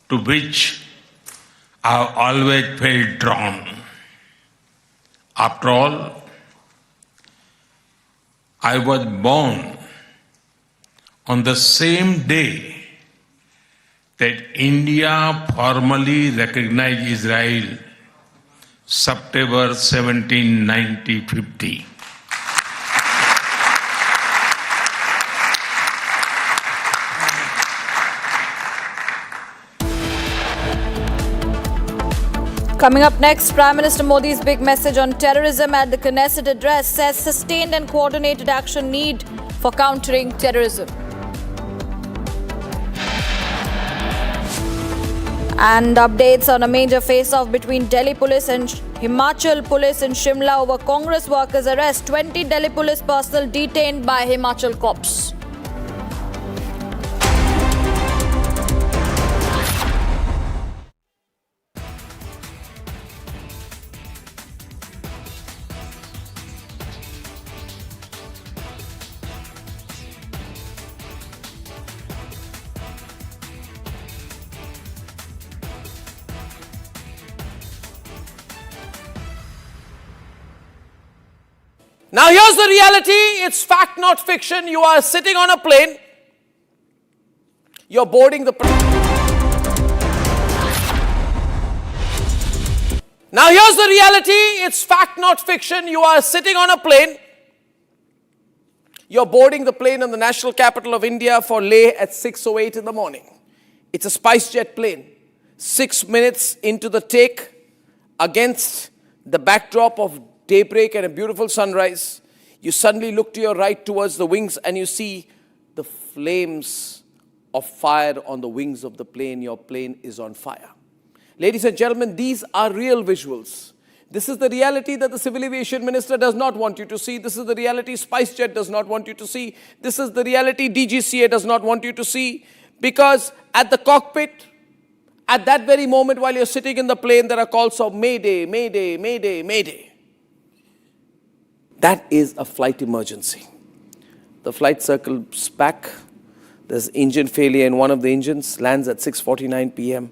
to which I have always felt drawn. After all, I was born on the same day that India formally recognized Israel, September 17, 1950. Coming up next, Prime Minister Modi's big message on terrorism at the Knesset address says sustained and coordinated action need for countering terrorism. And updates on a major face-off between Delhi police and Himachal police in Shimla over Congress workers' arrest. 20 Delhi police personnel detained by Himachal cops. Now here's the reality, it's fact not fiction. You are sitting on a plane, you're boarding the plane. Now here's the reality, it's fact not fiction. You are sitting on a plane, you're boarding the plane in the national capital of India for Leh at 6:08 in the morning. It's a SpiceJet plane. 6 minutes into the take, against the backdrop of daybreak and a beautiful sunrise, you suddenly look to your right towards the wings and you see the flames of fire on the wings of the plane. Your plane is on fire. Ladies and gentlemen, these are real visuals. This is the reality that the Civil Aviation Minister does not want you to see. This is the reality SpiceJet does not want you to see. This is the reality DGCA does not want you to see. Because at the cockpit, at that very moment while you're sitting in the plane, there are calls of Mayday, Mayday, Mayday, Mayday. That is a flight emergency. The flight circles back. There's engine failure in one of the engines, lands at 6:49 p.m.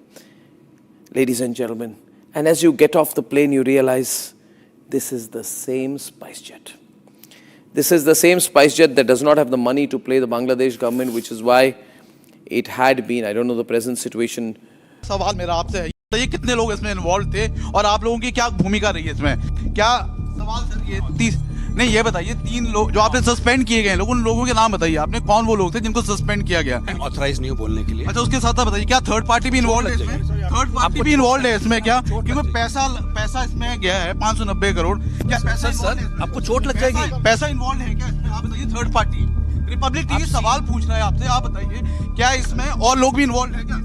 Ladies and gentlemen, and as you get off the plane, you realize this is the same SpiceJet. This is the same SpiceJet that does not have the money to pay the Bangladesh government, which is why it had been, I don't know the present situation. सवाल मेरा आपसे है, ये कितने लोग इसमें involve थे और आप लोगों की क्या भूमिका रही है इसमें? क्या सवाल सर ये 30 नहीं, ये बताइए 3 लोग जो आपने सस्पेंड किए गए लोग, उन लोगों के नाम बताइए आपने, कौन वो लोग थे जिनको सस्पेंड किया गया? ऑथराइज नहीं हो बोलने के लिए। अच्छा, उसके साथ बताइए क्या थर्ड पार्टी भी इन्वॉल्व है इसमें? थर्ड पार्टी भी इन्वॉल्व है इसमें क्या? क्योंकि पैसा इसमें गया है 590 करोड़। क्या पैसा सर आपको चोट लग जाएगी? पैसा इन्वॉल्व है क्या इसमें? आप बताइए। थर्ड पार्टी रिपब्लिक टीवी सवाल पूछ रहा है आपसे, आप बताइए क्या इसमें और लोग भी इन्वॉल्व है क्या?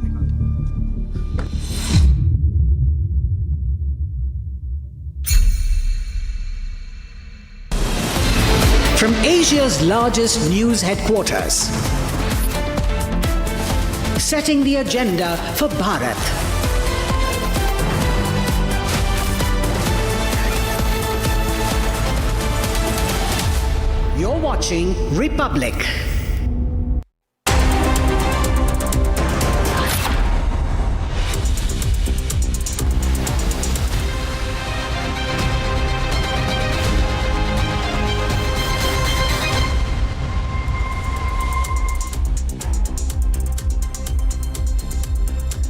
From Asia's largest news headquarters, setting the agenda for Bharat. You're watching Republic.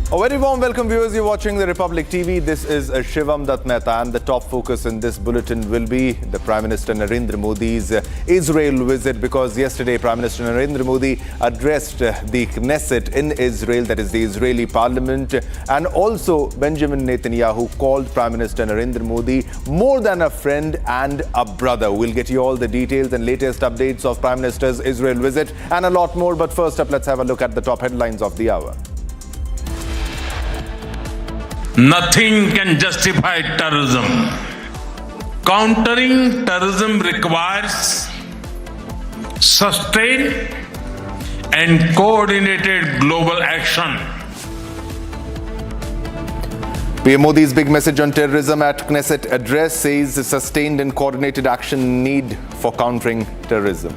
A very warm welcome, viewers. You're watching the Republic TV. This is Shivam Dutt Mehta, and the top focus in this bulletin will be the Prime Minister Narendra Modi's Israel visit, because yesterday Prime Minister Narendra Modi addressed the Knesset in Israel, that is the Israeli parliament, and also Benjamin Netanyahu called Prime Minister Narendra Modi more than a friend and a brother. We'll get you all the details and latest updates of Prime Minister's Israel visit and a lot more. But first up, let's have a look at the top headlines of the hour. Nothing can justify terrorism. Countering terrorism requires sustained and coordinated global action. PM Modi's big message on terrorism at Knesset address says sustained and coordinated action need for countering terrorism.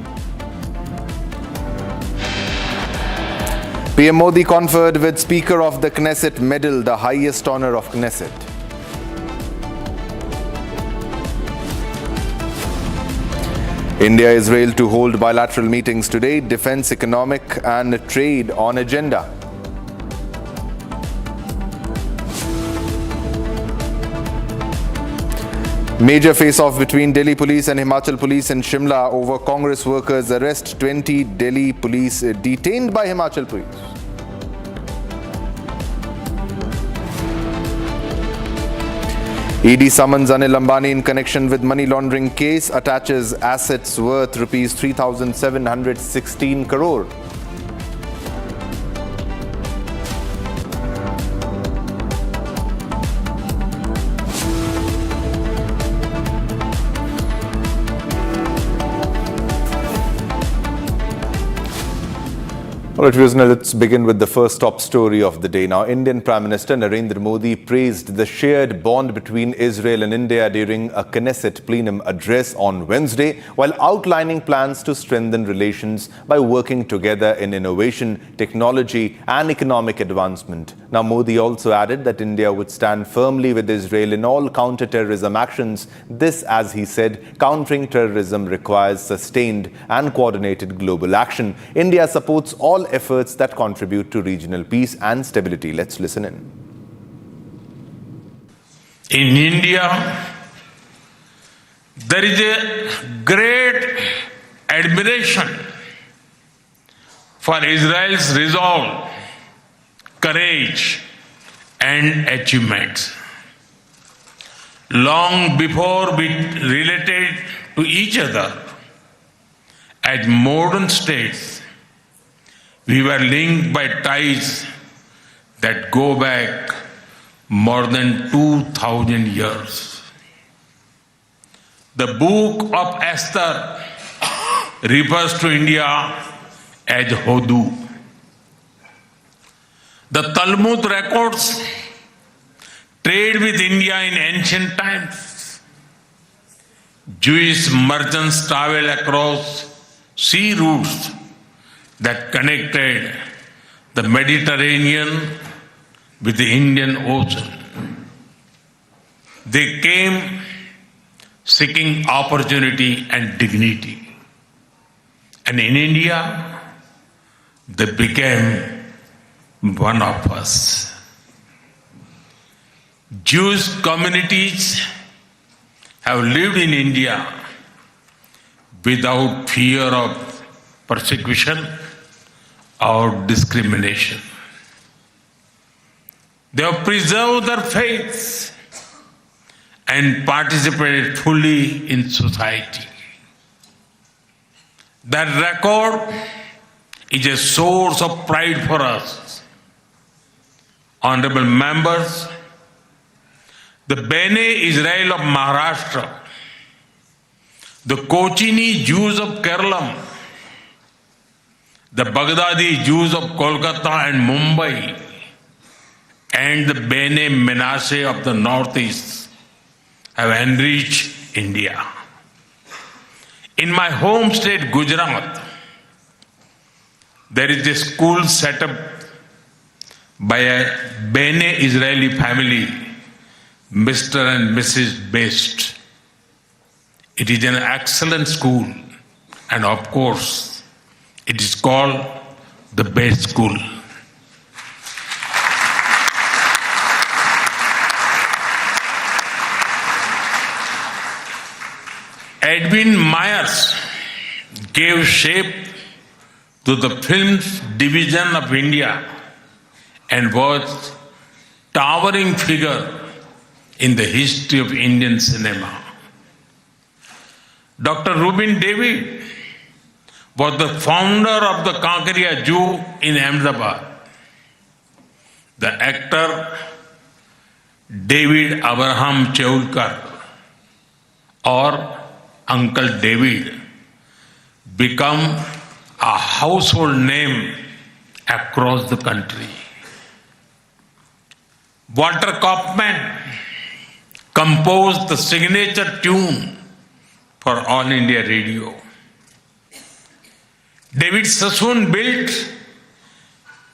PM Modi conferred with Speaker of the Knesset Medal, the highest honor of Knesset. India-Israel to hold bilateral meetings today, defense, economic and trade on agenda. Major face-off between Delhi police and Himachal police in Shimla over Congress workers' arrest. 20 Delhi police detained by Himachal police. ED summons Anil Ambani in connection with money laundering case, attaches assets worth rupees 3,716 crore. All right, viewers, now let's begin with the first top story of the day. Now, Indian Prime Minister Narendra Modi praised the shared bond between Israel and India during a Knesset plenum address on Wednesday, while outlining plans to strengthen relations by working together in innovation, technology and economic advancement. Now, Modi also added that India would stand firmly with Israel in all counter-terrorism actions. This, as he said, countering terrorism requires sustained and coordinated global action. India supports all efforts that contribute to regional peace and stability. Let's listen in. In India, there is a great admiration for Israel's resolve, courage, and achievements. Long before we related to each other as modern states, we were linked by ties that go back more than 2,000 years. The book of Esther refers to India as Hodu. The Talmud records trade with India in ancient times. Jewish merchants traveled across sea routes that connected the Mediterranean with the Indian Ocean. They came seeking opportunity and dignity. And in India, they became one of us. Jewish communities have lived in India without fear of persecution or discrimination. They have preserved their faith and participated fully in society. That record is a source of pride for us. Honorable members, the Bene Israel of Maharashtra, the Kochini Jews of Kerala, the Baghdadi Jews of Kolkata and Mumbai, and the Bene Menashe of the Northeast have enriched India. In my home state, Gujarat, there is a school set up by a Bene Israeli family, Mr. and Mrs. Best. It is an excellent school, and of course, it is called the Best School. Edwin Myers gave shape to the film's division of India and was a towering figure in the history of Indian cinema. Dr. Rubin David was the founder of the Kankaria Zoo in Ahmedabad. The actor David Abraham Cheulkar, or Uncle David, become a household name across the country. Walter Kaufman composed the signature tune for All India Radio. David Sassoon built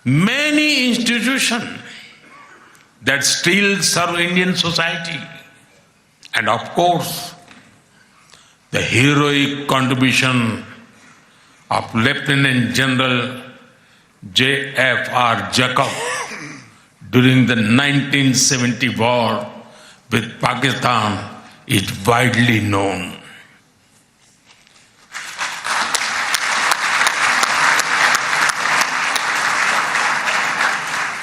many institutions that still serve Indian society. And of course, the heroic contribution of Lieutenant General J.F.R. Jacob during the 1970 war with Pakistan is widely known.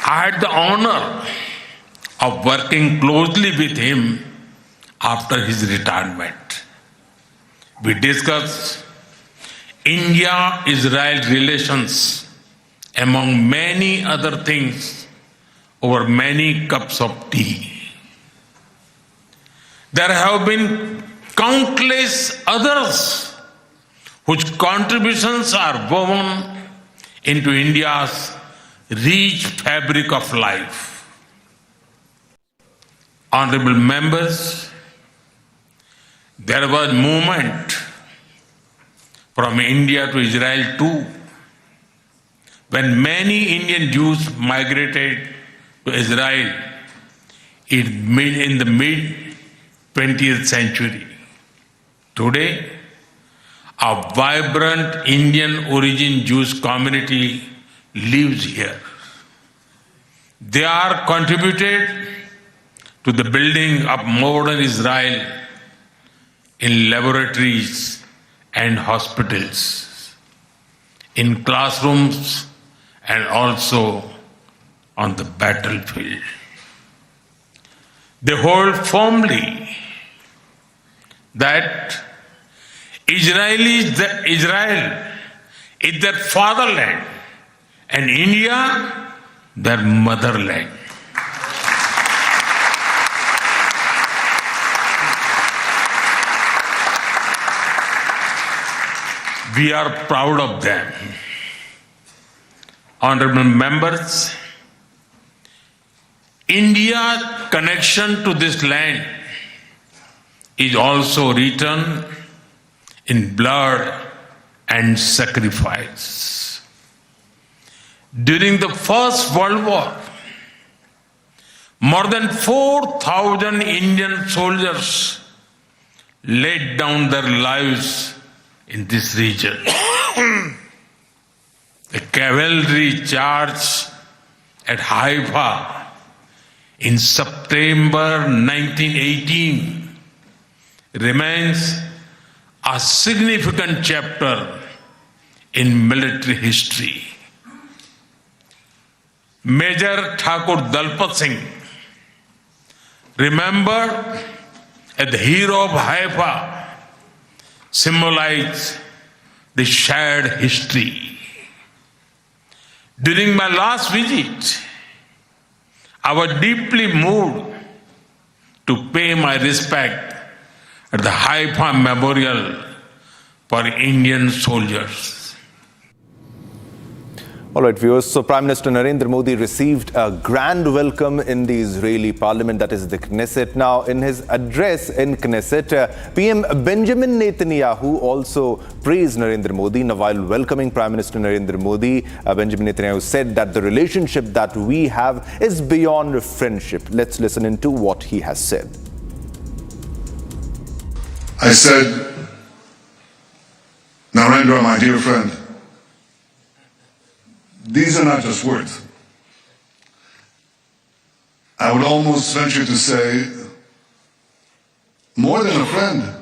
I had the honor of working closely with him after his retirement. We discussed India-Israel relations, among many other things, over many cups of tea. There have been countless others whose contributions are woven into India's rich fabric of life. Honorable members, there was movement from India to Israel too, when many Indian Jews migrated to Israel in the mid-20th century. Today, a vibrant Indian origin Jewish community lives here. They are contributed to the building of modern Israel in laboratories and hospitals, in classrooms, and also on the battlefield. They hold firmly that Israel is their fatherland and India their motherland. We are proud of them. Honorable members, India's connection to this land is also written in blood and sacrifice. During the First World War, more than 4,000 Indian soldiers laid down their lives in this region. The cavalry charge at Haifa in September 1918 remains a significant chapter in military history. Major Thakur Dalpat Singh, remembered as the hero of Haifa, symbolized the shared history. During my last visit, I was deeply moved to pay my respect at the Haifa Memorial for Indian soldiers. All right, viewers. So Prime Minister Narendra Modi received a grand welcome in the Israeli parliament, that is the Knesset. Now, in his address in Knesset, PM Benjamin Netanyahu also praised Narendra Modi. Now, while welcoming Prime Minister Narendra Modi, Benjamin Netanyahu said that the relationship that we have is beyond friendship. Let's listen into what he has said. I said, Narendra, my dear friend, these are not just words. I would almost venture to say, more than a friend,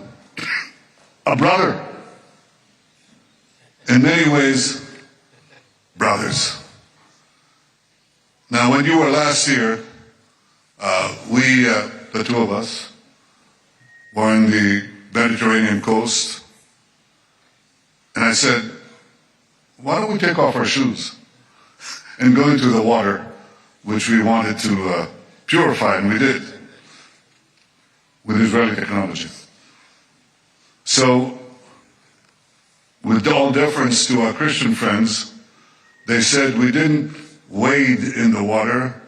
a brother. In many ways, brothers. Now, when you were last here, the two of us, were in the Mediterranean coast, and I said, why don't we take off our shoes and go into the water, which we wanted to purify, and we did, with Israeli technology. So, with all deference to our Christian friends, they said we didn't wade in the water,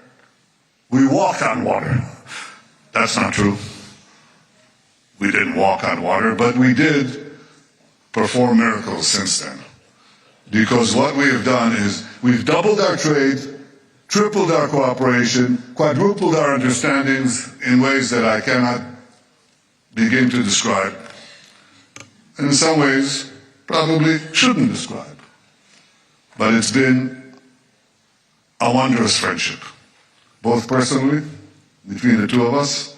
we walked on water. That's not true. We didn't walk on water, but we did perform miracles since then. because what we have done is we've doubled our trade, tripled our cooperation, quadrupled our understandings in ways that I cannot begin to describe, and in some ways probably shouldn't describe. But it's been a wondrous friendship, both personally, between the two of us,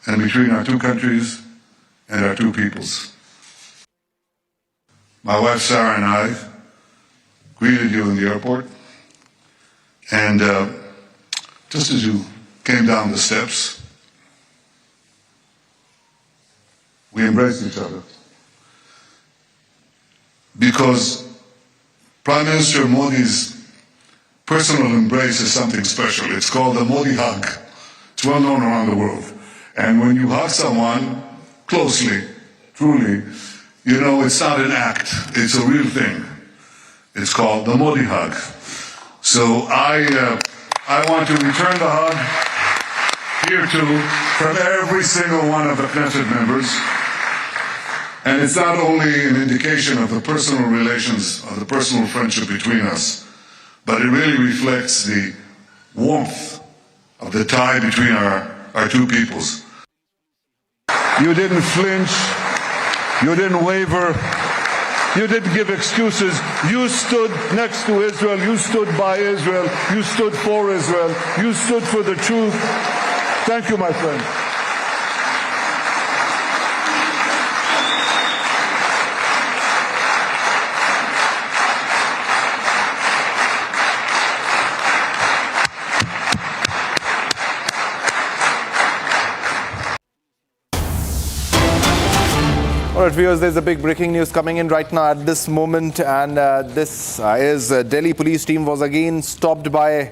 and between our two countries and our two peoples. My wife Sarah and I greeted you in the airport, and just as you came down the steps, we embraced each other. Because Prime Minister Modi's personal embrace is something special. It's called the Modi hug. It's well known around the world. And when you hug someone closely, truly, you know it's not an act, it's a real thing. It's called the Modi hug. So I want to return the hug here too from every single one of the Knesset members. And it's not only an indication of the personal relations, of the personal friendship between us, but it really reflects the warmth of the tie between our two peoples. You didn't flinch, you didn't waver, you didn't give excuses. You stood next to Israel, you stood by Israel, you stood for Israel, you stood for the truth. Thank you, my friend. All right, viewers, there's a big breaking news coming in right now at this moment, and this is Delhi police team was again stopped by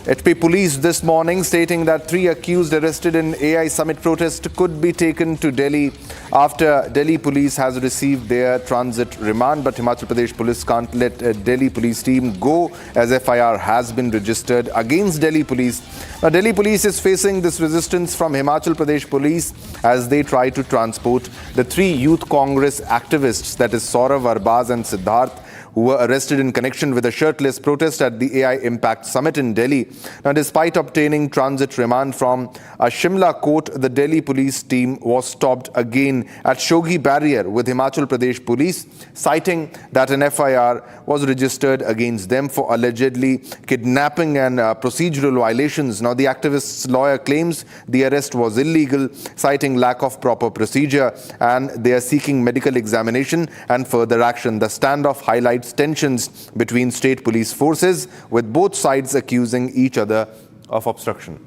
HP police this morning, stating that 3 accused arrested in AI summit protest could be taken to Delhi after Delhi police has received their transit remand. But Himachal Pradesh police can't let Delhi police team go, as FIR has been registered against Delhi police. Now, Delhi police is facing this resistance from Himachal Pradesh police as they try to transport the 3 youth Congress activists, that is Saurav, Arbaz and Siddharth, who were arrested in connection with a shirtless protest at the AI Impact Summit in Delhi. Now, despite obtaining transit remand from a Shimla court, the Delhi police team was stopped again at Shogi barrier with Himachal Pradesh police, citing that an FIR was registered against them for allegedly kidnapping and procedural violations. Now, the activist's lawyer claims the arrest was illegal, citing lack of proper procedure, and they are seeking medical examination and further action. The standoff highlights tensions between state police forces, with both sides accusing each other of obstruction.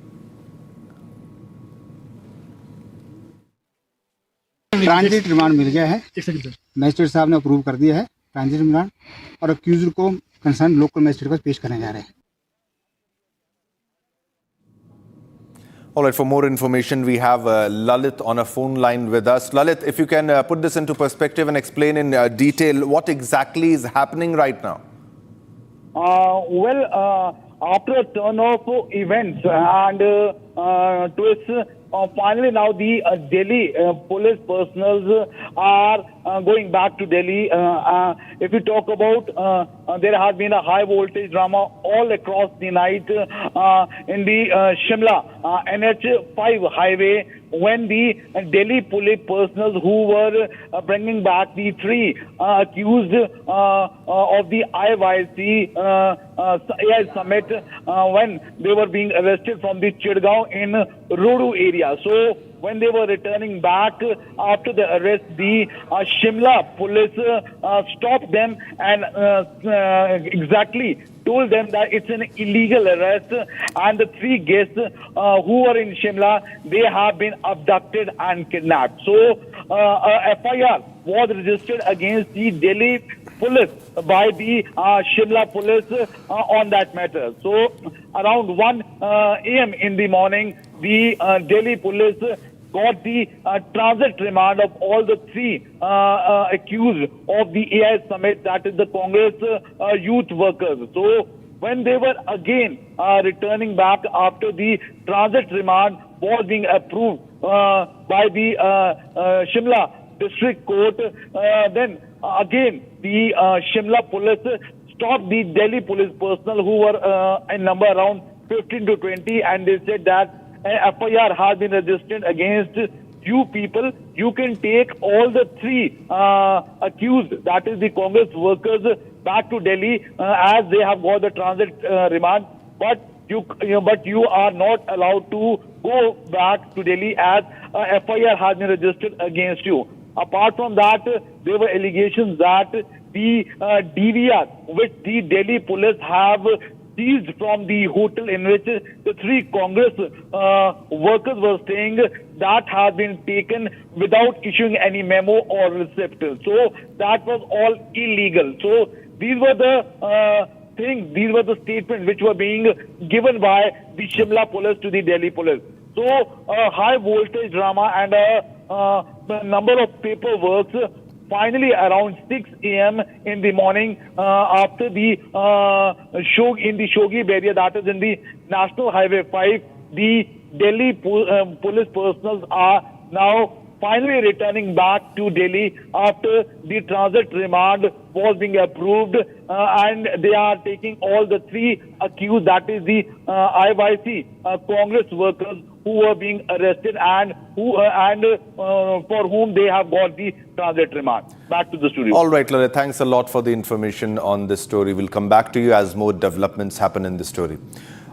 Transit remand मिल गया है, magistrate साहब ने approve कर दिया है transit remand, और accused को कंसर्न लोकल मजिस्ट्रेट के पास पेश करने जा रहे हैं. All right, for more information, we have Lalit on a phone line with us. Lalit, if you can put this into perspective and explain in detail what exactly is happening right now. After a turn of events and twists, finally now the Delhi police personals are going back to Delhi. If we talk about, there has been a high voltage drama all across the night in the Shimla NH5 highway, when the Delhi police personnel who were bringing back the 3 accused of the IYC AI summit, when they were being arrested from the Chirgaon in Rodu area. So when they were returning back after the arrest, the Shimla police stopped them and exactly told them that it's an illegal arrest, and the 3 guests who were in Shimla, they have been abducted and kidnapped. So a FIR was registered against the Delhi police by the Shimla police on that matter. So around 1 a.m. in the morning, the Delhi police got the transit remand of all the 3 accused of the AI summit, that is the Congress youth workers. So when they were again returning back after the transit remand was being approved by the Shimla district court, then again, the Shimla police stopped the Delhi police personnel who were in number around 15 to 20, and they said that an FIR has been registered against you people. You can take all the three accused, that is the Congress workers, back to Delhi as they have got the transit remand. But you are not allowed to go back to Delhi as a FIR has been registered against you. Apart from that, there were allegations that the DVR which the Delhi police have seized from the hotel in which the three Congress workers were staying, that has been taken without issuing any memo or receipt. So that was all illegal. So these were the these were the statements which were being given by the Shimla police to the Delhi police. So high voltage drama and a number of paperwork. Finally, around 6 a.m. in the morning, after the in the Shogib area, that is in the National Highway 5, the Delhi police personnel are now finally returning back to Delhi after the transit remand was being approved, and they are taking all the three accused, that is the IYC Congress workers who were being arrested and for whom they have got the transit remand. Back to the studio. All right, Lalit, thanks a lot for the information on this story. We'll come back to you as more developments happen in the story.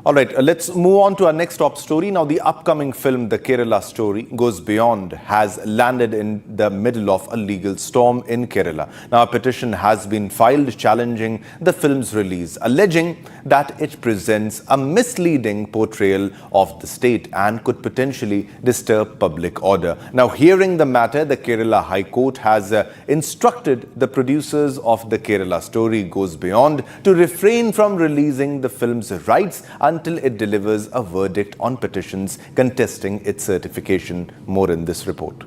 All right, let's move on to our next top story. Now, the upcoming film, The Kerala Story Goes Beyond, has landed in the middle of a legal storm in Kerala. Now, a petition has been filed challenging the film's release, alleging that it presents a misleading portrayal of the state and could potentially disturb public order. Now, hearing the matter, the Kerala High Court has instructed the producers of The Kerala Story Goes Beyond to refrain from releasing the film's rights until it delivers a verdict on petitions contesting its certification. More in this report.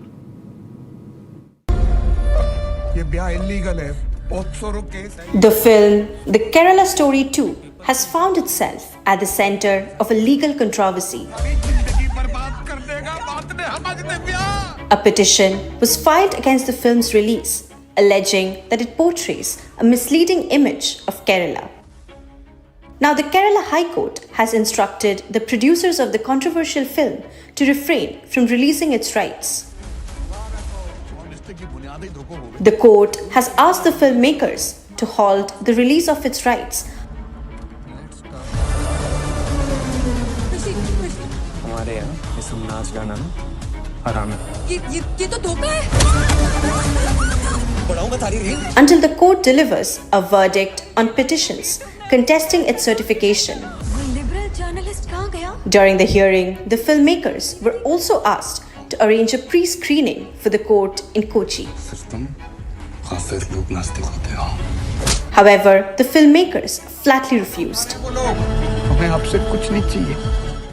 The film, The Kerala Story 2, has found itself at the center of a legal controversy. A petition was filed against the film's release, alleging that it portrays a misleading image of Kerala. Now, the Kerala High Court has instructed the producers of the controversial film to refrain from releasing its rights. The court has asked the filmmakers to halt the release of its rights until the court delivers a verdict on petitions contesting its certification. During the hearing, the filmmakers were also asked to arrange a pre-screening for the court in Kochi. However, the filmmakers flatly refused.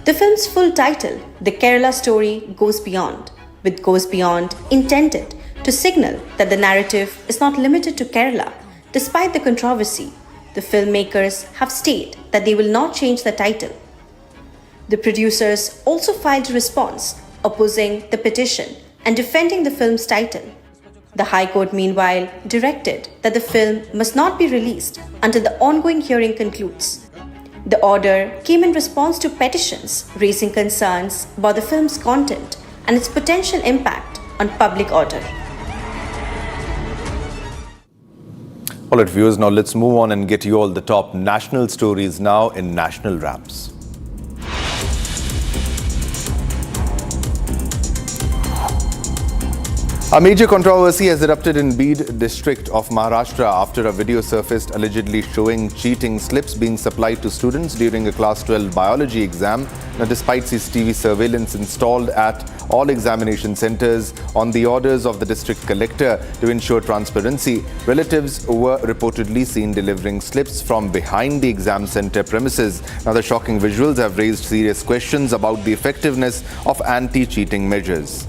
The film's full title, The Kerala Story Goes Beyond, with Goes Beyond intended to signal that the narrative is not limited to Kerala. Despite the controversy, the filmmakers have stated that they will not change the title. The producers also filed a response opposing the petition and defending the film's title. The High Court, meanwhile, directed that the film must not be released until the ongoing hearing concludes. The order came in response to petitions raising concerns about the film's content and its potential impact on public order. All right, viewers, now let's move on and get you all the top national stories now in National Wraps. A major controversy has erupted in Bid district of Maharashtra after a video surfaced allegedly showing cheating slips being supplied to students during a class 12 biology exam. Now, despite CCTV surveillance installed at all examination centers on the orders of the district collector to ensure transparency, relatives were reportedly seen delivering slips from behind the exam center premises. Now, the shocking visuals have raised serious questions about the effectiveness of anti-cheating measures.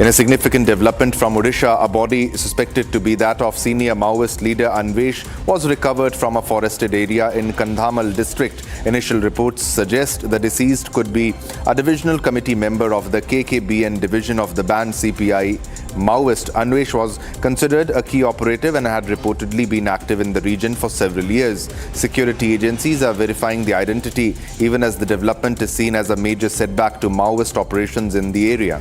In a significant development from Odisha, a body suspected to be that of senior Maoist leader Anvesh was recovered from a forested area in Condemns district. Initial reports suggest the deceased could be a divisional committee member of the KKBN division of the banned CPI Maoist. Anvesh was considered a key operative and had reportedly been active in the region for several years. Security agencies are verifying the identity, even as the development is seen as a major setback to Maoist operations in the area.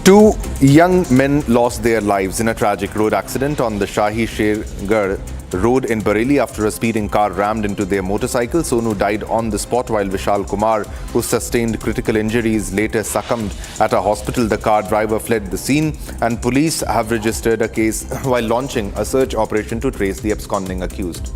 Two young men lost their lives in a tragic road accident on the Shahi Shergarh road in Bareilly after a speeding car rammed into their motorcycle. Sonu died on the spot while Vishal Kumar, who sustained critical injuries, later succumbed at a hospital. The car driver fled the scene and police have registered a case while launching a search operation to trace the absconding accused.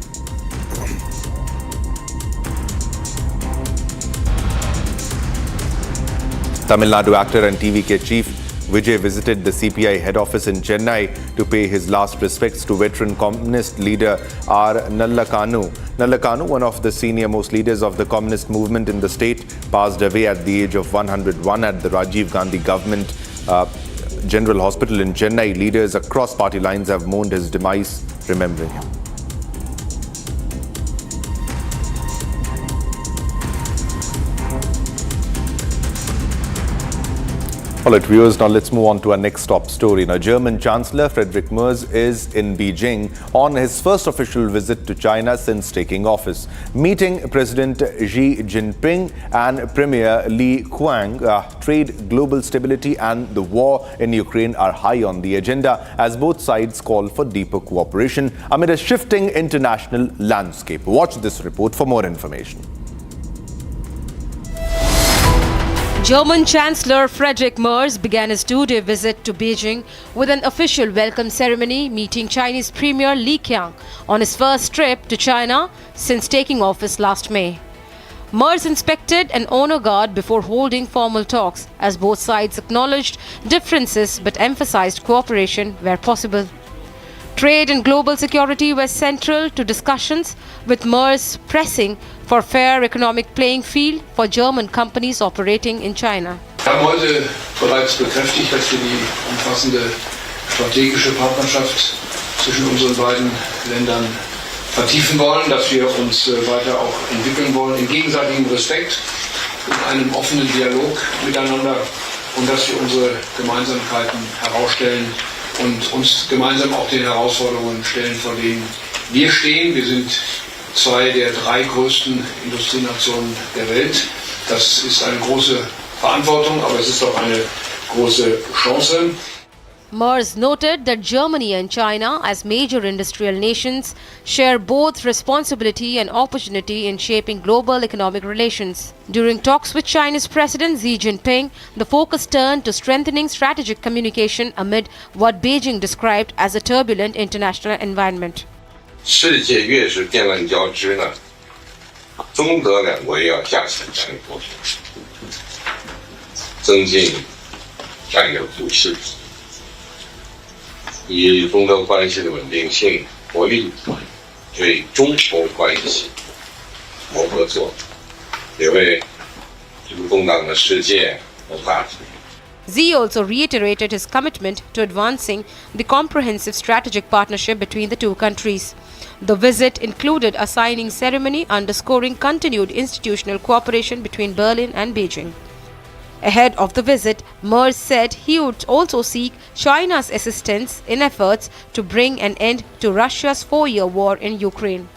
Tamil Nadu actor and TVK chief Vijay visited the CPI head office in Chennai to pay his last respects to veteran communist leader R. Nallakanu. Nallakanu, one of the senior-most leaders of the communist movement in the state, passed away at the age of 101 at the Rajiv Gandhi Government General Hospital in Chennai. Leaders across party lines have mourned his demise, remembering him. All right, viewers, now let's move on to our next top story. Now, German Chancellor Friedrich Merz is in Beijing on his first official visit to China since taking office. Meeting President Xi Jinping and Premier Li Qiang, trade, global stability and the war in Ukraine are high on the agenda as both sides call for deeper cooperation amid a shifting international landscape. Watch this report for more information. German Chancellor Friedrich Merz began his two-day visit to Beijing with an official welcome ceremony meeting Chinese Premier Li Qiang on his first trip to China since taking office last May. Merz inspected an honor guard before holding formal talks as both sides acknowledged differences but emphasized cooperation where possible. Trade and global security were central to discussions, with Merz pressing for fair economic playing field for German companies operating in China. Wir haben heute bereits bekräftigt, dass wir die umfassende strategische Partnerschaft zwischen unseren beiden Ländern vertiefen wollen, dass wir uns weiter auch entwickeln wollen, in gegenseitigem Respekt, in einem offenen Dialog miteinander und dass wir unsere Gemeinsamkeiten herausstellen und uns gemeinsam auch den Herausforderungen stellen, vor denen wir stehen. Wir sind zwei der drei größten Industrienationen der Welt. Das ist eine große Verantwortung, aber es ist auch eine große Chance. Merz noted that Germany and China, as major industrial nations, share both responsibility and opportunity in shaping global economic relations. During talks with Chinese President Xi Jinping, the focus turned to strengthening strategic communication amid what Beijing described as a turbulent international environment. 世界越是变乱交织呢，中德两国要加强战略沟通，增进战略互信，以中德关系的稳定性、活力，对中欧关系谋合作，也为这个动荡的世界谋发展。 Xi also reiterated his commitment to advancing the comprehensive strategic partnership between the two countries. The visit included a signing ceremony underscoring continued institutional cooperation between Berlin and Beijing. Ahead of the visit, Merz said he would also seek China's assistance in efforts to bring an end to Russia's 4-year war in Ukraine.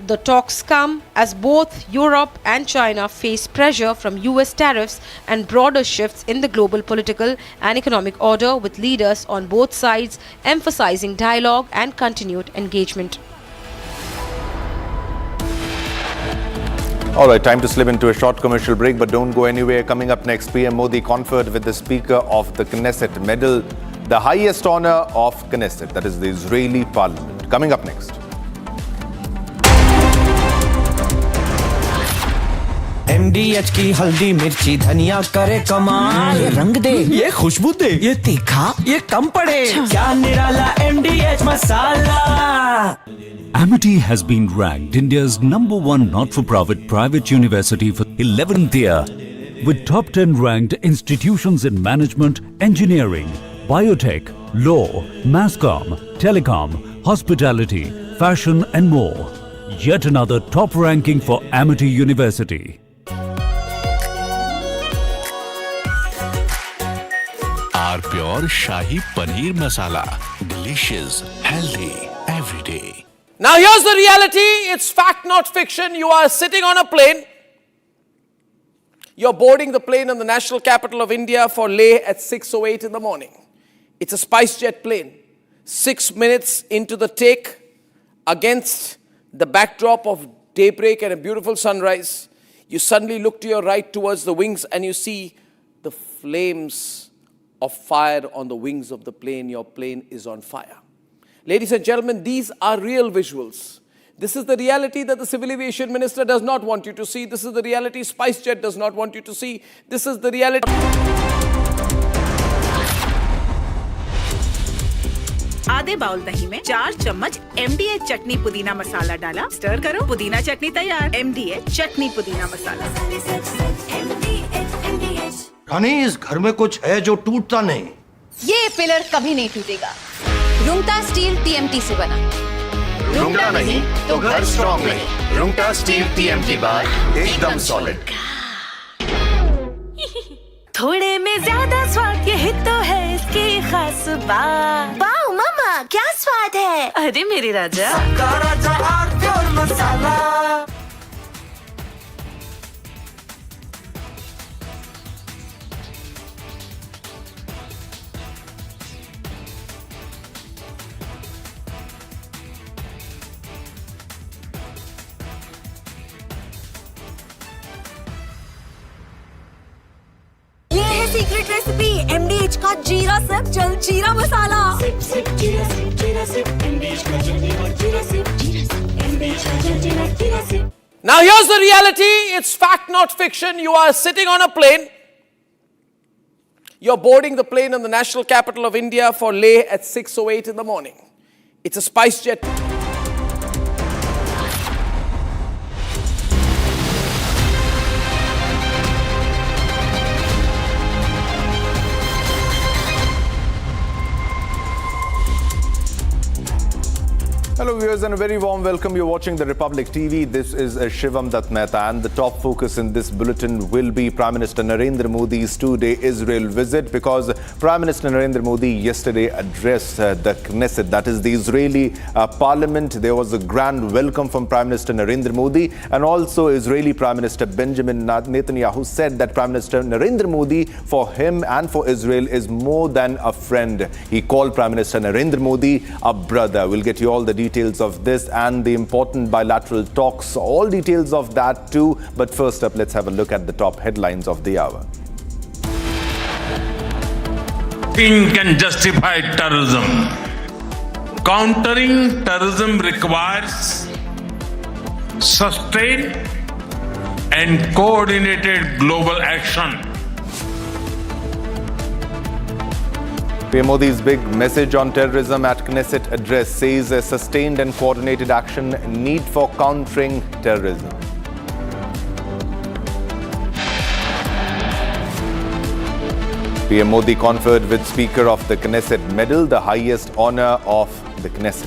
The talks come as both Europe and China face pressure from US tariffs and broader shifts in the global political and economic order, with leaders on both sides emphasizing dialogue and continued engagement. All right, time to slip into a short commercial break, but don't go anywhere. Coming up next, PM Modi conferred with the Speaker of the Knesset Medal, the highest honor of Knesset, that is the Israeli Parliament. Coming up next. MDH की हल्दी मिर्ची धनिया करे कमाल, ये रंग दे, ये खुशबू दे, ये तीखा, ये कम पड़े, क्या निराला MDH masala. Amity has been ranked India's #1 not-for-profit private university for 11th year, with top 10 ranked institutions in management, engineering, biotech, law, mass comm, telecom, hospitality, fashion and more. Yet another top ranking for Amity University. Our pure Shahi Paneer Masala. Delicious, healthy, every day. Now here's the reality. It's fact, not fiction. You are sitting on a plane. You're boarding the plane in the national capital of India for Leh at 6:08 in the morning. It's a SpiceJet plane. 6 minutes into the take, against the backdrop of daybreak and a beautiful sunrise, you suddenly look to your right towards the wings and you see the flames of fire on the wings of the plane. Your plane is on fire. Ladies and gentlemen, these are real visuals. This is the reality that the Civil Aviation Minister does not want you to see. This is the reality SpiceJet does not want you to see. This is the reality. आधे bowl दही में 4 चम्मच MDH चटनी पुदीना मसाला डाला, stir करो, पुदीना चटनी तैयार। MDH चटनी पुदीना मसाला। रानी, इस घर में कुछ है जो टूटता नहीं। ये पिलर कभी नहीं टूटेगा। रुंगटा स्टील TMT से बना। रुंगटा नहीं तो घर स्ट्रॉन्ग नहीं। रुंगटा स्टील TMT बार एकदम सॉलिड। थोड़े में ज्यादा स्वाद, यही तो है इसकी खास बात। वाओ मामा, क्या स्वाद है? अरे मेरे राजा, राजा और मसाला। सीक्रेट रेसिपी MDH का जीरा सिप जल जीरा मसाला। सिप जीरा सिप MDH का जल जीरा सिप MDH का जल जीरा SIP. Now here's the reality. It's fact, not fiction. You are sitting on a plane. You're boarding the plane in the national capital of India for Leh at 6:08 in the morning. It's a SpiceJet. Hello viewers and a very warm welcome. You're watching the Republic TV. This is Shivam Dutt Mehta and the top focus in this bulletin will be Prime Minister Narendra Modi's 2-day Israel visit, because Prime Minister Narendra Modi yesterday addressed the Knesset, that is the Israeli parliament. There was a grand welcome from Prime Minister Narendra Modi, and also Israeli Prime Minister Benjamin Netanyahu said that Prime Minister Narendra Modi, for him and for Israel, is more than a friend. He called Prime Minister Narendra Modi a brother. We'll get you all the details of this and the important bilateral talks, all details of that too. But first up, let's have a look at the top headlines of the hour. Nothing can justify terrorism. Countering terrorism requires sustained and coordinated global action. PM Modi's big message on terrorism at Knesset address says a sustained and coordinated action need for countering terrorism. PM Modi conferred with Speaker of the Knesset Medal, the highest honor of the Knesset.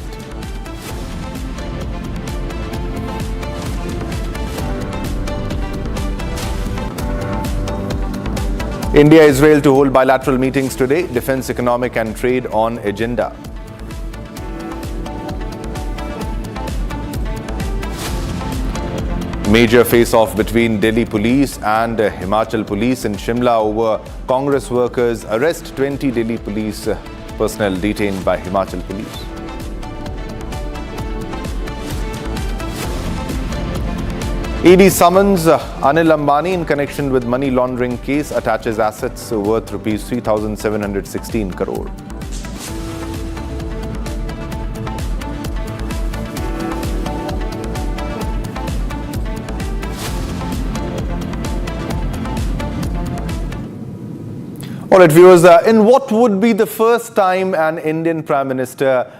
India-Israel to hold bilateral meetings today. Defense, economic and trade on agenda. Major face-off between Delhi police and Himachal police in Shimla over Congress workers. Arrest 20 Delhi police personnel detained by Himachal police. ED summons Anil Ambani in connection with money laundering case, attaches assets worth rupees 3,716 crore. All right, viewers, in what would be the first time an Indian Prime Minister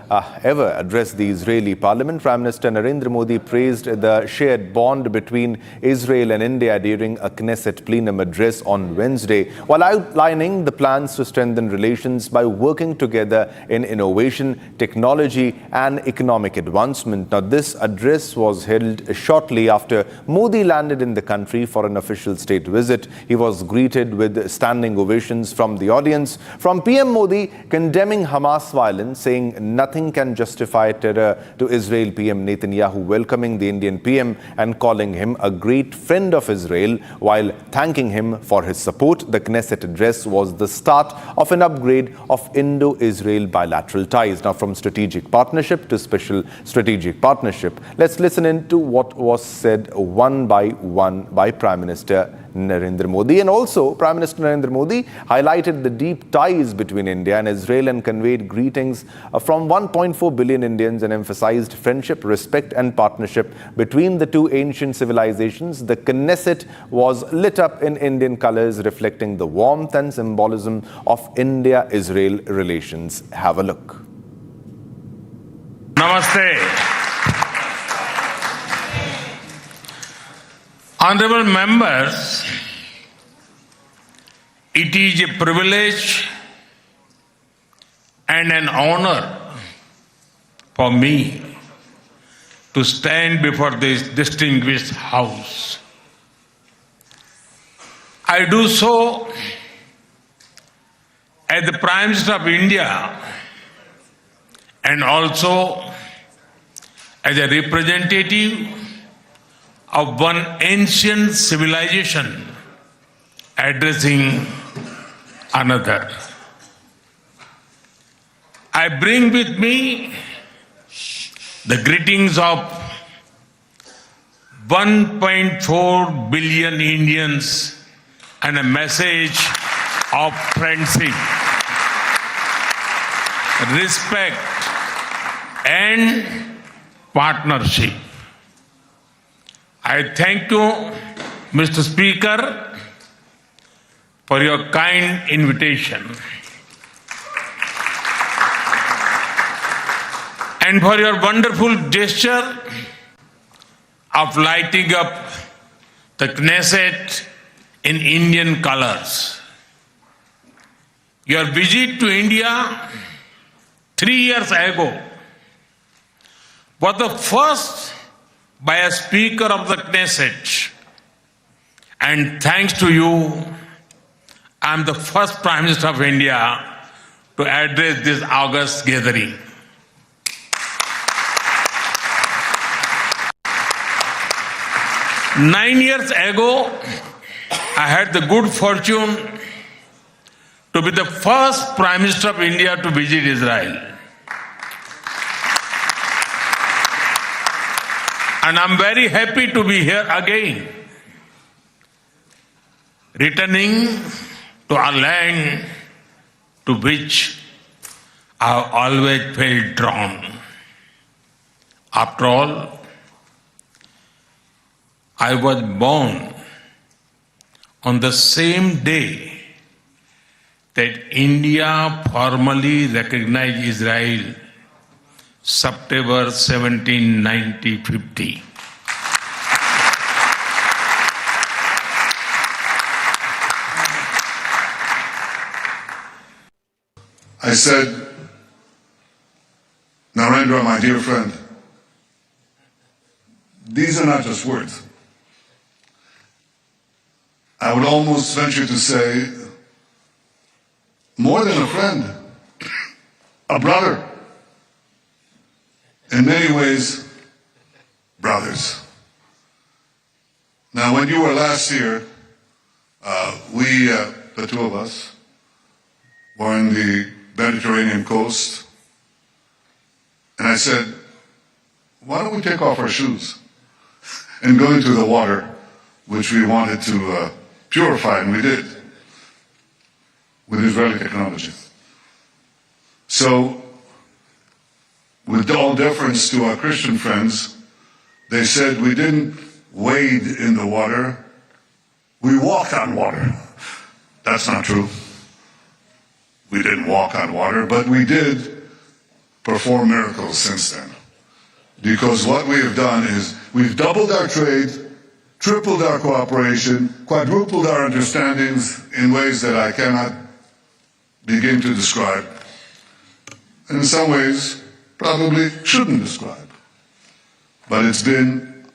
ever addressed the Israeli parliament. Prime Minister Narendra Modi praised the shared bond between Israel and India during a Knesset plenum address on Wednesday, while outlining the plans to strengthen relations by working together in innovation, technology and economic advancement. Now, this address was held shortly after Modi landed in the country for an official state visit. He was greeted with standing ovations from the audience, from PM Modi condemning Hamas violence, saying nothing can justify terror, to Israel PM Netanyahu welcoming the Indian PM and calling him a great friend of Israel while thanking him for his support. The Knesset address was the start of an upgrade of Indo-Israel bilateral ties. Now, from strategic partnership to special strategic partnership, let's listen in to what was said one by Prime Minister Narendra Modi. And also, Prime Minister Narendra Modi highlighted the deep ties between India and Israel and conveyed greetings from 1.4 billion Indians and emphasized friendship, respect and partnership between the two ancient civilizations. The Knesset was lit up in Indian colors, reflecting the warmth and symbolism of India-Israel relations. Have a look. Namaste. Honorable members, it is a privilege and an honor for me to stand before this distinguished house. I do so as the Prime Minister of India and also as a representative of one ancient civilization addressing another. I bring with me the greetings of 1.4 billion Indians and a message of friendship, respect and partnership. I thank you, Mr. Speaker, for your kind invitation and for your wonderful gesture of lighting up the Knesset in Indian colors. Your visit to India 3 years ago was the first by a Speaker of the Knesset, and thanks to you, I am the first Prime Minister of India to address this august gathering. Nine years ago, I had the good fortune to be the first Prime Minister of India to visit Israel. And I'm very happy to be here again, returning to a land to which I've always felt drawn. After all, I was born on the same day that India formally recognized Israel, September 17, 1950. I said, Narendra, my dear friend, these are not just words. I would almost venture to say, more than a friend, a brother. In many ways, brothers. Now, when you were last here, the two of us, were in the Mediterranean coast, and I said, why don't we take off our shoes and go into the water, which we wanted to purify, and we did, with Israeli technology. So, with all deference to our Christian friends, they said we didn't wade in the water, we walked on water. That's not true. We didn't walk on water, but we did perform miracles since then. Because what we have done is we've doubled our trade, tripled our cooperation, quadrupled our understandings in ways that I cannot begin to describe. And in some ways, probably shouldn't describe. But it's been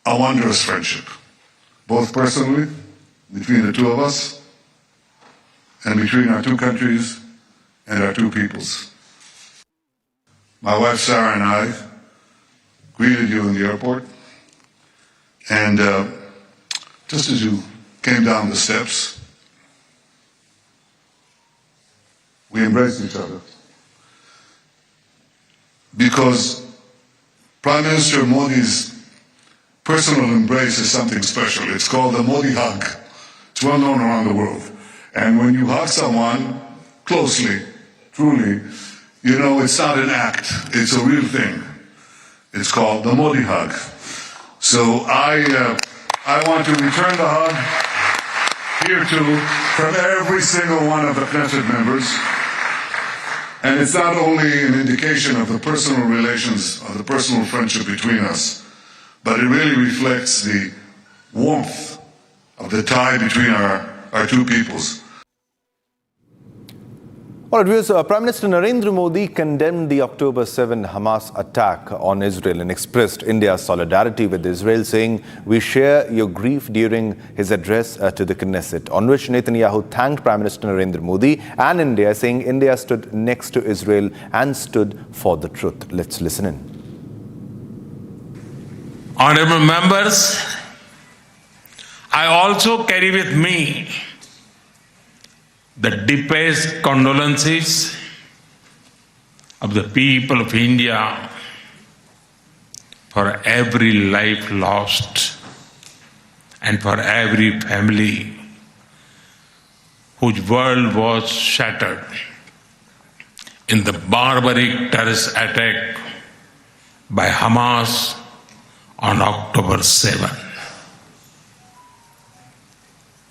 a wondrous friendship, both personally, between the two of us, and between our two countries and our two peoples. My wife Sarah and I greeted you in the airport, and just as you came down the steps, we embraced each other. Because Prime Minister Modi's personal embrace is something special. It's called the Modi hug. It's well known around the world. And when you hug someone closely, truly, you know it's not an act, it's a real thing. It's called the Modi hug. So I want to return the hug here too from every single one of the Knesset members. And it's not only an indication of the personal relations, of the personal friendship between us, but it really reflects the warmth of the tie between our two peoples. All right, viewers, Prime Minister Narendra Modi condemned the October 7 Hamas attack on Israel and expressed India's solidarity with Israel, saying, "We share your grief," during his address to the Knesset, on which Netanyahu thanked Prime Minister Narendra Modi and India, saying India stood next to Israel and stood for the truth. Let's listen in. Honorable members, I also carry with me the deepest condolences of the people of India for every life lost and for every family whose world was shattered in the barbaric terrorist attack by Hamas on October 7.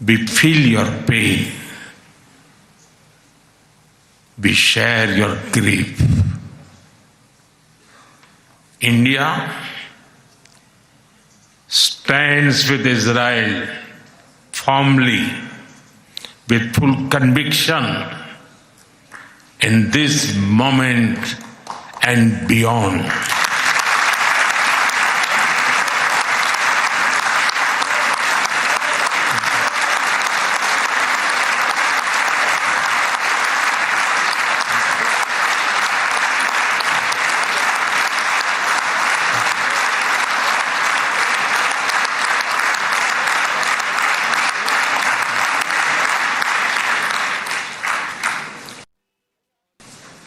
We feel your pain. We share your grief. India stands with Israel firmly, with full conviction in this moment and beyond.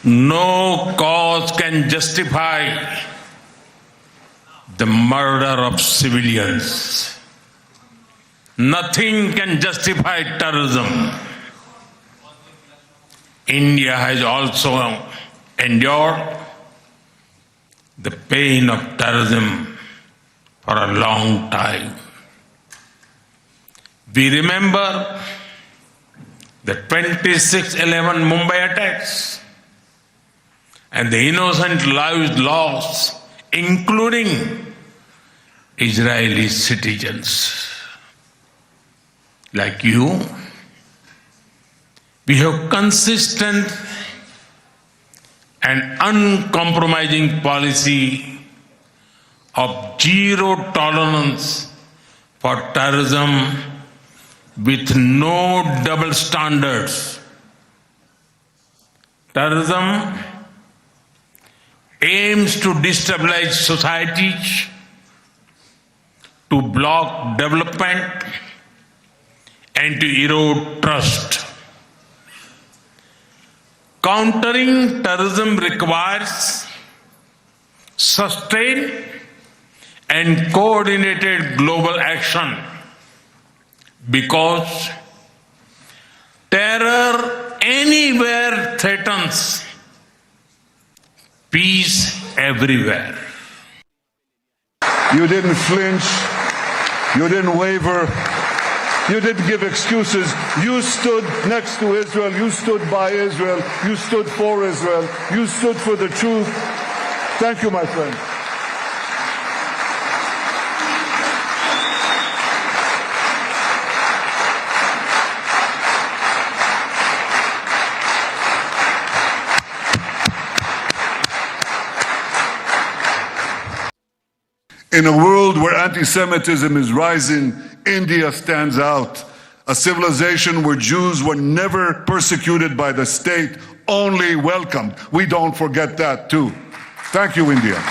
No cause can justify the murder of civilians. Nothing can justify terrorism. India has also endured the pain of terrorism for a long time. We remember the 26/11 Mumbai attacks and the innocent lives lost, including Israeli citizens. Like you, we have consistent and uncompromising policy of zero tolerance for terrorism with no double standards. Terrorism aims to destabilize societies, to block development, and to erode trust. Countering terrorism requires sustained and coordinated global action, because terror anywhere threatens peace everywhere. You didn't flinch, you didn't waver, You didn't give excuses. You stood next to Israel. You stood by Israel. You stood for Israel. You stood for the truth. Thank you, my friend. In a world where anti-Semitism is rising, India stands out. A civilization where Jews were never persecuted by the state, only welcomed. We don't forget that too. Thank you, India.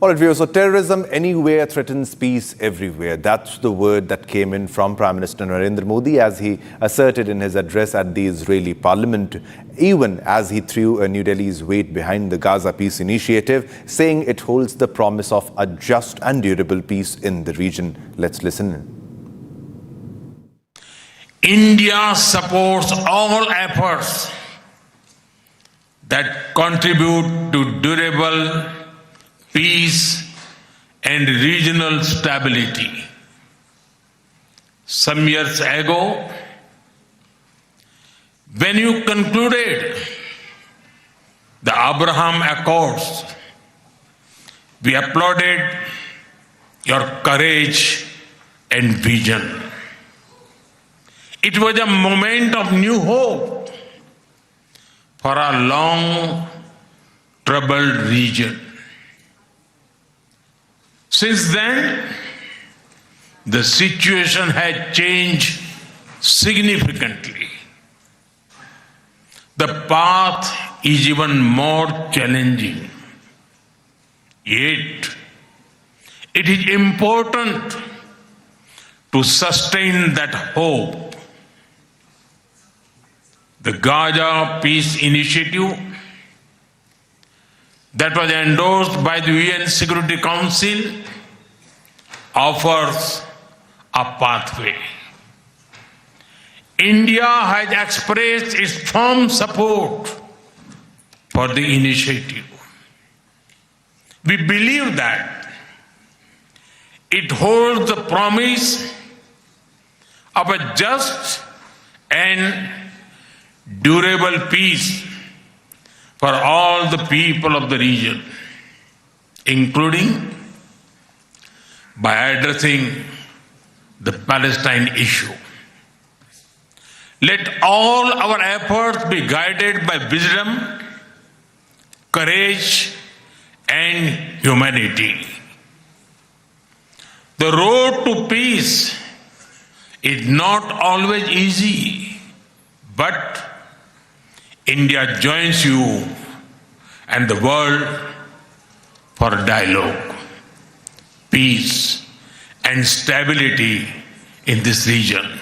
All right, viewers, so terrorism anywhere threatens peace everywhere. That's the word that came in from Prime Minister Narendra Modi as he asserted in his address at the Israeli parliament, even as he threw New Delhi's weight behind the Gaza Peace Initiative, saying it holds the promise of a just and durable peace in the region. Let's listen in. India supports all efforts that contribute to durable peace and regional stability. Some years ago, when you concluded the Abraham Accords, we applauded your courage and vision. It was a moment of new hope for a long troubled region. Since then, the situation has changed significantly. The path is even more challenging. Yet, it is important to sustain that hope. The Gaza Peace Initiative that was endorsed by the UN Security Council offers a pathway. India has expressed its firm support for the initiative. We believe that it holds the promise of a just and durable peace for all the people of the region, including by addressing the Palestine issue. Let all our efforts be guided by wisdom, courage, and humanity. The road to peace is not always easy, but India joins you and the world for dialogue, peace, and stability in this region.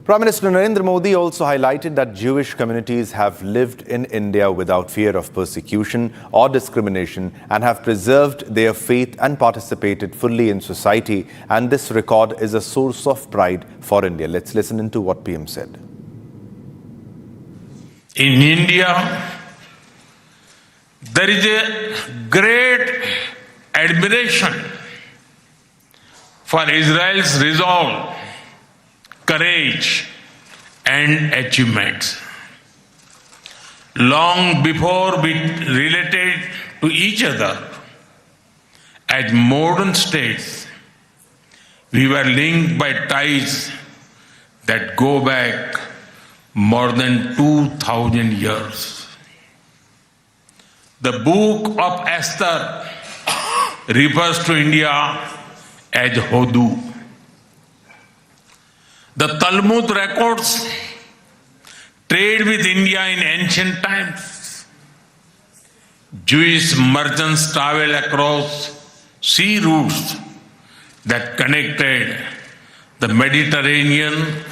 Prime Minister Narendra Modi also highlighted that Jewish communities have lived in India without fear of persecution or discrimination and have preserved their faith and participated fully in society. And this record is a source of pride for India. Let's listen into what PM said. In India, there is a great admiration for Israel's resolve, courage, and achievements. Long before we related to each other as modern states, we were linked by ties that go back more than 2,000 years. The book of Esther refers to India as Hodu. The Talmud records trade with India in ancient times. Jewish merchants traveled across sea routes that connected the Mediterranean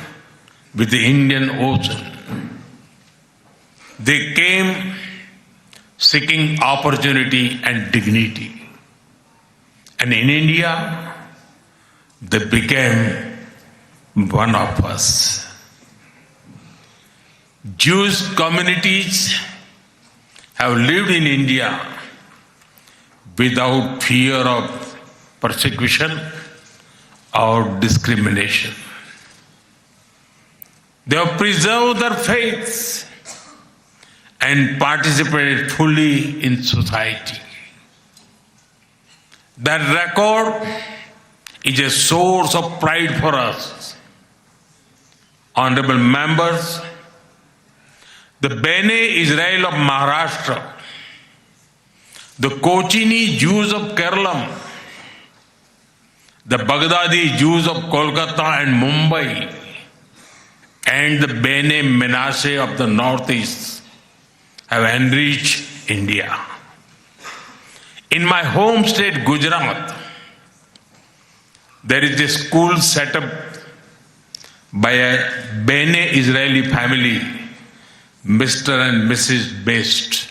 with the Indian Ocean. They came seeking opportunity and dignity. And in India, they became one of us. Jewish communities have lived in India without fear of persecution or discrimination. They have preserved their faith and participated fully in society. That record is a source of pride for us. Honorable members, the Bene Israel of Maharashtra, the Kochini Jews of Kerala, the Baghdadi Jews of Kolkata and Mumbai, and the Bene Menashe of the Northeast have enriched India. In my home state, Gujarat, there is a school set up by a Bene Israeli family, Mr. and Mrs. Best.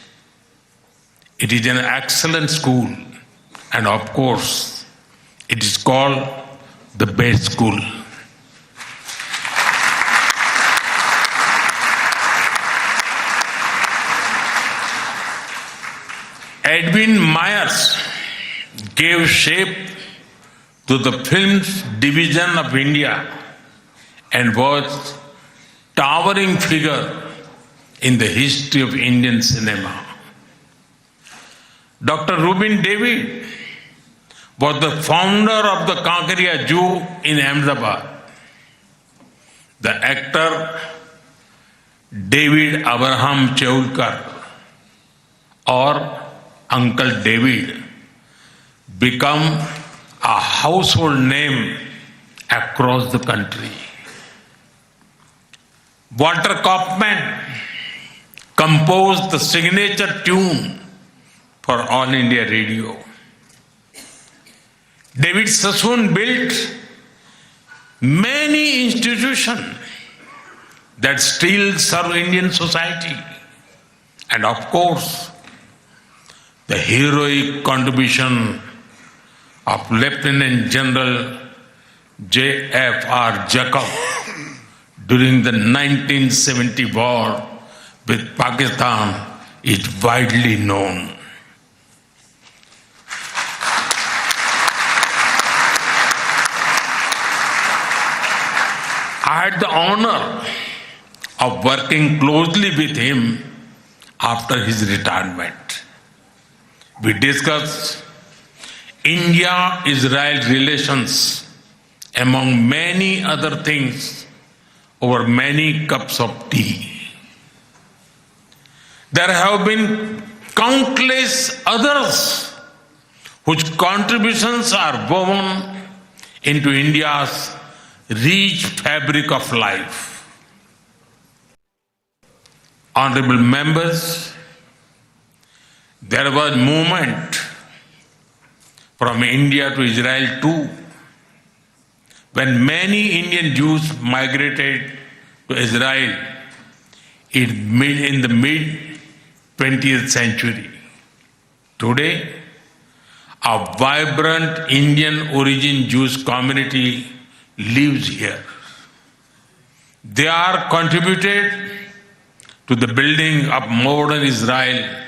It is an excellent school, and of course, it is called the Best School. Edwin Myers gave shape to the film's division of India and was towering figure in the history of Indian cinema. Dr. Rubin David was the founder of the Kankaria Zoo in Ahmedabad. The actor David Abraham Cheulkar, or Uncle David, become a household name across the country. Walter Kaufman composed the signature tune for All India Radio. David Sassoon built many institutions that still serve Indian society. And of course, the heroic contribution of Lieutenant General J.F.R. Jacob during the 1970 war with Pakistan is widely known. I had the honor of working closely with him after his retirement. We discussed India-Israel relations, among many other things, over many cups of tea. There have been countless others whose contributions are woven into India's rich fabric of life. Honorable members, there was movement from India to Israel too, when many Indian Jews migrated to Israel in the mid-20th century. Today, a vibrant Indian origin Jewish community lives here. They are contributed to the building of modern Israel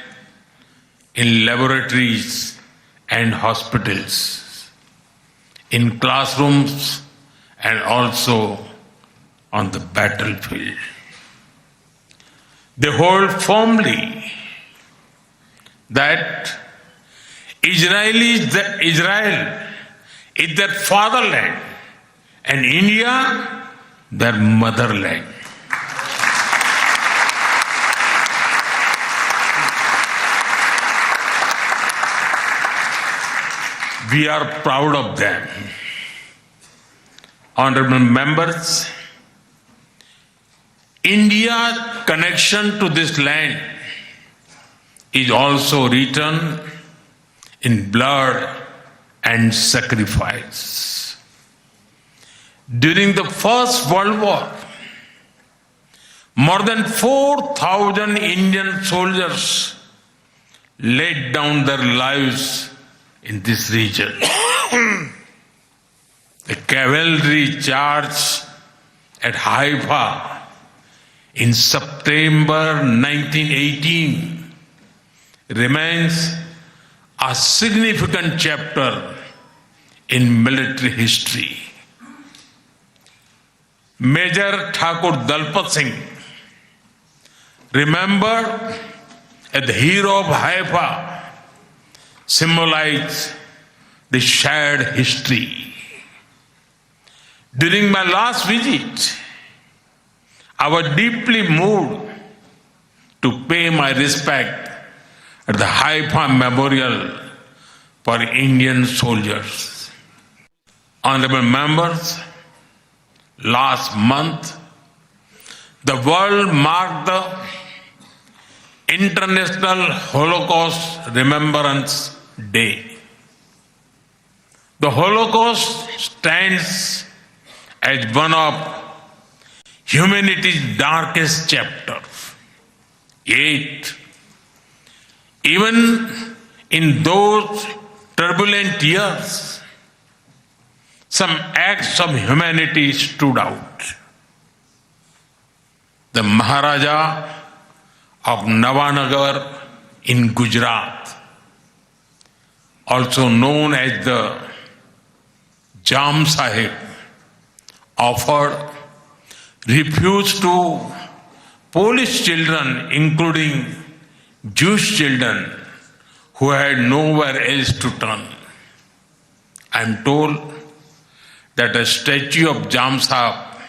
in laboratories and hospitals, in classrooms, and also on the battlefield. They hold firmly that Israel is their fatherland and India their motherland. We are proud of them. Honorable members, India's connection to this land is also written in blood and sacrifice. During the First World War, more than 4,000 Indian soldiers laid down their lives in this region. The cavalry charge at Haifa in September 1918 remains a significant chapter in military history. Major Thakur Dalpat Singh, remembered as the hero of Haifa, symbolized the shared history. During my last visit, I was deeply moved to pay my respect at the Haifa Memorial for Indian soldiers. Honorable members, last month, the world marked the International Holocaust Remembrance Day. The Holocaust stands as one of humanity's darkest chapters. Yet, even in those turbulent years, some acts of humanity stood out. The Maharaja of Navanagar in Gujarat, also known as the Jam Sahib, offered refuge to Polish children, including Jewish children who had nowhere else to turn. I am told that a statue of Jam Sahib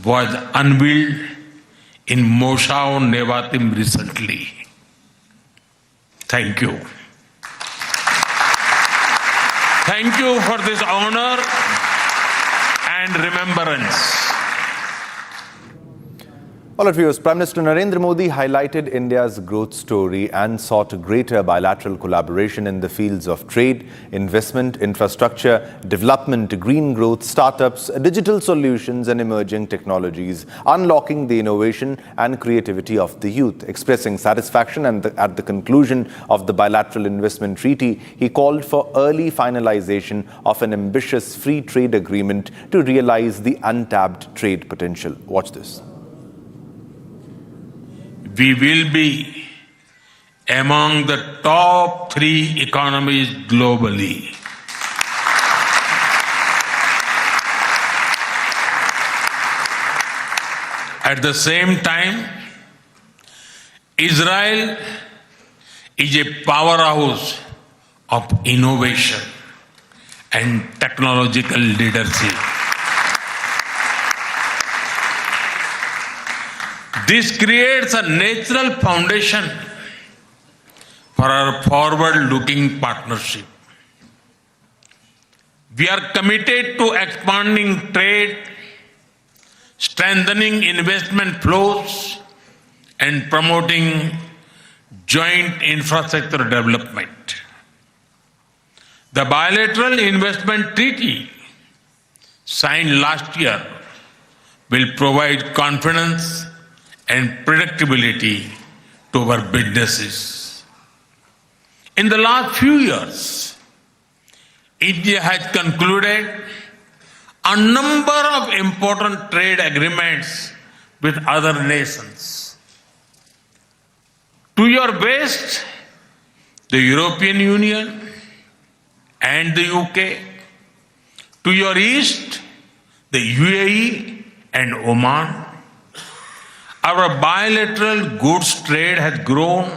was unveiled in Moshav Nevatim recently. Thank you. Thank you for this honor and remembrance. All right, viewers, Prime Minister Narendra Modi highlighted India's growth story and sought greater bilateral collaboration in the fields of trade, investment, infrastructure, development, green growth, startups, digital solutions and emerging technologies, unlocking the innovation and creativity of the youth. Expressing satisfaction at the conclusion of the bilateral investment treaty, he called for early finalization of an ambitious free trade agreement to realize the untapped trade potential. Watch this. We will be among the top 3 economies globally. At the same time, Israel is a powerhouse of innovation and technological leadership. This creates a natural foundation for our forward-looking partnership. We are committed to expanding trade, strengthening investment flows, and promoting joint infrastructure development. The bilateral investment treaty signed last year will provide confidence and predictability to our businesses. In the last few years, India has concluded a number of important trade agreements with other nations. To your west, the European Union and the UK. To your east, the UAE and Oman. Our bilateral goods trade has grown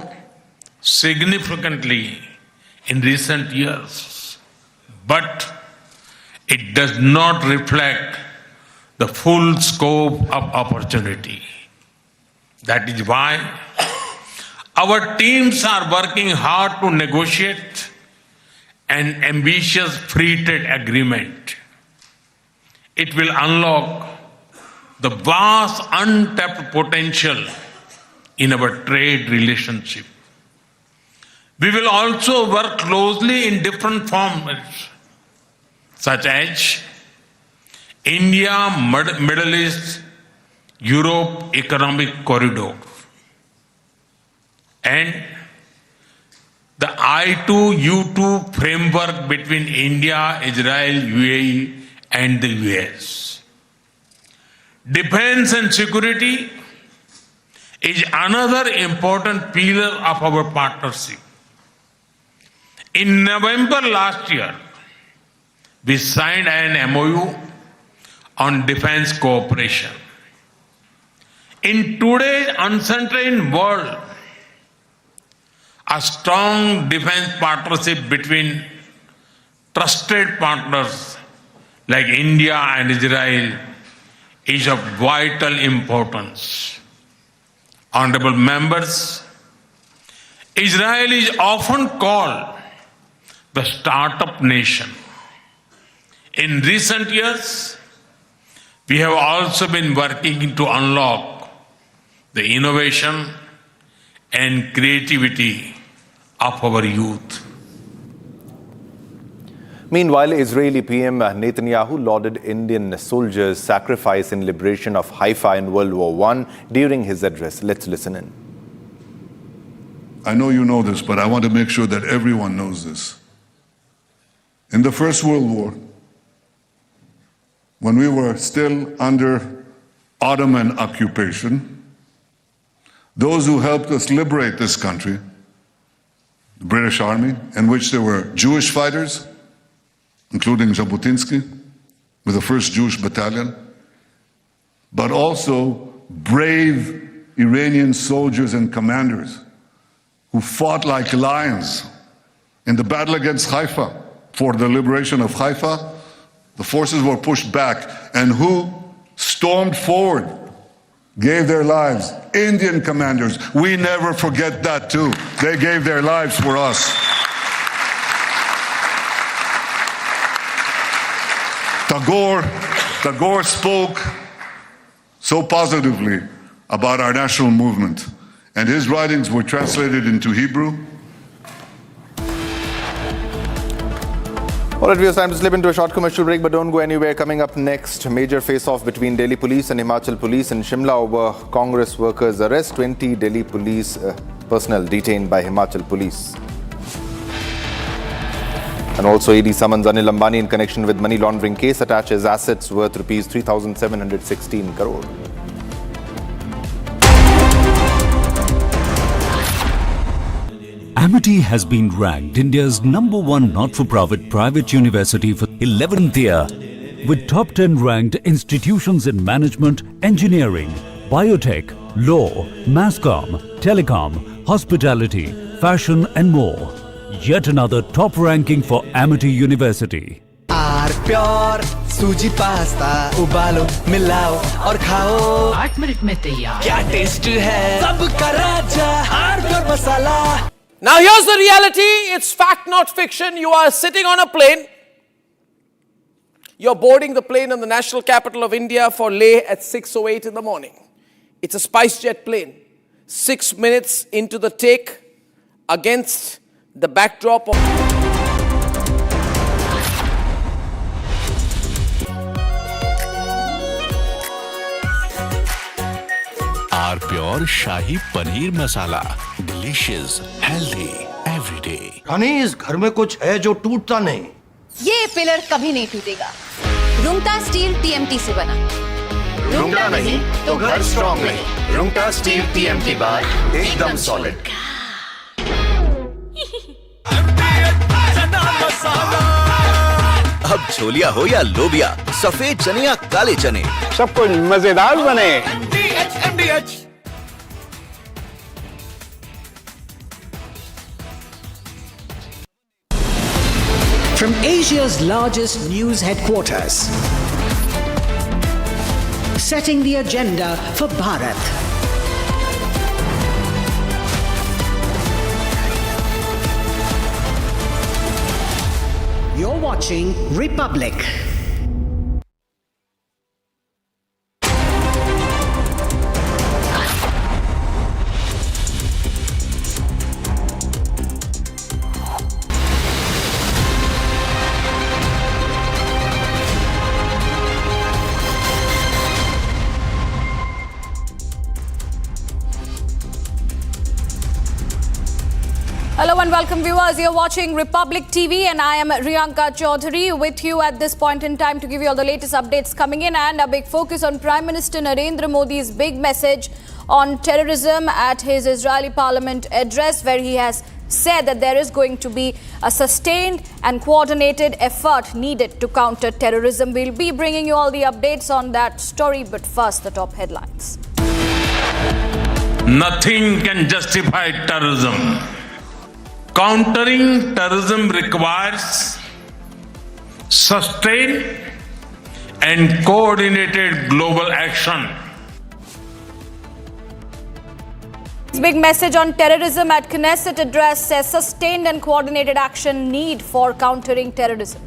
significantly in recent years, but it does not reflect the full scope of opportunity. That is why our teams are working hard to negotiate an ambitious free trade agreement. It will unlock the vast untapped potential in our trade relationship. We will also work closely in different formats, such as India, Middle East, Europe Economic Corridor, and the I2U2 framework between India, Israel, UAE, and the US. Defense and security is another important pillar of our partnership. In November last year, we signed an MOU on defense cooperation. In today's uncertain world, a strong defense partnership between trusted partners like India and Israel is of vital importance. Honorable members, Israel is often called the startup nation. In recent years, we have also been working to unlock the innovation and creativity of our youth. Meanwhile, Israeli PM Netanyahu lauded Indian soldiers' sacrifice in liberation of Haifa in World War I during his address. Let's listen in. I know you know this, but I want to make sure that everyone knows this. In the First World War, when we were still under Ottoman occupation, those who helped us liberate this country, the British Army, in which there were Jewish fighters, including Jabotinsky, with the 1st Jewish Battalion, but also brave Iranian soldiers and commanders who fought like lions in the battle against Haifa for the liberation of Haifa. The forces were pushed back, and who stormed forward, gave their lives? Indian commanders. We never forget that too. They gave their lives for us. Tagore spoke so positively about our national movement, and his writings were translated into Hebrew. All right, viewers, time to slip into a short commercial break, but don't go anywhere. Coming up next, major face-off between Delhi police and Himachal police in Shimla over Congress workers' arrest. 20 Delhi police personnel detained by Himachal police. And also, ED summons Anil Ambani in connection with money laundering case, attaches assets worth rupees 3,716 crore. Amity has been ranked India's #1 not-for-profit private university for 11th year, with top 10 ranked institutions in management, engineering, biotech, law, masscom, telecom, hospitality, fashion and more. Yet another top ranking for Amity University. Pure सूजी pasta उबालो मिलाओ और खाओ 8 minute में तैयार क्या taste है सबका राजा R pure masala. Now here's the reality. It's fact, not fiction. You are sitting on a plane. You're boarding the plane in the national capital of India for Leh at 6:08 in the morning. It's a SpiceJet plane. 6 minutes into the take, against the backdrop of... R pure shahi paneer masala, delicious, healthy, everyday. Rani, इस घर में कुछ है जो टूटता नहीं. ये pillar कभी नहीं टूटेगा. रुंगटा स्टील टीएमटी से बना. रुंगटा नहीं तो घर स्ट्रॉन्ग नहीं. रुंगटा स्टील टीएमटी बार एकदम सॉलिड. अब छोलिया हो या लोबिया, सफेद चने या काले चने, सब कुछ मजेदार बने. From Asia's largest news headquarters, setting the agenda for Bharat. You're watching Republic. Hello and welcome. welcome viewers. You're watching Republic TV and I am Riyanka Chaudhary with you at this point in time to give you all the latest updates coming in, and a big focus on Prime Minister Narendra Modi's big message on terrorism at his Israeli parliament address, where he has said that there is going to be a sustained and coordinated effort needed to counter terrorism. We'll be bringing you all the updates on that story, but first the top headlines. Nothing can justify terrorism. Countering terrorism requires sustained and coordinated global action. His big message on terrorism at Knesset address says sustained and coordinated action need for countering terrorism.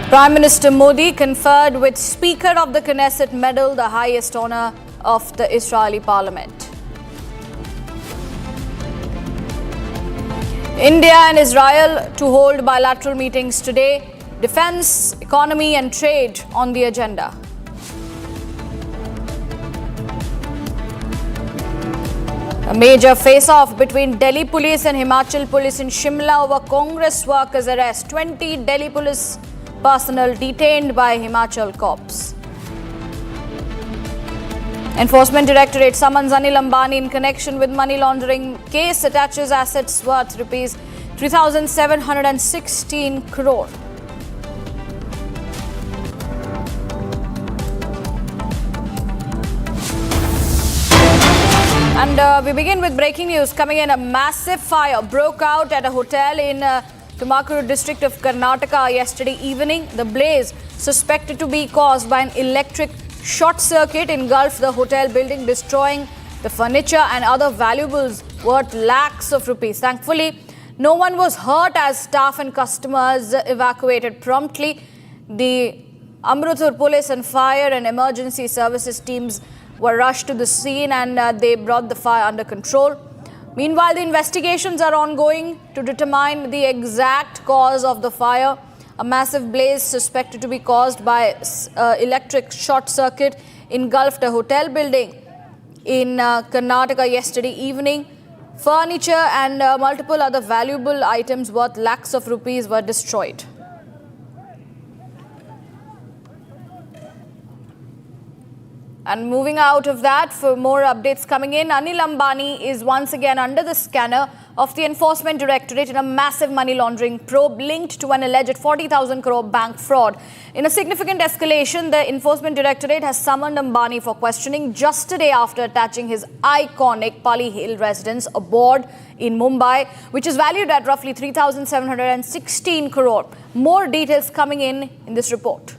Prime Minister Modi conferred with Speaker of the Knesset medal, the highest honor of the Israeli parliament. India and Israel to hold bilateral meetings today. Defense, economy and trade on the agenda. A major face-off between Delhi police and Himachal police in Shimla over Congress workers' arrest. 20 Delhi police personnel detained by Himachal cops. Enforcement Directorate summons Anil Ambani in connection with money laundering case, attaches assets worth rupees 3,716 crore. And we begin with breaking news coming in. A massive fire broke out at a hotel in Tumakuru district of Karnataka yesterday evening. The blaze, suspected to be caused by an electric short circuit, engulfed the hotel building, destroying the furniture and other valuables worth lakhs of rupees. Thankfully, no one was hurt as staff and customers evacuated promptly. The Amritsar police and fire and emergency services teams were rushed to the scene and they brought the fire under control. Meanwhile, the investigations are ongoing to determine the exact cause of the fire. A massive blaze suspected to be caused by electric short circuit engulfed a hotel building in Karnataka yesterday evening. Furniture and multiple other valuable items worth lakhs of rupees were destroyed. And moving out of that, for more updates coming in, Anil Ambani is once again under the scanner of the Enforcement Directorate in a massive money laundering probe linked to an alleged 40,000 crore bank fraud. In a significant escalation, the Enforcement Directorate has summoned Ambani for questioning just a day after attaching his iconic Pali Hill residence aboard in Mumbai, which is valued at roughly 3,716 crore. More details coming in this report.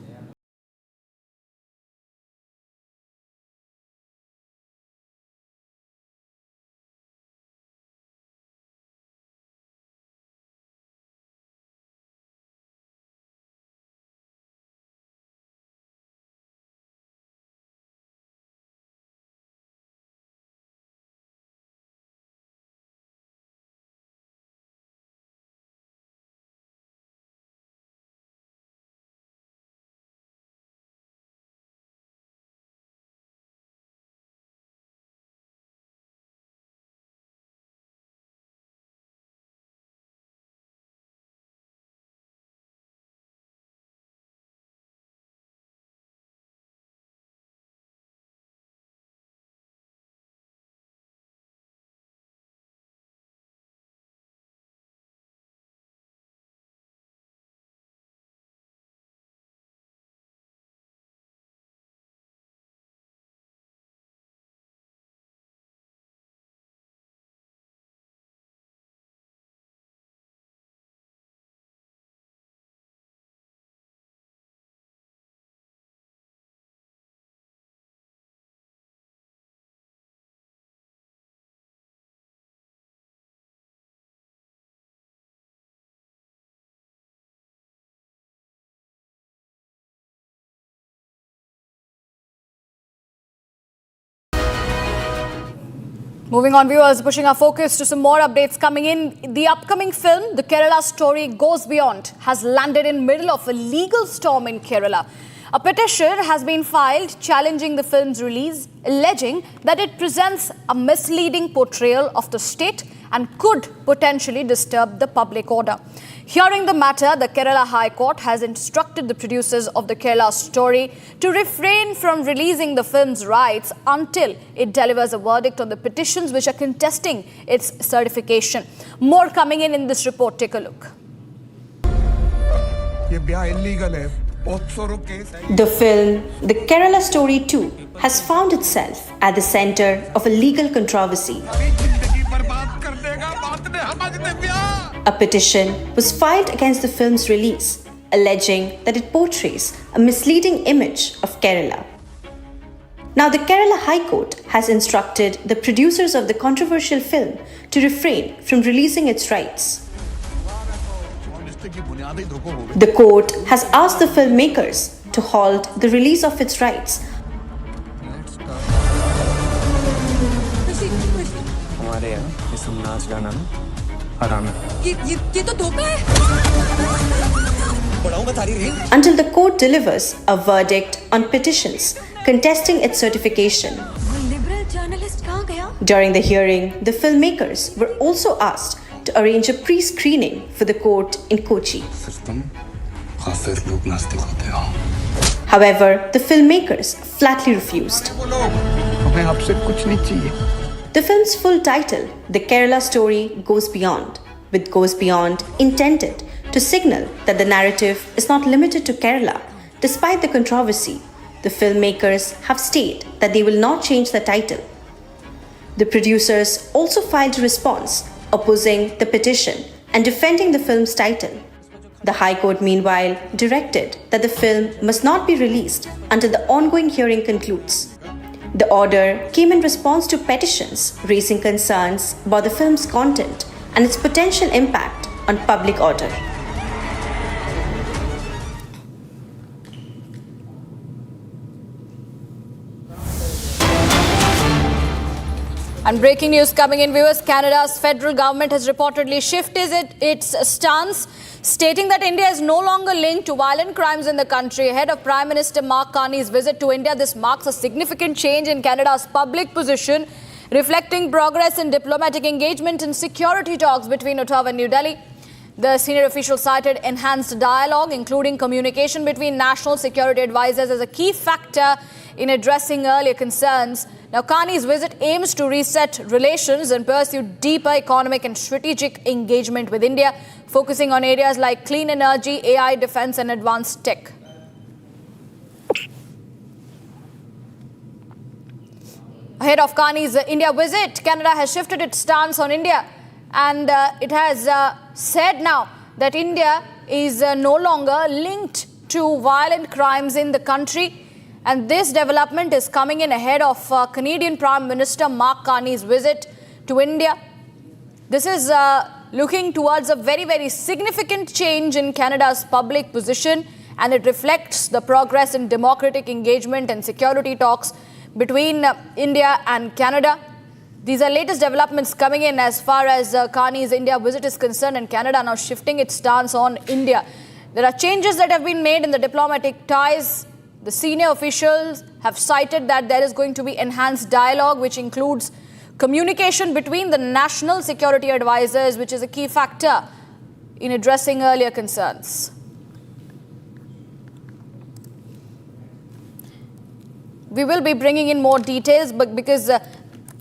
Moving on, viewers, pushing our focus to some more updates coming in. The upcoming film, The Kerala Story Goes Beyond, has landed in middle of a legal storm in Kerala. A petition has been filed challenging the film's release, alleging that it presents a misleading portrayal of the state and could potentially disturb the public order. Hearing the matter, the Kerala High Court has instructed the producers of the Kerala story to refrain from releasing the film's rights until it delivers a verdict on the petitions which are contesting its certification. More coming in this report. Take a look. The film, The Kerala Story 2, has found itself at the center of a legal controversy. A petition was filed against the film's release, alleging that it portrays a misleading image of Kerala. Now, the Kerala High Court has instructed the producers of the controversial film to refrain from releasing its rights. The court has asked the filmmakers to halt the release of its rights. Until the court delivers a verdict on petitions contesting its certification. During the hearing, the filmmakers were also asked to arrange a pre-screening for the court in Kochi. However, the filmmakers flatly refused. The film's full title, The Kerala Story Goes Beyond, with Goes Beyond intended to signal that the narrative is not limited to Kerala. Despite the controversy, the filmmakers have stated that they will not change the title. The producers also filed a response opposing the petition and defending the film's title. The High Court, meanwhile, directed that the film must not be released until the ongoing hearing concludes. The order came in response to petitions raising concerns about the film's content and its potential impact on public order. And breaking news coming in, viewers. Canada's federal government has reportedly shifted its stance, stating that India is no longer linked to violent crimes in the country. Ahead of Prime Minister Mark Carney's visit to India, this marks a significant change in Canada's public position, reflecting progress in diplomatic engagement and security talks between Ottawa and New Delhi. The senior official cited enhanced dialogue, including communication between national security advisors, as a key factor in addressing earlier concerns. Now, Carney's visit aims to reset relations and pursue deeper economic and strategic engagement with India, focusing on areas like clean energy, AI, defense, and advanced tech. Ahead of Carney's India visit, Canada has shifted its stance on India, and it has said now that India is no longer linked to violent crimes in the country. And this development is coming in ahead of Canadian Prime Minister Mark Carney's visit to India. This is looking towards a very, very significant change in Canada's public position, and it reflects the progress in democratic engagement and security talks between India and Canada. These are latest developments coming in as far as Carney's India visit is concerned, and Canada now shifting its stance on India. There are changes that have been made in the diplomatic ties. The senior officials have cited that there is going to be enhanced dialogue, which includes communication between the national security advisors, which is a key factor in addressing earlier concerns. We will be bringing in more details, but because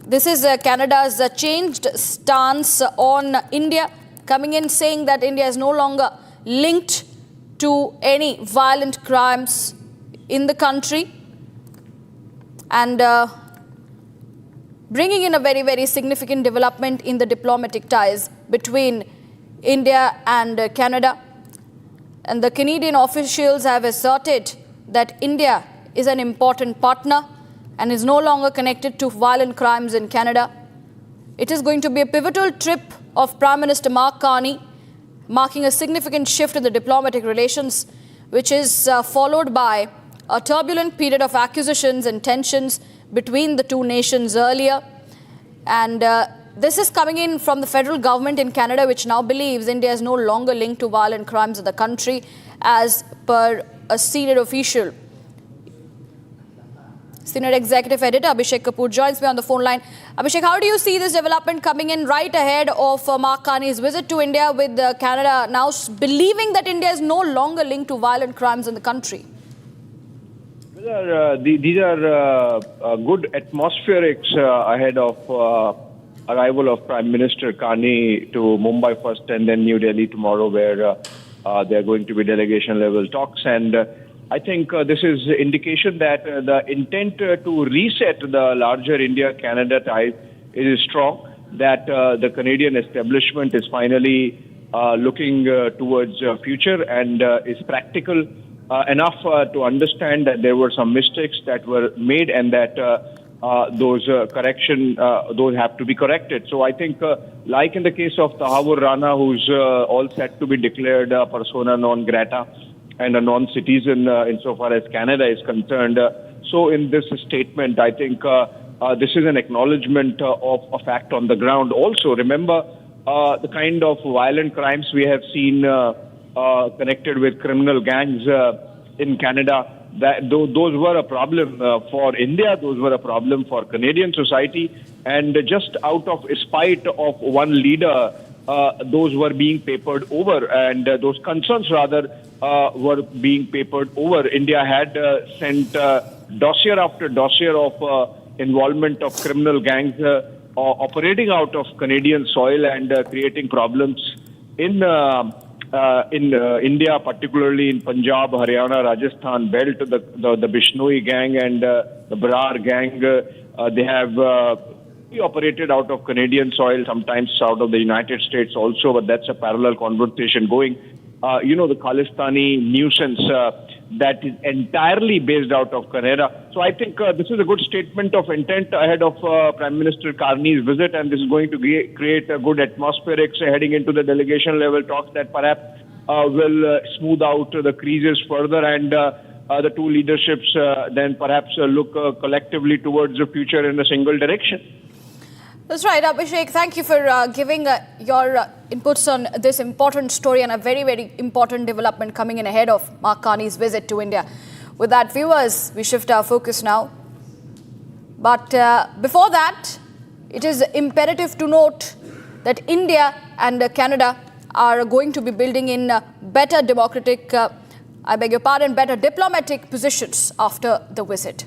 this is Canada's changed stance on India, coming in saying that India is no longer linked to any violent crimes in the country, and bringing in a very, very significant development in the diplomatic ties between India and Canada. And the Canadian officials have asserted that India is an important partner and is no longer connected to violent crimes in Canada. It is going to be a pivotal trip of Prime Minister Mark Carney, marking a significant shift in the diplomatic relations, which is followed by a turbulent period of accusations and tensions between the two nations earlier. And this is coming in from the federal government in Canada, which now believes India is no longer linked to violent crimes in the country, as per a senior official Senior Executive Editor Abhishek Kapoor joins me on the phone line. Abhishek, how do you see this development coming in right ahead of Mark Carney's visit to India, with Canada now believing that India is no longer linked to violent crimes in the country? These are good atmospherics ahead of arrival of Prime Minister Carney to Mumbai first and then New Delhi tomorrow, where there are going to be delegation-level talks. And I think this is indication that the intent to reset the larger India-Canada ties is strong, that the Canadian establishment is finally looking towards future and is practical enough to understand that there were some mistakes that were made and that those those have to be corrected. So I think, like in the case of Tahawur Rana, who's all set to be declared persona non grata and a non-citizen insofar as Canada is concerned. So in this statement, I think this is an acknowledgement of a fact on the ground. Also, remember the kind of violent crimes we have seen connected with criminal gangs in Canada. Those were a problem for India, those were a problem for Canadian society, and just out of spite of one leader, those were being papered over, and those concerns rather were being papered over. India had sent dossier after dossier of involvement of criminal gangs operating out of Canadian soil and creating problems in India, particularly in Punjab, Haryana, Rajasthan belt. The Bishnoi gang and the Brar gang, they have operated out of Canadian soil, sometimes out of the United States also, but that's a parallel conversation going. The Khalistani nuisance that is entirely based out of Canada. So I think this is a good statement of intent ahead of Prime Minister Carney's visit, and this is going to create a good atmospherics heading into the delegation level talks that perhaps will smooth out the creases further, and the two leaderships then perhaps look collectively towards the future in a single direction. That's right, Abhishek. Thank you for giving your inputs on this important story and a very, very important development coming in ahead of Mark Carney's visit to India. With that, viewers, we shift our focus now. But before that, it is imperative to note that India and Canada are going to be building in better democratic, better diplomatic positions after the visit.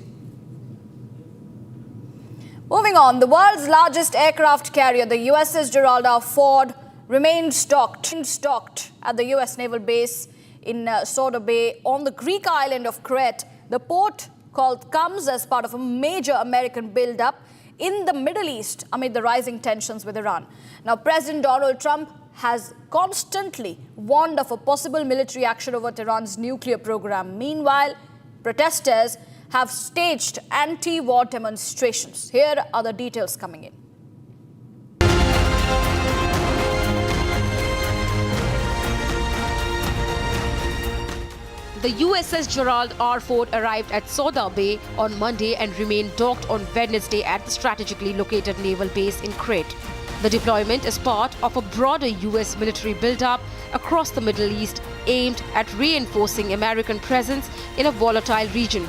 Moving on, the world's largest aircraft carrier, the USS Gerald R. Ford, remains stocked at the US naval base in Souda Bay on the Greek island of Crete. The port comes as part of a major American build-up in the Middle East amid the rising tensions with Iran. Now, President Donald Trump has constantly warned of a possible military action over Iran's nuclear program. Meanwhile, protesters have staged anti-war demonstrations. Here are the details coming in. The USS Gerald R. Ford arrived at Souda Bay on Monday and remained docked on Wednesday at the strategically located naval base in Crete. The deployment is part of a broader US military build-up across the Middle East aimed at reinforcing American presence in a volatile region.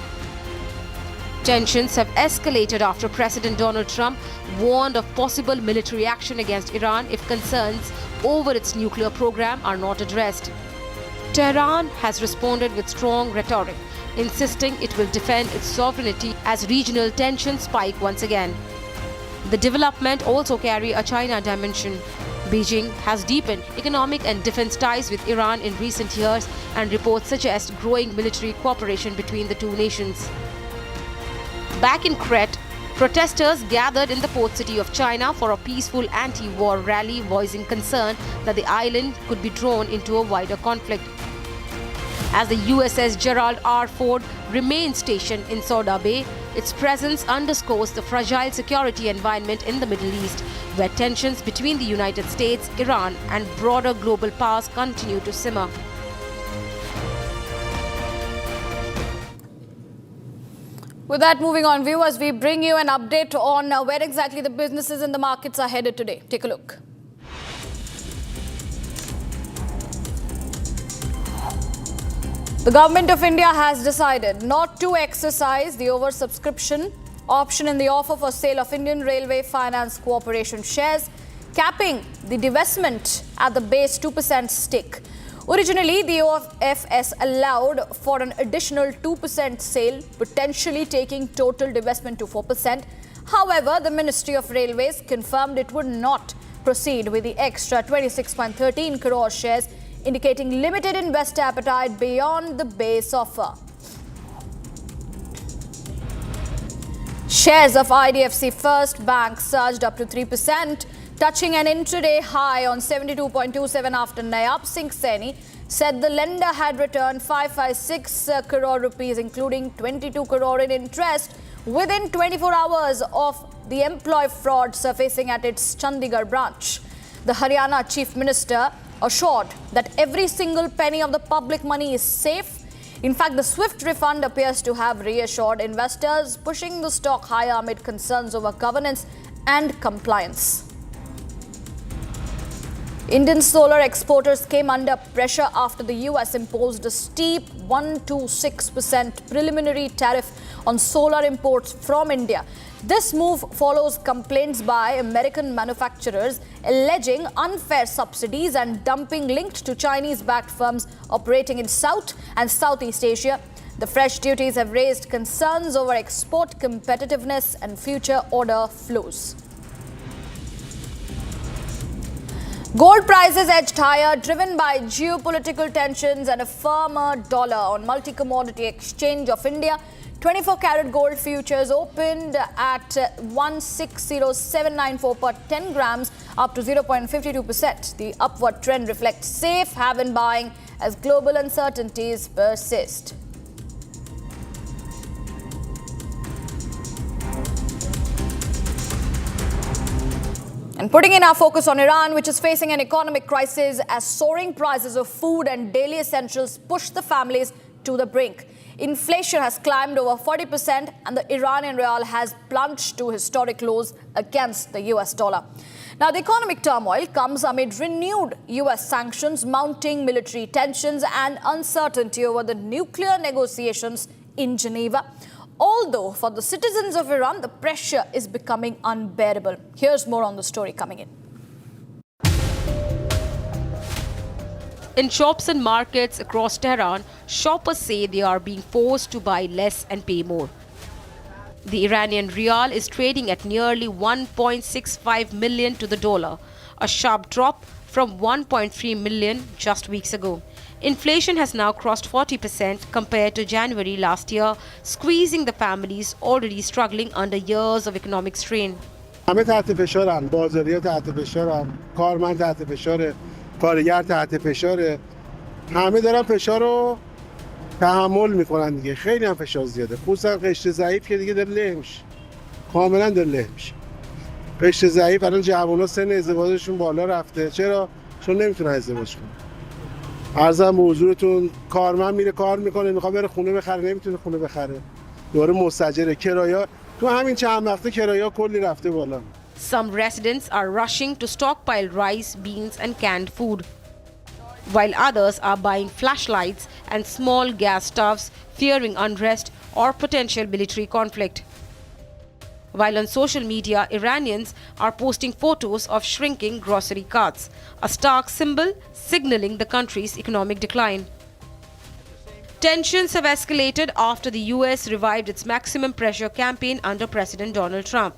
Tensions have escalated after President Donald Trump warned of possible military action against Iran if concerns over its nuclear program are not addressed. Tehran has responded with strong rhetoric, insisting it will defend its sovereignty as regional tensions spike once again. The development also carry a China dimension. Beijing has deepened economic and defense ties with Iran in recent years, and reports suggest growing military cooperation between the two nations. Back in Crete, protesters gathered in the port city of China for a peaceful anti-war rally, voicing concern that the island could be drawn into a wider conflict. As the USS Gerald R. Ford remains stationed in Souda Bay, its presence underscores the fragile security environment in the Middle East, where tensions between the United States, Iran, and broader global powers continue to simmer. With that, moving on, viewers, we bring you an update on where exactly the businesses and the markets are headed today. Take a look. The Government of India has decided not to exercise the oversubscription option in the offer for sale of Indian Railway Finance Corporation shares, capping the divestment at the base 2% stake. Originally, the OFS allowed for an additional 2% sale, potentially taking total divestment to 4%. However, the Ministry of Railways confirmed it would not proceed with the extra 26.13 crore shares, indicating limited investor appetite beyond the base offer. Shares of IDFC First Bank surged up to 3%, touching an intraday high on 72.27 after Nayab Singh Saini said the lender had returned 556 crore rupees, including 22 crore in interest, within 24 hours of the employee fraud surfacing at its Chandigarh branch. The Haryana Chief Minister assured that every single penny of the public money is safe. In fact, the swift refund appears to have reassured investors, pushing the stock higher amid concerns over governance and compliance. Indian solar exporters came under pressure after the US imposed a steep 126% preliminary tariff on solar imports from India. This move follows complaints by American manufacturers alleging unfair subsidies and dumping linked to Chinese-backed firms operating in South and Southeast Asia. The fresh duties have raised concerns over export competitiveness and future order flows. Gold prices edged higher, driven by geopolitical tensions and a firmer dollar on multi-commodity exchange of India. 24-carat gold futures opened at 160,794 per 10 grams, up to 0.52%. The upward trend reflects safe haven buying as global uncertainties persist. And putting in our focus on Iran, which is facing an economic crisis as soaring prices of food and daily essentials push the families to the brink. Inflation has climbed over 40% and the Iranian rial has plunged to historic lows against the US dollar. Now, the economic turmoil comes amid renewed US sanctions, mounting military tensions and uncertainty over the nuclear negotiations in Geneva. Although for the citizens of Iran, the pressure is becoming unbearable. Here's more on the story coming in. In shops and markets across Tehran, shoppers say they are being forced to buy less and pay more. The Iranian rial is trading at nearly 1.65 million to the dollar, a sharp drop from 1.3 million just weeks ago. Inflation has now crossed 40% compared to January last year, squeezing the families already struggling under years of economic strain. همه تحت فشارن، بازاری‌ها تحت فشارن، کارمند تحت فشاره، کارگر تحت فشاره. همه دارن فشار رو تحمل میکنن دیگه. خیلی هم فشار زیاده. خصوصا قشر ضعیف که دیگه داره له میشه. کاملا داره له میشه. قشر ضعیف الان جوونا سن ازدواجشون بالا رفته. چرا؟ چون نمیتونن ازدواج کنن. عرضم به حضورتون کارمند میره کار میکنه، میخواد بره خونه بخره، نمیتونه خونه بخره. دوباره مستاجره، کرایه تو همین چند وقته کرایه کلی رفته بالا. Some residents are rushing to stockpile rice, beans and canned food, while others are buying flashlights and small gas stoves, fearing unrest or potential military conflict. While on social media, Iranians are posting photos of shrinking grocery carts, a stark symbol signaling the country's economic decline. Tensions have escalated after the US revived its maximum pressure campaign under President Donald Trump.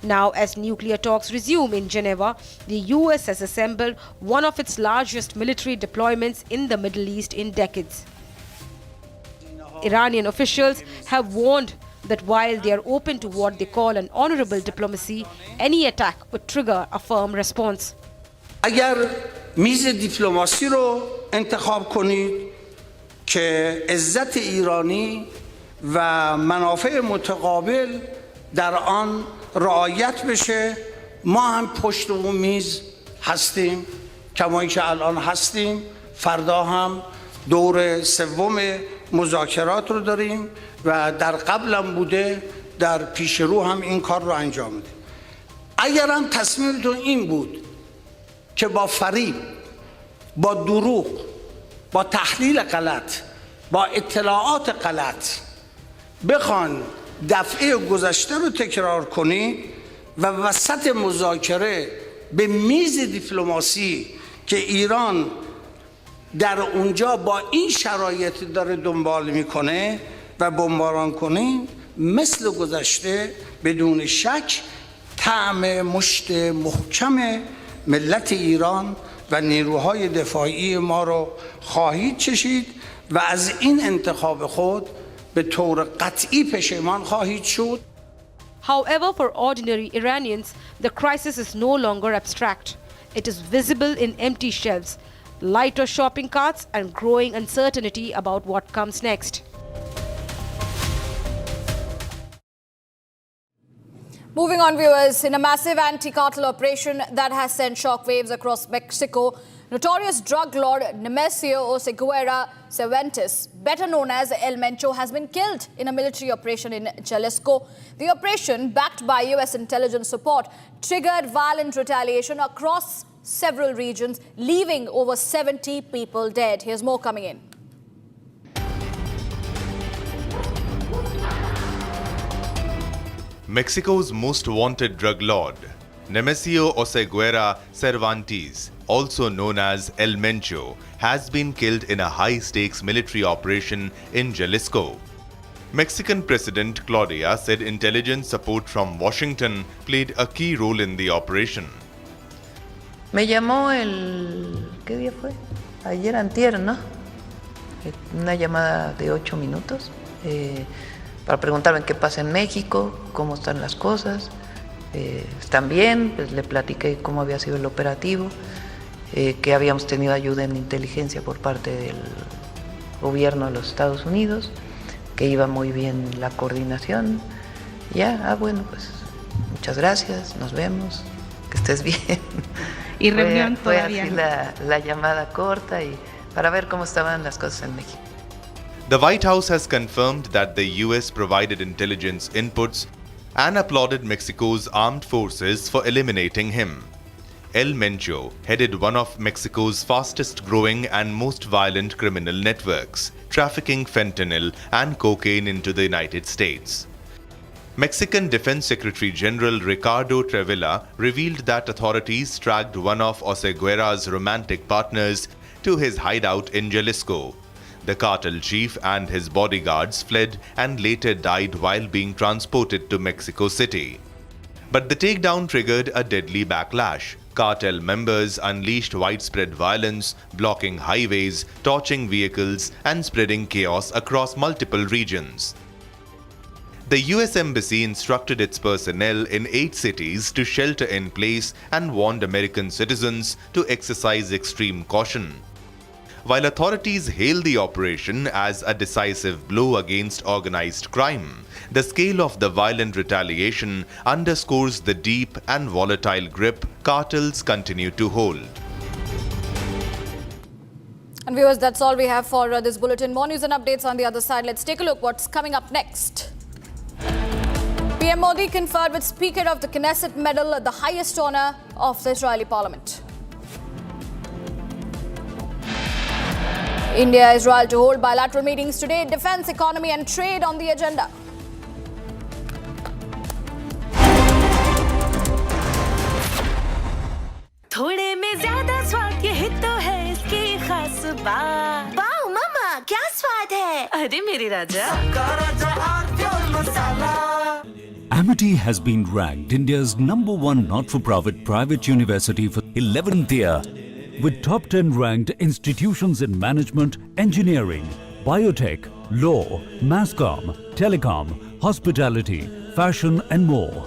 Now, as nuclear talks resume in Geneva, the US has assembled one of its largest military deployments in the Middle East in decades. Iranian officials have warned that while they are open to what they call an honorable diplomacy, any attack would trigger a firm response. اگر میز دیپلماسی رو انتخاب کنید که عزت ایرانی و منافع متقابل در آن رعایت بشه، ما هم پشت اون میز هستیم، کمایی که الان هستیم. فردا هم دور سوم مذاکرات رو داریم و در قبلم بوده، در پیش رو هم این کار رو انجام میدیم. اگر هم تصمیمتون این بود که با فریب، با دروغ، با تحلیل غلط با اطلاعات غلط بخوان دفعه گذشته رو تکرار کنید و وسط مذاکره به میز دیپلماسی که ایران در اونجا با این شرایط داره دنبال میکنه و بمباران کنه، مثل گذشته بدون شک طعم مشت محکم ملت ایران و نیروهای دفاعی ما رو خواهید چشید و از این انتخاب خود به طور قطعی پشیمان خواهید شد. However, for ordinary Iranians, the crisis is no longer abstract. It is visible in empty shelves, lighter shopping carts, and growing uncertainty about what comes next. Moving on, viewers, in a massive anti-cartel operation that has sent shockwaves across Mexico, notorious drug lord Nemesio Oseguera Cervantes, better known as El Mencho, has been killed in a military operation in Jalisco. The operation, backed by US intelligence support, triggered violent retaliation across several regions, leaving over 70 people dead. Here's more coming in. Mexico's most wanted drug lord, Nemesio Oseguera Cervantes, also known as El Mencho, has been killed in a high-stakes military operation in Jalisco. Mexican President Claudia said intelligence support from Washington played a key role in the operation. Me llamó ¿qué día fue? Ayer antier, ¿no? Una llamada de 8 minutos para preguntarme qué pasa en México, cómo están las cosas. Están bien, pues le platiqué cómo había sido el operativo, que habíamos tenido ayuda en inteligencia por parte del gobierno de los Estados Unidos, que iba muy bien la coordinación. Ya, bueno, pues muchas gracias, nos vemos, que estés bien. Y reunión fue todavía. así la llamada corta y para ver cómo estaban las cosas en México. The White House has confirmed that the US provided intelligence inputs and applauded Mexico's armed forces for eliminating him. El Mencho headed one of Mexico's fastest growing and most violent criminal networks, trafficking fentanyl and cocaine into the United States. Mexican Defense Secretary General Ricardo Trevilla revealed that authorities tracked one of Oseguera's romantic partners to his hideout in Jalisco. The cartel chief and his bodyguards fled and later died while being transported to Mexico City. But the takedown triggered a deadly backlash. Cartel members unleashed widespread violence, blocking highways, torching vehicles, and spreading chaos across multiple regions. The US Embassy instructed its personnel in 8 cities to shelter in place and warned American citizens to exercise extreme caution. While authorities hail the operation as a decisive blow against organized crime, the scale of the violent retaliation underscores the deep and volatile grip cartels continue to hold. And viewers, that's all we have for this bulletin. More news and updates on the other side. Let's take a look what's coming up next. PM Modi conferred with Speaker of the Knesset Medal, the highest honor of the Israeli parliament. India, Israel to hold bilateral meetings today. Defense, economy and trade on the agenda. थोड़े में ज्यादा स्वाद ये तो है इसकी खास बात। वाओ मामा, क्या स्वाद है? अरे मेरे राजा। Amity has been ranked India's #1 not-for-profit private university for 11th year, with top 10 ranked institutions in management, engineering, biotech, law, mass comm, telecom, hospitality, fashion and more.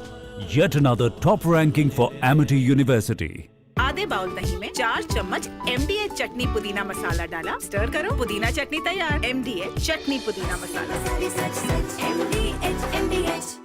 Yet another top ranking for Amity University. आधे bowl दही में 4 चम्मच MDH चटनी पुदीना मसाला डाला, stir करो, पुदीना चटनी तैयार। MDH चटनी पुदीना मसाला। MDH।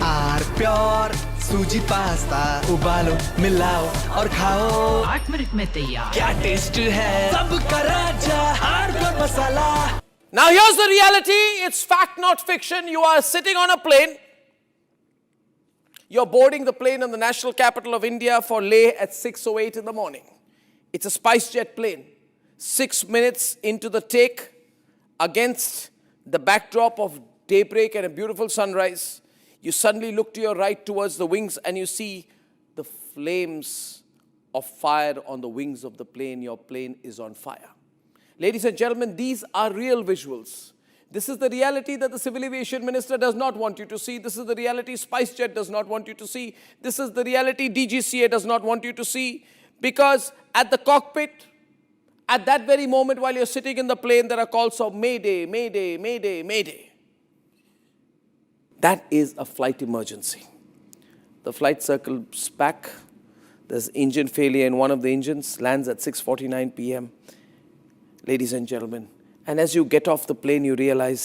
आर प्योर सूजी पास्ता उबालो मिलाओ और खाओ 8 मिनट में तैयार क्या टेस्ट है सबका राजा hardware masala Now here's the reality. It's fact, not fiction. You are sitting on a plane. You're boarding the plane in the national capital of India for Leh at 6:08 in the morning. It's a SpiceJet plane. 6 minutes into the take, against the backdrop of daybreak and a beautiful sunrise, you suddenly look to your right towards the wings and you see the flames of fire on the wings of the plane. Your plane is on fire. Ladies and gentlemen, these are real visuals. This is the reality that the Civil Aviation Minister does not want you to see. This is the reality SpiceJet does not want you to see. This is the reality DGCA does not want you to see. Because at the cockpit, at that very moment while you're sitting in the plane, there are calls of Mayday, Mayday, Mayday, Mayday. That is a flight emergency. The flight circles back. There's engine failure in one of the engines, lands at 6:49 p.m. Ladies and gentlemen, and as you get off the plane, you realize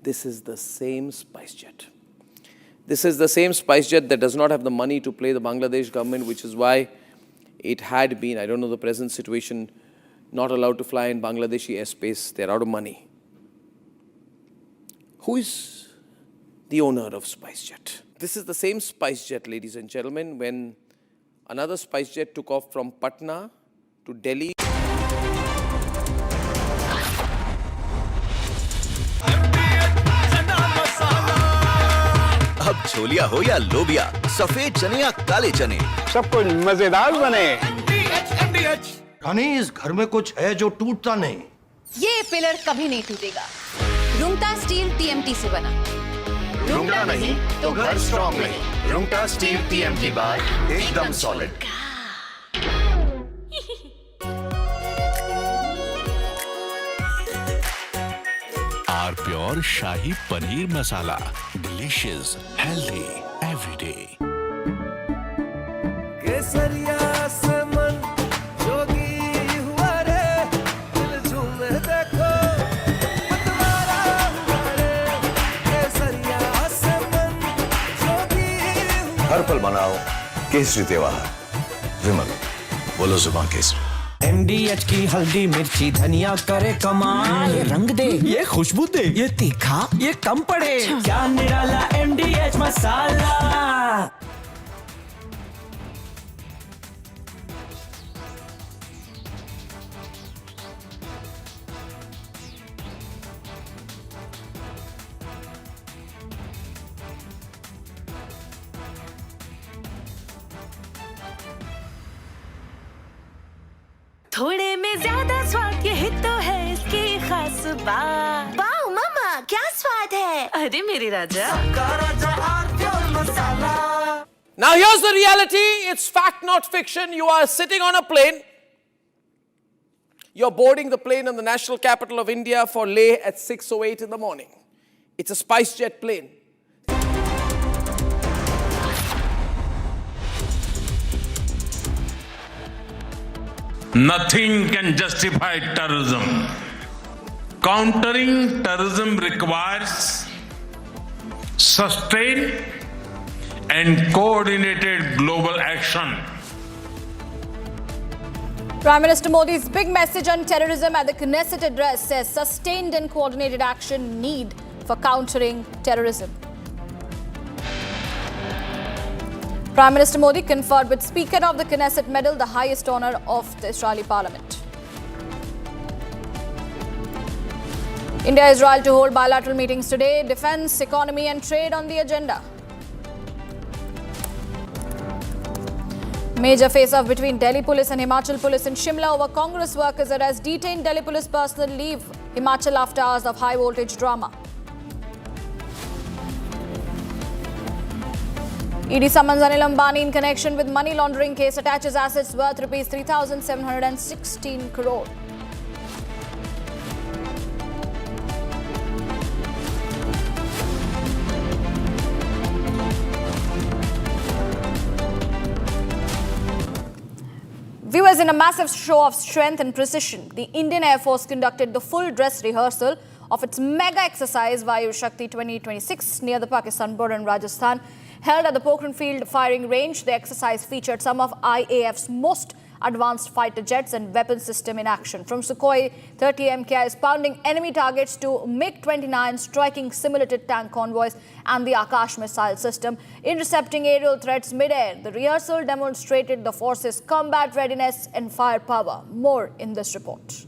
this is the same SpiceJet. This is the same SpiceJet that does not have the money to pay the Bangladesh government, which is why it had been, I don't know the present situation, not allowed to fly in Bangladeshi airspace. They're out of money. Who is the owner of SpiceJet? This is the same SpiceJet, ladies and gentlemen, when another SpiceJet took off from Patna to Delhi. अब छोलिया हो या लोबिया, सफेद चने या काले चने, सब कुछ मजेदार बने। रानी, इस घर में कुछ है जो टूटता नहीं। ये पिलर कभी नहीं टूटेगा। रूंगटा स्टील TMT से बना। रूंगटा नहीं तो घर स्ट्रॉन्ग नहीं। रूंगटा स्टील TMT बार एकदम solid. R pure shahi paneer masala, delicious, healthy everyday. केसरिया से मन जोगी हुआ रे, दिल झूमे देखो मतवारा हुआ रे। केसरिया से मन जोगी हुआ। हर पल मनाओ केसरी त्योहार। विमल, बोलो जुबान केसरी। MDH की हल्दी मिर्ची धनिया करे कमाल, ये रंग दे, ये खुशबू दे, ये तीखा, ये कम पड़े, क्या निराला MDH मसाला। थोड़े में ज्यादा स्वाद, यही तो है इसकी खास बात। वाओ मामा, क्या स्वाद है। अरे मेरे राजा। Now here's the reality. It's fact, not fiction. You are sitting on a plane. You're boarding the plane in the national capital of India for Leh at 6:08 in the morning. It's a SpiceJet plane. Nothing can justify terrorism. Countering terrorism requires sustained and coordinated global action. Prime Minister Modi's big message on terrorism at the Knesset address says sustained and coordinated action need for countering terrorism. Prime Minister Modi conferred with Speaker of the Knesset Medal, the highest honor of the Israeli parliament. India-Israel to hold bilateral meetings today. Defense, economy and trade on the agenda. Major face-off between Delhi police and Himachal police in Shimla over Congress workers arrest. Detained Delhi police personnel leave Himachal after hours of high-voltage drama. ED summons Anil Ambani in connection with money laundering case, attaches assets worth rupees 3,716 crore. Viewers, in a massive show of strength and precision, the Indian Air Force conducted the full dress rehearsal of its mega exercise Vayu Shakti 2026 near the Pakistan border in Rajasthan. held at the Pokhran Field firing range. The exercise featured some of IAF's most advanced fighter jets and weapon system in action. From Sukhoi 30, MKI is pounding enemy targets to MiG-29, striking simulated tank convoys and the Akash missile system, intercepting aerial threats mid-air. The rehearsal demonstrated the force's combat readiness and firepower. More in this report.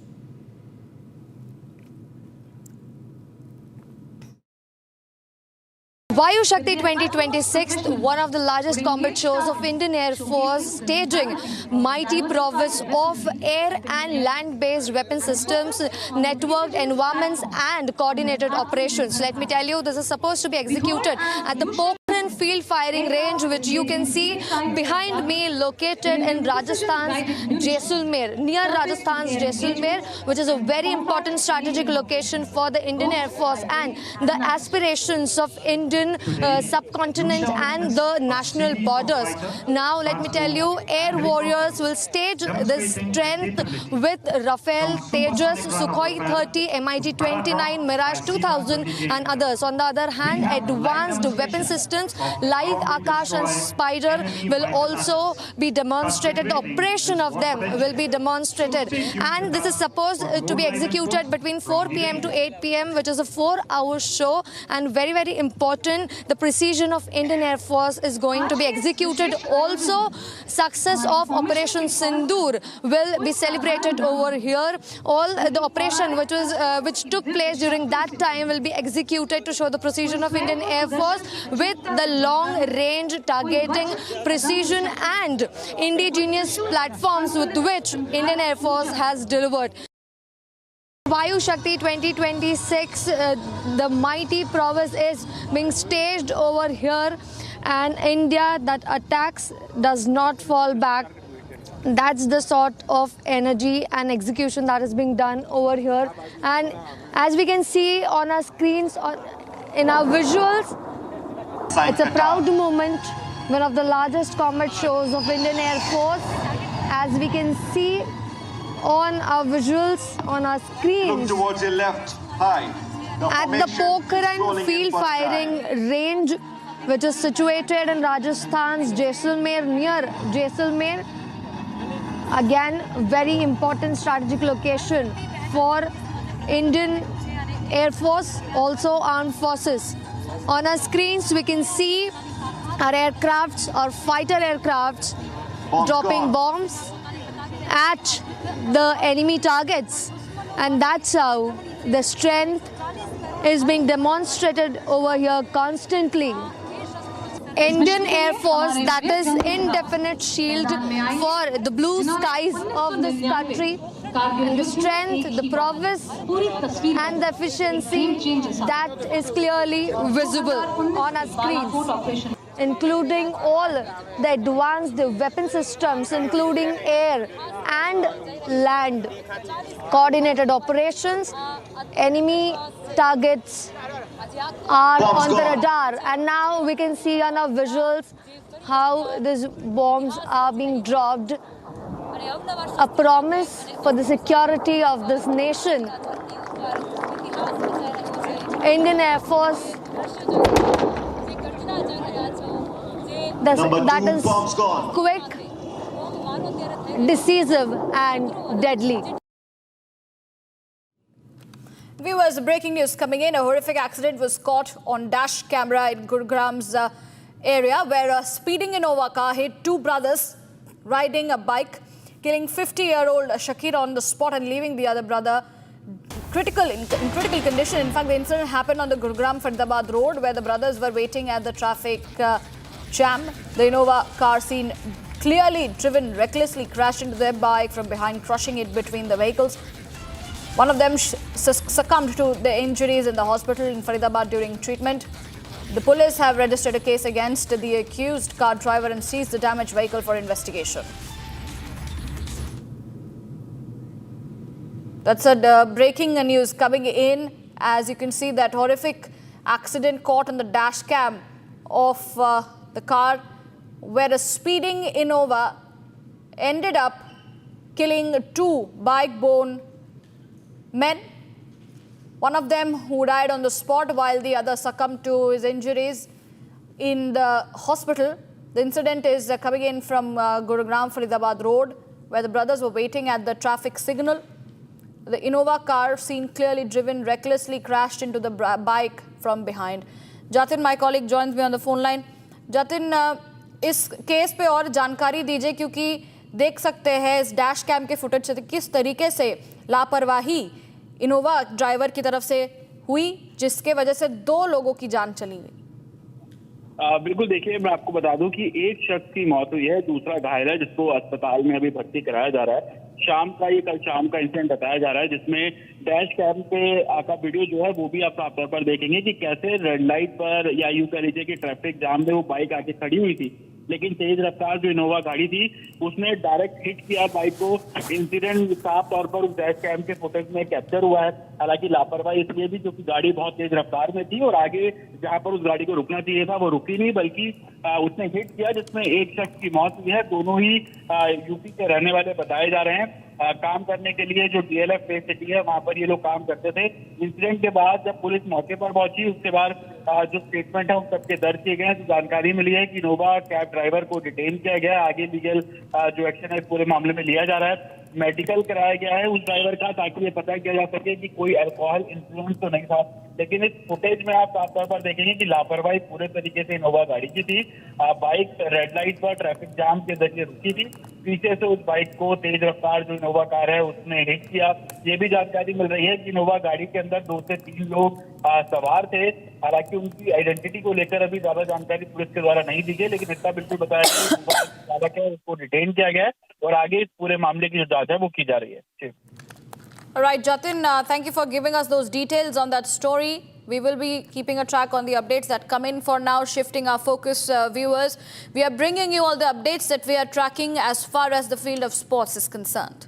Vayu Shakti 2026, one of the largest combat shows of Indian Air Force, staging mighty prowess of air and land-based weapon systems, networked environments and coordinated operations. Let me tell you, this is supposed to be executed at the Pokhran Field firing range, which you can see behind me, located in Rajasthan's Jaisalmer, near Rajasthan's Jaisalmer, which is a very important strategic location for the Indian Air Force and the aspirations of Indian subcontinent and the national borders. Now, let me tell you, air warriors will stage this strength with Rafale, Tejas, Sukhoi 30, MiG-29, Mirage 2000 and others. On the other hand, advanced weapon systems like Akash and Spider will also be demonstrated. The operation of them will be demonstrated. And this is supposed to be executed between 4 p.m. to 8 p.m., which is a 4-hour show, and very, very important. The precision of Indian Air Force is going to be executed. Also, success of Operation Sindoor will be celebrated over here. All the operation which took place during that time will be executed to show the precision of Indian Air Force with the long-range targeting precision and indigenous platforms with which Indian Air Force has delivered. Vayu Shakti 2026, the mighty prowess is being staged over here, and India that attacks does not fall back. That's the sort of energy and execution that is being done over here. And as we can see on our screens, in our visuals, it's a proud moment, one of the largest combat shows of Indian Air Force. As we can see on our visuals, on our screens, Look towards your left, high. At the Pokhran Field firing range, which is situated in Rajasthan's Jaisalmer, near Jaisalmer. Again, very important strategic location for Indian Air Force, also armed forces. On our screens, we can see our aircrafts, our fighter aircrafts, dropping bombs at the enemy targets, and that's how the strength is being demonstrated over here constantly. Indian Air Force, that is indefinite shield for the blue skies of this country, and the strength, the prowess and the efficiency that is clearly visible on our screens, including all the advanced weapon systems, including air and land, coordinated operations. Enemy targets are on the radar, and now we can see on our visuals how these bombs are being dropped. A promise for the security of this nation. Indian Air Force, that is quick, decisive and deadly. Viewers, breaking news coming in. A horrific accident was caught on dash camera in Gurugram's area, where a speeding Innova car hit two brothers riding a bike, killing 50-year-old Shakir on the spot and leaving the other brother in critical condition. In fact, the incident happened on the Gurugram-Faridabad road, where the brothers were waiting at the traffic jam. The Innova car, seen clearly driven recklessly, crashed into their bike from behind, crushing it between the vehicles. One of them succumbed to the injuries in the hospital in Faridabad during treatment. The police have registered a case against the accused car driver and seized the damaged vehicle for investigation. That's breaking news coming in. As you can see, that horrific accident caught on the dash cam of the car, where a speeding Innova ended up killing two bike-borne men. One of them who died on the spot, while the other succumbed to his injuries in the hospital. The incident is coming in from Gurugram Faridabad Road, where the brothers were waiting at the traffic signal. The Innova car, seen clearly driven recklessly, crashed into the bike from behind. Jatin, my colleague, joins me on the phone line. Jatin, इस case पे और जानकारी दीजिए, क्योंकि देख सकते हैं इस डैश कैम के फुटेज से किस तरीके से लापरवाही इनोवा ड्राइवर की तरफ से हुई, जिसके वजह से 2 लोगों की जान चली गई। बिल्कुल, देखिए मैं आपको बता दूं कि एक शख्स की मौत हुई है, दूसरा घायल है, जिसको अस्पताल में अभी भर्ती कराया जा रहा है। कल शाम का इंसिडेंट बताया जा रहा है, जिसमें डैश कैम पे का वीडियो जो है वो भी आप साफ तौर पर देखेंगे कि कैसे रेड लाइट पर या यूं कह लीजिए कि ट्रैफिक जाम में वो बाइक आके खड़ी हुई थी, लेकिन तेज रफ्तार जो इनोवा गाड़ी थी उसने डायरेक्ट हिट किया बाइक को। इंसिडेंट साफ तौर पर उस डैश कैम के फुटेज में कैप्चर हुआ है। हालांकि लापरवाही इसलिए भी क्योंकि गाड़ी बहुत तेज रफ्तार में थी और आगे जहां पर उस गाड़ी को रुकना चाहिए था वो रुकी नहीं, बल्कि उसने हिट किया, जिसमें एक शख्स की मौत हुई है। दोनों ही यूपी के रहने वाले बताए जा रहे हैं। काम करने के लिए जो DLF फेस सिटी है वहां पर ये लोग काम करते थे। इंसिडेंट के बाद जब पुलिस मौके पर पहुंची, उसके बाद जो स्टेटमेंट है उन सबके दर्ज किए गए हैं। तो जानकारी मिली है कि इनोवा कैब ड्राइवर को डिटेन किया गया है। आगे लीगल जो एक्शन है इस पूरे मामले में लिया जा रहा है। मेडिकल कराया गया है उस ड्राइवर का, ताकि ये पता किया जा सके कि कोई अल्कोहल इन्फ्लुएंस तो नहीं था। लेकिन इस फुटेज में आप साफ तौर पर देखेंगे कि लापरवाही पूरे तरीके से इनोवा गाड़ी की थी। बाइक रेड लाइट पर ट्रैफिक जाम के जरिए रुकी थी, पीछे से उस बाइक को तेज रफ्तार जो इनोवा कार है उसने हिट किया। ये भी जानकारी मिल रही है कि इनोवा गाड़ी के अंदर 2 से 3 लोग सवार थे। हालांकि उनकी आइडेंटिटी को लेकर अभी ज्यादा जानकारी पुलिस के द्वारा नहीं दी गई, लेकिन इतना बिल्कुल बताया कि चालक है उसको डिटेन किया गया है और आगे इस पूरे मामले की जो जांच है वो की जा रही है। All right, Jatin, thank you for giving us those details on that story. We will be keeping a track on the updates that come in. For now, shifting our focus, viewers, we are bringing you all the updates that we are tracking as far as the field of sports is concerned.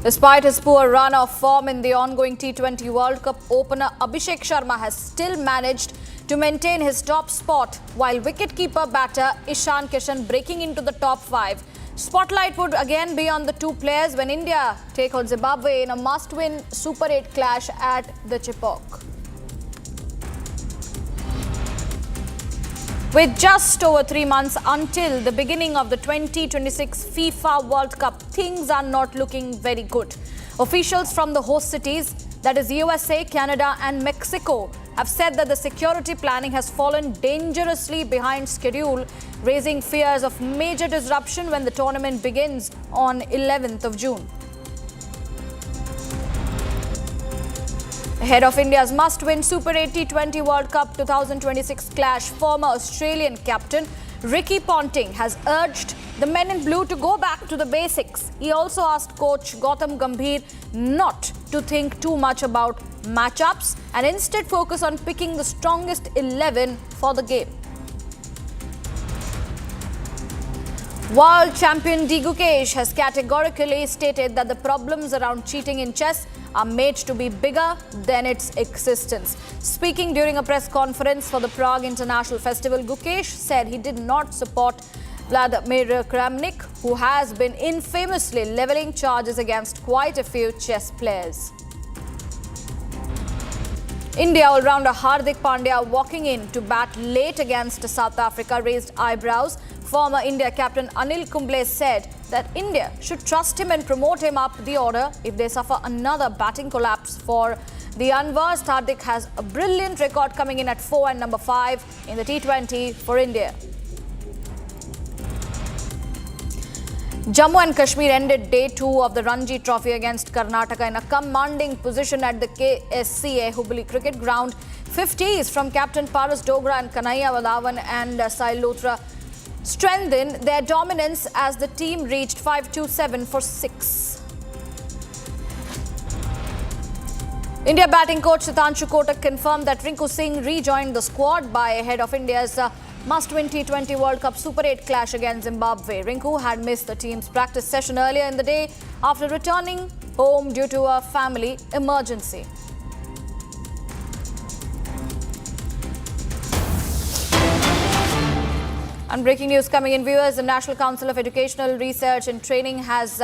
Despite his poor run of form in the ongoing T20 World Cup, opener Abhishek Sharma has still managed to maintain his top spot, while wicketkeeper batter Ishan Kishan breaking into the top 5. Spotlight would again be on the 2 players when India take on Zimbabwe in a must-win Super 8 clash at the Chipok. With just over 3 months until the beginning of the 2026 FIFA World Cup, things are not looking very good. Officials from the host cities, that is USA, Canada and Mexico, have said that the security planning has fallen dangerously behind schedule, raising fears of major disruption when the tournament begins on 11th of June. Ahead of India's must-win Super 8 T20 World Cup 2026 clash, former Australian captain Ricky Ponting has urged the men in blue to go back to the basics. He also asked coach Gautam Gambhir not to think too much about matchups and instead focus on picking the strongest 11 for the game. World champion D. Gukesh has categorically stated that the problems around cheating in chess are made to be bigger than its existence. Speaking during a press conference for the Prague International Festival, Gukesh said he did not support Vladimir Kramnik, who has been infamously levelling charges against quite a few chess players. India all-rounder Hardik Pandya walking in to bat late against South Africa raised eyebrows. Former India captain Anil Ambani said that India should trust him and promote him up the order if they suffer another batting collapse. For the unversed, Hardik has a brilliant record coming in at 4 and number 5 in the T20 for India. Jammu and Kashmir ended day 2 of the Ranji Trophy against Karnataka in a commanding position at the KSCA Hubli cricket ground. 50s from captain Paras Dogra and Kanhaiya Vadavan and Sahil Luthra strengthened their dominance as the team reached 527 for 6. India batting coach Sitanshu Kotak confirmed that Rinku Singh rejoined the squad by ahead of India's must-win T20 World Cup Super 8 clash against Zimbabwe. Rinku had missed the team's practice session earlier in the day after returning home due to a family emergency. And breaking news coming in, viewers, the National Council of Educational Research and Training has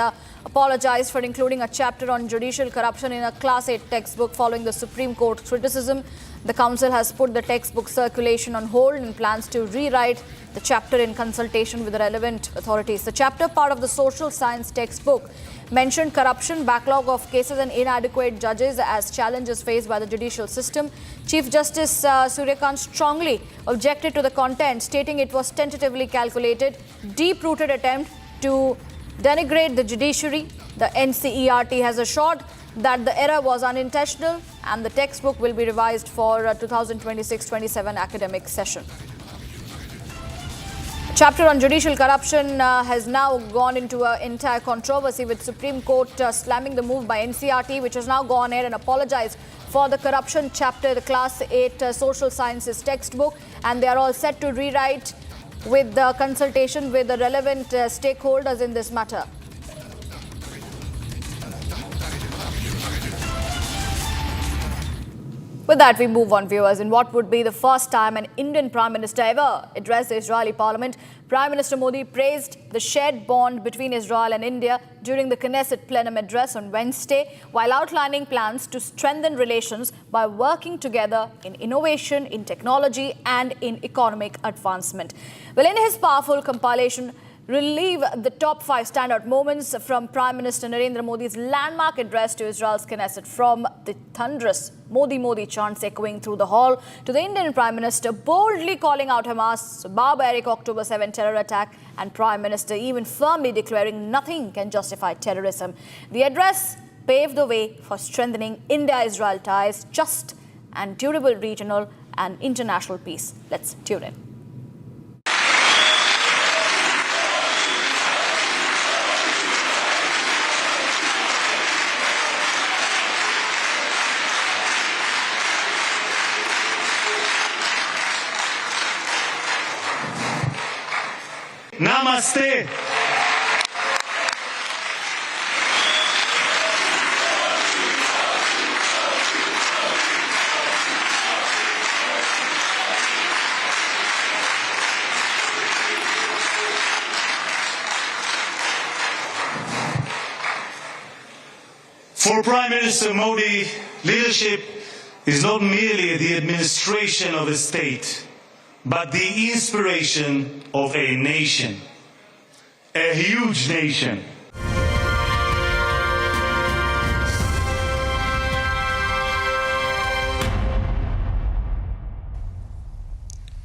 apologized for including a chapter on judicial corruption in a Class 8 textbook following the Supreme Court's criticism. The Council has put the textbook circulation on hold and plans to rewrite the chapter in consultation with the relevant authorities. The chapter, part of the social science textbook, mentioned corruption, backlog of cases and inadequate judges as challenges faced by the judicial system. Chief Justice Suryakant strongly objected to the content, stating it was tentatively calculated, deep-rooted attempt to denigrate the judiciary. The NCERT has assured that the error was unintentional and the textbook will be revised for 2026-27 academic session. Chapter on judicial corruption has now gone into an entire controversy, with Supreme Court slamming the move by NCERT, which has now gone ahead and apologized for the corruption chapter, the Class 8 social sciences textbook, and they are all set to rewrite with the consultation with the relevant stakeholders in this matter. With that, we move on, viewers. In what would be the first time an Indian Prime Minister ever addressed the Israeli Parliament, Prime Minister Modi praised the shared bond between Israel and India during the Knesset plenum address on Wednesday, while outlining plans to strengthen relations by working together in innovation, in technology and in economic advancement. Well, in his powerful compilation, relive the top 5 standout moments from Prime Minister Narendra Modi's landmark address to Israel's Knesset, from the thunderous Modi Modi chants echoing through the hall to the Indian Prime Minister boldly calling out Hamas' barbaric October 7 terror attack, and Prime Minister even firmly declaring nothing can justify terrorism. The address paved the way for strengthening India-Israel ties, just and durable regional and international peace. Let's tune in. Namaste. For Prime Minister Modi, leadership is not merely the administration of a state, but the inspiration of a nation, a huge nation.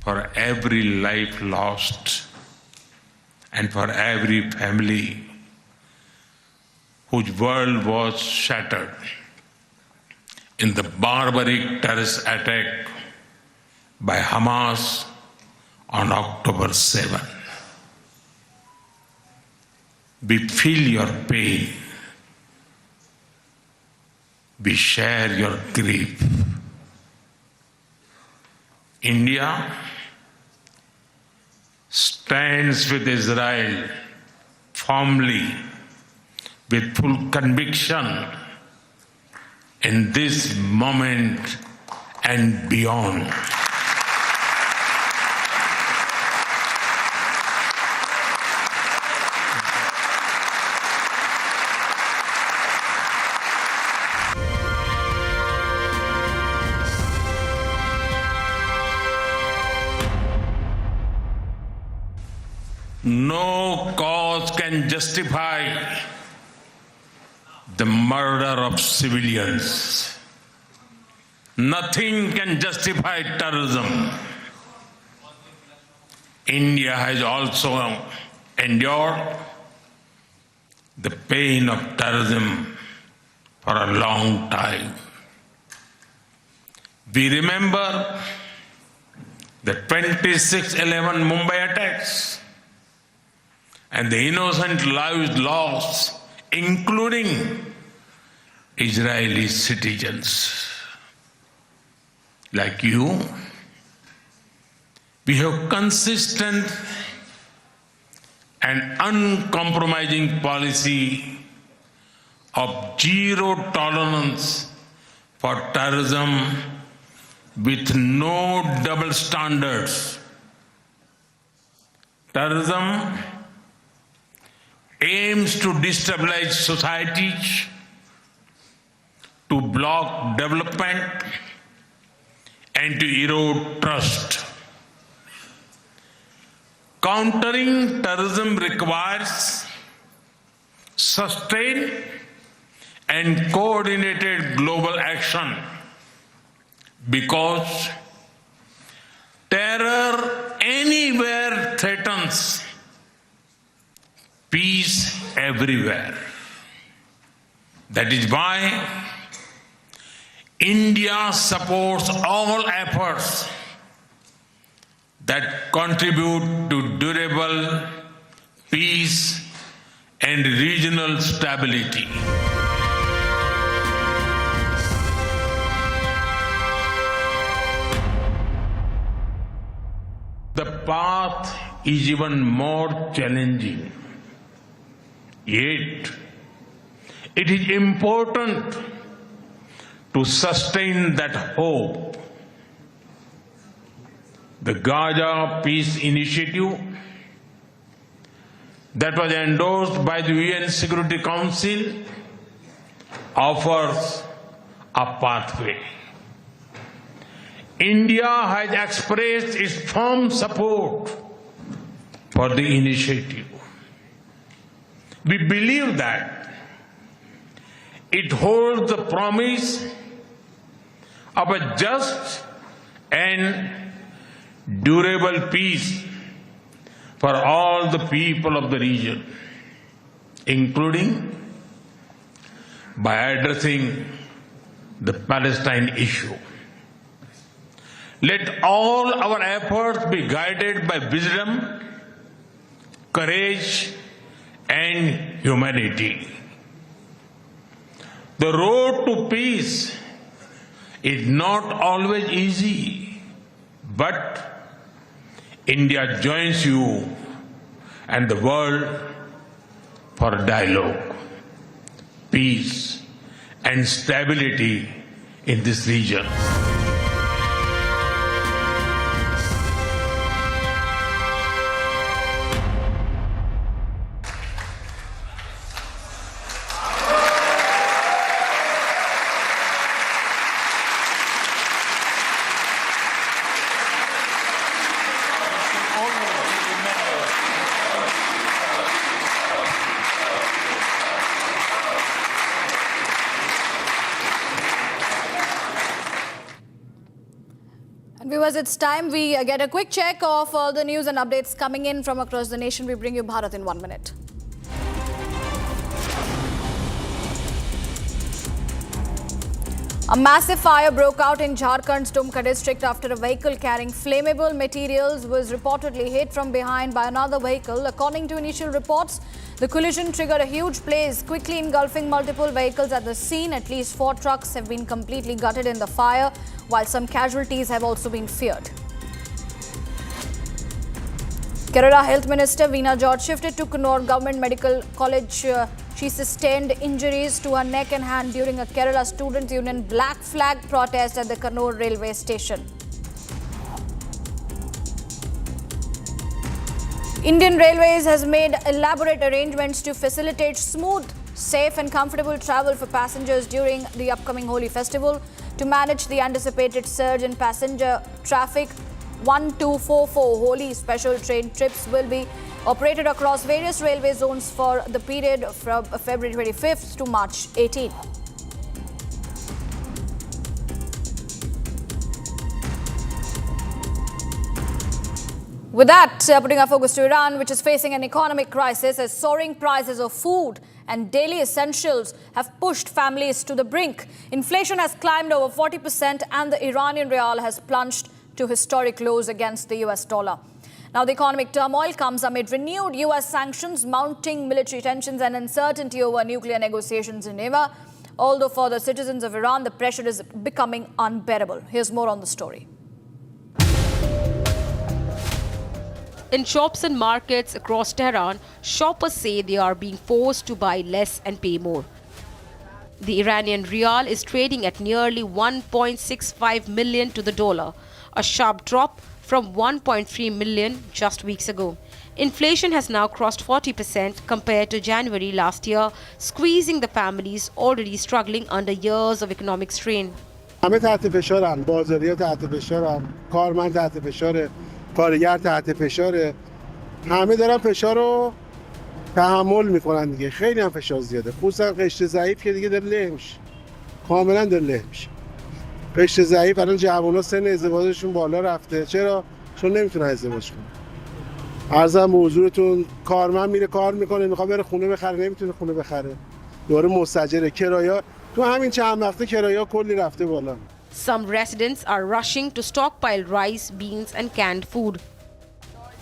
For every life lost and for every family whose world was shattered in the barbaric terrorist attack by Hamas on October 7. We feel your pain. We share your grief. India stands with Israel firmly, with full conviction in this moment and beyond. No cause can justify the murder of civilians. Nothing can justify terrorism. India has also endured the pain of terrorism for a long time. We remember the 26/11 Mumbai attacks and the innocent lives lost, including Israeli citizens. Like you, we have consistent and uncompromising policy of zero tolerance for terrorism with no double standards. Terrorism aims to destabilize societies, to block development, and to erode trust. Countering terrorism requires sustained and coordinated global action because terror anywhere threatens peace everywhere. That is why India supports all efforts that contribute to durable peace and regional stability. The path is even more challenging. Yet, it is important to sustain that hope. The Gaza Peace Initiative that was endorsed by the UN Security Council offers a pathway. India has expressed its firm support for the initiative. We believe that it holds the promise of a just and durable peace for all the people of the region, including by addressing the Palestine issue. Let all our efforts be guided by wisdom, courage, and humanity. The road to peace is not always easy, but India joins you and the world for dialogue, peace, and stability in this region. Viewers, it's time we get a quick check of all the news and updates coming in from across the nation. We bring you Bharat in 1 minute. A massive fire broke out in Jharkhand's Tumka district after a vehicle carrying flammable materials was reportedly hit from behind by another vehicle. According to initial reports, the collision triggered a huge blaze, quickly engulfing multiple vehicles at the scene. At least 4 trucks have been completely gutted in the fire, while some casualties have also been feared. Kerala Health Minister Veena George shifted to Kannur Government Medical College. She sustained injuries to her neck and hand during a Kerala Student Union Black Flag protest at the Kannur railway station. Indian Railways has made elaborate arrangements to facilitate smooth, safe and comfortable travel for passengers during the upcoming Holi festival. To manage the anticipated surge in passenger traffic, 1244 Holi special train trips will be operated across various railway zones for the period from February 25th to March 18th. With that, putting our focus to Iran, which is facing an economic crisis as soaring prices of food and daily essentials have pushed families to the brink. Inflation has climbed over 40% and the Iranian rial has plunged to historic lows against the US dollar. Now, the economic turmoil comes amid renewed US sanctions, mounting military tensions and uncertainty over nuclear negotiations in Geneva. Although for the citizens of Iran, the pressure is becoming unbearable. Here's more on the story. In shops and markets across Tehran, shoppers say they are being forced to buy less and pay more. The Iranian rial is trading at nearly 1.65 million to the dollar, a sharp drop from 1.3 million just weeks ago. Inflation has now crossed 40% compared to January last year, squeezing the families already struggling under years of economic strain. همه تحت فشارن، بازاری‌ها تحت فشارن، کارمند تحت فشاره، کارگر تحت فشاره. همه دارن فشار رو تحمل میکنن دیگه. خیلی هم فشار زیاده. خصوصا قشر ضعیف که دیگه داره له میشه. کاملا داره له میشه. قشر ضعیف الان جوونا سن ازدواجشون بالا رفته. چرا؟ چون نمیتونن ازدواج کنن. عرضم به حضورتون کارمند میره کار میکنه، میخواد بره خونه بخره، نمیتونه خونه بخره. دوباره مستاجره، کرایه تو همین چند وقته کرایه کلی رفته بالا. Some residents are rushing to stockpile rice, beans and canned food,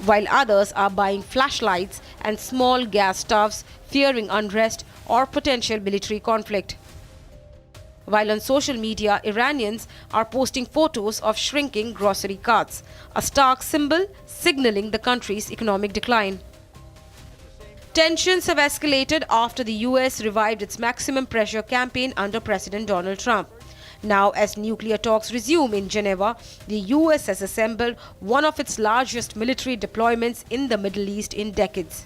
while others are buying flashlights and small gas stoves, fearing unrest or potential military conflict. While on social media, Iranians are posting photos of shrinking grocery carts, a stark symbol signaling the country's economic decline. Tensions have escalated after the US revived its maximum pressure campaign under President Donald Trump. Now, as nuclear talks resume in Geneva, the US has assembled one of its largest military deployments in the Middle East in decades.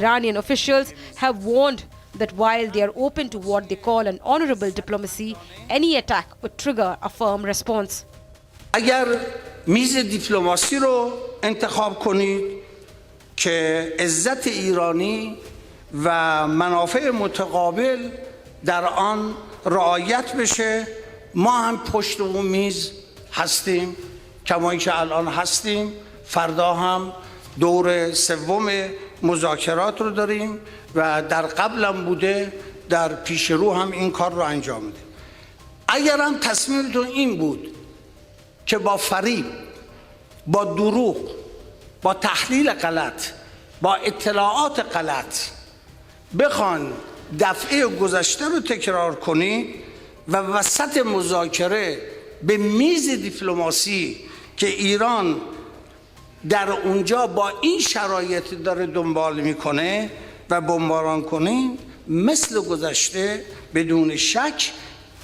Iranian officials have warned that while they are open to what they call an honorable diplomacy, any attack would trigger a firm response. اگر میز دیپلماسی رو انتخاب کنید که عزت ایرانی و منافع متقابل در آن رعایت بشه، ما هم پشت اون میز هستیم، کما اینکه الان هستیم. فردا هم دور سوم مذاکرات رو داریم و در قبلم بوده، در پیش رو هم این کار رو انجام میدیم. اگر هم تصمیمتون این بود که با فریب، با دروغ، با تحلیل غلط، با اطلاعات غلط بخوان دفعه گذشته رو تکرار کنید و وسط مذاکره به میز دیپلماسی که ایران در اونجا با این شرایط داره دنبال میکنه و بمباران کنین، مثل گذشته بدون شک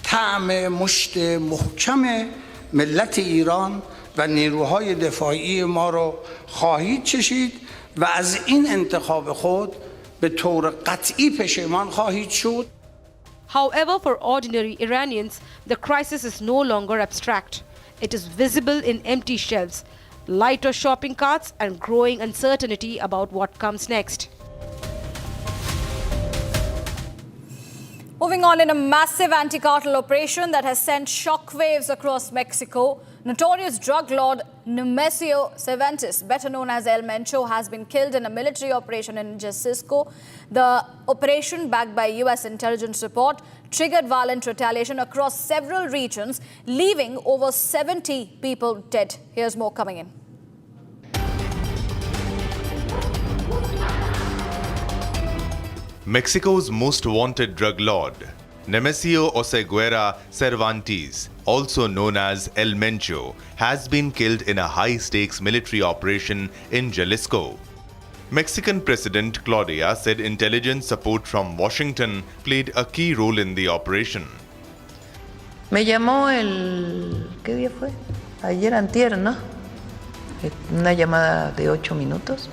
طعم مشت محکم ملت ایران و نیروهای دفاعی ما رو خواهید چشید و از این انتخاب خود به طور قطعی پشیمان خواهید شد. However, for ordinary Iranians, the crisis is no longer abstract. It is visible in empty shelves, lighter shopping carts and growing uncertainty about what comes next. Moving on, in a massive anti-cartel operation that has sent shockwaves across Mexico, notorious drug lord Nemesio Cervantes, better known as El Mencho, has been killed in a military operation in Jalisco. The operation, backed by US intelligence report, triggered violent retaliation across several regions, leaving over 70 people dead. Here's more coming in. Mexico's most wanted drug lord, Nemesio Oseguera Cervantes, also known as El Mencho, has been killed in a high-stakes military operation in Jalisco. Mexican President Claudia said intelligence support from Washington played a key role in the operation. Me llamó ¿qué día fue? Ayer antier, ¿no? Una llamada de 8 minutos.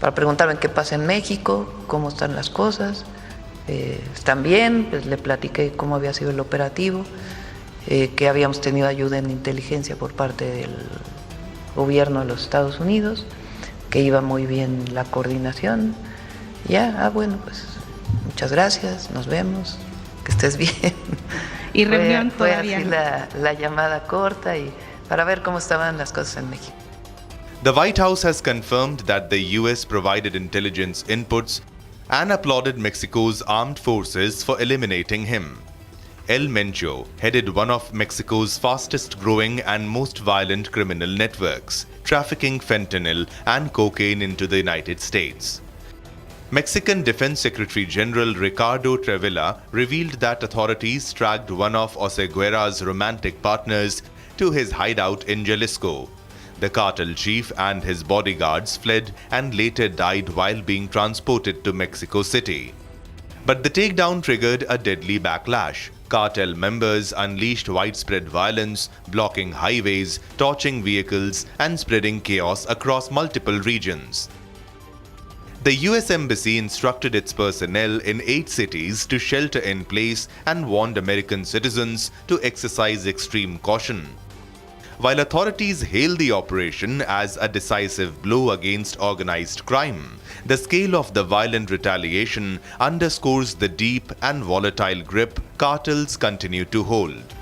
Para preguntarme qué pasa en México, cómo están las cosas. Están bien, pues le platiqué cómo había sido el operativo, que habíamos tenido ayuda en inteligencia por parte del gobierno de los Estados Unidos, que iba muy bien la coordinación. Ya, bueno, pues muchas gracias, nos vemos, que estés bien. Y reunión fue todavía. así la llamada corta y para ver cómo estaban las cosas en México. The White House has confirmed that the US provided intelligence inputs and applauded Mexico's armed forces for eliminating him. El Mencho headed one of Mexico's fastest growing and most violent criminal networks, trafficking fentanyl and cocaine into the United States. Mexican Defense Secretary General Ricardo Trevilla revealed that authorities tracked one of Oseguera's romantic partners to his hideout in Jalisco. The cartel chief and his bodyguards fled and later died while being transported to Mexico City. But the takedown triggered a deadly backlash. Cartel members unleashed widespread violence, blocking highways, torching vehicles, and spreading chaos across multiple regions. The US Embassy instructed its personnel in 8 cities to shelter in place and warned American citizens to exercise extreme caution. While authorities hail the operation as a decisive blow against organized crime, the scale of the violent retaliation underscores the deep and volatile grip cartels continue to hold.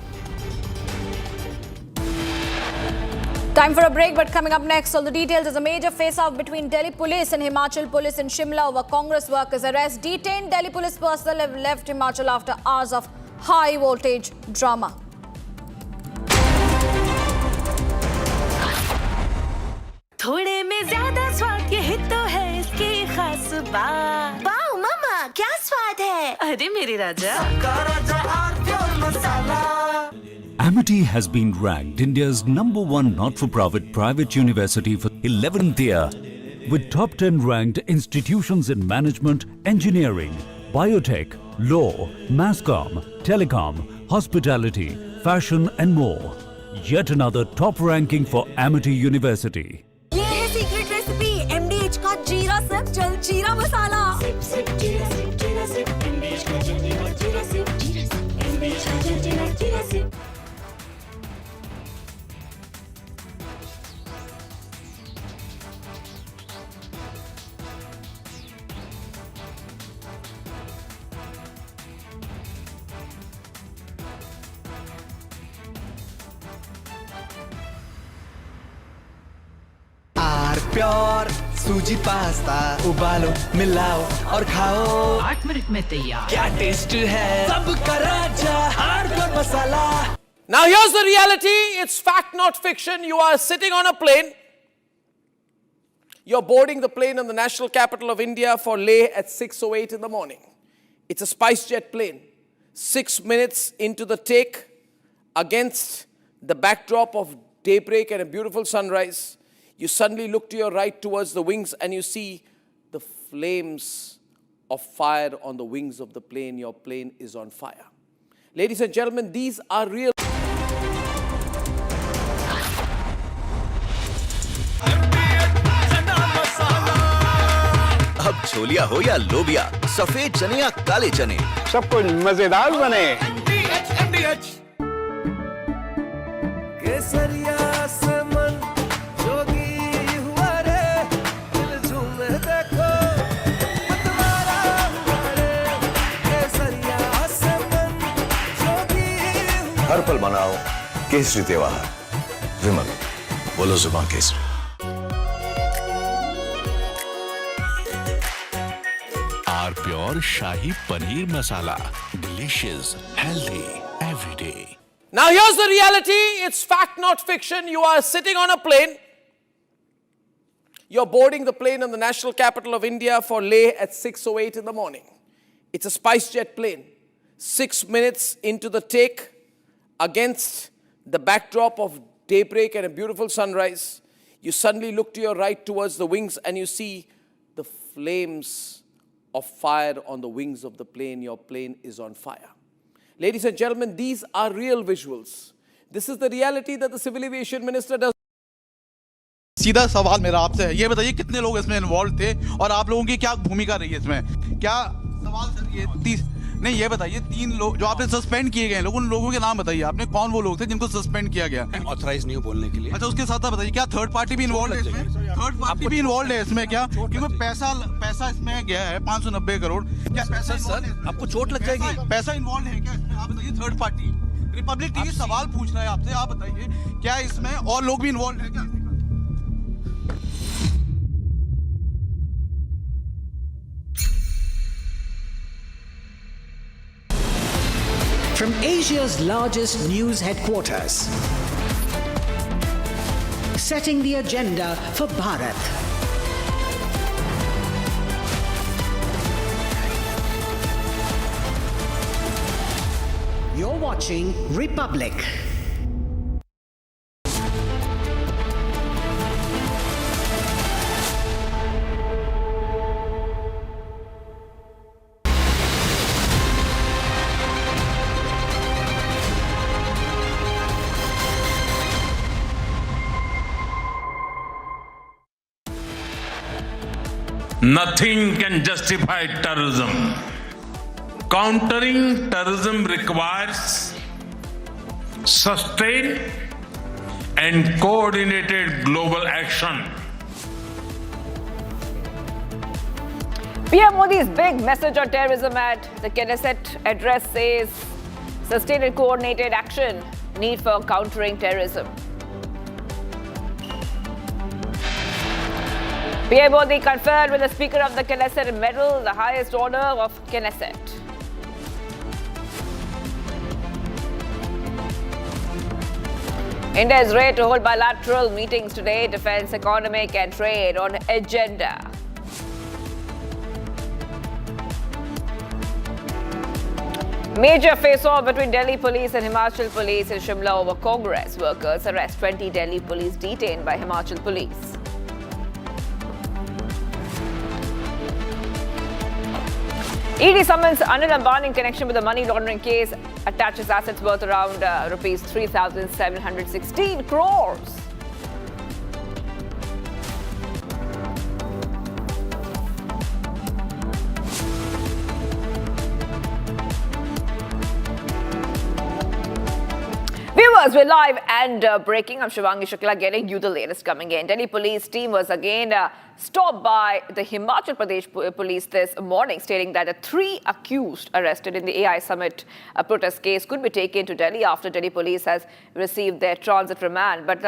Time for a break, but coming up next, all the details is a major face-off between Delhi police and Himachal police in Shimla over Congress workers' arrest. Detained Delhi police personnel have left Himachal after hours of high-voltage drama. थोड़े में ज्यादा स्वाद ये तो है इसकी खास बात। वाओ मामा क्या स्वाद है? अरे मेरे राजा Amity has been ranked India's #1 not-for-profit private university for 11th year, with top 10 ranked institutions in management, engineering, biotech, law, masscom, telecom, hospitality, fashion and more. Yet another top ranking for Amity University. ये है secret recipe MDH का जीरा SIP जल जीरा मसाला। SIP SIP जीरा SIP MDH का जीरा SIP MDH का जीरा सिप। प्योर सूजी पास्ता उबालो मिलाओ और खाओ 8 मिनट में तैयार क्या टेस्ट है सबका राजा hardcore masala. Now here's the reality. It's fact, not fiction. You are sitting on a plane. You're boarding the plane in the national capital of India for Leh at 6:08 in the morning. It's a SpiceJet plane. 6 minutes into the take, against the backdrop of daybreak and a beautiful sunrise, you suddenly look to your right towards the wings and you see the flames of fire on the wings of the plane. Your plane is on fire. Ladies and gentlemen, these are real. अब छोलिया हो या लोबिया, सफेद चने या काले चने, सब कुछ मजेदार बने। केसरिया से मन जोगी हुआ रे, दिल झूमे देखो मतवारा हुआ रे। केसरिया से मन जोगी हुआ। हर पल मनाओ केसरी त्योहार। विमल, बोलो जुबान Kesari. Pure shahi paneer masala, delicious, healthy, every day. Now here's the reality. It's fact, not fiction. You are sitting on a plane. You're boarding the plane in the national capital of India for Leh at 6:08 in the morning. It's a SpiceJet plane. 6 minutes into the take, against the backdrop of daybreak and a beautiful sunrise, you suddenly look to your right towards the wings and you see the flames of fire on the wings of the plane. Your plane is on fire. Ladies and gentlemen, these are real visuals. This is the reality that the Civil Aviation Minister does. सीधा सवाल मेरा आपसे है, ये बताइए कितने लोग इसमें इन्वॉल्व थे और आप लोगों की क्या भूमिका रही है इसमें? क्या सवाल सर ये नहीं, ये बताइए 3 लोग जो आपने सस्पेंड किए गए लोग, उन लोगों के नाम बताइए आपने, कौन वो लोग थे जिनको सस्पेंड किया गया? ऑथराइज नहीं हो बोलने के लिए। अच्छा, उसके साथ आप बताइए क्या थर्ड पार्टी भी इन्वॉल्व है इसमें? थर्ड पार्टी भी इन्वॉल्व है इसमें क्या? क्योंकि पैसा इसमें गया है 590 करोड़। क्या पैसा सर आपको चोट लग जाएगी? पैसा इन्वॉल्व है क्या इसमें? आप बताइए। थर्ड पार्टी रिपब्लिक टीवी सवाल पूछ रहा है आपसे, आप बताइए क्या इसमें और लोग भी इन्वॉल्व है क्या? From Asia's largest news headquarters, setting the agenda for Bharat. You're watching Republic. Nothing can justify terrorism. Countering terrorism requires sustained and coordinated global action. PM Modi's big message on terrorism at the Knesset address says sustained and coordinated action, need for countering terrorism. PM Modi conferred with the Speaker of the Knesset medal, the highest honor of Knesset. India is ready to hold bilateral meetings today. Defense, economic and trade on agenda. Major face-off between Delhi police and Himachal police in Shimla over Congress. Workers arrest 20 Delhi police detained by Himachal police. ED summons Anil Ambani in connection with the money laundering case, attaches assets worth around rupees 3,716 crores. Viewers, we're live and breaking. I'm Shivangi Shukla getting you the latest coming in. Delhi police team was again stopped by the Himachal Pradesh police this morning, stating that the 3 accused arrested in the AI summit protest case could be taken to Delhi after Delhi police has received their transit remand. But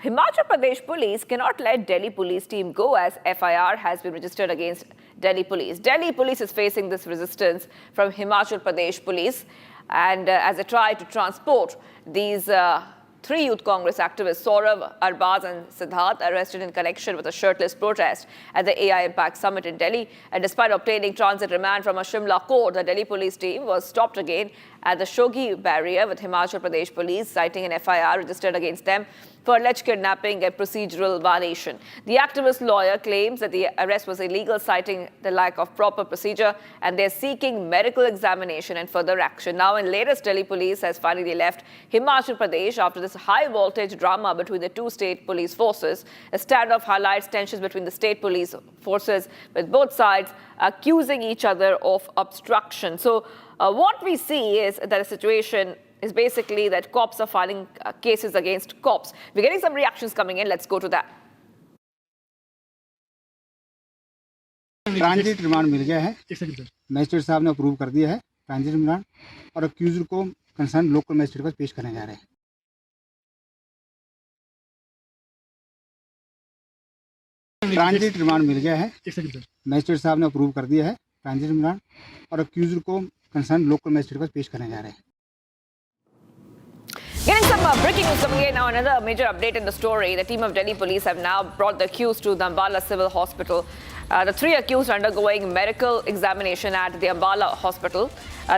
Himachal Pradesh police cannot let Delhi police team go as FIR has been registered against Delhi police. Delhi police is facing this resistance from Himachal Pradesh police. And as they try to transport these 3 youth Congress activists, Saurav, Arbaz and Siddharth, arrested in connection with a shirtless protest at the AI Impact Summit in Delhi. And despite obtaining transit remand from a Shimla court, the Delhi police team was stopped again at the Shogi barrier with Himachal Pradesh police, citing an FIR registered against them for alleged kidnapping and procedural violation. The activist lawyer claims that the arrest was illegal, citing the lack of proper procedure, and they're seeking medical examination and further action. Now, in latest, Delhi police has finally left Himachal Pradesh after this high-voltage drama between the 2 state police forces. A standoff highlights tensions between the state police forces, with both sides accusing each other of obstruction. So, what we see is that the situation is basically that cops are filing cases against cops. We're getting some reactions coming in. Let's go to that. Transit remand मिल गया है, magistrate साहब ने approve कर दिया है transit remand, और accused को कंसर्न लोकल मजिस्ट्रेट पर पेश करने जा रहे हैं। ट्रांजिट रिमांड मिल गया है, मजिस्ट्रेट साहब ने अप्रूव कर दिया है ट्रांजिट रिमांड, और अक्यूज्ड को कंसर्न लोकल मजिस्ट्रेट पर पेश करने जा रहे हैं। Getting some breaking news coming in now. Another major update in the story. The team of Delhi police have now brought the accused to the Ambala Civil Hospital. The 3 accused are undergoing medical examination at the Ambala Hospital.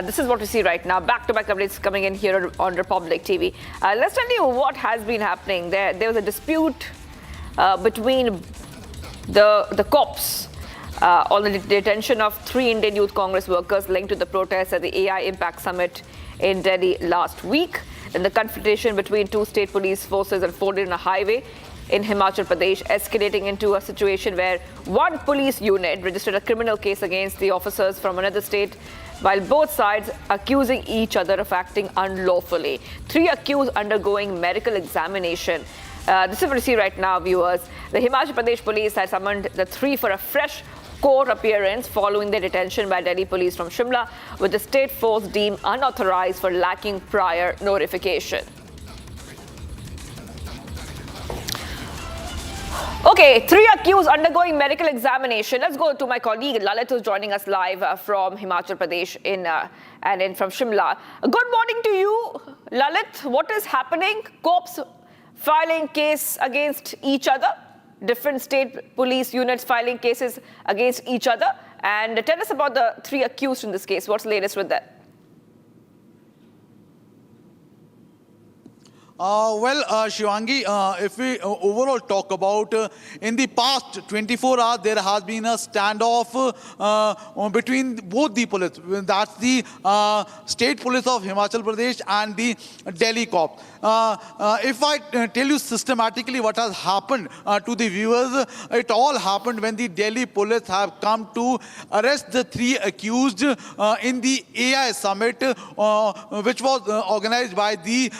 This is what we see right now. Back-to-back updates coming in here on Republic TV. Let's tell you what has been happening. There was a dispute between the cops on the detention of 3 Indian Youth Congress workers linked to the protests at the AI Impact Summit in Delhi last week. And the confrontation between 2 state police forces unfolded on a highway in Himachal Pradesh, escalating into a situation where 1 police unit registered a criminal case against the officers from another state, while both sides accusing each other of acting unlawfully. 3 accused undergoing medical examination. This is what you see right now, viewers. The Himachal Pradesh police has summoned the 3 for a fresh court appearance following their detention by Delhi police from Shimla, with the state force deemed unauthorized for lacking prior notification. Okay, 3 accused undergoing medical examination. Let's go to my colleague Lalit, who's joining us live from Himachal Pradesh and from Shimla. Good morning to you, Lalit. What is happening? Cops filing case against each other. Different state police units filing cases against each other. And tell us about the 3 accused in this case. What's the latest with that? Shivangi, if we overall talk about in the past 24 hours, there has been a standoff between both the police. That's the state police of Himachal Pradesh and the Delhi cops. If I tell you systematically what has happened to the viewers, it all happened when the Delhi police have come to arrest the 3 accused in the AI summit, which was organized by the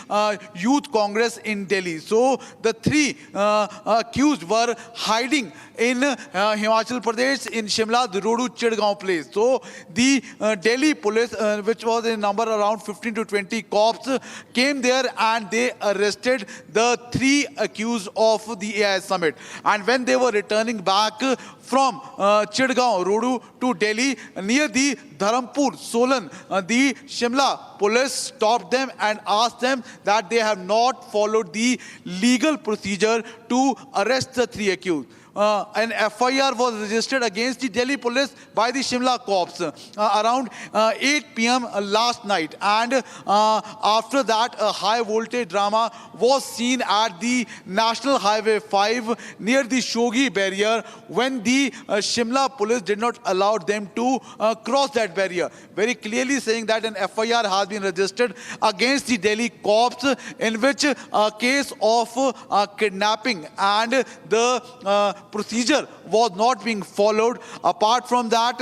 Youth Congress in Delhi. So the 3 accused were hiding in Himachal Pradesh in Shimla, the Rodu Chidgaon place. So the Delhi police, which was in number around 15 to 20 cops, came there and they arrested the 3 accused of the AI summit. And when they were returning back from Chidgaon, Rodu to Delhi, near the Dharampur, Solan, the Shimla police stopped them and asked them that they have not followed the legal procedure to arrest the 3 accused. An FIR was registered against the Delhi police by the Shimla cops around 8 p.m. last night. And after that, a high voltage drama was seen at the National Highway 5 near the Shogi barrier when the Shimla police did not allow them to cross that barrier. Very clearly saying that an FIR has been registered against the Delhi cops in which a case of kidnapping and the procedure was not being followed. Apart from that,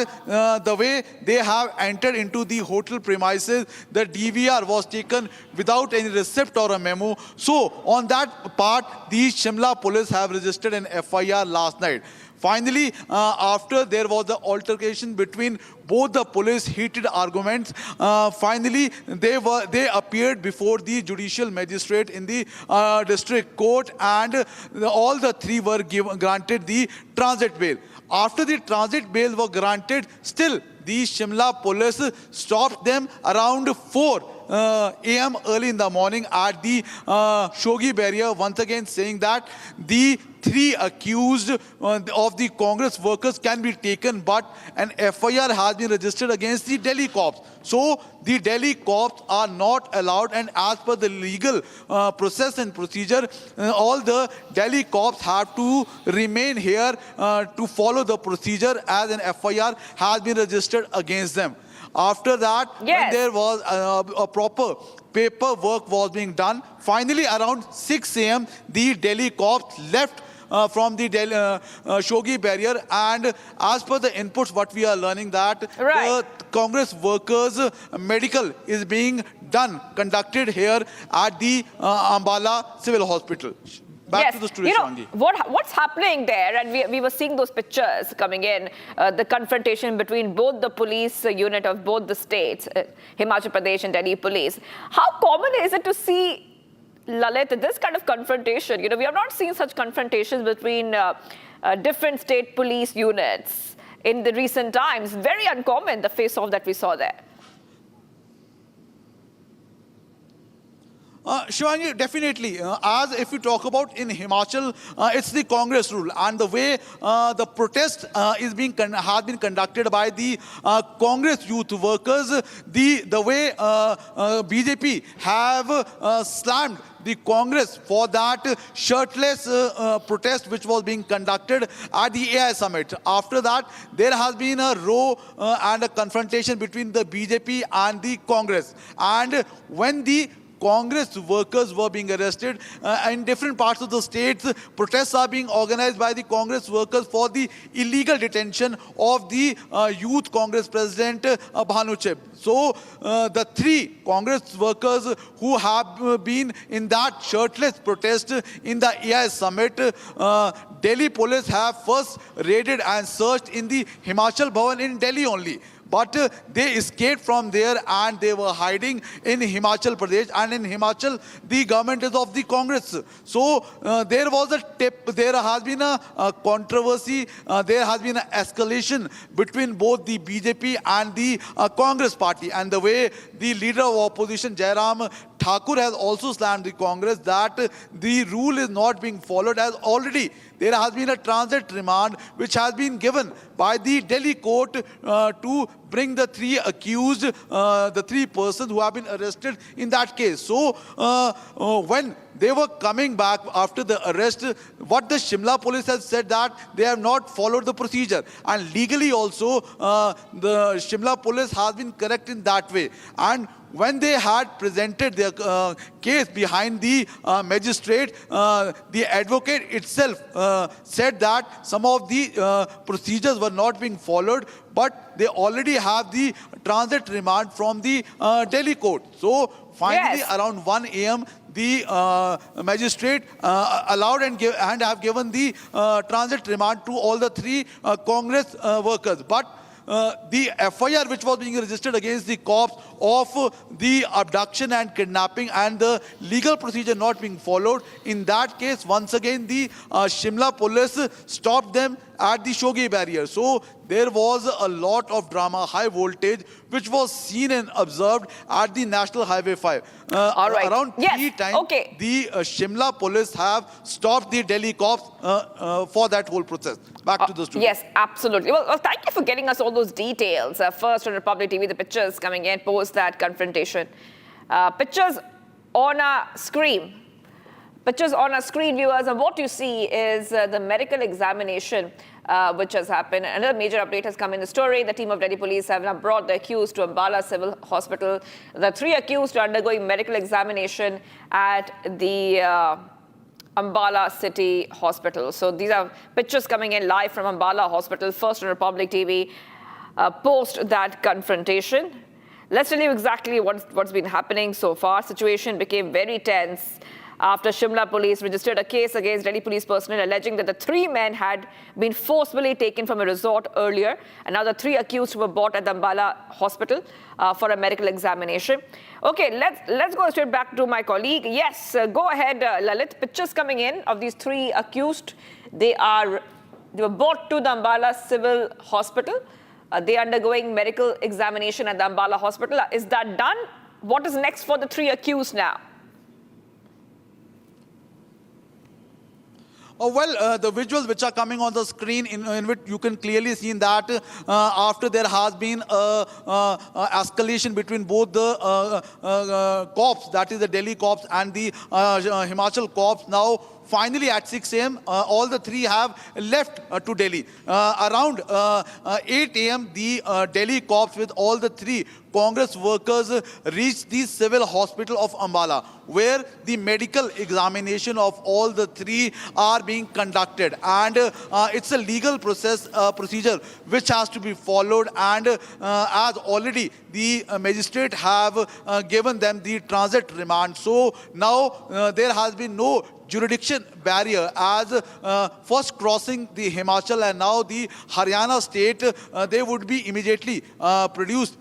the way they have entered into the hotel premises, the DVR was taken without any receipt or a memo. So on that part, the Shimla police have registered an FIR last night. Finally, after there was the altercation between both the police, heated arguments, finally they appeared before the judicial magistrate in the district court, and all the 3 were granted the transit bail. After the transit bail was granted, still the Shimla police stopped them around 4 a.m. early in the morning at the Shogi barrier, once again saying that the 3 accused of the Congress workers can be taken, but an FIR has been registered against the Delhi cops. So the Delhi cops are not allowed, and as per the legal process and procedure, all the Delhi cops have to remain here to follow the procedure as an FIR has been registered against them. After that, when there was a proper paperwork was being done, finally around 6 a.m. the Delhi cops left from the Shogi barrier, and as per the inputs what we are learning that the Congress workers medical is being conducted here at the Ambala Civil Hospital. Back to the studio, Shivangi. What's happening there? And we were seeing those pictures coming in, the confrontation between both the police unit of both the states, Himachal Pradesh and Delhi police. How common is it to see, Lalit, this kind of confrontation? You know, we have not seen such confrontations between different state police units in the recent times. Very uncommon, the face-off that we saw there. Shivangi, definitely. As if you talk about in Himachal, it's the Congress rule, and the way the protest has been conducted by the Congress youth workers, the way BJP have slammed the Congress for that shirtless protest which was being conducted at the AI summit. After that, there has been a row and a confrontation between the BJP and the Congress. And when the Congress workers were being arrested in different parts of the states, protests are being organized by the Congress workers for the illegal detention of the Youth Congress President Bhanu Chib. So the 3 Congress workers who have been in that shirtless protest in the AI summit, Delhi police have first raided and searched in the Himachal Bhavan in Delhi only. But they escaped from there and they were hiding in Himachal Pradesh. And in Himachal, the government is of the Congress. So there was a there has been a controversy, there has been an escalation between both the BJP and the Congress party. And the way the leader of opposition, Jairam Thakur, has also slammed the Congress that the rule is not being followed, as already there has been a transit remand which has been given by the Delhi court to bring the three accused, the three persons who have been arrested in that case. So when they were coming back after the arrest, what the Shimla police has said that they have not followed the procedure. And legally also, the Shimla police has been correct in that way. And when they had presented their case behind the magistrate, the advocate itself said that some of the procedures were not being followed, but they already have the transit remand from the Delhi court. So finally, around 1 a.m., the magistrate allowed and have given the transit remand to all the three Congress workers. But the FIR which was being registered against the cops of the abduction and kidnapping and the legal procedure not being followed, in that case, once again, the Shimla police stopped them at the Shogi barrier. So there was a lot of drama, high voltage, which was seen and observed at the National Highway 5. All right. Around 3 times, the Shimla police have stopped the Delhi cops for that whole process. Back to the studio. Yes, absolutely. Well, thank you for getting us all those details. First on Republic TV, the pictures coming in post that confrontation. Pictures on a screen. Pictures on a screen, viewers, and what you see is the medical examination which has happened. Another major update has come in the story. The team of Delhi police have now brought the accused to Ambala Civil Hospital. The three accused are undergoing medical examination at the Ambala City Hospital. So these are pictures coming in live from Ambala Hospital, first on Republic TV, post that confrontation. Let's tell you exactly what's been happening so far. Situation became very tense after Shimla police registered a case against Delhi police personnel alleging that the three men had been forcibly taken from a resort earlier, and now the three accused were brought at the Ambala hospital for a medical examination. Okay, let's go straight back to my colleague. Yes, go ahead, Lalit. Pictures coming in of these three accused. They were brought to the Ambala Civil Hospital. They are undergoing medical examination at the Ambala hospital. Is that done? What is next for the three accused now? The visuals which are coming on the screen, in which you can clearly see that after there has been escalation between both the cops, that is the Delhi cops and the Himachal cops. Now, finally, at 6 a.m., all the three have left to Delhi. Around 8 a.m., the Delhi cops with all the three Congress workers reached the civil hospital of Ambala, where the medical examination of all the three are being conducted. And it's a legal procedure which has to be followed. And as already the magistrate have given them the transit remand. So now there has been no jurisdiction barrier as first crossing the Himachal and now the Haryana state, they would be immediately produced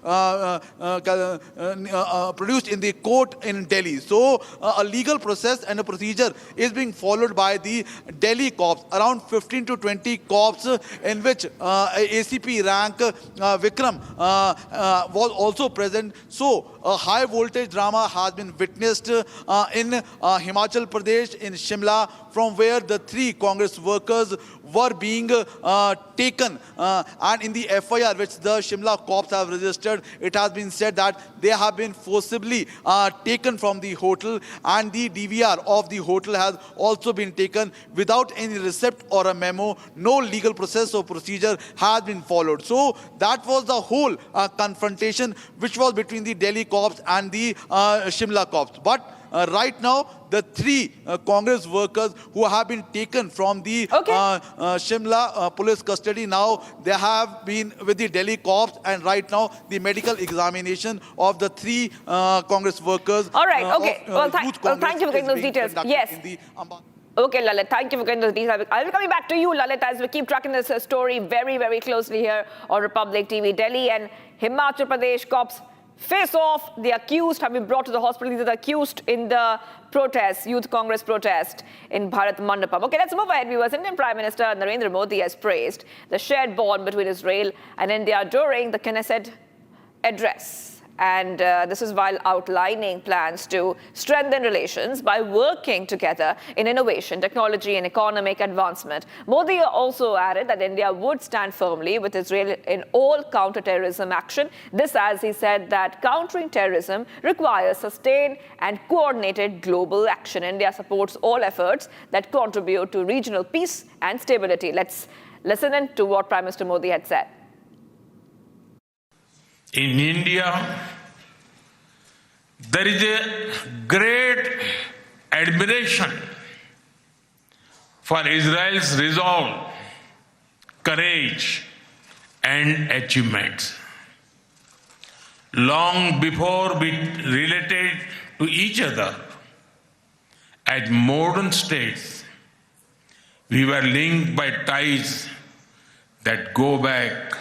in the court in Delhi. So a legal process and a procedure is being followed by the Delhi cops. Around 15 to 20 cops in which ACP rank Vikram was also present. So a high voltage drama has been witnessed in Himachal Pradesh, in Shimla, from where the three Congress workers were being taken. And in the FIR which the Shimla cops have registered, it has been said that they have been forcibly taken from the hotel, and the DVR of the hotel has also been taken without any receipt or a memo. No legal process or procedure has been followed. So that was the whole confrontation which was between the Delhi cops and the Shimla cops. But right now, the three Congress workers who have been taken from the Shimla police custody, now they have been with the Delhi cops, and right now the medical examination of the three Congress workers. All right, okay. Thank you for getting those details. Yes. Okay, Lalit, thank you for getting those details. I'll be coming back to you, Lalit, as we keep tracking this story very, very closely here on Republic TV. Delhi and Himachal Pradesh cops face off. The accused have been brought to the hospital. These are the accused in the protest, Youth Congress protest in Bharat Mandapam. Okay, let's move ahead, viewers. Indian Prime Minister Narendra Modi has praised the shared bond between Israel and India during the Knesset address. And this is while outlining plans to strengthen relations by working together in innovation, technology, and economic advancement. Modi also added that India would stand firmly with Israel in all counter-terrorism action. This, as he said, that countering terrorism requires sustained and coordinated global action. India supports all efforts that contribute to regional peace and stability. Let's listen in to what Prime Minister Modi had said. In India, there is a great admiration for Israel's resolve, courage, and achievements. Long before we related to each other as modern states, we were linked by ties that go back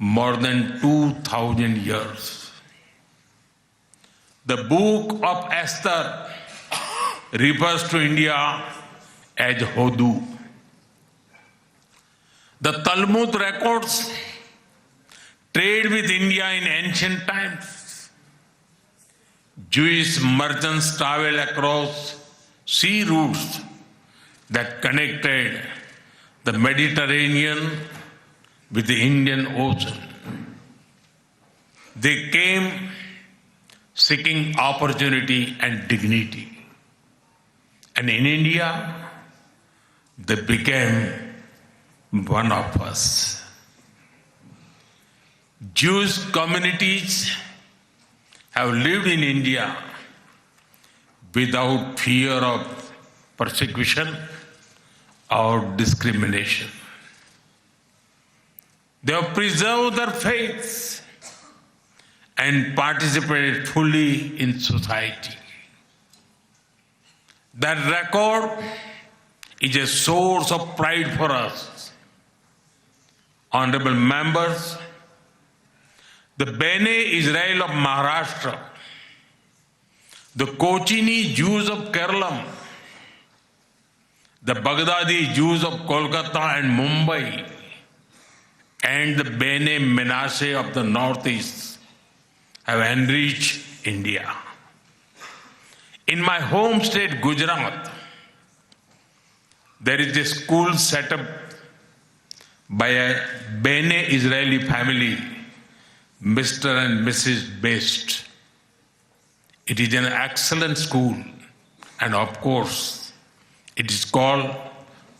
more than 2,000 years. The book of Esther refers to India as Hodu. The Talmud records trade with India in ancient times. Jewish merchants traveled across sea routes that connected the Mediterranean with the Indian Ocean. They came seeking opportunity and dignity. And in India, they became one of us. Jewish communities have lived in India without fear of persecution or discrimination. They have preserved their faith and participated fully in society. That record is a source of pride for us. Honorable members, the Bene Israel of Maharashtra, the Kochini Jews of Kerala, the Baghdadi Jews of Kolkata and Mumbai, and the Bene Menashe of the Northeast have enriched India. In my home state, Gujarat, there is a school set up by a Bene Israeli family, Mr. and Mrs. Best. It is an excellent school, and of course, it is called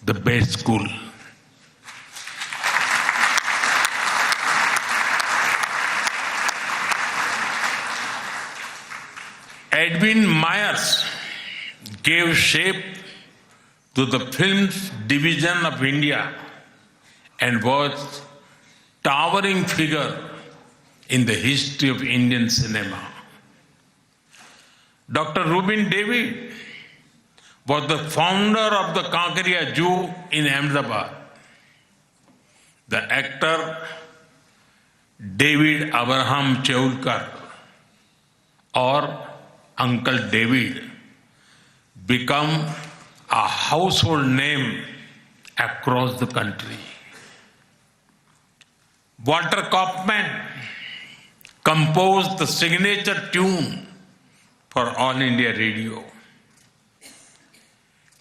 the Best School. Edwin Myers gave shape to the films division of India and was towering figure in the history of Indian cinema. Dr. Rubin David was the founder of the Kankaria Zoo in Ahmedabad. The actor David Abraham Cheulkar, or Uncle David, become a household name across the country. Walter Kaufman composed the signature tune for All India Radio.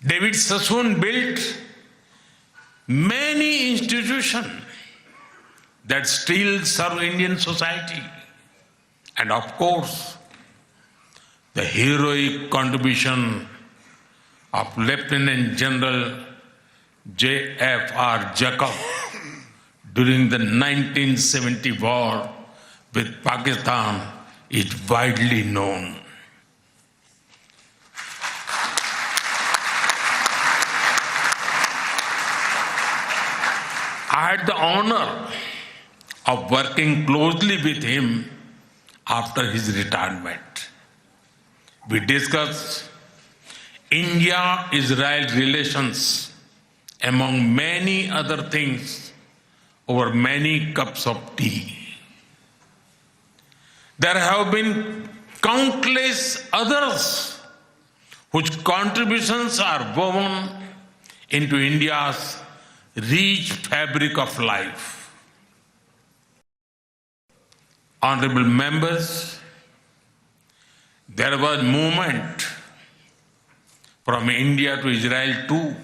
David Sassoon built many institutions that still serve Indian society. And of course, the heroic contribution of Lieutenant General J.F.R. Jacob during the 1970 war with Pakistan is widely known. I had the honor of working closely with him after his retirement. We discussed India-Israel relations, among many other things, over many cups of tea. There have been countless others whose contributions are woven into India's rich fabric of life. Honorable members, there was movement from India to Israel too.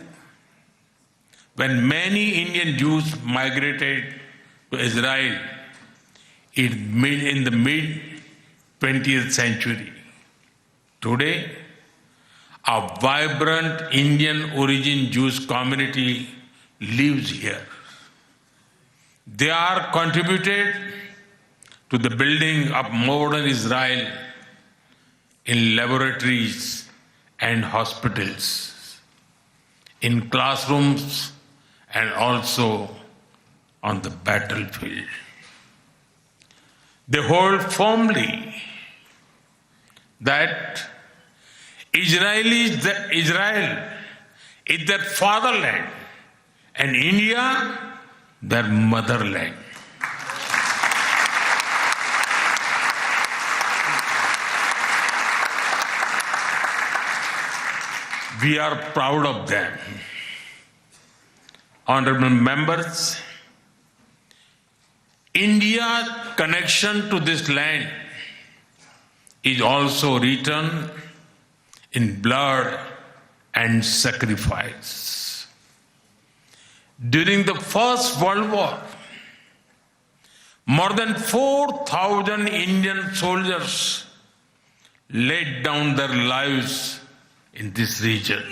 When many Indian Jews migrated to Israel in the mid-20th century. Today, a vibrant Indian origin Jewish community lives here. They are contributed to the building of modern Israel in laboratories and hospitals, in classrooms, and also on the battlefield. They hold firmly that Israel is their fatherland and India their motherland. We are proud of them. Honorable members, India's connection to this land is also written in blood and sacrifice. During the First World War, more than 4,000 Indian soldiers laid down their lives in this region.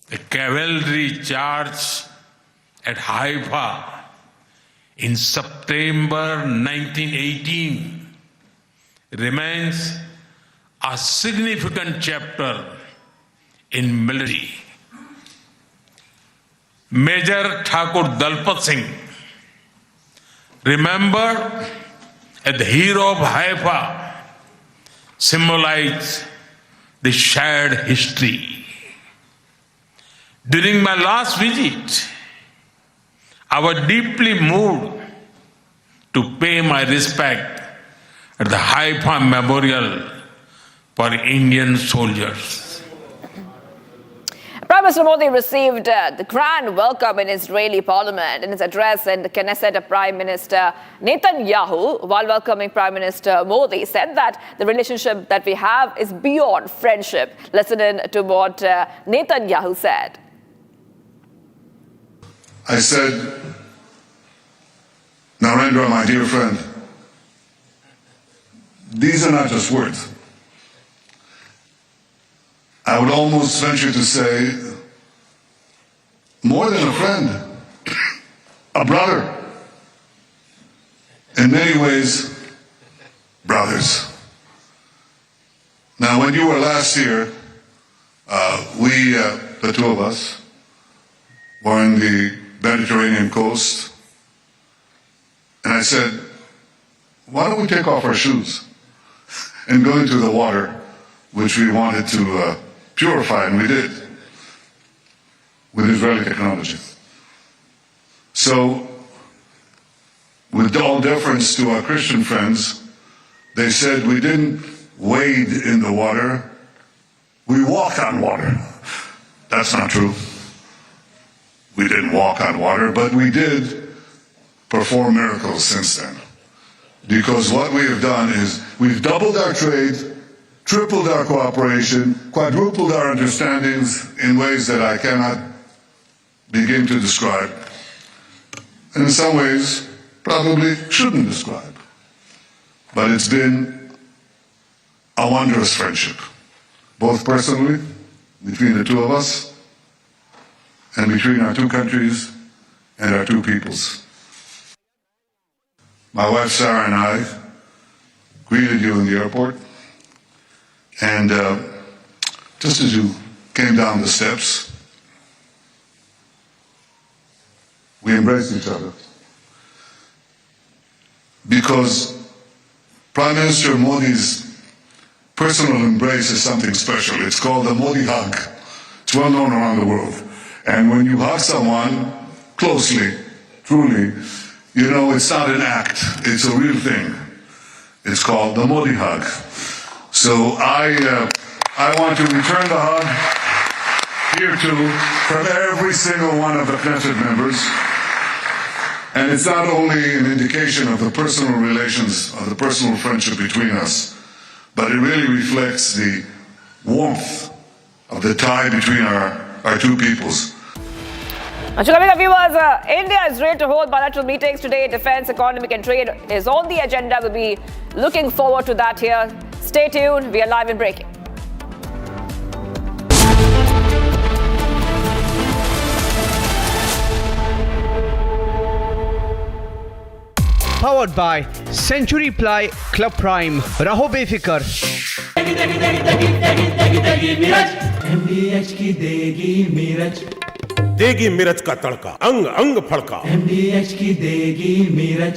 The cavalry charge at Haifa in September 1918 remains a significant chapter in military. Major Thakur Dalpat Singh, remembered as the hero of Haifa, symbolized the shared history. During my last visit, I was deeply moved to pay my respect at the Haifa Memorial for Indian soldiers. Prime Minister Modi received the grand welcome in Israeli parliament. In his address in the Knesset, Prime Minister Netanyahu, while welcoming Prime Minister Modi, said that the relationship that we have is beyond friendship. Listen in to what Netanyahu said. I said, Narendra, my dear friend, these are not just words. I would almost venture to say, more than a friend, a brother. In many ways, brothers. Now, when you were last here, the two of us, were in the Mediterranean coast, and I said, why don't we take off our shoes and go into the water, which we wanted to purify, and we did, with Israeli technology. So, with all deference to our Christian friends, they said we didn't wade in the water, we walked on water. That's not true. We didn't walk on water, but we did perform miracles since then. Because what we have done is we've doubled our trade, tripled our cooperation, quadrupled our understandings in ways that I cannot begin to describe. And in some ways, probably shouldn't describe. But it's been a wondrous friendship, both personally, between the two of us, and between our two countries and our two peoples. My wife Sarah and I greeted you in the airport, and just as you came down the steps, we embraced each other. Because Prime Minister Modi's personal embrace is something special. It's called the Modi hug. It's well known around the world. And when you hug someone closely, truly, you know it's not an act, it's a real thing. It's called the Modi hug. So I want to return the hug here too from every single one of the Knesset members. And it's not only an indication of the personal relations, of the personal friendship between us, but it really reflects the warmth of the tie between our two peoples. So coming up, viewers, India is ready to hold bilateral meetings today. Defense, economic and trade is on the agenda. We'll be looking forward to that here. Stay tuned. We are live in breaking. Powered by Century Ply Club Prime. Raho befikar. MDH की देगी मीरज, देगी मिर्च का तड़का, अंग अंग फड़का। MDH की देगी मीरज।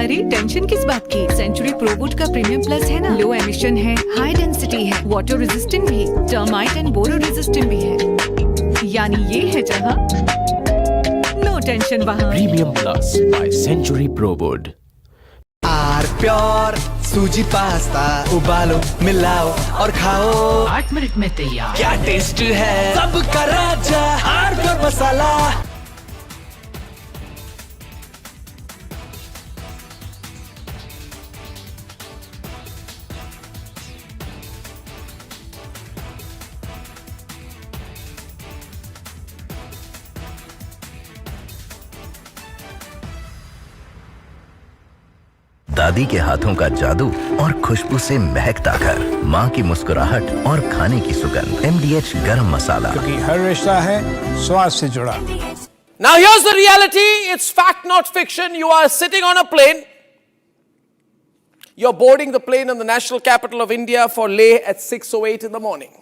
अरे टेंशन किस बात की? सेंचुरी प्रोबूट का प्रीमियम प्लस है ना, लो एमिशन है, हाई डेंसिटी है, वाटर रेजिस्टेंट भी, टर्माइट एंड बोरो रेजिस्टेंट भी है। यानी ये है जहां नो टेंशन वहां। Premium plus by Century Prowud. R pure सूजी पास्ता, उबालो मिलाओ और खाओ, 8 मिनट में तैयार। क्या टेस्ट है सबका राजा, आर प्योर मसाला। दादी के हाथों का जादू और खुशबू से महकता घर, माँ की मुस्कुराहट और खाने की सुगंध। MDH गरम मसाला, क्योंकि हर रिश्ता है स्वाद से जुड़ा। Now here's the reality. It's fact, not fiction. You are sitting on a plane. You're boarding the plane in the national capital of India for Leh at 6:08 in the morning.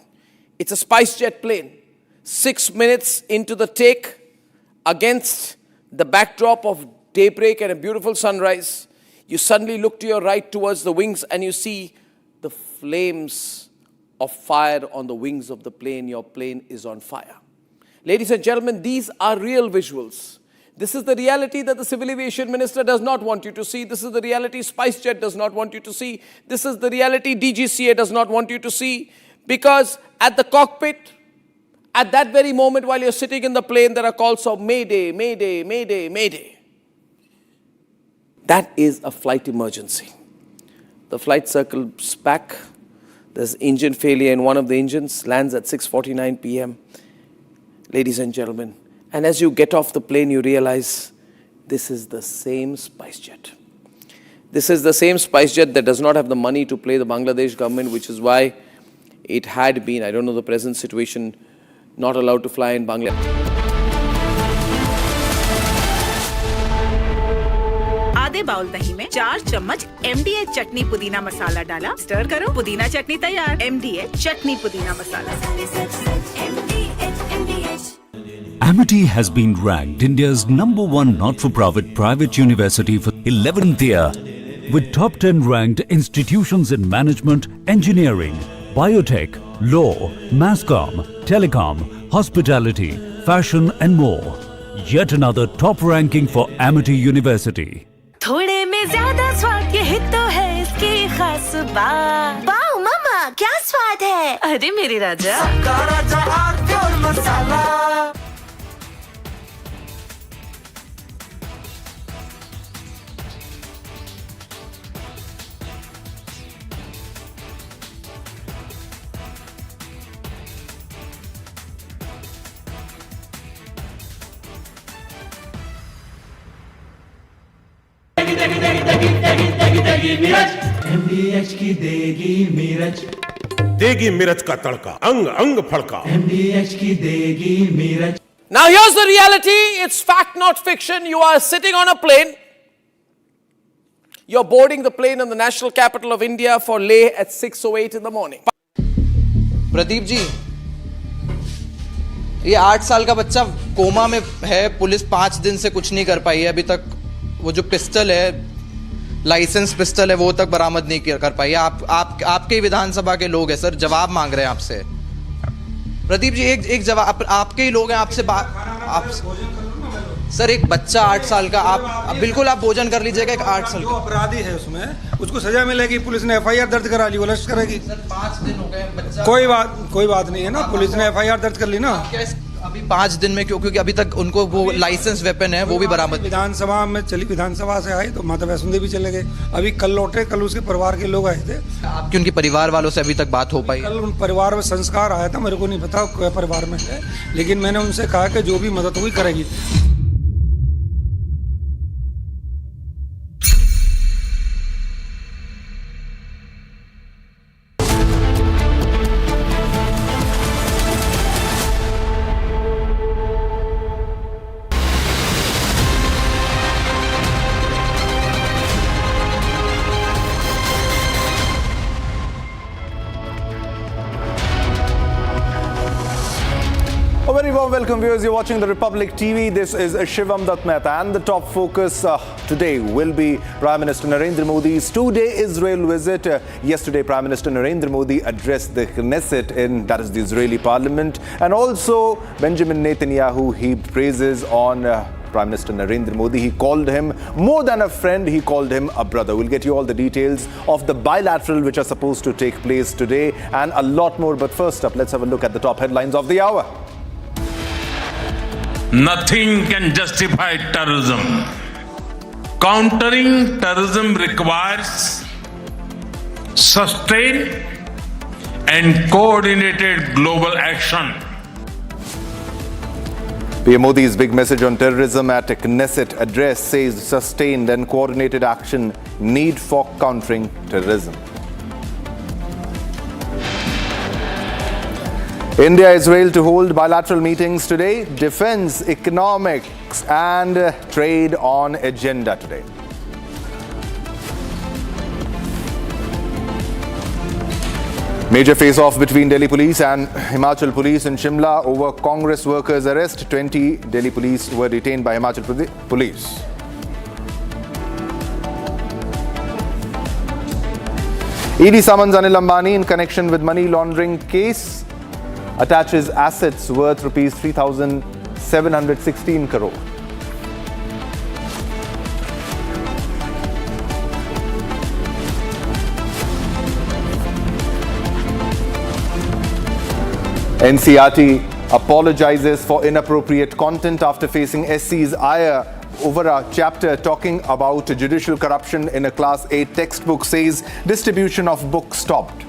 It's a SpiceJet plane. 6 minutes into the take, against the backdrop of daybreak and a beautiful sunrise, you suddenly look to your right towards the wings and you see the flames of fire on the wings of the plane. Your plane is on fire. Ladies and gentlemen, these are real visuals. This is the reality that the Civil Aviation Minister does not want you to see. This is the reality SpiceJet does not want you to see. This is the reality DGCA does not want you to see. Because at the cockpit, at that very moment while you're sitting in the plane, there are calls of Mayday, Mayday, Mayday, Mayday. That is a flight emergency. The flight circles back. There's engine failure in one of the engines, lands at 6:49 p.m. Ladies and gentlemen, and as you get off the plane, you realize this is the same SpiceJet. This is the same SpiceJet that does not have the money to pay the Bangladesh government, which is why it had been, I don't know the present situation, not allowed to fly in Bangladesh. आधे bowl दही में 4 चम्मच MDH चटनी पुदीना मसाला डाला, stir करो, पुदीना चटनी तैयार। MDH चटनी पुदीना मसाला। Amity has been ranked India's #1 not-for-profit private university for 11th year, with top 10 ranked institutions in management, engineering, biotech, law, masscom, telecom, hospitality, fashion and more. Yet another top ranking for Amity University. थोड़े में ज्यादा स्वाद, यही तो है इसकी खास बात। वाओ मामा, क्या स्वाद है? अरे मेरे राजा, सबका राजा आर प्योर मसाला। MDH की देगी मीरज, देगी मिर्च का तड़का, अंग अंग फड़का। MDH की देगी Miraj. Now here's the reality. It's fact, not fiction. You are sitting on a plane. You're boarding the plane in the national capital of India for Leh at 6:08 in the morning. Pradeep ji, ये 8 साल का बच्चा coma में है, police 5 दिन से कुछ नहीं कर पाई है अभी तक। वो जो पिस्टल है, लाइसेंस पिस्टल है, वो तक बरामद नहीं कर पाई है। आपके ही विधानसभा के लोग हैं सर, जवाब मांग रहे हैं आपसे। प्रदीप जी, एक जवाब, आपके ही लोग हैं, आपसे सर, एक बच्चा 8 साल का, आप बिल्कुल आप भोजन कर लीजिएगा। एक 8 साल का अपराधी है, उसमें उसको सजा मिलेगी। पुलिस ने FIR दर्ज करा ली, वो लश्कर करेगी। सर 5 दिन हो गए बच्चा। कोई बात नहीं है ना, पुलिस ने FIR दर्ज कर ली ना। अभी 5 दिन में क्योंकि अभी तक उनको वो लाइसेंस वेपन है वो भी बरामद। विधानसभा में चली, विधानसभा से आए तो माता वैष्णो देवी चले गए, अभी कल लौटे, कल उसके परिवार के लोग आए थे। आपकी उनके परिवार वालों से अभी तक बात हो पाई? कल उन परिवार में संस्कार आया था, मेरे को नहीं पता क्या परिवार में है, लेकिन मैंने उनसे कहा कि जो भी मदद हुई करेगी। A very warm welcome, viewers. You're watching the Republic TV. This is Shivam Dutt Mehta, and the top focus today will be Prime Minister Narendra Modi's two-day Israel visit. Yesterday, Prime Minister Narendra Modi addressed the Knesset, that is the Israeli Parliament, and also Benjamin Netanyahu heaped praises on Prime Minister Narendra Modi. He called him more than a friend, he called him a brother. We'll get you all the details of the bilateral which are supposed to take place today and a lot more. But first up, let's have a look at the top headlines of the hour. Nothing can justify terrorism. Countering terrorism requires sustained and coordinated global action. PM Modi's big message on terrorism at a Knesset address says sustained and coordinated action need for countering terrorism. India-Israel to hold bilateral meetings today. Defense, economics and trade on agenda today. Major face-off between Delhi police and Himachal police in Shimla over Congress workers' arrest. 20 Delhi police were detained by Himachal police. ED summons Anil Ambani in connection with money laundering case. Attaches assets worth rupees 3,716 crore. NCRT apologizes for inappropriate content after facing SC's ire over a chapter talking about judicial corruption in a Class 8 textbook, says distribution of books stopped.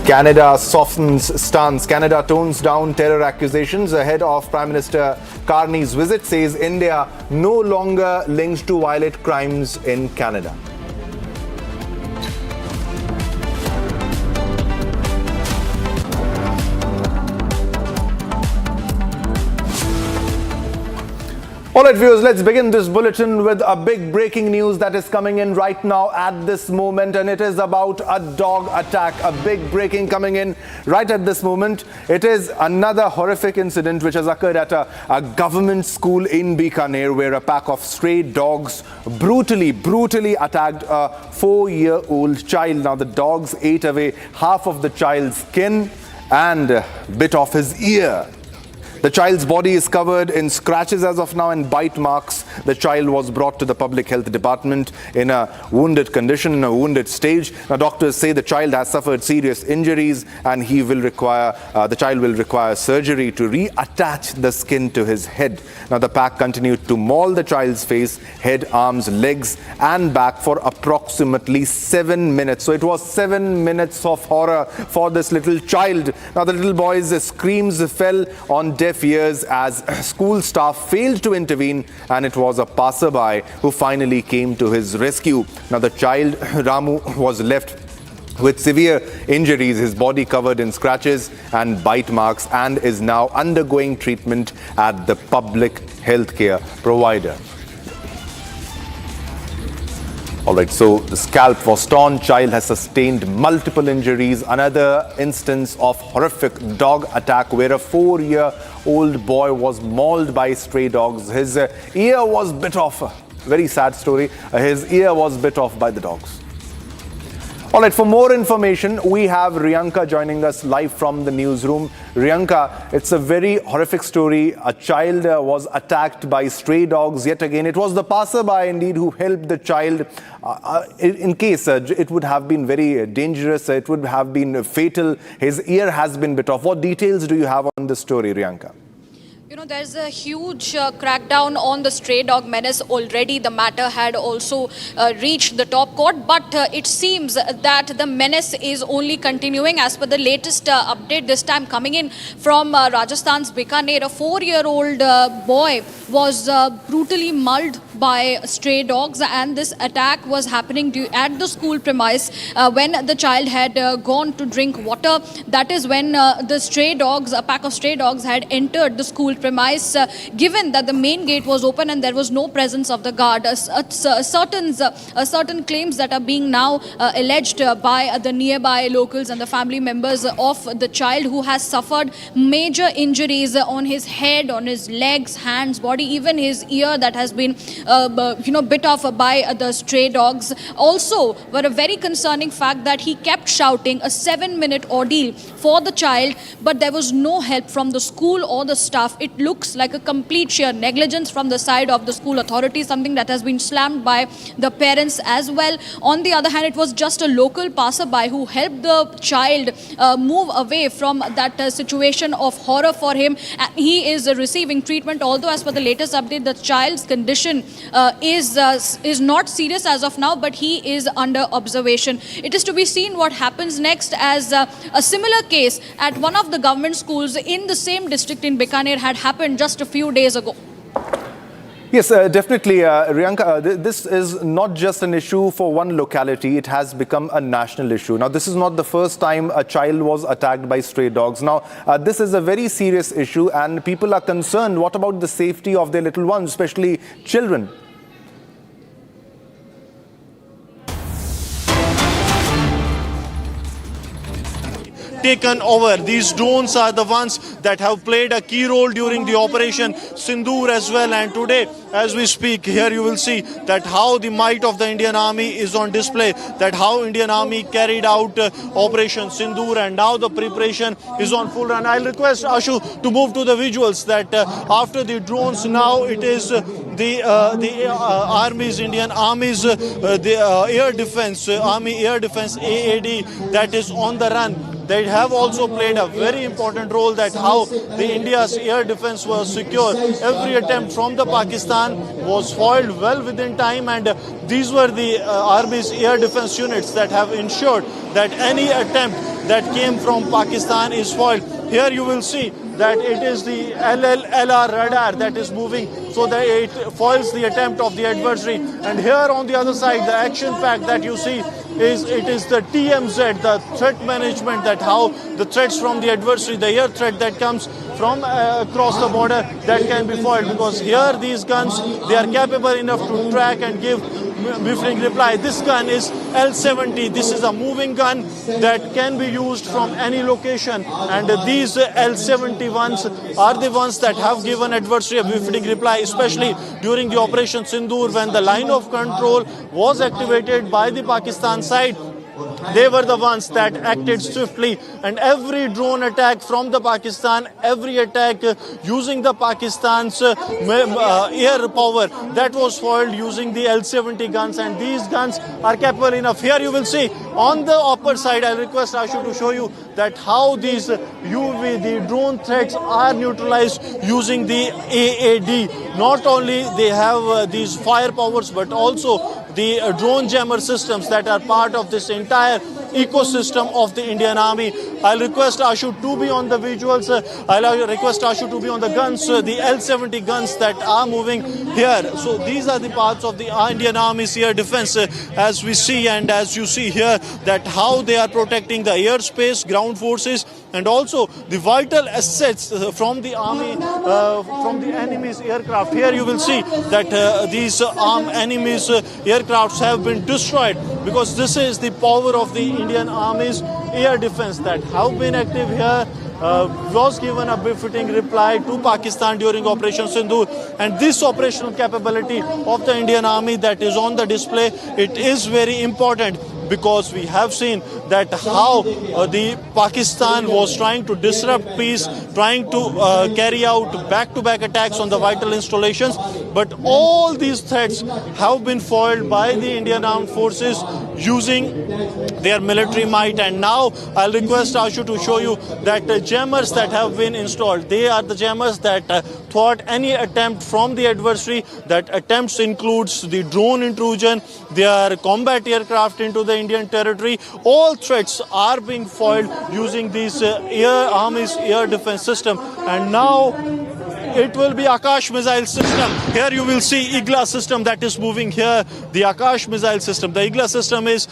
Canada softens stance. Canada tones down terror accusations ahead of Prime Minister Carney's visit, says India no longer linked to violent crimes in Canada. All right, viewers, let's begin this bulletin with a big breaking news that is coming in right now at this moment, and it is about a dog attack. A big breaking coming in right at this moment. It is another horrific incident which has occurred at a government school in Bikaner, where a pack of stray dogs brutally attacked a 4-year-old child. Now, the dogs ate away half of the child's skin and bit off his ear. The child's body is covered in scratches as of now and bite marks. The child was brought to the public health department in a wounded condition, in a wounded stage. Now, doctors say the child has suffered serious injuries and the child will require surgery to reattach the skin to his head. Now, the pack continued to maul the child's face, head, arms, legs and back for approximately 7 minutes. So it was 7 minutes of horror for this little child. Now, the little boy's screams fell on deaf ears as school staff failed to intervene, and it was a passerby who finally came to his rescue. Now, the child, Ramu, was left with severe injuries, his body covered in scratches and bite marks, and is now undergoing treatment at the public healthcare provider. All right, so the scalp was torn, child has sustained multiple injuries. Another instance of horrific dog attack where a 4-year-old boy was mauled by stray dogs. His ear was bit off. Very sad story. His ear was bit off by the dogs. All right, for more information, we have Riyanka joining us live from the newsroom. Riyanka, it's a very horrific story. A child was attacked by stray dogs. Yet again, it was the passerby indeed who helped the child. In case it would have been very dangerous, it would have been fatal. His ear has been bit off. What details do you have on this story, Riyanka? You know, there's a huge crackdown on the stray dog menace already. The matter had also reached the top court, but it seems that the menace is only continuing. As per the latest update, this time coming in from Rajasthan's Bikaner, a 4-year-old boy was brutally mauled by stray dogs, and this attack was happening at the school premise when the child had gone to drink water. That is when the stray dogs, a pack of stray dogs, had entered the school premise, given that the main gate was open and there was no presence of the guard. Certain claims that are being now alleged by the nearby locals and the family members of the child, who has suffered major injuries on his head, on his legs, hands, body, even his ear that has been bit off by the stray dogs. Also, were a very concerning fact that he kept shouting, a 7-minute ordeal for the child, but there was no help from the school or the staff. It looks like a complete sheer negligence from the side of the school authorities, something that has been slammed by the parents as well. On the other hand, it was just a local passerby who helped the child move away from that situation of horror for him. He is receiving treatment, although as per the latest update, the child's condition is not serious as of now, but he is under observation. It is to be seen what happens next, as a similar case at one of the government schools in the same district in Bikaner had happened just a few days ago. Yes, definitely, Riyanka, this is not just an issue for one locality. It has become a national issue. Now, this is not the first time a child was attacked by stray dogs. Now, this is a very serious issue and people are concerned. What about the safety of their little ones, especially children? Taken over. These drones are the ones that have played a key role during the Operation Sindoor as well. And today, as we speak, here you will see that how the might of the Indian Army is on display, that how Indian Army carried out Operation Sindoor, and now the preparation is on full run. I'll request Ashu to move to the visuals that after the drones, now it is the Army's, Indian Army's Air Defense, Army Air Defense AAD that is on the run. They have also played a very important role, that how the India's air defense was secure. Every attempt from the Pakistan was foiled well within time, and these were the Army's air defense units that have ensured that any attempt that came from Pakistan is foiled. Here you will see that it is the LR radar that is moving so that it foils the attempt of the adversary. And here on the other side, the action pack that you see is the TMZ, the threat management, that how the threats from the adversary, the air threat that comes from across the border, that can be foiled, because here these guns, they are capable enough to track and give befitting reply. This gun is L70. This is a moving gun that can be used from any location, and these L70 ones are the ones that have given adversary a befitting reply, especially during the Operation Sindoor, when the line of control was activated by the Pakistan side. They were the ones that acted swiftly, and every drone attack from the Pakistan, every attack using the Pakistan's air power, that was foiled using the L70 guns, and these guns are capable enough. Here you will see on the upper side, I'll request Ashu to show you that how these the drone threats are neutralized using the AAD. Not only they have these fire powers, but also the drone jammer systems that are part of this entire ecosystem of the Indian Army. I'll request Ashu to be on the visuals. I'll request Ashu to be on the guns, the L70 guns that are moving here. So these are the parts of the Indian Army's air defense, as we see, and as you see here, that how they are protecting the airspace, ground forces, and also the vital assets from the army, from the enemy's aircraft. Here you will see that these armed enemies' aircrafts have been destroyed, because this is the power of the Indian Army's air defense that have been active here. Was given a befitting reply to Pakistan during Operation Sindoor, and this operational capability of the Indian Army that is on the display, it is very important, because we have seen that how the Pakistan was trying to disrupt peace, trying to carry out back-to-back attacks on the vital installations. But all these threats have been foiled by the Indian Armed Forces using their military might. And now I'll request Ashu to show you that jammers that have been installed, they are the jammers that thwart any attempt from the adversary. That attempts includes the drone intrusion, their combat aircraft into the Indian territory. All threats are being foiled using these Army's air defense system. And now it will be Akash missile system. Here you will see Igla system that is moving here. The Akash missile system. The Igla system is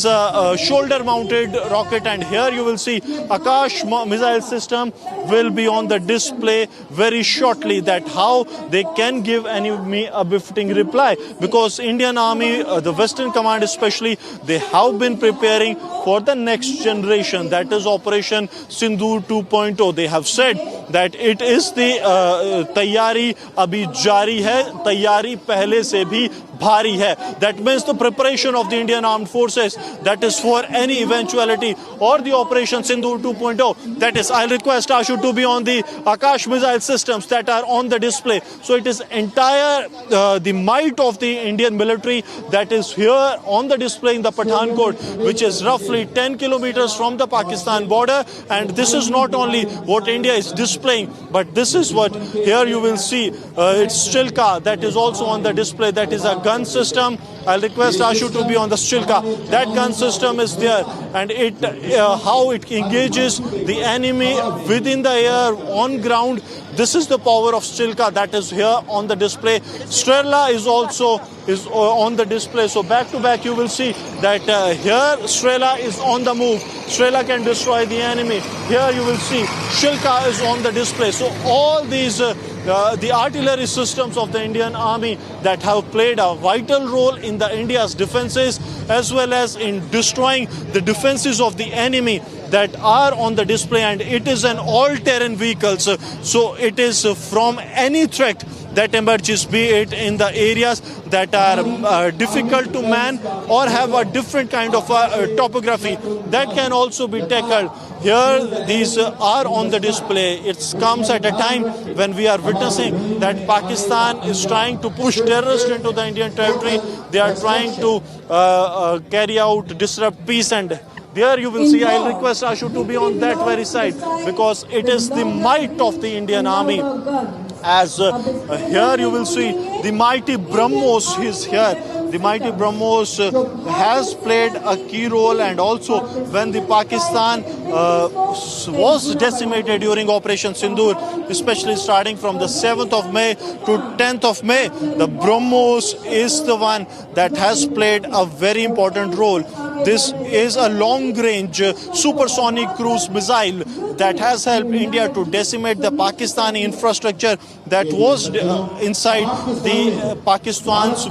a shoulder mounted rocket, and here you will see Akash missile system will be on the display very shortly, that how they can give enemy a befitting reply, because Indian Army, the Western Command especially, they have been preparing for the next generation, that is Operation Sindoor 2.0. They have said that it is the तैयारी अभी जारी है, तैयारी पहले से भी भारी है. That means the preparation of the Indian Armed Forces, that is for any eventuality, or the Operation Sindoor 2.0. That is, I'll request Ashu to be on the Akash missile systems that are on the display. So it is entire the might of the Indian military that is here on the display in the Pathankot, which is roughly 10 kilometers from the Pakistan border. And this is not only what India is displaying, but this is what here you will see. It's Shilka that is also on the display. That is a gun system. I'll request Ashu to be on the Shilka. That gun system is there, and it how it engages the enemy within the air, on ground. This is the power of Shilka that is here on the display. Strela is also on the display. So back to back you will see that here Strela is on the move. Strela can destroy the enemy. Here you will see Shilka is on the display. So all these the artillery systems of the Indian Army that have played a vital role in the India's defenses, as well as in destroying the defenses of the enemy, that are on the display. And it is an all-terrain vehicle, so it is from any threat that emerges, be it in the areas that are difficult to man or have a different kind of topography, that can also be tackled. Here these are on the display. It comes at a time when we are witnessing that Pakistan is trying to push terrorists into the Indian territory. They are trying to carry out, disrupt peace, and there you will see, I'll request Ashu to be on that very side, because it is the might of the Indian Army. As here you will see the mighty BrahMos is here. The mighty BrahMos has played a key role, and also when the Pakistan was decimated during Operation Sindoor, especially starting from the 7th of May to 10th of May, the BrahMos is the one that has played a very important role. This is a long-range supersonic cruise missile that has helped India to decimate the Pakistani infrastructure that was inside the Pakistan's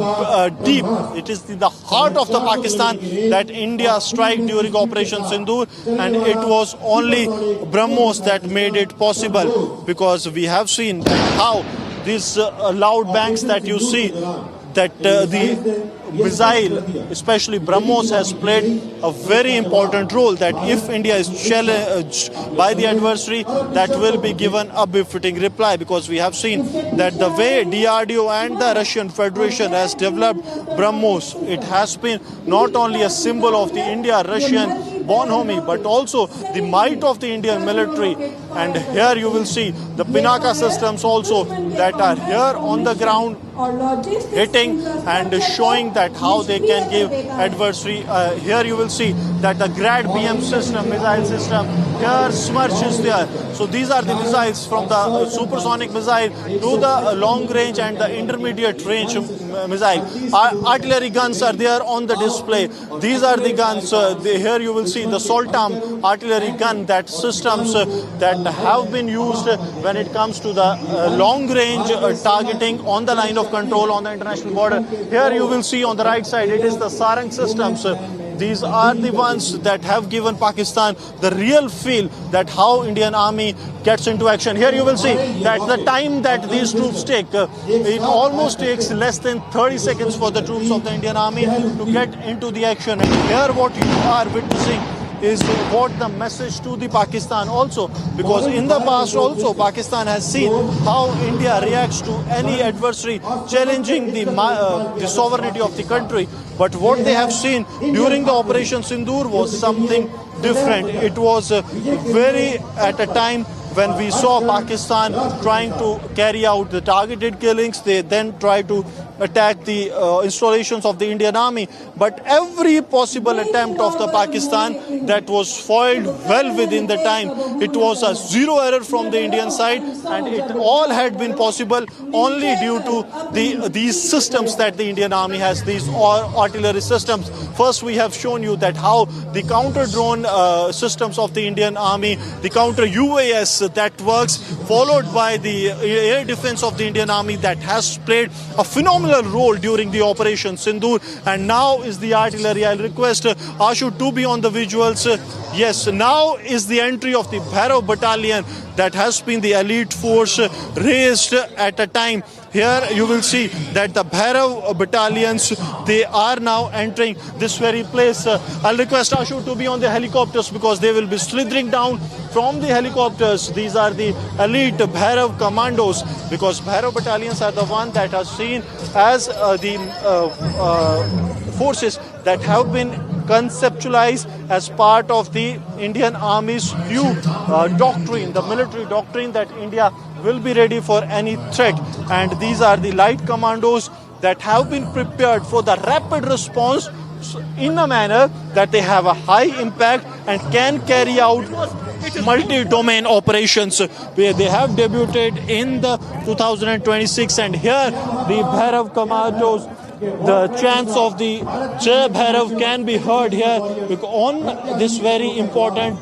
deep. It is the heart of the Pakistan that India struck during Operation Sindoor, and it was only BrahMos that made it possible, because we have seen how these loud bangs that you see, that the missile, especially BrahMos, has played a very important role, that if India is challenged by the adversary, that will be given a befitting reply, because we have seen that the way DRDO and the Russian Federation has developed BrahMos, it has been not only a symbol of the India-Russian bonhomie, but also the might of the Indian military. And here you will see the Pinaka systems also that are here on the ground, hitting and showing that how they can give adversary. Here you will see that the Grad BM system, missile system, here Smirch is there. So these are the missiles, from the supersonic missile to the long range and the intermediate range missile. Artillery guns are there on the display. These are the guns. Here you will see the Soltam artillery gun, that systems that have been used when it comes to the long range targeting on the line of control on the international border. Here you will see on the right side, it is the Sarang systems. these are the ones that have given Pakistan the real feel that how Indian Army gets into action. Here you will see that the time that these troops take, it almost takes less than 30 seconds for the troops of the Indian Army to get into the action. And here what you are witnessing is what the message to the Pakistan also, because in the past also Pakistan has seen how India reacts to any adversary challenging the sovereignty of the country. But what they have seen during the Operation Sindoor was something different. It was at a time when we saw Pakistan trying to carry out the targeted killings. They then tried to attack the installations of the Indian Army. But every possible attempt of the Pakistan, that was foiled well within the time. It was a zero error from the Indian side, and it all had been possible only due to these systems that the Indian Army has, these artillery systems. First, we have shown you that how the counter-drone systems of the Indian Army, the counter-UAS that works, followed by the air defense of the Indian Army that has played a phenomenal role during the Operation Sindoor. And now is the artillery. I'll request Ashu to be on the visuals. Yes, now is the entry of the Bhairav Battalion that has been the elite force raised at a time. Here you will see that the Bhairav battalions, they are now entering this very place. I'll request Ashu to be on the helicopters because they will be slithering down from the helicopters. These are the elite Bhairav commandos, because Bhairav battalions are the one that are seen as the forces that have been conceptualized as part of the Indian Army's new doctrine, the military doctrine that India will be ready for any threat. And these are the light commandos that have been prepared for the rapid response in a manner that they have a high impact and can carry out multi-domain operations. Where they have debuted in the 2026, and here the Bhairav commandos, the chants of the Jai Bhairav can be heard here on this very important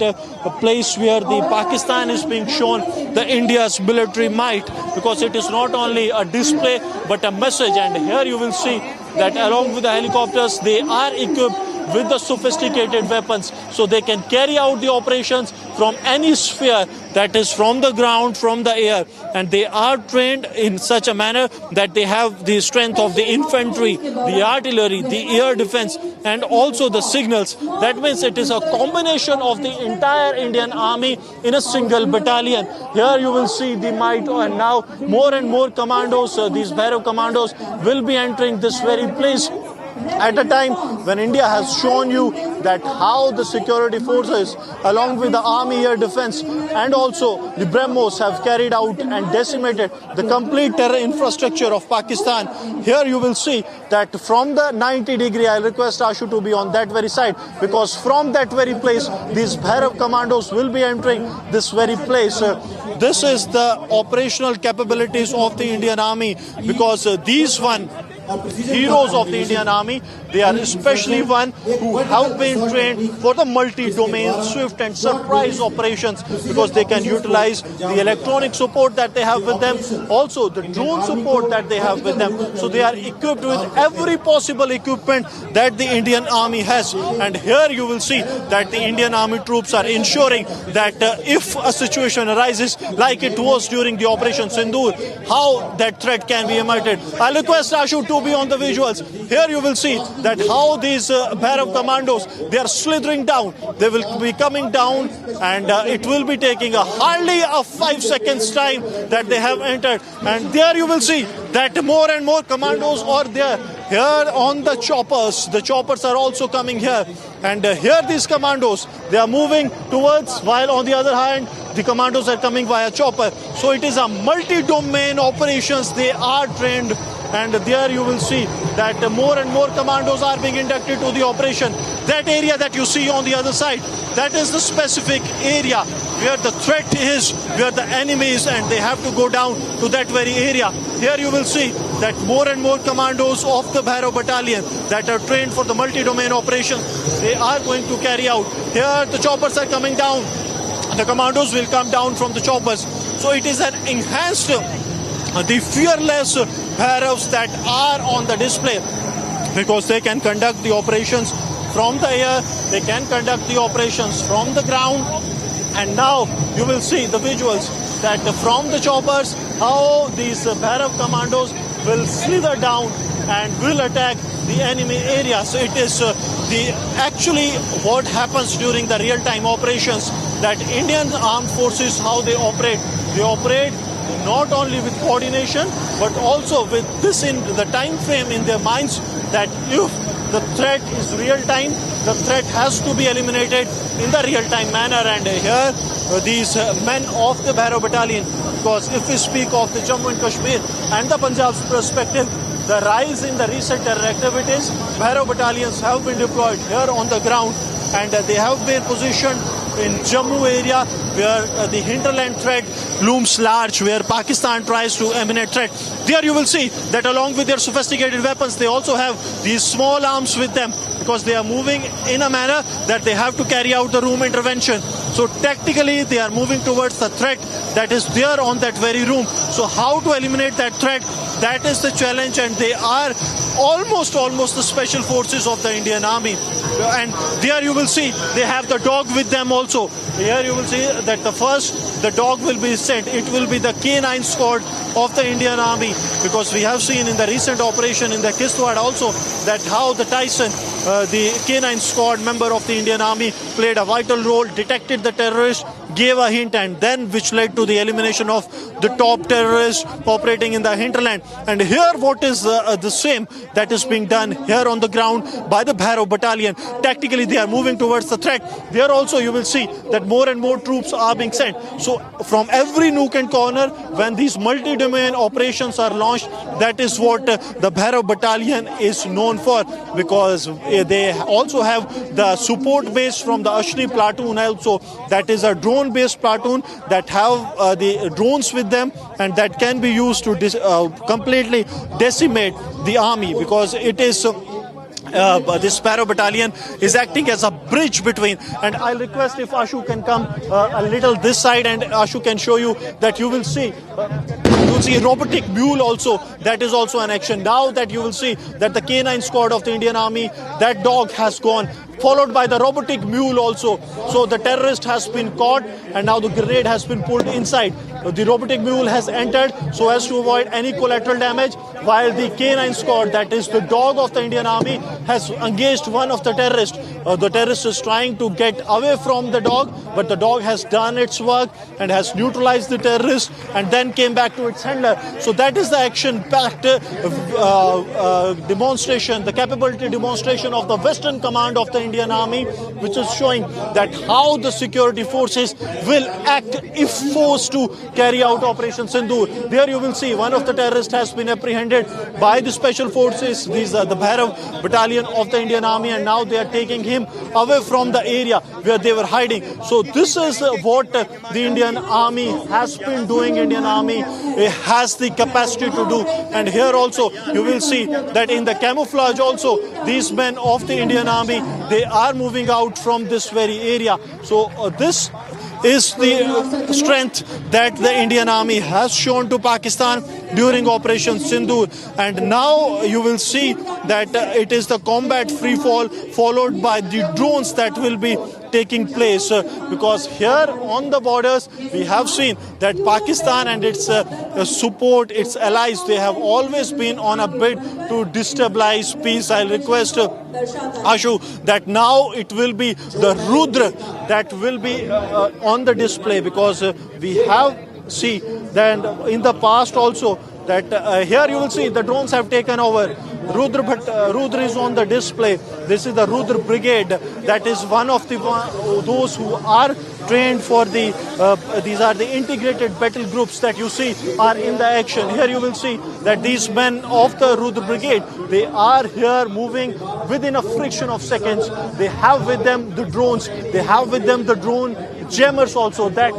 place where the Pakistan is being shown the India's military might, because it is not only a display but a message. And here you will see that along with the helicopters, they are equipped with the sophisticated weapons, so they can carry out the operations from any sphere, that is from the ground, from the air. And they are trained in such a manner that they have the strength of the infantry, the artillery, the air defense, and also the signals. That means it is a combination of the entire Indian Army in a single battalion. Here you will see the might, and now more and more commandos, these Bhairav commandos, will be entering this very place at a time when India has shown you that how the security forces along with the army air defense and also the BrahMos have carried out and decimated the complete terror infrastructure of Pakistan. Here you will see that from the 90-degree, I request Ashu to be on that very side, because from that very place these Bhairav commandos will be entering this very place. This is the operational capabilities of the Indian Army, because these heroes of the Indian Army, they are especially one who have been trained for the multi-domain, swift and surprise operations, because they can utilize the electronic support that they have with them, also the drone support that they have with them. So they are equipped with every possible equipment that the Indian Army has. And here you will see that the Indian Army troops are ensuring that if a situation arises like it was during the Operation Sindoor, how that threat can be averted. I'll request Ashu to be on the visuals. Here you will see that how these Bhairav commandos, they are slithering down. They will be coming down, and it will be taking hardly a 5 seconds time that they have entered. And there you will see that more and more commandos are there. Here on the choppers are also coming here. And here these commandos, they are moving towards, while on the other hand, the commandos are coming via chopper. So it is a multi-domain operations. They are trained. And there you will see that more and more commandos are being inducted to the operation. That area that you see on the other side, that is the specific area where the threat is, where the enemy is, and they have to go down to that very area. Here you will see that more and more commandos of the Bhairav battalion that are trained for the multi-domain operation, they are going to carry out. Here the choppers are coming down. The commandos will come down from the choppers. So it is an enhanced, the fearless Bhairavs that are on the display, because they can conduct the operations from the air, they can conduct the operations from the ground. And now you will see the visuals that from the choppers, how these Bhairav commandos will slither down and will attack the enemy area. So it is actually what happens during the real-time operations, that Indian armed forces, how they operate. They operate not only with coordination, but also with this in the time frame in their minds, that if the threat is real-time, the threat has to be eliminated in the real-time manner. And here, these men of the Bhairav Battalion, because if we speak of the Jammu and Kashmir and the Punjab's perspective, the rise in the recent terror activities, Bhairav battalions have been deployed here on the ground, and they have been positioned in Jammu area, where the hinterland threat looms large, where Pakistan tries to emanate threat. There you will see that along with their sophisticated weapons, they also have these small arms with them, because they are moving in a manner that they have to carry out the room intervention. So tactically, they are moving towards the threat that is there on that very room. So how to eliminate that threat? That is the challenge, and they are almost the special forces of the Indian Army. And there you will see they have the dog with them also. Here you will see that the dog will be sent. It will be the K9 squad of the Indian Army, because we have seen in the recent operation in the Kishtwar also that how the Tyson, the K9 squad member of the Indian Army, played a vital role, detected the terrorist, gave a hint, and then which led to the elimination of the top terrorists operating in the hinterland. And here what is the same that is being done here on the ground by the Bhairav battalion. Tactically they are moving towards the threat. There also you will see that more and more troops are being sent. So from every nook and corner, when these multi-domain operations are launched, that is what the Bhairav battalion is known for, because they also have the support base from the Ashni platoon also, that is a drone-based platoon that have the drones with them, and that can be used to completely decimate the army, because it is this Bhairav battalion is acting as a bridge between. And I'll request if Ashu can come a little this side, and Ashu can show you that you will see robotic mule also, that is also an action. Now that you will see that the K9 squad of the Indian Army, that dog has gone, followed by the robotic mule also. So the terrorist has been caught, and now the grenade has been pulled inside. The robotic mule has entered so as to avoid any collateral damage, while the K9 squad, that is the dog of the Indian Army, has engaged one of the terrorists. The terrorist is trying to get away from the dog, but the dog has done its work and has neutralized the terrorist and then came back to its handler. So that is the action-packed demonstration, the capability demonstration of the Western Command of the Indian Army, which is showing that how the security forces will act if forced to carry out Operation Sindoor. There you will see one of the terrorists has been apprehended by the special forces. These are the Bhairav battalion of the Indian Army, and now they are taking him away from the area where they were hiding. So this is what the Indian Army has been doing. Indian Army has the capacity to do. And here also you will see that in the camouflage also, these men of the Indian Army, they are moving out from this very area. So this is the strength that the Indian Army has shown to Pakistan during Operation Sindoor. And now you will see that it is the combat free fall followed by the drones that will be taking place, because here on the borders we have seen that Pakistan and its support, its allies, they have always been on a bid to destabilize peace. I'll request Ashu that now it will be the Rudra that will be on the display, because we have seen that in the past also that here you will see the drones have taken over. Rudra, but Rudra is on the display. This is the Rudra Brigade. That is one of those who are trained for the, these are the integrated battle groups that you see are in the action. Here you will see that these men of the Rudra Brigade, they are here moving within a fraction of seconds. They have with them the drones. They have with them the drone jammers also. That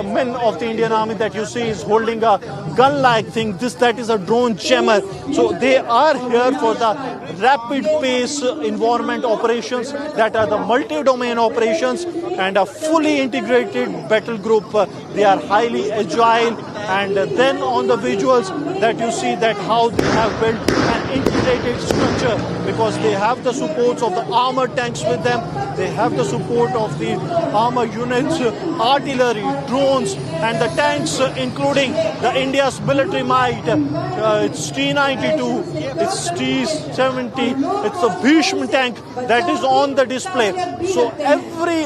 men of the Indian Army that you see is holding a gun-like thing. That is a drone jammer. So they are here for the rapid pace environment operations, that are the multi-domain operations, and a fully integrated battle group. They are highly agile, and then on the visuals that you see that how they have built an integrated structure because they have the supports of the armored tanks with them. They have the support of the armor units, artillery, drones, and the tanks, including the India's military might. It's T-92, it's T-70, it's a Bhishma tank that is on the display. So every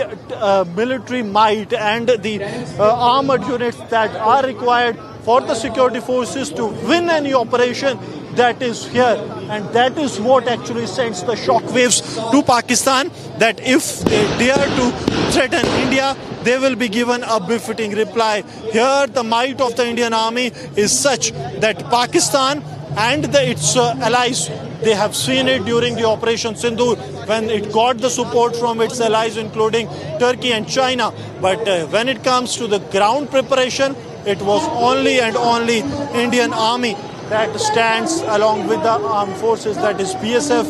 military might and the armored units that are required for the security forces to win any operation, that is here, and that is what actually sends the shockwaves to Pakistan, that if they dare to threaten India, they will be given a befitting reply. Here the might of the Indian army is such that Pakistan and its allies, they have seen it during the Operation Sindoor when it got the support from its allies including Turkey and China. But when it comes to the ground preparation, it was only and only Indian army that stands along with the armed forces, that is BSF,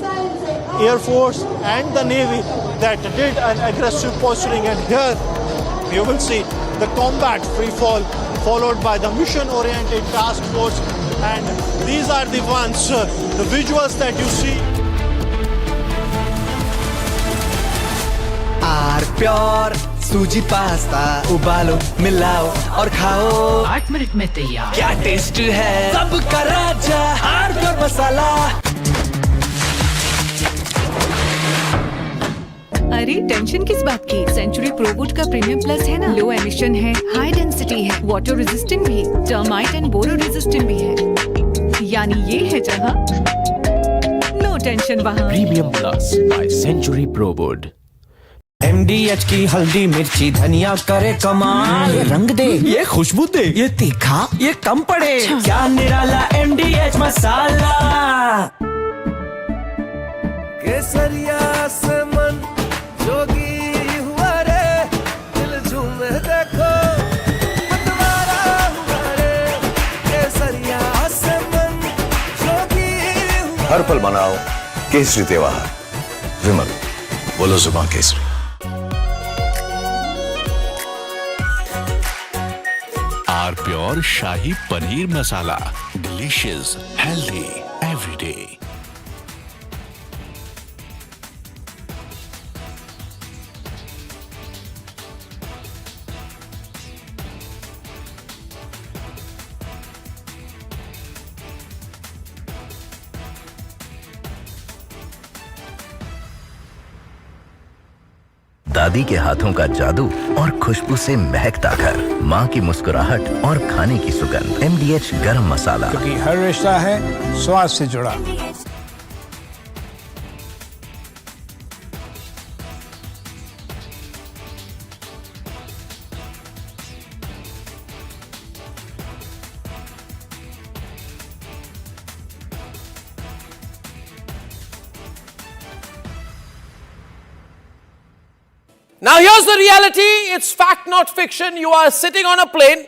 Air Force and the Navy, that did an aggressive posturing. And here you will see the combat free fall followed by the mission-oriented task force. And these are the ones, the visuals that you see. R pure सूजी pasta उबालो मिलाओ और खाओ 8 minute में तैयार। क्या taste है सबका राजा आर प्योर मसाला। अरे टेंशन किस बात की, सेंचुरी प्रोवुड का प्रीमियम प्लस है ना। लो एमिशन है, हाई डेंसिटी है, वाटर रेजिस्टेंट भी, टर्माइट एंड बोरो रेजिस्टेंट भी है। यानी ये है जहाँ नो टेंशन वहाँ। Premium plus by Century Prowud. MDH की हल्दी मिर्ची धनिया करे कमाल, ये रंग दे, ये खुशबू दे, ये तीखा, ये कम पड़े। क्या निराला MDH मसाला। केसरिया से मन जोगी हुआ रे, दिल झूमे देखो मतवारा हुआ रे। केसरिया से मन जोगी हुआ। हर पल मनाओ केसरी त्योहार। विमल, बोलो जुबान केसरी। R pure shahi paneer masala, delicious, healthy every day. दादी के हाथों का जादू और खुशबू से महकता घर, माँ की मुस्कुराहट और खाने की सुगंध। MDH गरम मसाला, क्योंकि हर रिश्ता है स्वाद से जुड़ा। Now here's the reality, it's fact not fiction. You are sitting on a plane.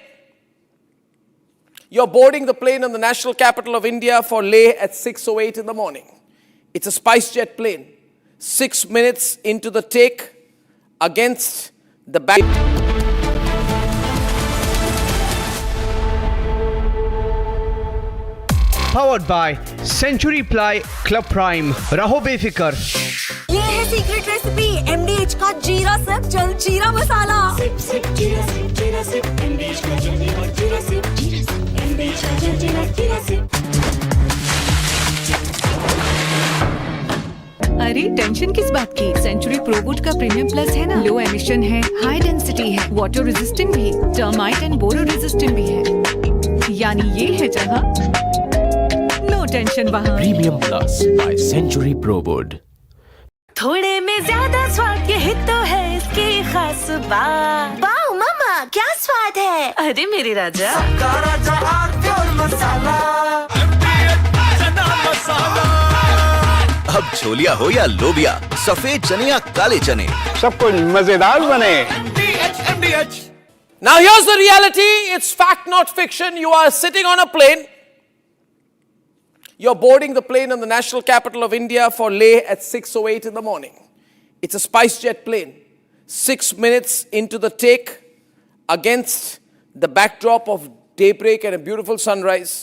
You're boarding the plane in the national capital of India for Leh at 6:08 in the morning. It's a SpiceJet plane. 6 minutes into the take against the back. Powered by Century Ply Club Prime, रहो बेफिक्र। ये है secret recipe MDH का जीरा SIP जल जीरा मसाला। SIP SIP जीरा SIP जीरा सिप MDH का जल जीरा सिप MDH का जल जीरा सिप। अरे टेंशन किस बात की, सेंचुरी प्रोवुड का प्रीमियम प्लस है ना। लो एमिशन है, हाई डेंसिटी है, वाटर रेजिस्टेंट भी, टर्माइट एंड बोरो रेजिस्टेंट भी है। यानी ये है जहाँ नो टेंशन वहाँ। Premium plus by Century Prowud. थोड़े में ज्यादा स्वाद, यही तो है इसकी खास बात। वाओ मामा, क्या स्वाद है। अरे मेरे राजा, सबका राजा आर प्योर मसाला। अब छोलिया हो या लोबिया, सफेद चने या काले चने, सब कुछ मजेदार बने। Now here's the reality, it's fact not fiction. You are sitting on a plane. You're boarding the plane in the national capital of India for Leh at 6:08 in the morning. It's a SpiceJet plane. 6 minutes into the take against the backdrop of daybreak and a beautiful sunrise.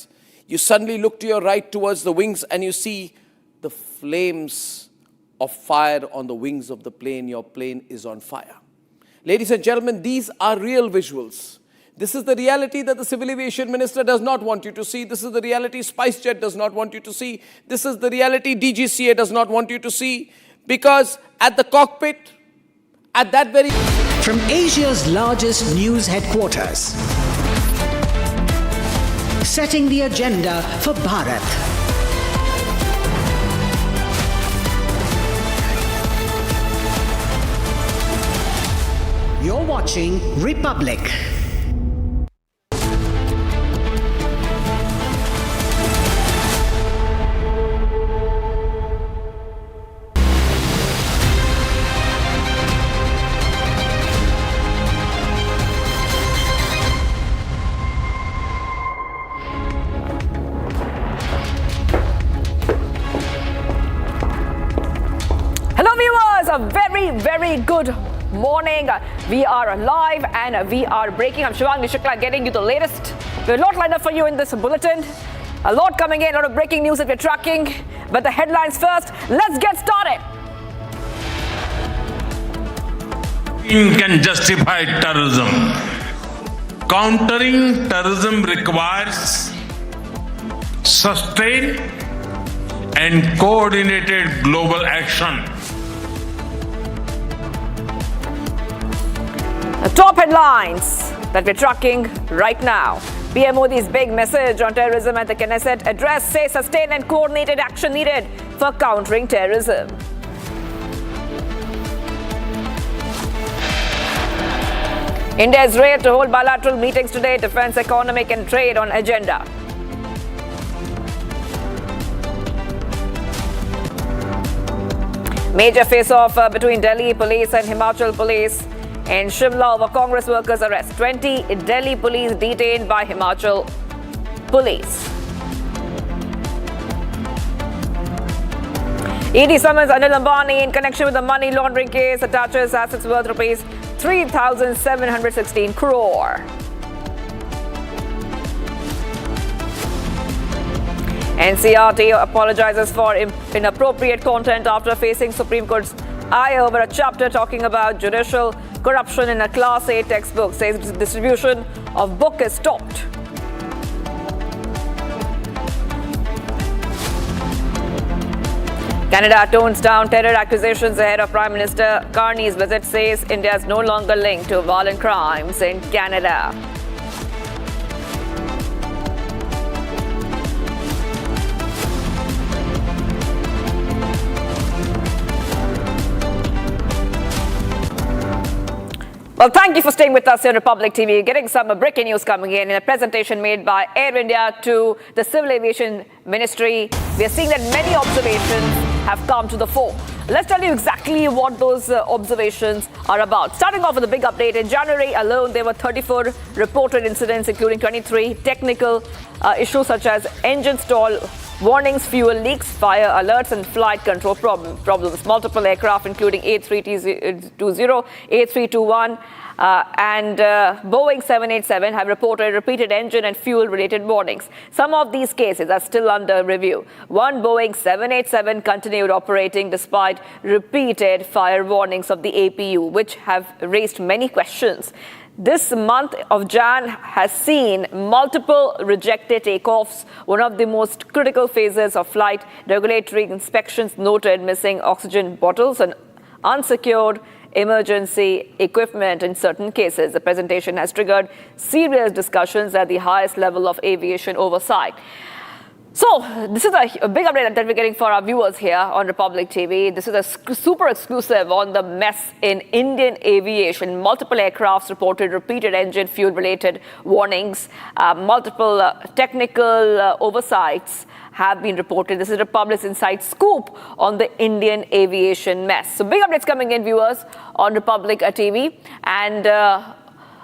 You suddenly look to your right towards the wings and you see the flames of fire on the wings of the plane. Your plane is on fire. Ladies and gentlemen, these are real visuals. This is the reality that the Civil Aviation Minister does not want you to see. This is the reality SpiceJet does not want you to see. This is the reality DGCA does not want you to see. Because at the cockpit, at that very... From Asia's largest news headquarters, setting the agenda for Bharat. You're watching Republic. A very, very good morning. We are live and we are breaking. I'm Shivangi Shukla getting you the latest. We have a lot lined up for you in this bulletin. A lot coming in, a lot of breaking news that we're tracking. But the headlines first. Let's get started. Can justify terrorism. Countering terrorism requires sustained and coordinated global action. The top headlines that we're tracking right now. PM Modi's big message on terrorism at the Knesset address says sustained and coordinated action needed for countering terrorism. India's ready to hold bilateral meetings today. Defense, economic and trade on agenda. Major face-off between Delhi police and Himachal police. In Shimla over Congress workers' arrest. 20 Delhi police detained by Himachal police. ED summons Anil Ambani in connection with the money laundering case. Attaches assets worth rupees 3,716 crore. NCRT apologizes for inappropriate content after facing Supreme Court's eye over a chapter talking about judicial corruption in a Class A textbook. Says distribution of book is stopped. Canada tones down terror accusations ahead of Prime Minister Carney's visit. Says India is no longer linked to violent crimes in Canada. Well, thank you for staying with us here on Republic TV. Getting some breaking news coming in a presentation made by Air India to the Civil Aviation Ministry. We are seeing that many observations have come to the fore. Let's tell you exactly what those observations are about. Starting off with a big update. In January alone, there were 34 reported incidents, including 23 technical issues such as engine stall warnings, fuel leaks, fire alerts, and flight control problems. Multiple aircraft, including A320, A321, and Boeing 787 have reported repeated engine and fuel-related warnings. Some of these cases are still under review. One Boeing 787 continued operating despite repeated fire warnings of the APU, which have raised many questions. This month of Jan has seen multiple rejected takeoffs. One of the most critical phases of flight. Regulatory inspections noted missing oxygen bottles and unsecured emergency equipment in certain cases. The presentation has triggered serious discussions at the highest level of aviation oversight. So, this is a big update that we're getting for our viewers here on Republic TV. This is a super exclusive on the mess in Indian aviation. Multiple aircrafts reported repeated engine fuel-related warnings. Multiple technical oversights have been reported. This is Republic's inside scoop on the Indian aviation mess. So, big updates coming in, viewers, on Republic TV. And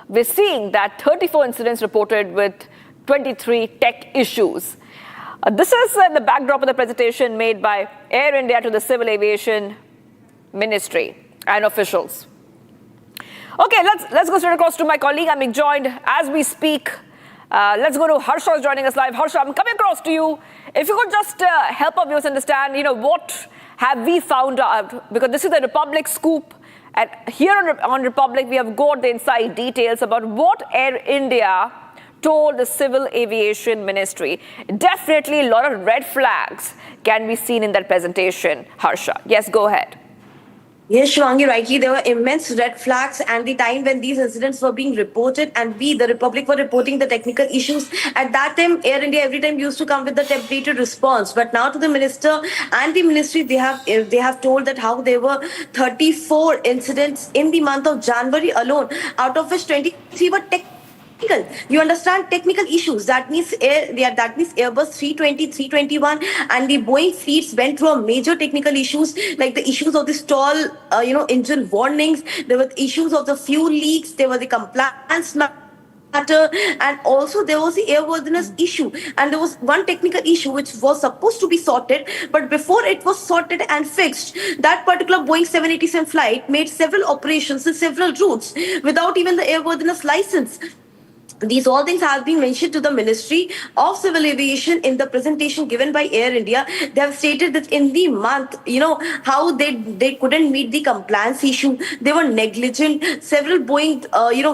we're seeing that 34 incidents reported with 23 tech issues. This is the backdrop of the presentation made by Air India to the Civil Aviation Ministry and officials. Okay, let's go straight across to my colleague. I'm being joined as we speak Let's go to Harsha, who's joining us live. Harsha, I'm coming across to you. If you could just help our viewers understand, what have we found out? Because this is the Republic scoop. And here on Republic, we have got the inside details about what Air India told the Civil Aviation Ministry. Definitely a lot of red flags can be seen in that presentation. Harsha, yes, go ahead. Yes, Shwangi, rightly, there were immense red flags, and the time when these incidents were being reported and we, the Republic, were reporting the technical issues. At that time, Air India every time used to come with the templated response. But now to the minister and the ministry, they have told that how there were 34 incidents in the month of January alone, out of which 23 were technical. You understand, technical issues. That means Airbus 320, 321 and the Boeing fleets went through a major technical issues, like the issues of the stall, engine warnings. There were issues of the fuel leaks. There was the compliance matter, and also there was the airworthiness issue. And there was one technical issue which was supposed to be sorted, but before it was sorted and fixed, that particular Boeing 787 flight made several operations in several routes without even the airworthiness license. These all things have been mentioned to the Ministry of Civil Aviation in the presentation given by Air India. They have stated that in the month, how they couldn't meet the compliance issue. They were negligent. Several Boeing,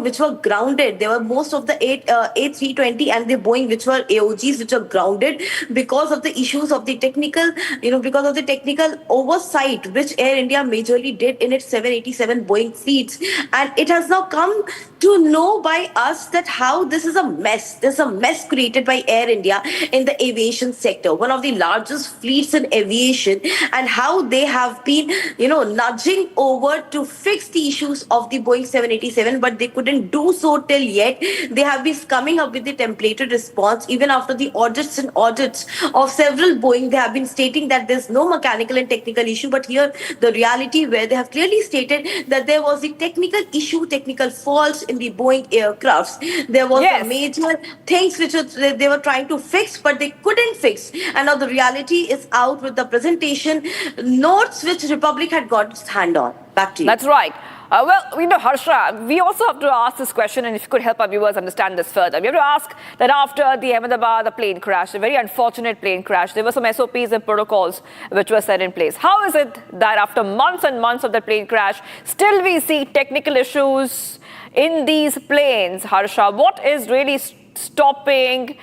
which were grounded. There were most of the A320 and the Boeing, which were AOGs, which were grounded because of the issues of the technical, because of the technical oversight, which Air India majorly did in its 787 Boeing fleets. And it has now come to know by us that how this is a mess. There's a mess created by Air India in the aviation sector, one of the largest fleets in aviation, and how they have been, nudging over to fix the issues of the Boeing 787, but they couldn't do so till yet. They have been coming up with the templated response. Even after the audits of several Boeing, they have been stating that there's no mechanical and technical issue, but here the reality where they have clearly stated that there was the technical issue, technical faults in the Boeing aircrafts. There was a major things which they were trying to fix, but they couldn't fix. And now the reality is out with the presentation notes which Republic had got its hand on. Back to you. That's right. Harsha, we also have to ask this question, and if you could help our viewers understand this further. We have to ask that after the Ahmedabad plane crash, a very unfortunate plane crash, there were some SOPs and protocols which were set in place. How is it that after months and months of the plane crash, still we see technical issues in these planes, Harsha? What is really stopping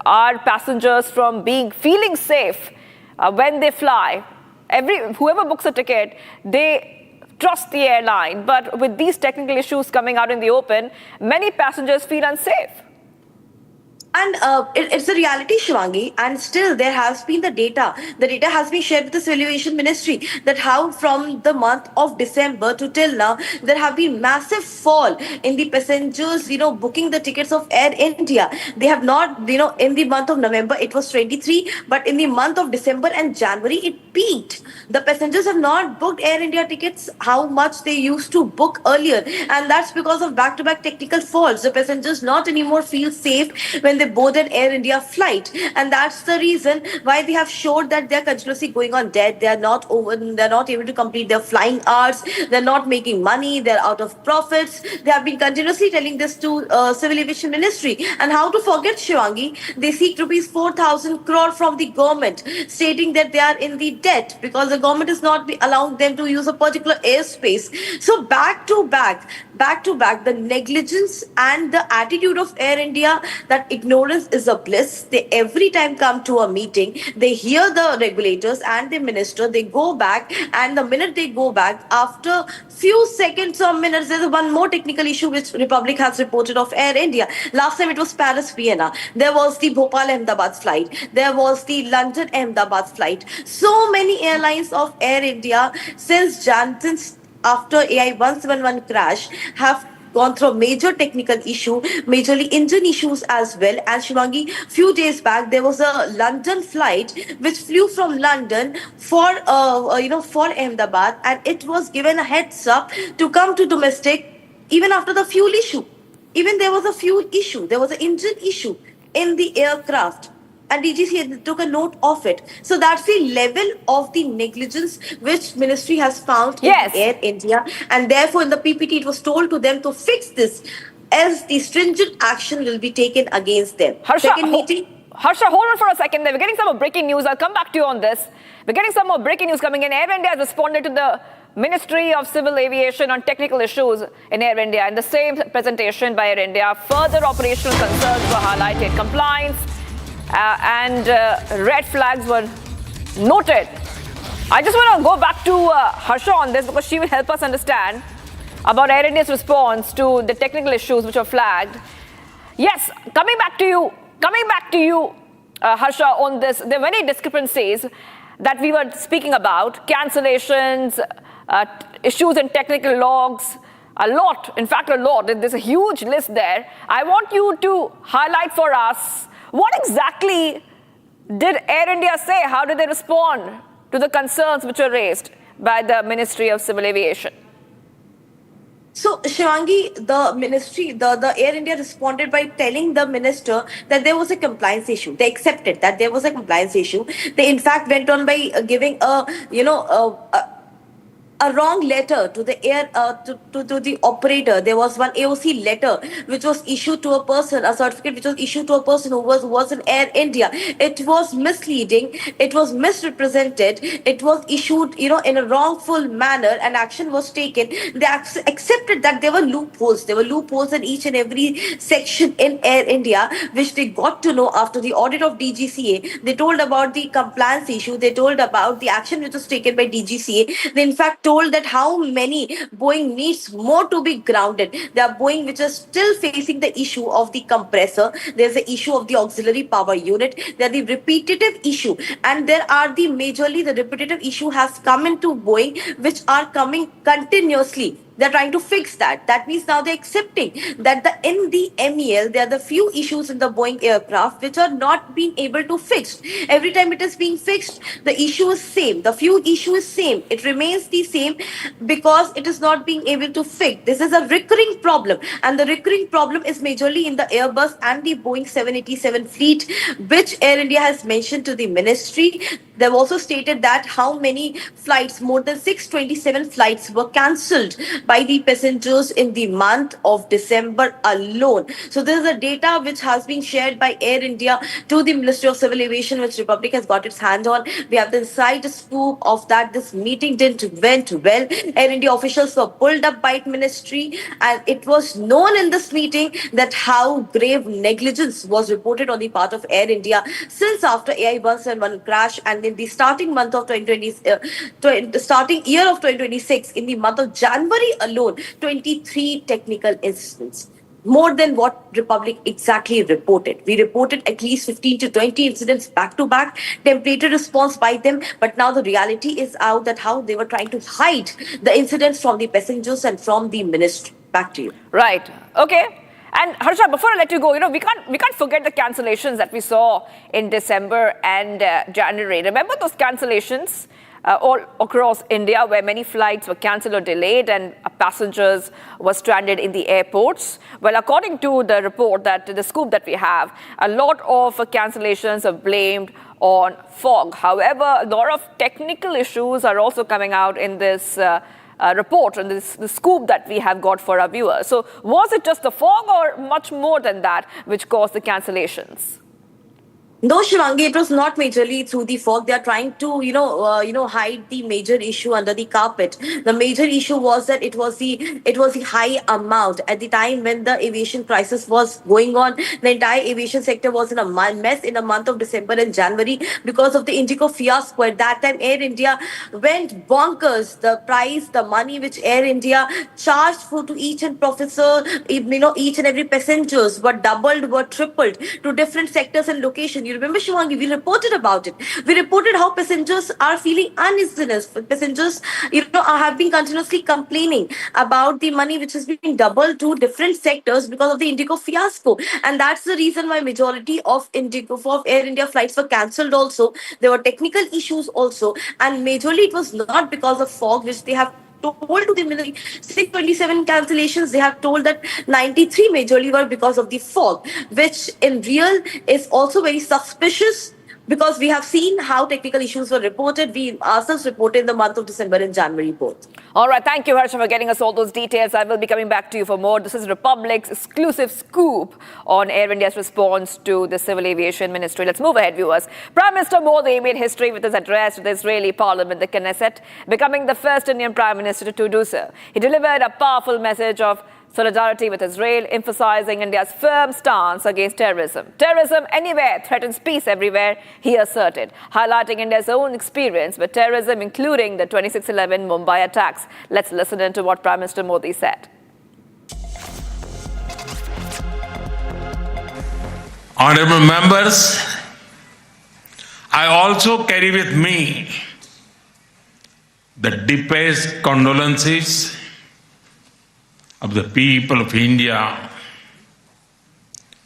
our passengers from feeling safe when they fly? Whoever books a ticket, they trust the airline, but with these technical issues coming out in the open, many passengers feel unsafe. And it's a reality, Shwangi, and still there has been the data. The data has been shared with the Civil Aviation Ministry that how from the month of December to till now, there have been massive fall in the passengers, booking the tickets of Air India. They have not, in the month of November, it was 23, but in the month of December and January, it peaked. The passengers have not booked Air India tickets how much they used to book earlier. And that's because of back-to-back technical faults. The passengers not anymore feel safe when they board an Air India flight, and that's the reason why they have showed that they're continuously going on debt. They're not able to complete their flying hours. They're not making money. They're out of profits. They have been continuously telling this to Civil Aviation Ministry. And how to forget, Shivangi, they seek rupees 4,000 crore from the government, stating that they are in the debt because the government is not allowing them to use a particular airspace. So back to back, the negligence and the attitude of Air India, that ignorance is a bliss. They every time come to a meeting, they hear the regulators and the minister, they go back, and the minute they go back, after few seconds or minutes, there's one more technical issue which Republic has reported of Air India. Last time it was Paris-Vienna. There was the Bhopal-Ahmedabad flight. There was the London-Ahmedabad flight. So many airlines of Air India since after AI 171 crash have gone through a major technical issue, majorly engine issues as well. And Shivangi, few days back, there was a London flight which flew from London for Ahmedabad, and it was given a heads up to come to domestic even after the fuel issue. Even there was a fuel issue, there was an engine issue in the aircraft. And DGC took a note of it. So that's the level of the negligence which ministry has found in Air India. And therefore in the PPT it was told to them to fix this else the stringent action will be taken against them. Second meeting. Harsha, hold on for a second there. We're getting some more breaking news. I'll come back to you on this. We're getting some more breaking news coming in. Air India has responded to the Ministry of Civil Aviation on technical issues in Air India. In the same presentation by Air India, further operational concerns were highlighted. Compliance and red flags were noted. I just want to go back to Harsha on this because she will help us understand about Air India's response to the technical issues which were flagged. Yes, coming back to you, Harsha, on this, there are many discrepancies that we were speaking about, cancellations, issues in technical logs, a lot. There's a huge list there. I want you to highlight for us what exactly did Air India say? How did they respond to the concerns which were raised by the Ministry of Civil Aviation? So, Shivangi, the ministry, the Air India responded by telling the minister that there was a compliance issue. They accepted that there was a compliance issue. They, in fact, went on by giving a wrong letter to the to the operator. There was one AOC letter which was issued to a person, a certificate which was issued to a person who was in Air India. It was misleading. It was misrepresented. It was issued, in a wrongful manner, and action was taken. They accepted that there were loopholes. There were loopholes in each and every section in Air India, which they got to know after the audit of DGCA. They told about the compliance issue. They told about the action which was taken by DGCA. They, in fact, told that how many Boeing needs more to be grounded. There are Boeing which are still facing the issue of the compressor. There's the issue of the auxiliary power unit. There are the repetitive issue, and there are the repetitive issue has come into Boeing, which are coming continuously. They're trying to fix that. That means now they're accepting that in the MEL, there are the few issues in the Boeing aircraft which are not being able to fix. Every time it is being fixed, the issue is same. The few issue is same. It remains the same because it is not being able to fix. This is a recurring problem, and the recurring problem is majorly in the Airbus and the Boeing 787 fleet, which Air India has mentioned to the ministry. They've also stated that how many flights, more than 627 flights were cancelled by the passengers in the month of December alone. So this is a data which has been shared by Air India to the Ministry of Civil Aviation, which Republic has got its hand on. We have the inside scoop of that. This meeting went well. Air India officials were pulled up by ministry, and it was known in this meeting that how grave negligence was reported on the part of Air India since after AI 171 crash, and in the starting month of 2020, starting year of 2026, in the month of January alone, 23 technical incidents. More than what Republic exactly reported. We reported at least 15 to 20 incidents back to back, templated response by them, but now the reality is out that how they were trying to hide the incidents from the passengers and from the ministry. Back to you. Right. Okay. And Harsha, before I let you go, we can't forget the cancellations that we saw in December and January. Remember those cancellations all across India where many flights were cancelled or delayed and passengers were stranded in the airports? Well, according to the report, the scoop that we have, a lot of cancellations are blamed on fog. However, a lot of technical issues are also coming out in this report and the scoop that we have got for our viewers. So was it just the fog or much more than that which caused the cancellations? No, Shivangi, it was not majorly through the fog. They are trying to, hide the major issue under the carpet. The major issue was that it was the high amount at the time when the aviation crisis was going on. The entire aviation sector was in a mess in the month of December and January because of the Indigo fiasco. At that time, Air India went bonkers. The price, the money which Air India charged to each and each and every passengers were doubled, were tripled to different sectors and locations. You remember, Shivangi, we reported about it. We reported how passengers are feeling uneasiness. Passengers, have been continuously complaining about the money which has been doubled to different sectors because of the Indigo fiasco. And that's the reason why majority of Air India flights were cancelled also. There were technical issues also. And majorly it was not because of fog, which they have told to the military. 627 cancellations, they have told that 93 majorly were because of the fog, which in real is also very suspicious because we have seen how technical issues were reported. We ourselves reported in the month of December and January both. All right, thank you, Harsha, for getting us all those details. I will be coming back to you for more. This is Republic's exclusive scoop on Air India's response to the Civil Aviation Ministry. Let's move ahead, viewers. Prime Minister Modi made history with his address to the Israeli Parliament, the Knesset, becoming the first Indian Prime Minister to do so. He delivered a powerful message of solidarity with Israel, emphasizing India's firm stance against terrorism. Terrorism anywhere threatens peace everywhere, he asserted, highlighting India's own experience with terrorism, including the 26/11 Mumbai attacks. Let's listen into what Prime Minister Modi said. Honorable members, I also carry with me the deepest condolences of the people of India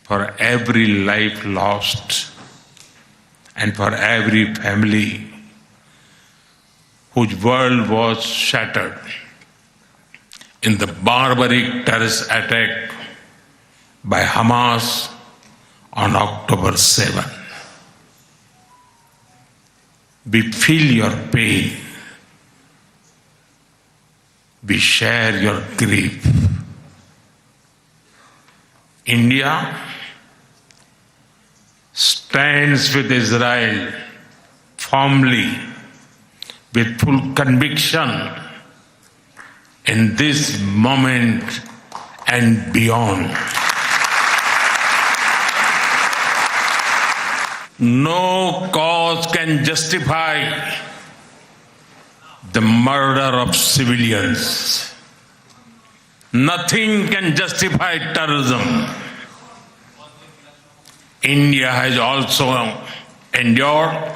for every life lost and for every family whose world was shattered in the barbaric terrorist attack by Hamas on October 7. We feel your pain. We share your grief. India stands with Israel firmly, with full conviction in this moment and beyond. No cause can justify the murder of civilians. Nothing can justify terrorism. India has also endured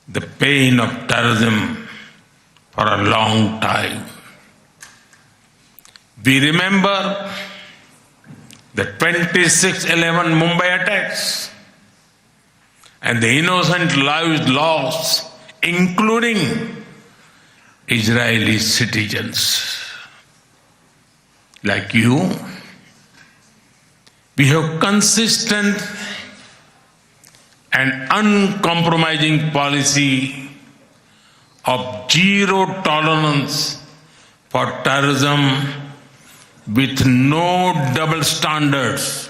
the pain of terrorism for a long time. We remember the 26/11 Mumbai attacks and the innocent lives lost, including Israeli citizens. Like you, we have consistent and uncompromising policy of zero tolerance for terrorism with no double standards.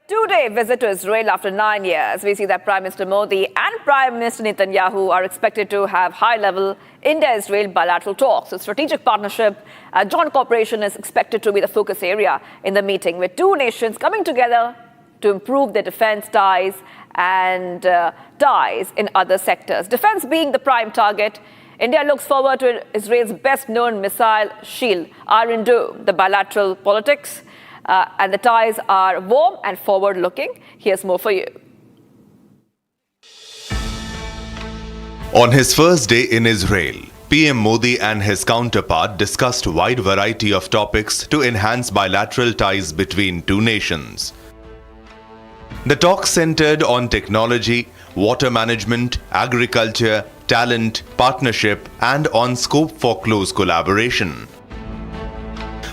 Two-day visit to Israel after 9 years. We see that Prime Minister Modi and Prime Minister Netanyahu are expected to have high-level India-Israel bilateral talks. So strategic partnership, joint cooperation is expected to be the focus area in the meeting, with two nations coming together to improve their defense ties and ties in other sectors. Defense being the prime target, India looks forward to Israel's best-known missile shield, Iron Dome. The bilateral politics and the ties are warm and forward-looking. Here's more for you. On his first day in Israel, PM Modi and his counterpart discussed a wide variety of topics to enhance bilateral ties between two nations. The talks centered on technology, water management, agriculture, talent, partnership, and on scope for close collaboration.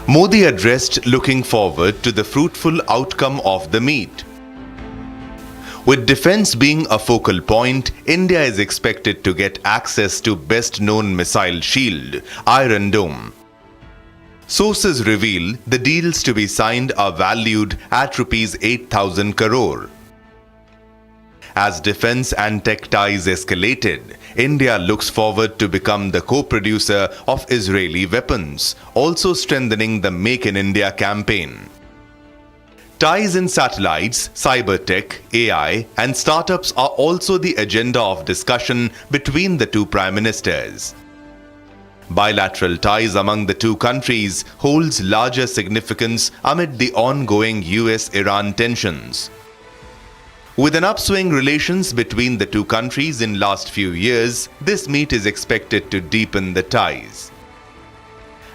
Modi addressed looking forward to the fruitful outcome of the meet. With defense being a focal point, India is expected to get access to best-known missile shield, Iron Dome. Sources reveal the deals to be signed are valued at Rs 8,000 crore. As defense and tech ties escalated, India looks forward to become the co-producer of Israeli weapons, also strengthening the Make in India campaign. Ties in satellites, cyber tech, AI, and startups are also the agenda of discussion between the two prime ministers. Bilateral ties among the two countries holds larger significance amid the ongoing US-Iran tensions. With an upswing relations between the two countries in last few years, this meet is expected to deepen the ties.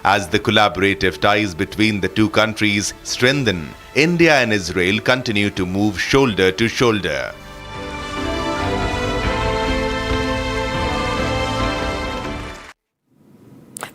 As the collaborative ties between the two countries strengthen, India and Israel continue to move shoulder to shoulder.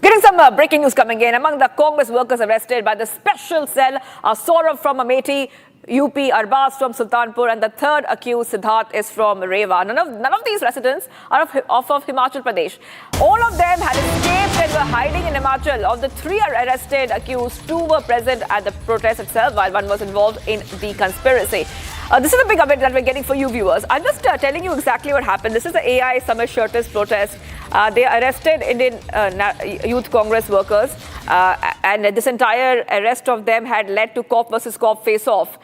Getting some breaking news coming in. Among the Congress workers arrested by the special cell are Saurabh from Amethi, UP, Arbaz from Sultanpur, and the third accused, Siddharth, is from Rewa. None of these residents are of Himachal Pradesh. All of them had escaped and were hiding in Himachal. Of the three arrested accused, two were present at the protest itself, while one was involved in the conspiracy. This is a big update that we're getting for you viewers. I'm just telling you exactly what happened. This is the AI Summit Shirtless protest. They arrested Indian Youth Congress workers, and this entire arrest of them had led to cop versus cop face-off.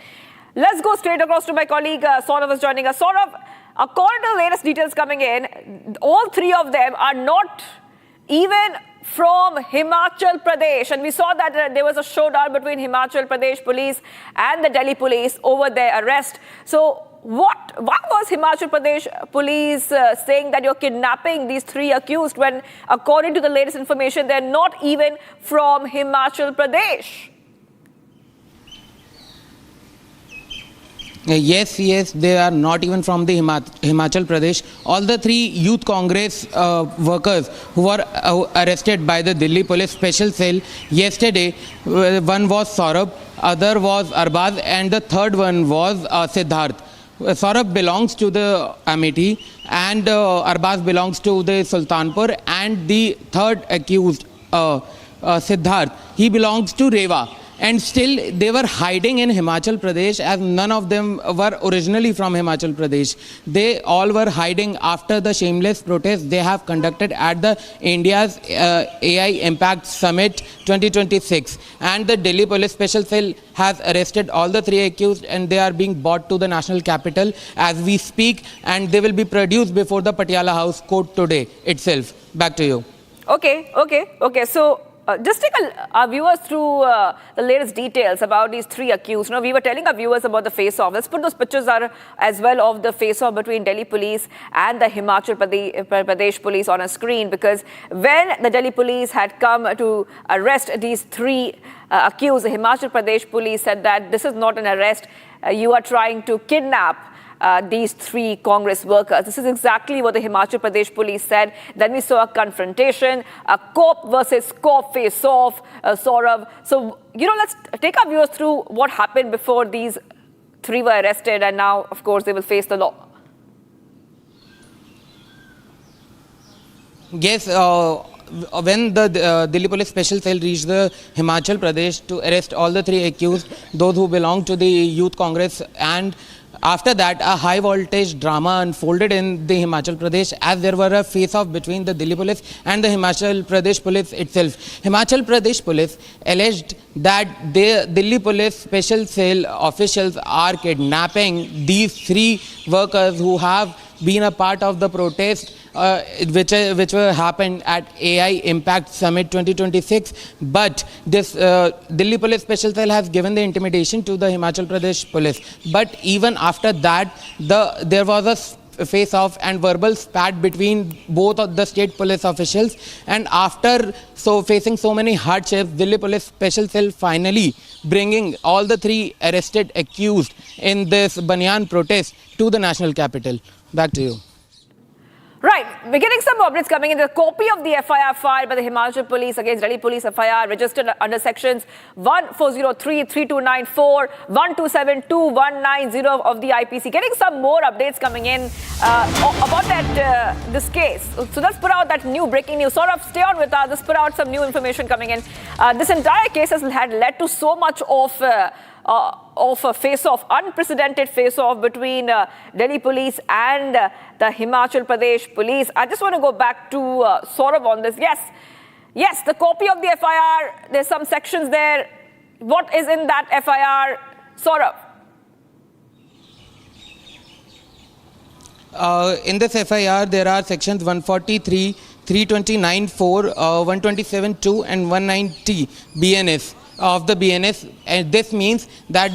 Let's go straight across to my colleague Saurabh is joining us. Saurabh, according to the latest details coming in, all three of them are not even from Himachal Pradesh, and we saw that there was a showdown between Himachal Pradesh police and the Delhi police over their arrest. So why was Himachal Pradesh police saying that you're kidnapping these three accused when, according to the latest information, they're not even from Himachal Pradesh? Yes, they are not even from the Himachal Pradesh. All the three youth Congress workers who were arrested by the Delhi police special cell yesterday, one was Saurabh, other was Arbaz, and the third one was Siddharth. Saurabh belongs to the Amethi and Arbaz belongs to the Sultanpur, and the third accused, Siddharth, he belongs to Rewa. And still they were hiding in Himachal Pradesh, as none of them were originally from Himachal Pradesh. They all were hiding after the shameless protest they have conducted at the India's AI Impact Summit 2026. And the Delhi Police Special Cell has arrested all the three accused, and they are being brought to the national capital as we speak, and they will be produced before the Patiala House Court today itself. Back to you. Okay. So just take our viewers through the latest details about these three accused. We were telling our viewers about the face-off. Let's put those pictures as well of the face-off between Delhi police and the Himachal Pradesh police on a screen, because when the Delhi police had come to arrest these three accused, the Himachal Pradesh police said that this is not an arrest. You are trying to kidnap these three Congress workers. This is exactly what the Himachal Pradesh police said. Then we saw a confrontation, a cop versus cop face-off, Saurabh. So, let's take our viewers through what happened before these three were arrested, and now, of course, they will face the law. Yes, when the Delhi Police Special Cell reached the Himachal Pradesh to arrest all the three accused, those who belong to the Youth Congress, and after that, a high voltage drama unfolded in the Himachal Pradesh, as there were a face-off between the Delhi police and the Himachal Pradesh police itself. Himachal Pradesh police alleged that the Delhi police special cell officials are kidnapping these three workers who have been a part of the protest which happened at AI Impact Summit 2026. But this Delhi Police Special Cell has given the intimidation to the Himachal Pradesh police. But even after that, there was a face-off and verbal spat between both of the state police officials. And after facing so many hardships, Delhi Police Special Cell finally bringing all the three arrested accused in this Banyan protest to the national capital. Back to you. Right, we're getting some updates coming in. The copy of the FIR filed by the Himachal Police against Delhi Police FIR registered under sections 1403, 3294, 1272, 190 of the IPC. Getting some more updates coming in about this case. So let's put out that new breaking news. Sort of stay on with us. Let's put out some new information coming in. This entire case had led to so much of a face-off, unprecedented face-off between Delhi police and the Himachal Pradesh police. I just want to go back to Saurabh on this. Yes, the copy of the FIR, there's some sections there. What is in that FIR, Saurabh? In this FIR, there are sections 143, 329.4, 127.2 and 190 BNS. Of the BNS, and this means that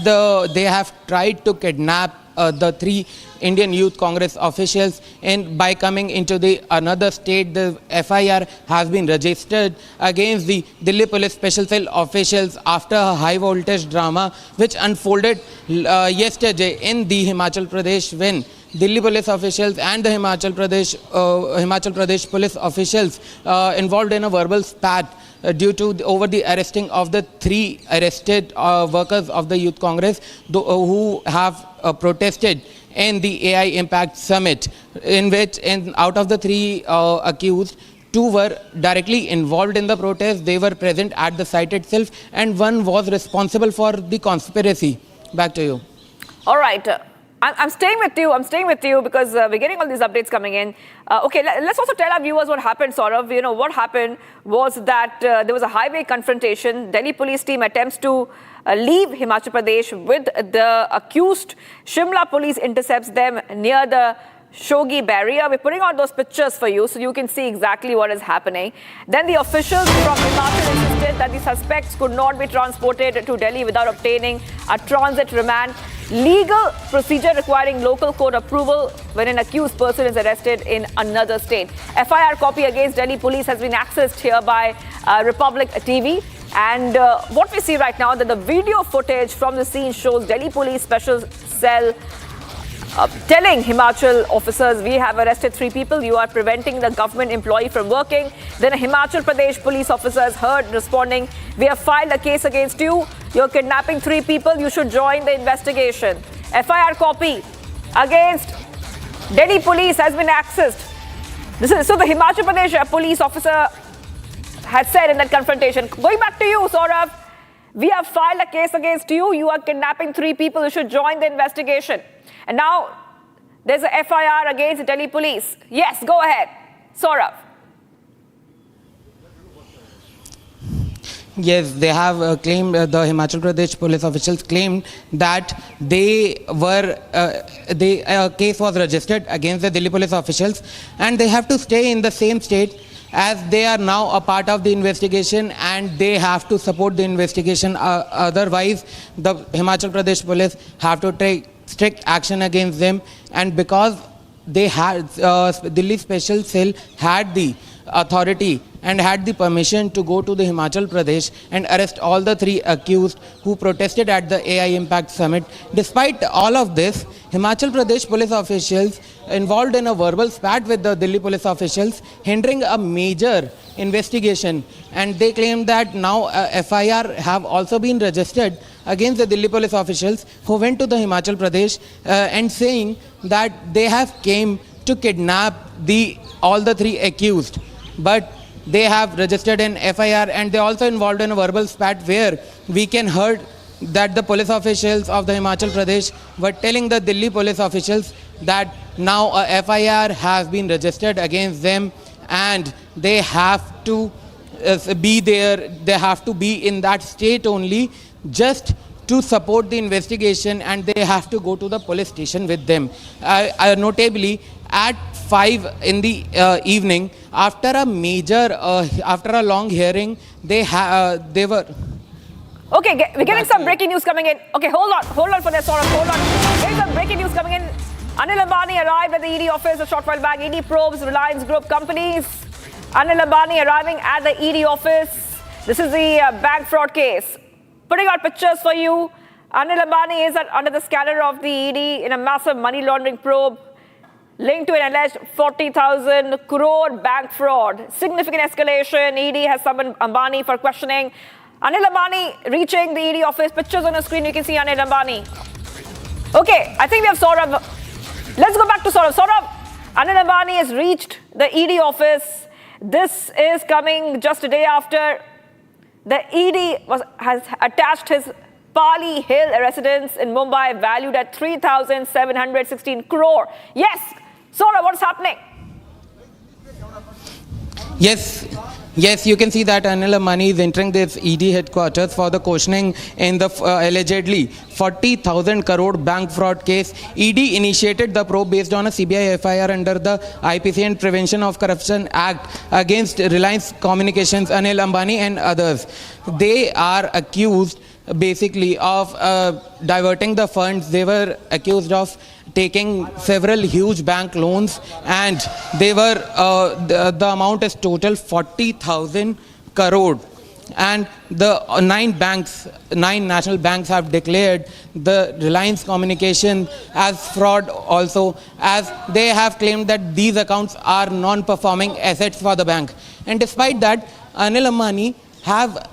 they have tried to kidnap the three Indian Youth Congress officials. And by coming into the another state, the FIR has been registered against the Delhi Police Special Cell officials after a high voltage drama which unfolded yesterday in the Himachal Pradesh, when Delhi police officials and the Himachal Pradesh police officials involved in a verbal spat due to over the arresting of the 3 arrested workers of the Youth Congress who have protested in the AI Impact Summit, in which out of the 3 accused, 2 were directly involved in the protest. They were present at the site itself, and 1 was responsible for the conspiracy. Back to you. All right. I'm staying with you. I'm staying with you because we're getting all these updates coming in. Okay, let's also tell our viewers what happened, Saurav. You know, what happened was that there was a highway confrontation. Delhi police team attempts to leave Himachal Pradesh with the accused. Shimla police intercepts them near the Shogi barrier. We're putting out those pictures for you so you can see exactly what is happening. Then the officials from Himachal insisted that the suspects could not be transported to Delhi without obtaining a transit remand. Legal procedure requiring local court approval when an accused person is arrested in another state. FIR copy against Delhi police has been accessed here by Republic TV. And what we see right now, that the video footage from the scene shows Delhi police special cell telling Himachal officers, we have arrested 3 people, you are preventing the government employee from working. Then a Himachal Pradesh police officer is heard responding, we have filed a case against you, you're kidnapping 3 people, you should join the investigation. FIR copy against Delhi police has been accessed. So the Himachal Pradesh police officer had said in that confrontation, going back to you, Saurav, we have filed a case against you, you are kidnapping 3 people, you should join the investigation. And now there's a FIR against Delhi police. Yes, go ahead. Saurav. Yes, they have claimed, the Himachal Pradesh police officials claimed that a case was registered against the Delhi police officials and they have to stay in the same state as they are now a part of the investigation and they have to support the investigation. Otherwise, the Himachal Pradesh police have to take strict action against them, and because they had Delhi Special Cell had the authority and had the permission to go to the Himachal Pradesh and arrest all the 3 accused who protested at the AI Impact Summit. Despite all of this, Himachal Pradesh police officials involved in a verbal spat with the Delhi police officials, hindering a major investigation, and they claim that now FIR have also been registered against the Delhi police officials who went to the Himachal Pradesh and saying that they have came to kidnap all the 3 accused. But they have registered an FIR and they also involved in a verbal spat where we can heard that the police officials of the Himachal Pradesh were telling the Delhi police officials that now a FIR has been registered against them and they have to be there, they have to be in that state only just to support the investigation, and they have to go to the police station with them. Notably, at 5 in the evening, after a long hearing, they were... Okay, we're getting some breaking news coming in. Okay, hold on for this, Saurav, hold on. Getting some breaking news coming in. Anil Ambani arrived at the ED office a short while back. ED probes Reliance Group companies. Anil Ambani arriving at the ED office. This is the bank fraud case. Putting out pictures for you. Anil Ambani is under the scanner of the ED in a massive money laundering probe linked to an alleged 40,000 crore bank fraud. Significant escalation. ED has summoned Ambani for questioning. Anil Ambani reaching the ED office. Pictures on the screen, you can see Anil Ambani. Okay, I think we have Saurav. Let's go back to Saurav. Saurav, Anil Ambani has reached the ED office. This is coming just a day after the ED has attached his Pali Hill residence in Mumbai valued at 3,716 crore. Yes, Saurav, what's happening? Yes, you can see that Anil Ambani is entering this ED headquarters for the questioning in the allegedly 40,000 crore bank fraud case. ED initiated the probe based on a CBI FIR under the IPC and Prevention of Corruption Act against Reliance Communications, Anil Ambani and others. They are accused basically of diverting the funds. They were accused of taking several huge bank loans, and they were the amount is total 40,000 crore. And the 9 national banks have declared the Reliance Communication as fraud also, as they have claimed that these accounts are non-performing assets for the bank. And despite that, Anil Ambani have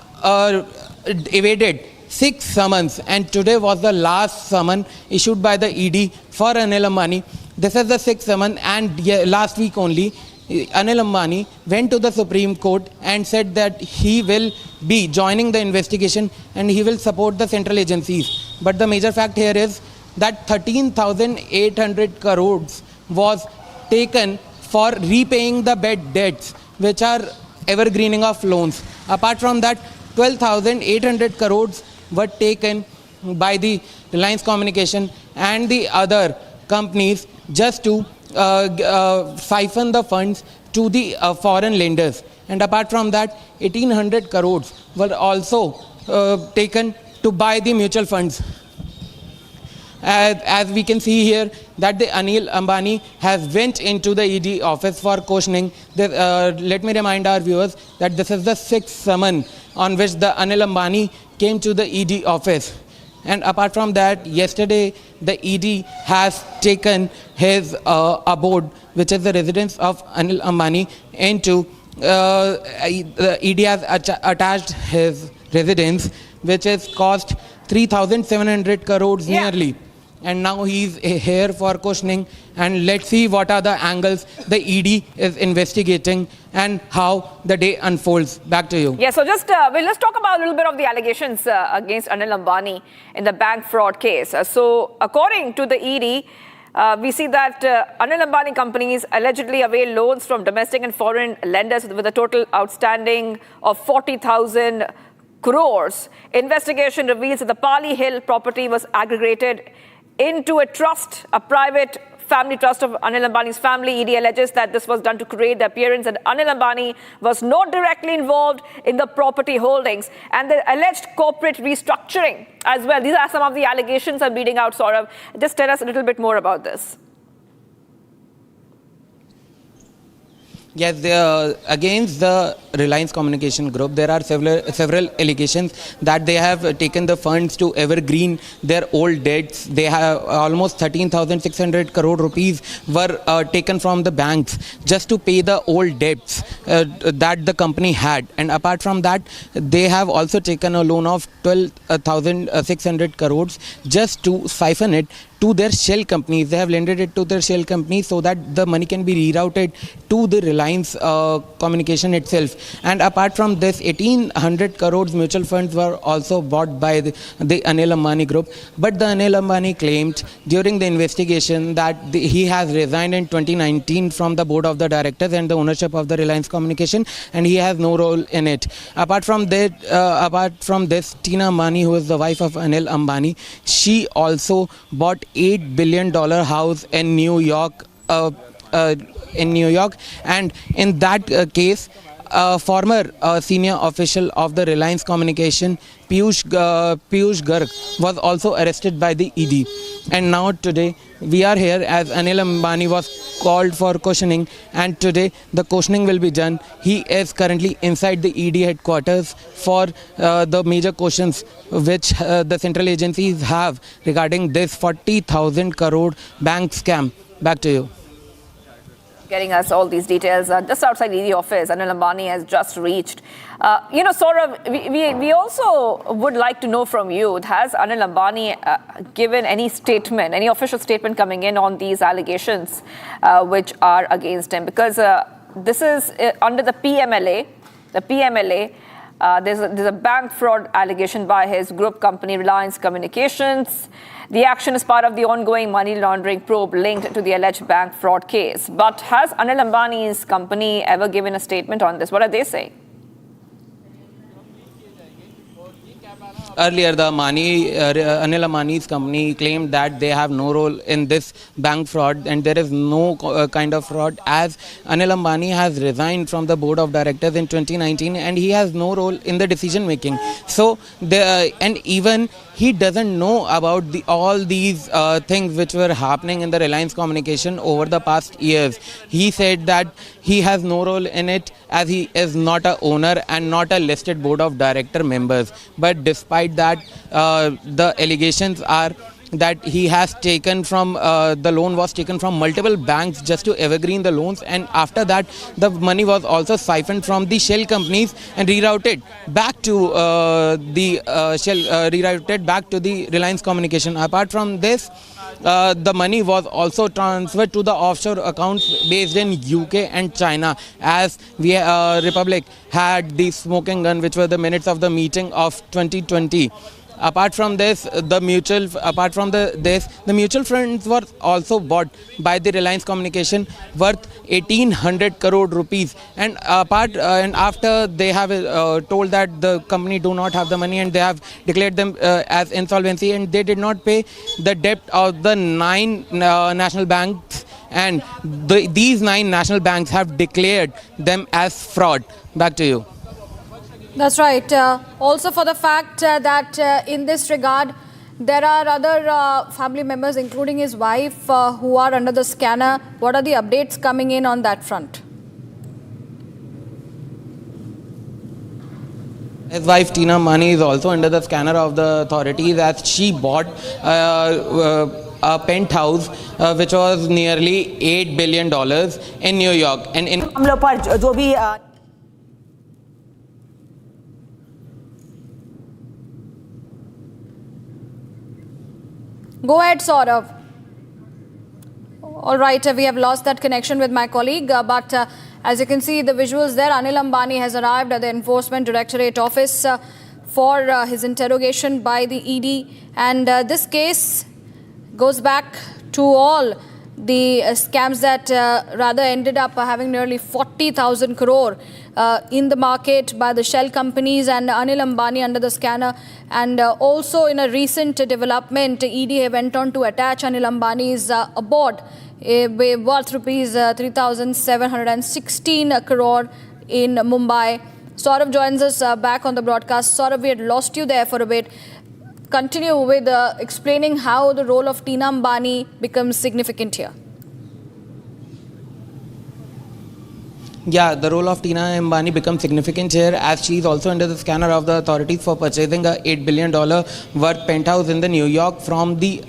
evaded 6 summons, and today was the last summon issued by the ED for Anil Ambani. This is the 6th summon, and last week only, Anil Ambani went to the Supreme Court and said that he will be joining the investigation and he will support the central agencies. But the major fact here is that 13,800 crores was taken for repaying the bad debts, which are evergreening of loans. Apart from that, 12,800 crores were taken by the Reliance Communication and the other companies just to siphon the funds to the foreign lenders. And apart from that, 1,800 crores were also taken to buy the mutual funds. As we can see here, that the Anil Ambani has went into the ED office for questioning. Let me remind our viewers that this is the 6th summon on which the Anil Ambani came to the ED office. And apart from that, yesterday the ED has taken his abode, which is the residence of Anil Ambani, into the ED has attached his residence, which has cost 3,700 crores nearly. And now he's here for questioning, and let's see what are the angles the ED is investigating and how the day unfolds. Back to you. Yeah, so just let's talk about a little bit of the allegations against Anil Ambani in the bank fraud case. So according to the ED, we see that Anil Ambani companies allegedly avail loans from domestic and foreign lenders with a total outstanding of 40,000 crores. Investigation reveals that the Pali Hill property was aggregated into a trust, a private family trust of Anil Ambani's family. ED alleges that this was done to create the appearance that Anil Ambani was not directly involved in the property holdings and the alleged corporate restructuring as well. These are some of the allegations I'm reading out, Saurav. Just tell us a little bit more about this. Yes, against the Reliance Communication Group, there are several allegations that they have taken the funds to evergreen their old debts. They have almost 13,600 crore rupees were taken from the banks just to pay the old debts that the company had. And apart from that, they have also taken a loan of 12,600 crores just to siphon it to their shell companies. They have lended it to their shell companies so that the money can be rerouted to the Reliance Communication itself. And apart from this, 1,800 crores mutual funds were also bought by the Anil Ambani group. But the Anil Ambani claimed during the investigation that he has resigned in 2019 from the board of the directors and the ownership of the Reliance Communication, and he has no role in it. Apart from this, Tina Ambani, who is the wife of Anil Ambani, she also bought $8 billion house in New York. And in that case, former senior official of the Reliance Communication, Piyush Garg, was also arrested by the ED. And now today we are here as Anil Ambani was called for questioning, and today the questioning will be done. He is currently inside the ED headquarters for the major questions which the central agencies have regarding this 40,000 crore bank scam. Back to you. Getting us all these details. Just outside ED office, Anil Ambani has just reached. Saurav, we also would like to know from you, has Anil Ambani given any statement, any official statement coming in on these allegations which are against him? Because this is under the PMLA. The PMLA, there's a bank fraud allegation by his group company, Reliance Communications. The action is part of the ongoing money laundering probe linked to the alleged bank fraud case. But has Anil Ambani's company ever given a statement on this? What are they saying? earlier the Anil Ambani's company claimed that they have no role in this bank fraud, and there is no kind of fraud, as Anil Ambani has resigned from the board of directors in 2019 and he has no role in the decision making. So and even he doesn't know about all these things which were happening in the Reliance Communication over the past years. He said that he has no role in it as he is not a owner and not a listed board of director members. But despite that, the allegations are that he has taken from the loan was taken from multiple banks just to evergreen the loans, and after that the money was also siphoned from the shell companies and rerouted back to the Reliance Communication. Apart from this, the money was also transferred to the offshore accounts based in UK and China, as we Republic had the smoking gun, which were the minutes of the meeting of 2020. Apart from this, the mutual funds were also bought by the Reliance Communication worth 1800 crore rupees. And after they have told that the company do not have the money and they have declared them as insolvency, and they did not pay the debt of the 9 national banks, and these 9 national banks have declared them as fraud. Back to you. That's right. Also for the fact that in this regard, there are other family members, including his wife, who are under the scanner. What are the updates coming in on that front? His wife Tina Ambani is also under the scanner of the authorities, as she bought a penthouse which was nearly $8 billion in New York. And in Go ahead, Saurav. All right, we have lost that connection with my colleague, but as you can see the visuals there, Anil Ambani has arrived at the Enforcement Directorate office for his interrogation by the ED, and this case goes back to all the scams that rather ended up having nearly 40,000 crore in the market by the shell companies, and Anil Ambani under the scanner. And also in a recent development, ED went on to attach Anil Ambani's abode worth rupees 3,716 crore in Mumbai. Saurav joins us back on the broadcast. Saurav, we had lost you there for a bit. Continue with explaining how the role of Tina Ambani becomes significant here. Yeah, the role of Tina Ambani becomes significant here, as she is also under the scanner of the authorities for purchasing a $8 billion worth penthouse in the New York from the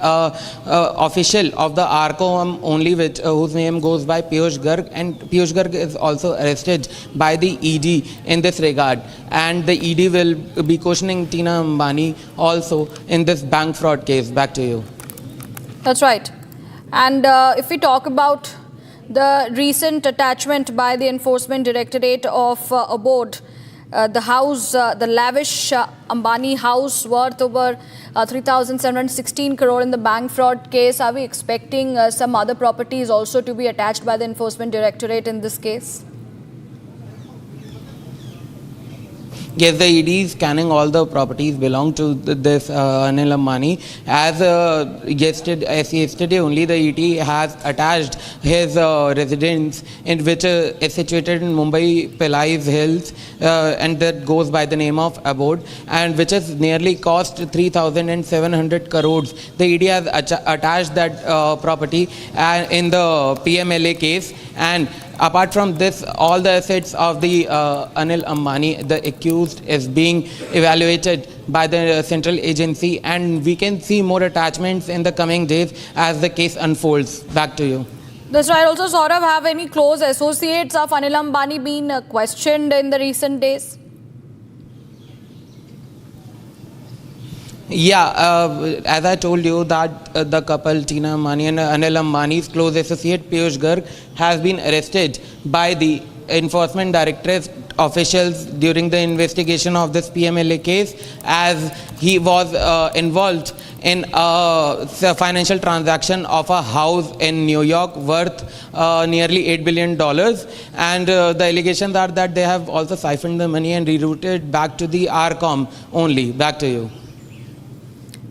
official of the ARCOM only, whose name goes by Piyush Garg, and Piyush Garg is also arrested by the ED in this regard, and the ED will be questioning Tina Ambani also in this bank fraud case. Back to you. That's right. And if we talk about the recent attachment by the Enforcement Directorate of abode, the house, the lavish Ambani house worth over 3,716 crore in the bank fraud case. Are we expecting some other properties also to be attached by the Enforcement Directorate in this case? Yes, the ED is scanning all the properties belong to this Anil Ambani. As yesterday only, the ED has attached his residence, in which is situated in Mumbai Pilais Hills, and that goes by the name of Abode, and which has nearly cost 3,700 crores. The ED has attached that property in the PMLA case, and apart from this, all the assets of the Anil Ambani, the accused, is being evaluated by the central agency, and we can see more attachments in the coming days as the case unfolds. Back to you. That's right. Also, Saurav, have any close associates of Anil Ambani been questioned in the recent days? Yeah, as I told you that the couple Tina Ambani and Anil Ambani's close associate Piyush Garg has been arrested by the Enforcement Directorate officials during the investigation of this PMLA case, as he was involved in a financial transaction of a house in New York worth nearly $8 billion, and the allegations are that they have also siphoned the money and rerouted back to the ARCOM only. Back to you.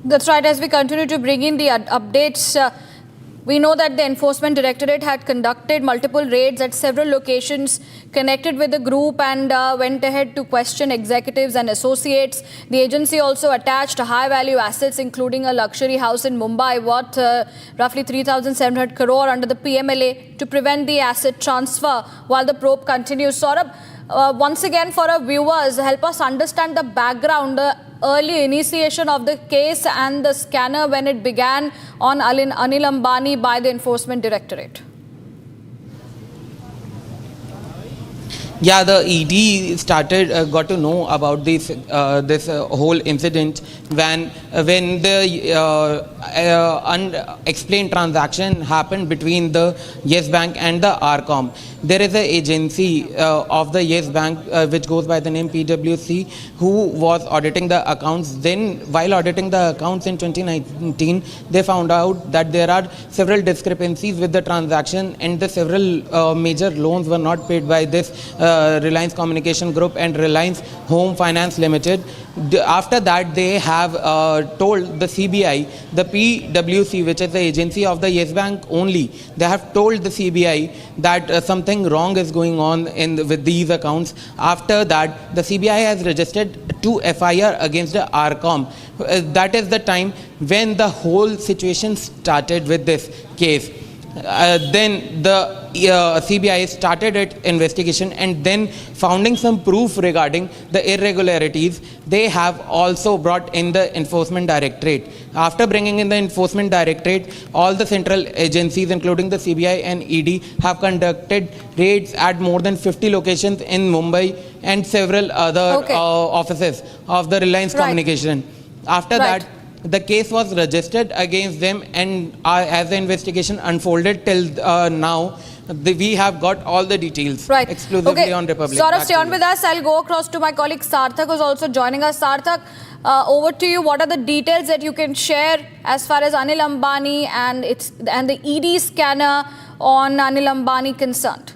That's right. As we continue to bring in the updates, we know that the Enforcement Directorate had conducted multiple raids at several locations connected with the group and went ahead to question executives and associates. The agency also attached high-value assets, including a luxury house in Mumbai worth roughly 3,700 crore under the PMLA to prevent the asset transfer while the probe continues. Saurabh, once again, for our viewers, help us understand the background, the early initiation of the case and the scanner when it began on Anil Ambani by the Enforcement Directorate. Yeah, the ED got to know about this whole incident when the unexplained transaction happened between the Yes Bank and the RCOM. There is an agency of the Yes Bank which goes by the name PwC who was auditing the accounts. Then, while auditing the accounts in 2019, they found out that there are several discrepancies with the transaction and the several major loans were not paid by this Reliance Communication Group and Reliance Home Finance Limited. After that, they have told the CBI, the PwC, which is the agency of the Yes Bank only, they have told the CBI that something wrong is going on with these accounts. After that, the CBI has registered 2 FIR against the RCOM. That is the time when the whole situation started with this case. Then the CBI started its investigation and then finding some proof regarding the irregularities, they have also brought in the Enforcement Directorate. After bringing in the Enforcement Directorate, all the central agencies including the CBI and ED have conducted raids at more than 50 locations in Mumbai and several other offices of the Reliance Communication. After that, the case was registered against them, and as the investigation unfolded till now, we have got all the details exclusively on Republic. Saurabh, stay on with us. I'll go across to my colleague Sarthak, who's also joining us. Sarthak, over to you. What are the details that you can share as far as Anil Ambani and the ED scanner on Anil Ambani concerned?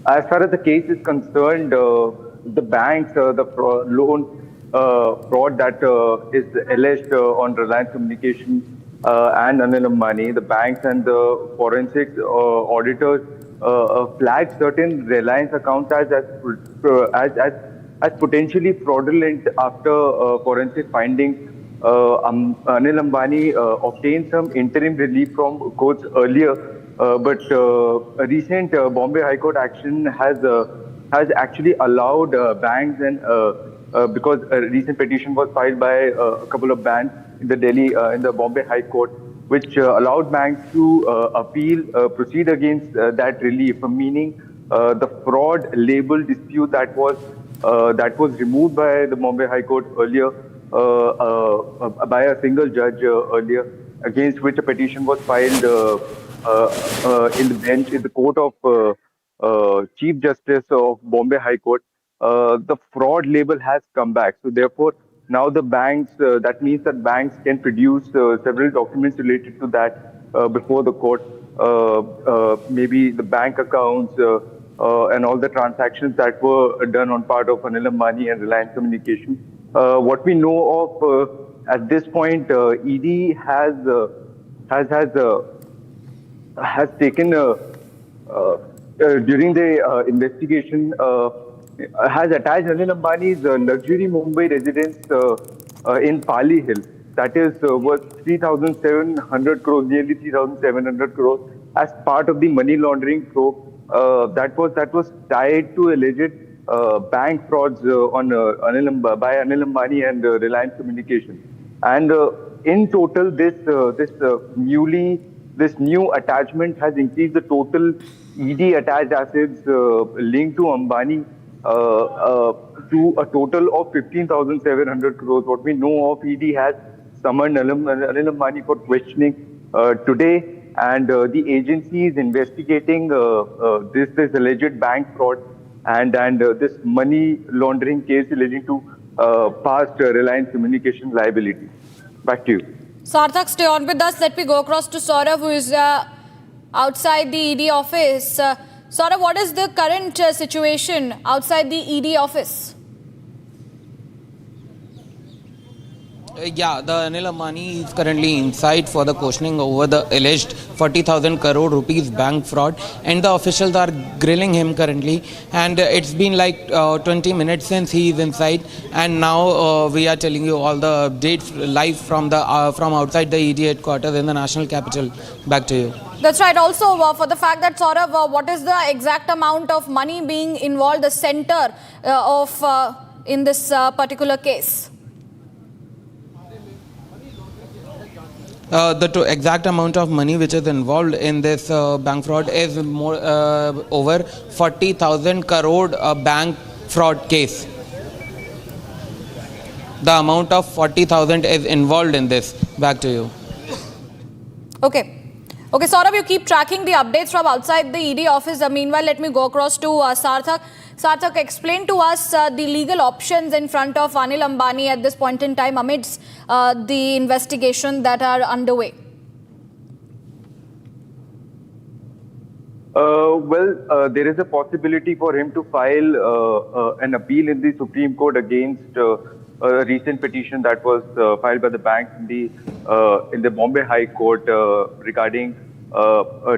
As far as the case is concerned, the banks, the loan fraud that is alleged on Reliance Communication and Anil Ambani, the banks and the forensic auditors flagged certain Reliance accounts as potentially fraudulent after forensic findings. Anil Ambani obtained some interim relief from courts earlier. But a recent Bombay High Court action has actually allowed banks and because a recent petition was filed by a couple of banks in the Bombay High Court, which allowed banks to proceed against that relief, meaning the fraud label dispute that was removed by the Bombay High Court earlier by a single judge earlier, against which a petition was filed in the court of Chief Justice of Bombay High Court. The fraud label has come back. So therefore, now the banks, that means that banks can produce several documents related to that before the court, maybe the bank accounts and all the transactions that were done on part of Anil Ambani and Reliance Communication. What we know of at this point, ED has taken during the investigation has attached Anil Ambani's luxury Mumbai residence in Pali Hill, that is worth 3,700 crores, nearly 3,700 crores, as part of the money laundering probe that was tied to alleged bank frauds on by Anil Ambani and Reliance Communication. And in total, this new attachment has increased the total ED attached assets linked to Ambani to a total of 15,700 crores. What we know of, ED has summoned Anil Ambani for questioning today, and the agency is investigating this alleged bank fraud and this money laundering case relating to past Reliance Communication liability. Back to you. Sarthak, stay on with us. Let me go across to Saurav, who is outside the ED office. Saurabh, what is the current situation outside the ED office? Yeah, the Anil Ambani is currently inside for the questioning over the alleged 40,000 crore rupees bank fraud, and the officials are grilling him currently, and it's been like 20 minutes since he is inside, and now we are telling you all the updates live from the from outside the ED headquarters in the national capital. Back to you. That's right. Also, for the fact that Saurabh, what is the exact amount of money being involved, the center of in this particular case? The exact amount of money which is involved in this bank fraud is more over 40,000 crore bank fraud case. The amount of 40,000 is involved in this. Back to you. Okay. Okay, Saurabh, you keep tracking the updates from outside the ED office. Meanwhile, let me go across to Sarthak. Sarthak, explain to us the legal options in front of Anil Ambani at this point in time amidst the investigation that are underway. There is a possibility for him to file an appeal in the Supreme Court against a recent petition that was filed by the bank in the Bombay High Court regarding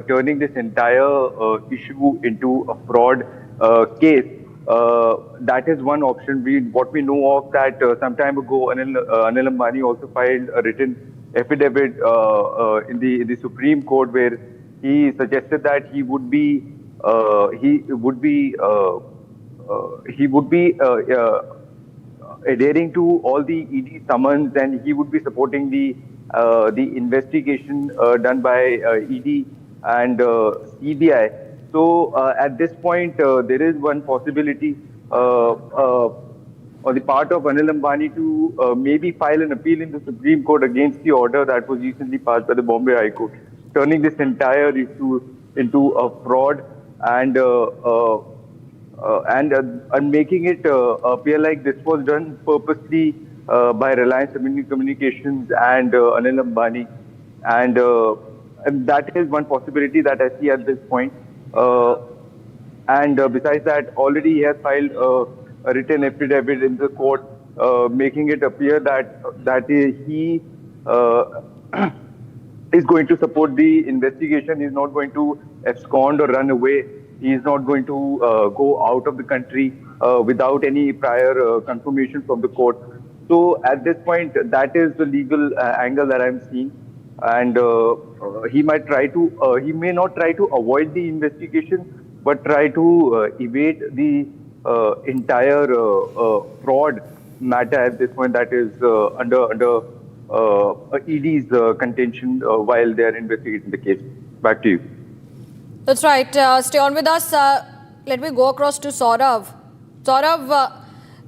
turning this entire issue into a fraud case. That is one option. What we know of that some time ago, Anil Ambani also filed a written affidavit in the Supreme Court where he suggested that he would be adhering to all the ED summons, and he would be supporting the investigation done by ED and CBI. So at this point, there is one possibility on the part of Anil Ambani to maybe file an appeal in the Supreme Court against the order that was recently passed by the Bombay High Court, turning this entire issue into a fraud and making it appear like this was done purposely by Reliance Communications and Anil Ambani, and that is one possibility that I see at this point. Besides that, already he has filed a written affidavit in the court, making it appear that he is going to support the investigation. He is not going to abscond or run away. He is not going to go out of the country without any prior confirmation from the court. So at this point, that is the legal angle that I'm seeing. And he might try to, he may not try to avoid the investigation, but try to evade the entire fraud matter at this point that is under ED's contention while they are investigating the case. Back to you. That's right. Stay on with us. Let me go across to Saurabh. Saurabh,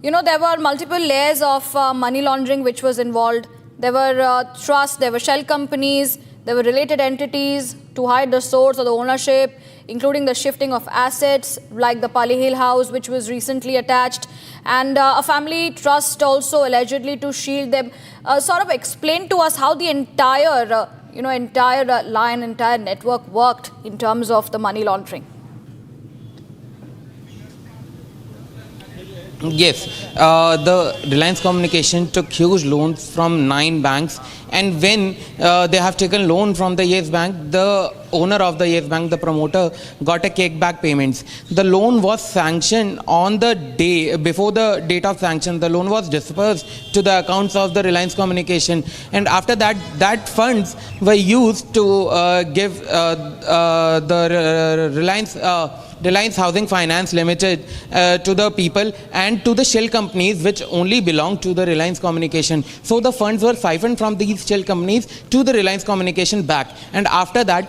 you know, there were multiple layers of money laundering which was involved. There were trusts, there were shell companies, there were related entities to hide the source or the ownership, including the shifting of assets like the Pali Hill house, which was recently attached, and a family trust also allegedly to shield them. Sort of explain to us how the entire, entire network worked in terms of the money laundering. Yes, the Reliance Communication took huge loans from 9 banks, and when they have taken loan from the Yes Bank, the owner of the Yes Bank, the promoter, got a kickback payments. The loan was sanctioned on the day, before the date of sanction, the loan was dispersed to the accounts of the Reliance Communication, and after that, that funds were used to give the Reliance Housing Finance Limited to the people and to the shell companies which only belong to the Reliance Communication. So the funds were siphoned from these shell companies to the Reliance Communication back, and after that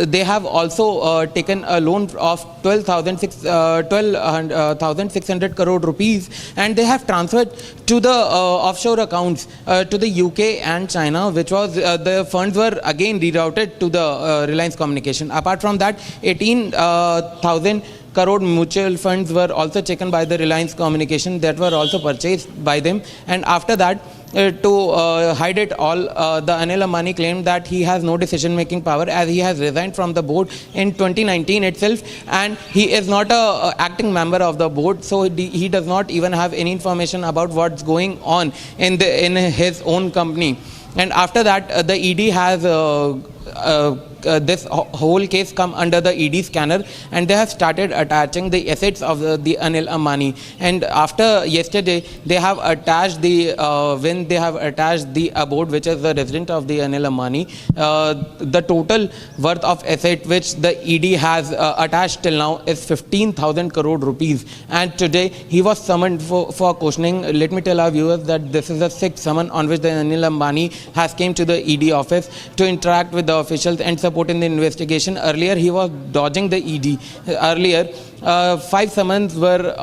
they have also taken a loan of 12,600 crore rupees, and they have transferred to the offshore accounts to the UK and China, which was the funds were again rerouted to the Reliance Communication. Apart from that, 18,000 crore mutual funds were also taken by the Reliance Communication that were also purchased by them, and after that to hide it all, the Anil Ambani claimed that he has no decision-making power as he has resigned from the board in 2019 itself, and he is not a acting member of the board, so he does not even have any information about what's going on in his own company. And after that, the ED has this whole case come under the ED scanner, and they have started attaching the assets of the Anil Ambani. And after yesterday, they have attached the when they have attached the abode, which is the resident of the Anil Ambani, the total worth of asset which the ED has attached till now is 15,000 crore rupees. And today he was summoned for questioning. Let me tell our viewers that this is the sixth summon on which the Anil Ambani has came to the ED office to interact with the officials and support in the investigation. Earlier he was dodging the ED. Earlier 5 summons were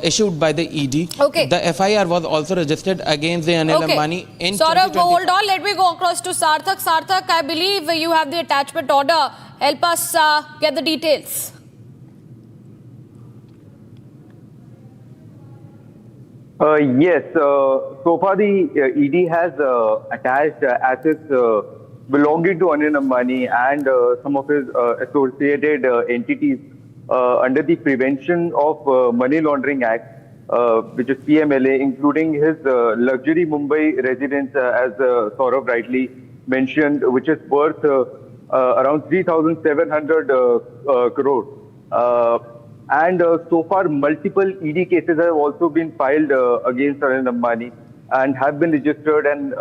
issued by the ED. Okay. The FIR was also registered against the Anil Ambani in Saurabh, hold on. Let me go across to Sarthak. Sarthak, I believe you have the attachment order. Help us get the details. Yes, so far the ED has attached assets belonging to Anil Ambani and some of his associated entities under the Prevention of Money Laundering Act, which is PMLA, including his luxury Mumbai residence, as Saurabh rightly mentioned, which is worth around 3,700 crore. And so far, multiple ED cases have also been filed against Anil Ambani and have been registered. And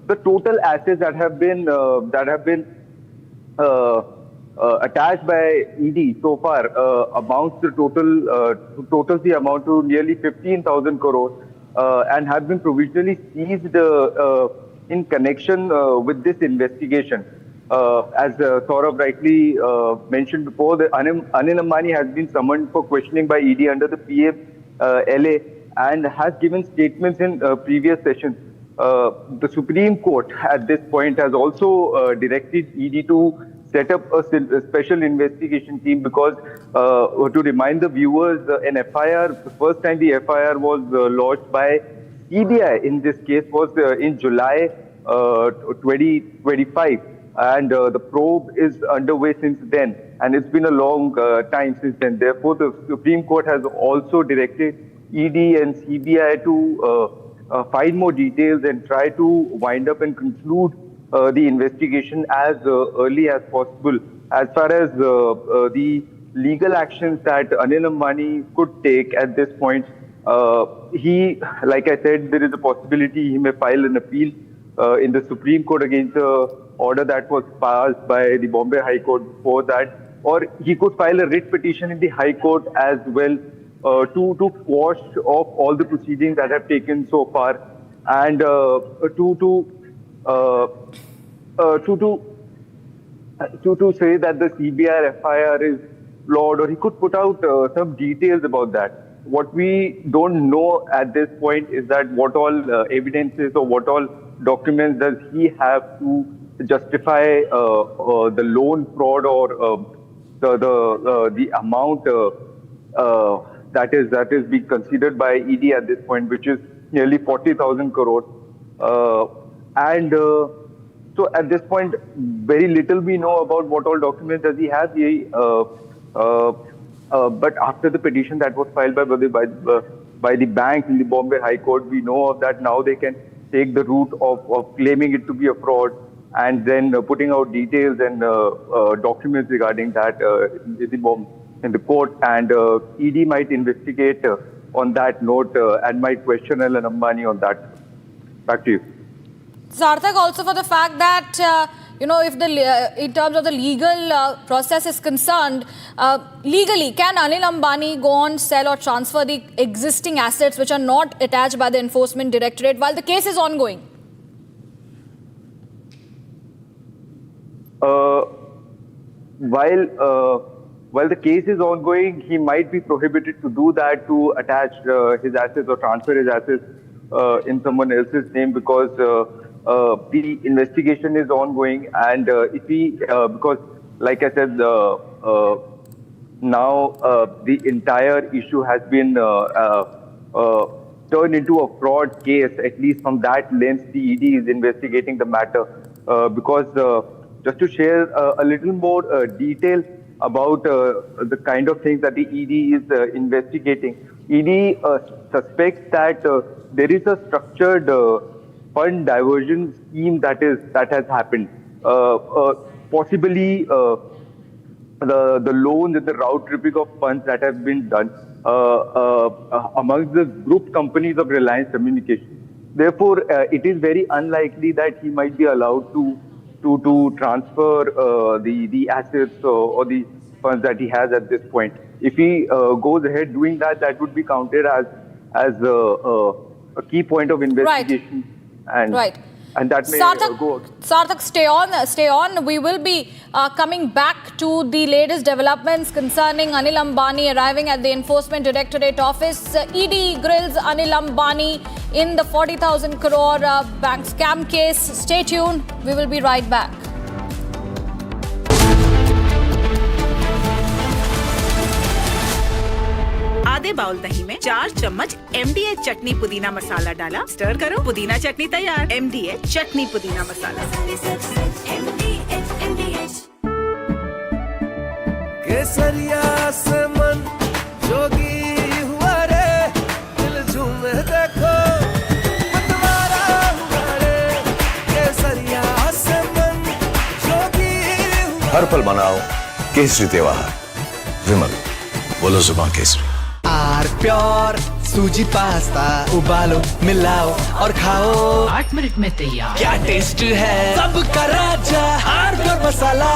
the total assets that have been attached by ED so far amounts to totals the amount to nearly 15,000 crore and have been provisionally seized in connection with this investigation. As Saurabh rightly mentioned before, the Anil Ambani has been summoned for questioning by ED under the PMLA and has given statements in previous sessions. The Supreme Court at this point has also directed ED to set up a special investigation team because, to remind the viewers, an FIR, the first time the FIR was lodged by CBI in this case was in July 2025. And the probe is underway since then, and it's been a long time since then. Therefore, the Supreme Court has also directed ED and CBI to find more details and try to wind up and conclude the investigation as early as possible. As far as the legal actions that Anil Ambani could take at this point, like I said, there is a possibility he may file an appeal in the Supreme Court against the order that was passed by the Bombay High Court before that, or he could file a writ petition in the High Court as well to quash off all the proceedings that have taken so far and to say that the CBI FIR is flawed, or he could put out some details about that. What we don't know at this point is that what all evidences or what all documents does he have to justify the loan fraud or the amount that is being considered by ED at this point, which is nearly 40,000 crore. So at this point, very little we know about what all documents does he have. But after the petition that was filed by the bank in the Bombay High Court, we know of that now they can take the route of claiming it to be a fraud and then putting out details and documents regarding that in the court. And ED might investigate on that note and might question Anil Ambani on that. Back to you. Sarthak, also for the fact that, if in terms of the legal process is concerned, legally, can Anil Ambani go on, sell or transfer the existing assets which are not attached by the Enforcement Directorate while the case is ongoing? While the case is ongoing, he might be prohibited to do that, to attach his assets or transfer his assets in someone else's name, because the investigation is ongoing. And if he, because like I said, now the entire issue has been turn into a fraud case. At least from that lens, the ED is investigating the matter. Because just to share a little more detail about the kind of things that the ED is investigating, ED suspects that there is a structured fund diversion scheme that has happened. Possibly the loans and the route tripping of funds that have been done amongst the group companies of Reliance Communications. Therefore, it is very unlikely that he might be allowed to transfer the assets or the funds that he has at this point. If he goes ahead doing that, that would be counted as a key point of investigation. Right. And that may go. Sarthak, stay on. We will be coming back to the latest developments concerning Anil Ambani arriving at the Enforcement Directorate office. ED grills Anil Ambani in the 40,000 crore bank scam case. Stay tuned. We will be right back. आधे bowl दही में 4 चम्मच MDH चटनी पुदीना मसाला डाला, stir करो, पुदीना चटनी तैयार। MDH चटनी पुदीना मसाला। केसरिया से मन जोगी हुआ रे, दिल झूमे देखो मतवारा हुआ रे, केसरिया से मन जोगी हुआ। हर पल मनाओ केसरी त्योहार। विमल, बोलो जुबान केसरी। आर प्योर सूजी पास्ता उबालो, मिलाओ और खाओ, 8 मिनट में तैयार। क्या टेस्ट है सबका राजा आर प्योर मसाला।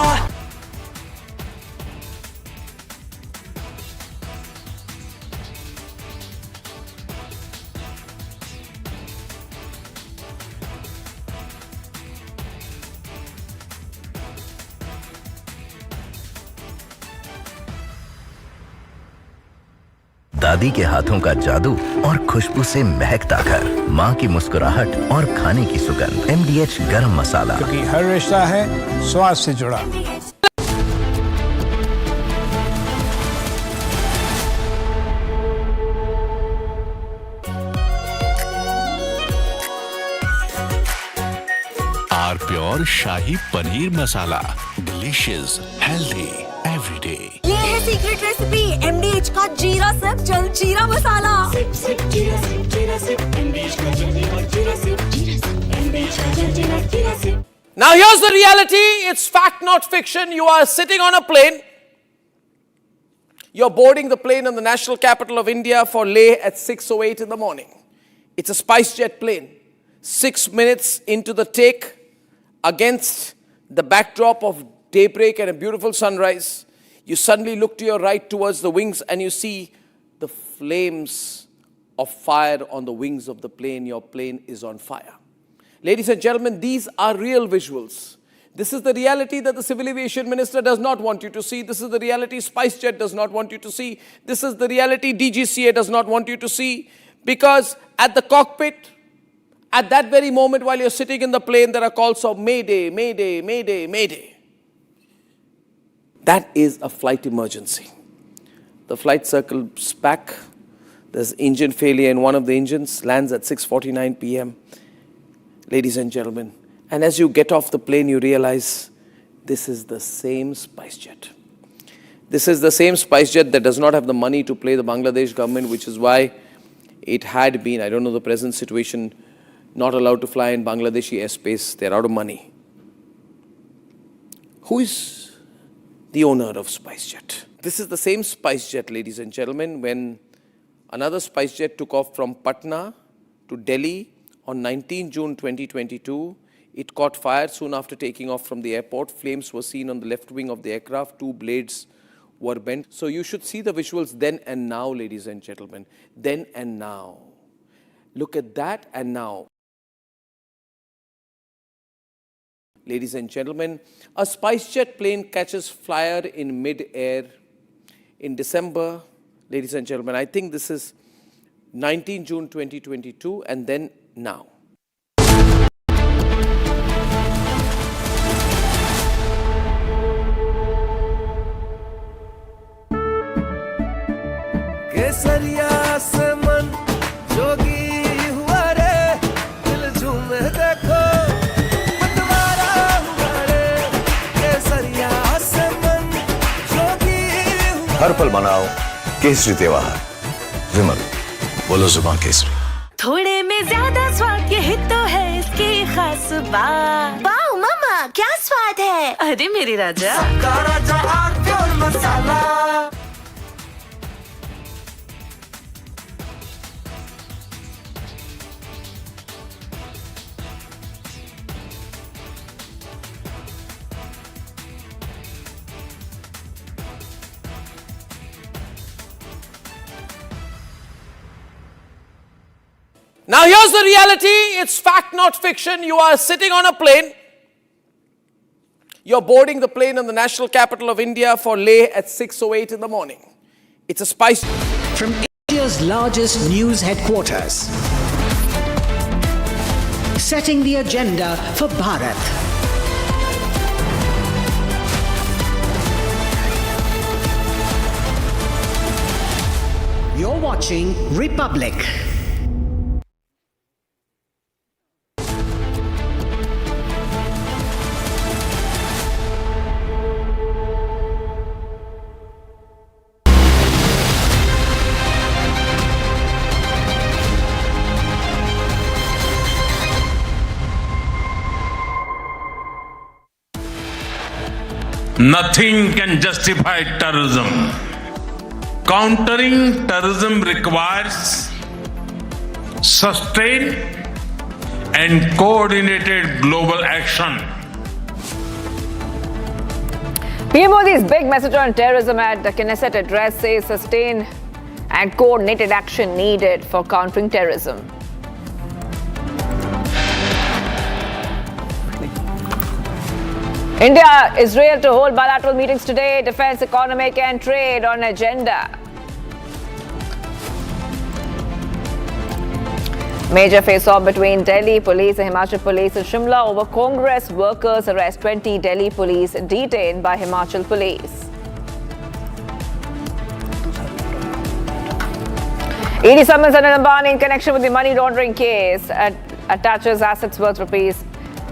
दादी के हाथों का जादू और खुशबू से महकता घर, माँ की मुस्कुराहट और खाने की सुगंध। MDH गरम मसाला, क्योंकि हर रिश्ता है स्वाद से जुड़ा। R pure shahi paneer masala, delicious, healthy every day. ये है सीक्रेट रेसिपी MDH का जीरा सिप जल जीरा मसाला। सिप सिप जीरा सिप MDH का जल जीरा सिप MDH का जल जीरा SIP. Now here's the reality. It's fact, not fiction. You are sitting on a plane. You're boarding the plane in the national capital of India for Leh at 6:08 in the morning. It's a SpiceJet plane. 6 minutes into the take, against the backdrop of daybreak and a beautiful sunrise, you suddenly look to your right towards the wings and you see the flames of fire on the wings of the plane. Your plane is on fire. Ladies and gentlemen, these are real visuals. This is the reality that the Civil Aviation Minister does not want you to see. This is the reality SpiceJet does not want you to see. This is the reality DGCA does not want you to see. Because at the cockpit, at that very moment while you're sitting in the plane, there are calls of Mayday, Mayday, Mayday, Mayday. That is a flight emergency. The flight circles back. There's engine failure in one of the engines, lands at 6:49 p.m. Ladies and gentlemen, and as you get off the plane, you realize this is the same SpiceJet. This is the same SpiceJet that does not have the money to pay the Bangladesh government, which is why it had been, I don't know the present situation, not allowed to fly in Bangladeshi airspace. They're out of money. Who is the owner of SpiceJet? This is the same SpiceJet, ladies and gentlemen, when another SpiceJet took off from Patna to Delhi on 19 June 2022. It caught fire soon after taking off from the airport. Flames were seen on the left wing of the aircraft. 2 blades were bent. So you should see the visuals then and now, ladies and gentlemen. Then and now. Look at that and now. Ladies and gentlemen, a SpiceJet plane catches fire in mid-air in December. Ladies and gentlemen, I think this is 19 June 2022 and then now. केसरिया से मन जोगी हर पल मनाओ केसरी त्योहार। विमल, बोलो जुबान केसरी। थोड़े में ज्यादा स्वाद, यही तो है इसकी खास बात। वाओ मामा, क्या स्वाद है। अरे मेरे राजा, सबका राजा और मसाला। Now here's the reality, it's fact not fiction. You are sitting on a plane. You're boarding the plane in the national capital of India for Leh at 6:08 in the morning. It's a spice. From India's largest news headquarters, setting the agenda for Bharat. You're watching Republic. Nothing can justify terrorism. Countering terrorism requires sustained and coordinated global action. PM Modi's big message on terrorism at the Knesset address says sustained and coordinated action needed for countering terrorism. India, Israel to hold bilateral meetings today. Defense, economic and trade on agenda. Major face-off between Delhi police and Himachal police in Shimla over Congress workers arrest 20 Delhi police detained by Himachal police. ED summons Anil Ambani in connection with the money laundering case. Attaches assets worth rupees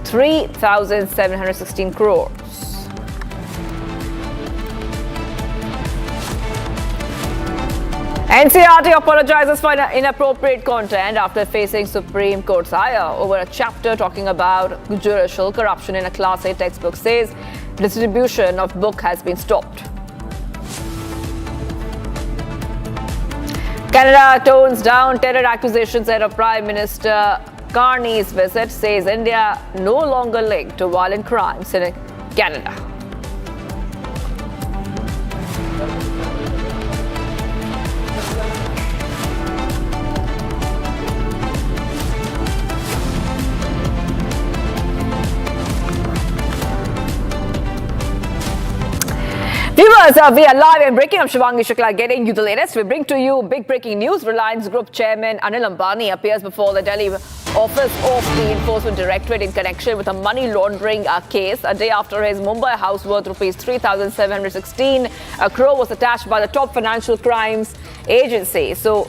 3,716 crores. NCRT apologizes for inappropriate content after facing Supreme Court's ire over a chapter talking about judicial corruption in a Class A textbook. Says distribution of book has been stopped. Canada tones down terror accusations ahead of Prime Minister Carney's visit, says India no longer linked to violent crimes in Canada. Viewers, we are live and breaking. I'm Shivangi Shukla getting you the latest. We bring to you big breaking news. Reliance Group Chairman Anil Ambani appears before the Delhi office of the Enforcement Directorate in connection with a money laundering case. A day after his Mumbai house worth rupees 3,716 crore was attached by the top financial crimes agency. So,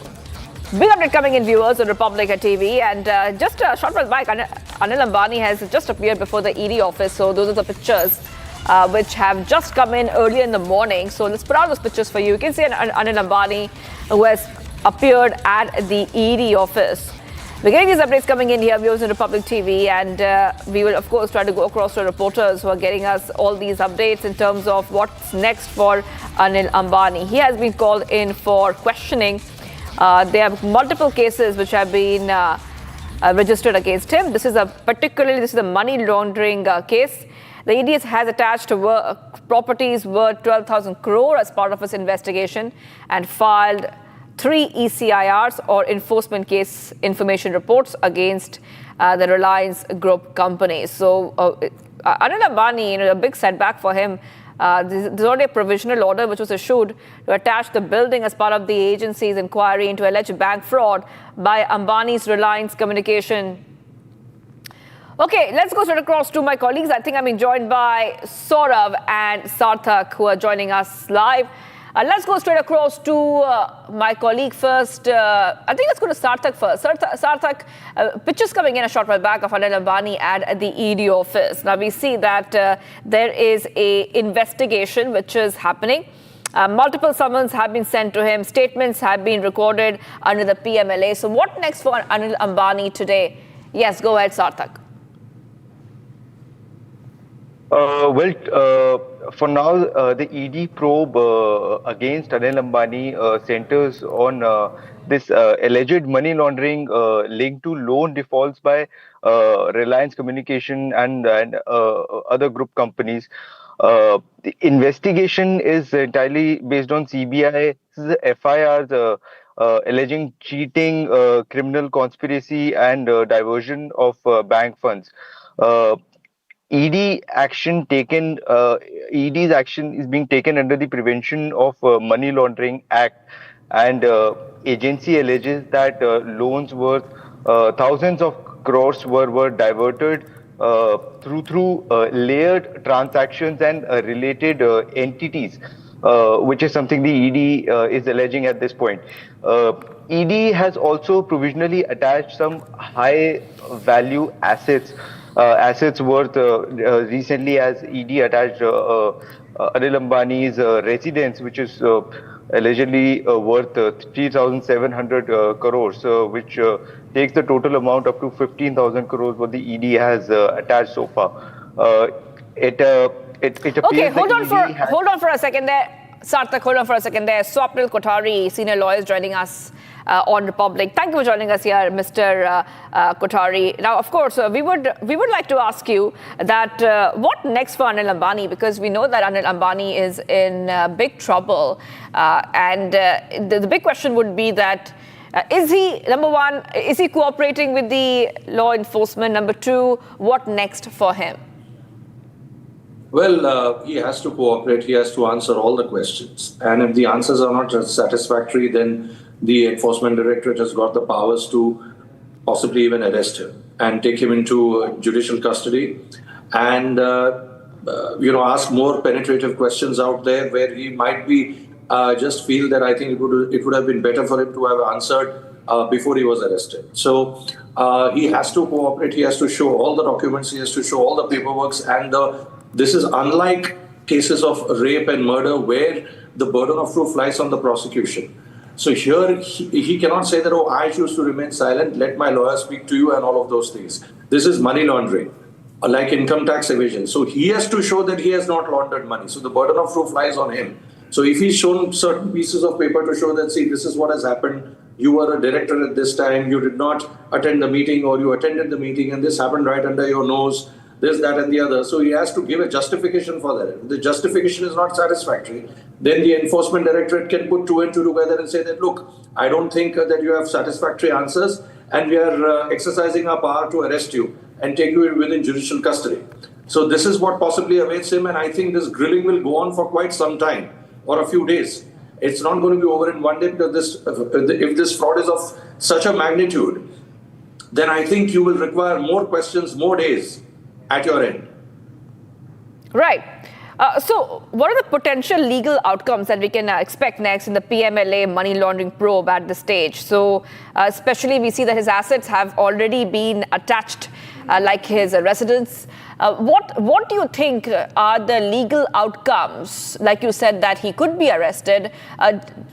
big update coming in, viewers, on Republic TV. And just a short while back, Anil Ambani has just appeared before the ED office. So, those are the pictures which have just come in early in the morning. So let's put out those pictures for you. You can see Anil Ambani who has appeared at the ED office. We're getting these updates coming in here, viewers, on Republic TV, and we will, of course, try to go across to reporters who are getting us all these updates in terms of what's next for Anil Ambani. He has been called in for questioning. There are multiple cases which have been registered against him. This is a money laundering case. The ED has attached properties worth 12,000 crore as part of its investigation and filed 3 ECIRs or enforcement case information reports against the Reliance Group companies. So Anil Ambani, a big setback for him. There's already a provisional order which was issued to attach the building as part of the agency's inquiry into alleged bank fraud by Ambani's Reliance Communication. Okay, let's go straight across to my colleagues. I think I'm being joined by Saurav and Sarthak, who are joining us live. Let's go straight across to my colleague first. I think let's go to Sarthak first. Sarthak, pictures coming in a short while back of Anil Ambani at the ED office. Now we see that there is a investigation which is happening. Multiple summons have been sent to him. Statements have been recorded under the PMLA. So what next for Anil Ambani today? Yes, go ahead, Sarthak. For now, the ED probe against Anil Ambani centers on this alleged money laundering linked to loan defaults by Reliance Communication and other group companies. The investigation is entirely based on CBI's FIRs alleging cheating, criminal conspiracy, and diversion of bank funds. ED's action is being taken under the Prevention of Money Laundering Act, and agency alleges that loans worth thousands of crores were diverted through layered transactions and related entities, which is something the ED is alleging at this point. ED has also provisionally attached some high value assets worth recently, as ED attached Anil Ambani's residence, which is allegedly worth 3,700 crores, which takes the total amount up to 15,000 crores what the ED has attached so far. It appears okay, hold on for a second there. Sarthak, hold on for a second there. Swapnil Kothari, senior lawyer, is joining us on Republic. Thank you for joining us here, Mr. Kothari. Now, of course, we would like to ask you that what next for Anil Ambani, because we know that Anil Ambani is in big trouble, and the big question would be that is he, number one, is he cooperating with the law enforcement? Number two, what next for him? Well, he has to cooperate. He has to answer all the questions. And if the answers are not satisfactory, then the Enforcement Directorate has got the powers to possibly even arrest him and take him into judicial custody and, ask more penetrative questions out there where he might be just feel that I think it would have been better for him to have answered before he was arrested. So he has to cooperate. He has to show all the documents. He has to show all the paperwork. And this is unlike cases of rape and murder where the burden of proof lies on the prosecution. So here he cannot say that, I choose to remain silent, let my lawyer speak to you and all of those things. This is money laundering, like income tax evasion. So he has to show that he has not laundered money. So the burden of proof lies on him. So if he's shown certain pieces of paper to show that, see, this is what has happened, you were a director at this time, you did not attend the meeting, or you attended the meeting and this happened right under your nose, this, that, and the other. So he has to give a justification for that. If the justification is not satisfactory, then the Enforcement Directorate can put two and two together and say that, look, I don't think that you have satisfactory answers and we are exercising our power to arrest you and take you within judicial custody. So this is what possibly awaits him, and I think this grilling will go on for quite some time or a few days. It's not going to be over in one day, because if this fraud is of such a magnitude, then I think you will require more questions, more days at your end. Right. So what are the potential legal outcomes that we can expect next in the PMLA money laundering probe at this stage? So especially we see that his assets have already been attached, like his residence. What do you think are the legal outcomes? Like you said, that he could be arrested.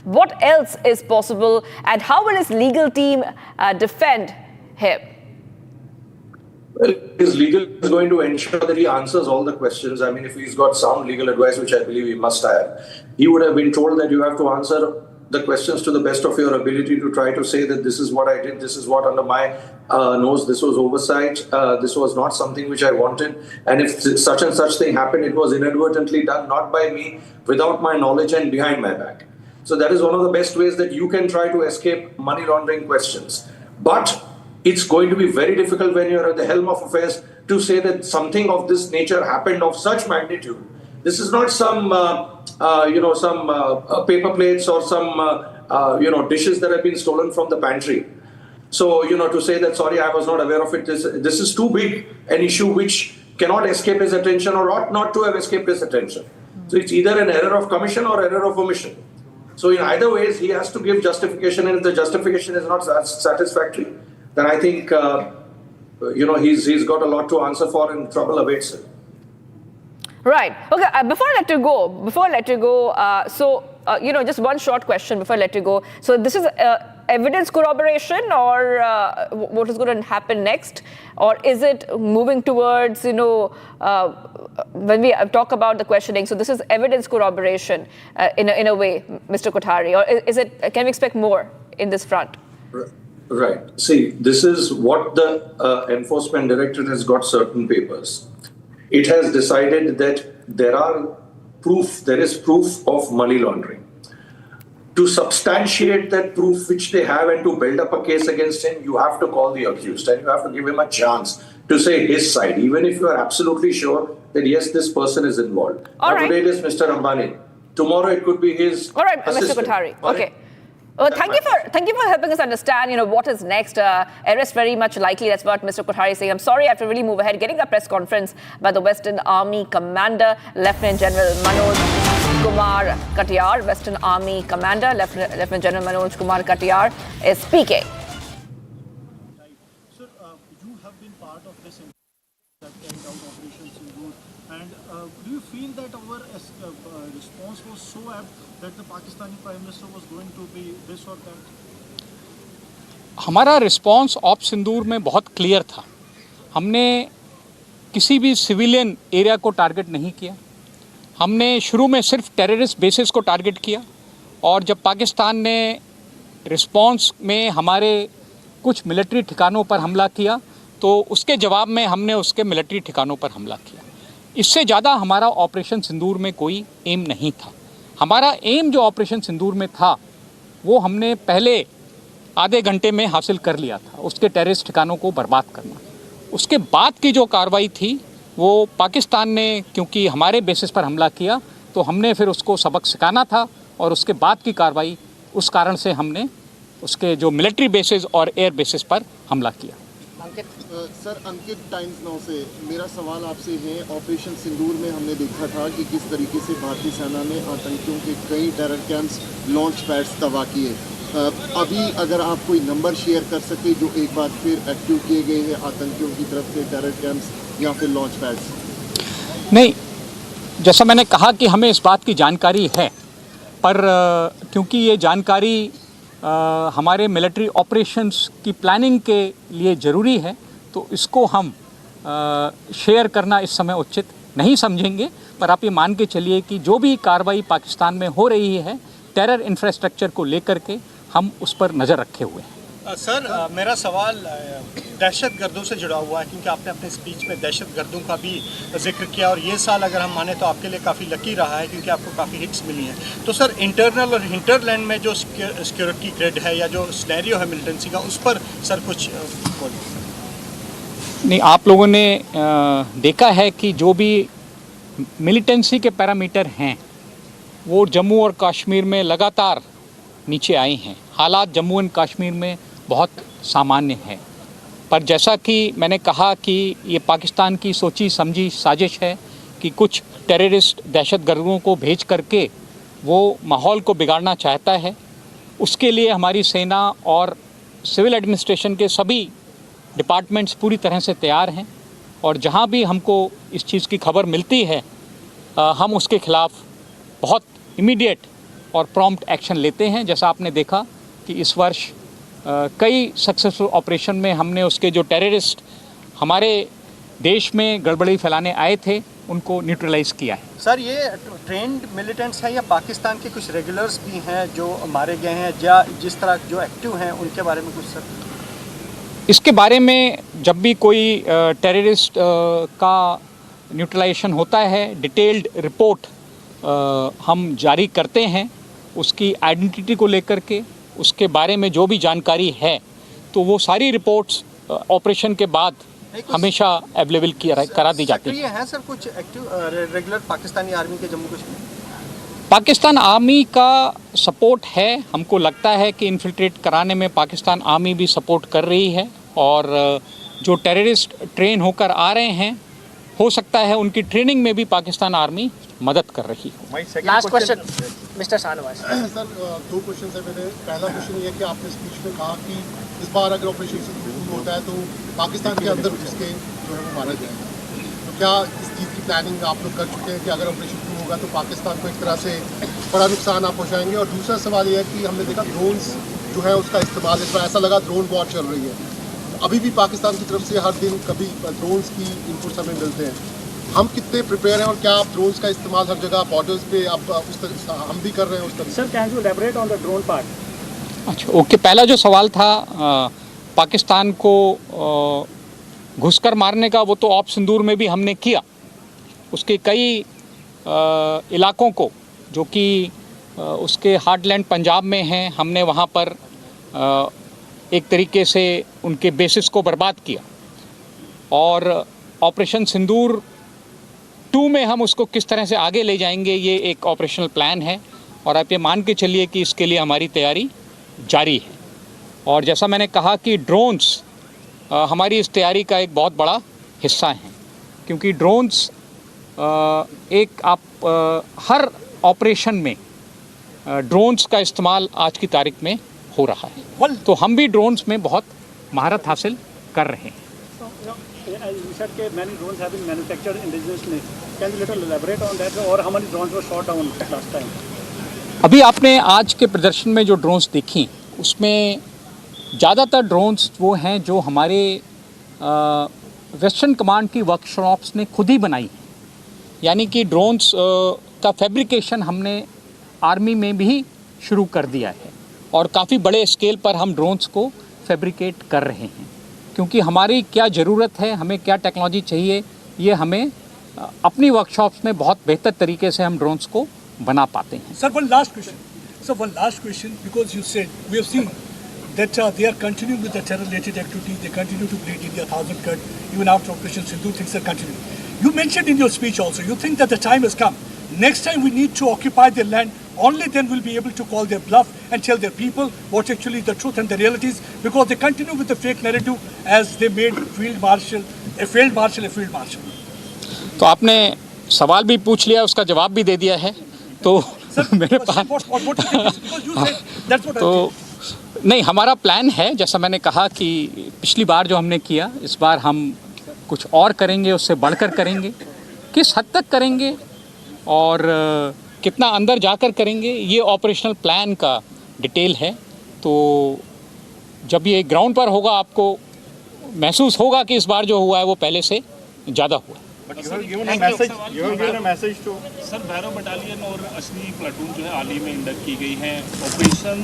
What else is possible, and how will his legal team defend him? Well, his legal is going to ensure that he answers all the questions. I mean, if he's got sound legal advice, which I believe he must have, he would have been told that you have to answer the questions to the best of your ability to try to say that this is what I did, this is what under my nose, this was oversight, this was not something which I wanted. And if such and such thing happened, it was inadvertently done, not by me, without my knowledge and behind my back. So that is one of the best ways that you can try to escape money laundering questions. But it's going to be very difficult when you're at the helm of affairs to say that something of this nature happened of such magnitude. This is not some, paper plates or some, dishes that have been stolen from the pantry. So, to say that, sorry, I was not aware of it, this is too big an issue which cannot escape his attention or ought not to have escaped his attention. So it's either an error of commission or error of omission. So in either ways, he has to give justification, and if the justification is not satisfactory, then I think, he's got a lot to answer for and trouble awaits him. Right. Okay. Before I let you go, just one short question before I let you go. So this is evidence corroboration, or what is going to happen next, or is it moving towards when we talk about the questioning? So this is evidence corroboration in a way, Mr. Kothari, or is it? Can we expect more in this front? Right. See, this is what the Enforcement Directorate has got certain papers. It has decided that there is proof of money laundering. To substantiate that proof which they have and to build up a case against him, you have to call the accused and you have to give him a chance to say his side, even if you are absolutely sure that yes, this person is involved. All right. Today it is Mr. Ambani. Tomorrow it could be his assistant. Mr. Kothari. Okay. Thank you for helping us understand, what is next. Arrest very much likely. That's what Mr. Kothari is saying. I'm sorry, I have to really move ahead. Getting a press conference by the Western Army Commander, Lieutenant General Manoj Kumar Katiyar. Western Army Commander, Lieutenant General Manoj Kumar Katiyar is speaking. Sir, you have been part of this that carried out Operation Sindoor, and do you feel that our response was so apt that the Pakistani Prime Minister was going to be this or that? हमारा response op सिंदूर में बहुत clear था. हमने किसी भी civilian area को target नहीं किया. हमने शुरू में सिर्फ टेररिस्ट बेसिस को टारगेट किया, और जब पाकिस्तान ने रिस्पांस में हमारे कुछ मिलिट्री ठिकानों पर हमला किया तो उसके जवाब में हमने उसके मिलिट्री ठिकानों पर हमला किया. इससे ज़्यादा हमारा ऑपरेशन सिंदूर में कोई एम नहीं था. हमारा एम जो ऑपरेशन सिंदूर में था वो हमने पहले आधे घंटे में हासिल कर लिया था, उसके टेररिस्ट ठिकानों को बर्बाद करना. उसके बाद की जो कार्रवाई थी वो पाकिस्तान ने, क्योंकि हमारे बेसिस पर हमला किया तो हमने फिर उसको सबक सिखाना था, और उसके बाद की कार्रवाई उस कारण से हमने उसके जो मिलिट्री बेसिस और एयर बेसिस पर हमला किया. सर, अंकित टाइम्स नाउ से मेरा सवाल आपसे है, ऑपरेशन सिंदूर में हमने देखा था कि किस तरीके से भारतीय सेना ने आतंकियों के कई टेरर कैंप्स, लॉन्च पैड्स तबाह किए. अभी अगर आप कोई नंबर शेयर कर सके जो एक बार फिर एक्टिव किए गए हैं आतंकियों की तरफ से टेरर कैंप्स या फिर लॉन्च पैड्स. नहीं, जैसा मैंने कहा कि हमें इस बात की जानकारी है, पर क्योंकि ये जानकारी हमारे मिलिट्री ऑपरेशंस की प्लानिंग के लिए ज़रूरी है तो इसको हम शेयर करना इस समय उचित नहीं समझेंगे. पर आप ये मान के चलिए कि जो भी कार्रवाई पाकिस्तान में हो रही है टेरर इंफ्रास्ट्रक्चर को लेकर के, हम उस पर नज़र रखे हुए हैं. सर, मेरा सवाल दहशतगर्दों से जुड़ा हुआ है, क्योंकि आपने अपने स्पीच में दहशतगर्दों का भी जिक्र किया, और ये साल अगर हम माने तो आपके लिए काफ़ी लकी रहा है क्योंकि आपको काफ़ी हिट्स मिली हैं. तो सर, इंटरनल और हिंटरलैंड में जो सिक्योरिटी ग्रिड है या जो सिनेरियो है मिलिटेंसी का, उस पर सर कुछ नहीं, आप लोगों ने देखा है कि जो भी मिलिटेंसी के पैरामीटर हैं वो जम्मू और कश्मीर में लगातार नीचे आए हैं. हालात जम्मू एंड कश्मीर में बहुत सामान्य है, पर जैसा कि मैंने कहा कि ये पाकिस्तान की सोची समझी साजिश है कि कुछ टेररिस्ट दहशतगर्दों को भेज करके वो माहौल को बिगाड़ना चाहता है. उसके लिए हमारी सेना और सिविल एडमिनिस्ट्रेशन के सभी डिपार्टमेंट्स पूरी तरह से तैयार हैं, और जहां भी हमको इस चीज़ की खबर मिलती है हम उसके खिलाफ बहुत इमीडिएट और प्रॉम्प्ट एक्शन लेते हैं. जैसा आपने देखा कि इस वर्ष कई सक्सेसफुल ऑपरेशन में हमने उसके जो टेररिस्ट हमारे देश में गड़बड़ी फैलाने आए थे उनको न्यूट्रलाइज किया है. सर, ये ट्रेंड मिलिटेंट्स हैं या पाकिस्तान के कुछ रेगुलर्स भी हैं जो मारे गए हैं, या जिस तरह जो एक्टिव हैं उनके बारे में कुछ सर? इसके बारे में जब भी कोई टेररिस्ट का न्यूट्रलाइजेशन होता है, डिटेल्ड रिपोर्ट हम जारी करते हैं. उसकी आइडेंटिटी को लेकर के, उसके बारे में जो भी जानकारी है, तो वो सारी रिपोर्ट्स ऑपरेशन के बाद हमेशा अवेलेबल करा दी जाती है. हैं सर कुछ एक्टिव रेगुलर पाकिस्तानी आर्मी के जम्मू कश्मीर? पाकिस्तान आर्मी का सपोर्ट है. हमको लगता है कि इन्फिल्ट्रेट कराने में पाकिस्तान आर्मी भी सपोर्ट कर रही है, और जो टेररिस्ट ट्रेन होकर आ रहे हैं हो सकता है उनकी ट्रेनिंग में भी पाकिस्तान आर्मी मदद कर रही है. Last question mister Shahnawaz. Sir, दो क्वेश्चन है मेरे. पहला क्वेश्चन ये कि आपने स्पीच में कहा कि इस बार अगर ऑपरेशन सिंदूर होता है तो पाकिस्तान के अंदर उसके जो है वो मारा जाएगा. क्या इस चीज़ की प्लानिंग आप लोग कर चुके हैं कि अगर ऑपरेशन शुरू होगा तो पाकिस्तान को एक तरह से बड़ा नुकसान आप पहुँचाएंगे? और दूसरा सवाल यह है कि हमने देखा ड्रोन्स जो है उसका इस्तेमाल, इस बार ऐसा लगा ड्रोन वॉर चल रही है। अभी भी पाकिस्तान की तरफ से हर दिन कभी ड्रोन्स की इनपुट्स हमें मिलते हैं। हम कितने प्रिपेयर हैं और क्या आप ड्रोन्स का इस्तेमाल हर जगह बॉर्डर्स पे आप उस तरह हम भी कर रहे हैं उस तरह? Sir, can you elaborate on the drone part? अच्छा, ओके। पहला जो सवाल था पाकिस्तान को घुसकर मारने का, वो तो ऑप सिंदूर में भी हमने किया। उसके कई इलाकों को जो कि उसके हार्टलैंड पंजाब में हैं, हमने वहाँ पर एक तरीके से उनके बेसिस को बर्बाद किया। और ऑपरेशन सिंदूर 2 में हम उसको किस तरह से आगे ले जाएंगे, ये एक ऑपरेशनल प्लान है। और आप ये मान के चलिए कि इसके लिए हमारी तैयारी जारी है। और जैसा मैंने कहा कि ड्रोन्स हमारी इस तैयारी का एक बहुत बड़ा हिस्सा हैं, क्योंकि ड्रोन्स एक हर ऑपरेशन में ड्रोन्स का इस्तेमाल आज की तारीख में हो रहा है। तो हम भी ड्रोन्स में बहुत महारत हासिल कर रहे हैं। You said that many drones have been manufactured indigenously. Can you little elaborate on that? Or how many drones were shot down last time? अभी आपने आज के प्रदर्शन में जो ड्रोन्स देखी, उसमें ज़्यादातर ड्रोन्स वो हैं जो हमारे वेस्टर्न कमांड की वर्कशॉप्स ने खुद ही बनाई हैं। यानी कि ड्रोन्स का फैब्रिकेशन हमने आर्मी में भी शुरू कर दिया है और काफ़ी बड़े स्केल पर हम ड्रोन्स को फैब्रिकेट कर रहे हैं, क्योंकि हमारी क्या ज़रूरत है, हमें क्या टेक्नोलॉजी चाहिए, ये हमें अपनी वर्कशॉप्स में बहुत बेहतर तरीके से हम ड्रोन्स को बना पाते हैं। Sir, one last question, because you said we have seen that they are continuing with the terror-related activities. They continue to bleed India 1,000 cut even after Operation Sindhu. Things are continuing. You mentioned in your speech also, you think that the time has come. Next time we need to occupy their land. Only then we'll be able to call their bluff and tell their people what actually the truth and the realities, because they continue with the fake narrative as they made field marshal a failed marshal. तो आपने सवाल भी पूछ लिया, उसका जवाब भी दे दिया है। तो मेरे पास तो नहीं, हमारा प्लान है, जैसा मैंने कहा कि पिछली बार जो हमने किया, इस बार हम कुछ और करेंगे, उससे बढ़कर करेंगे। किस हद तक करेंगे और कितना अंदर जाकर करेंगे, ये ऑपरेशनल प्लान का डिटेल है। तो जब ये ग्राउंड पर होगा, आपको महसूस होगा कि इस बार जो हुआ है वो पहले से ज़्यादा हुआ। But you have given a message to sir, Bhairav battalion और अश्नी प्लाटून जो है हाल ही में इंडक्ट की गई हैं। ऑपरेशन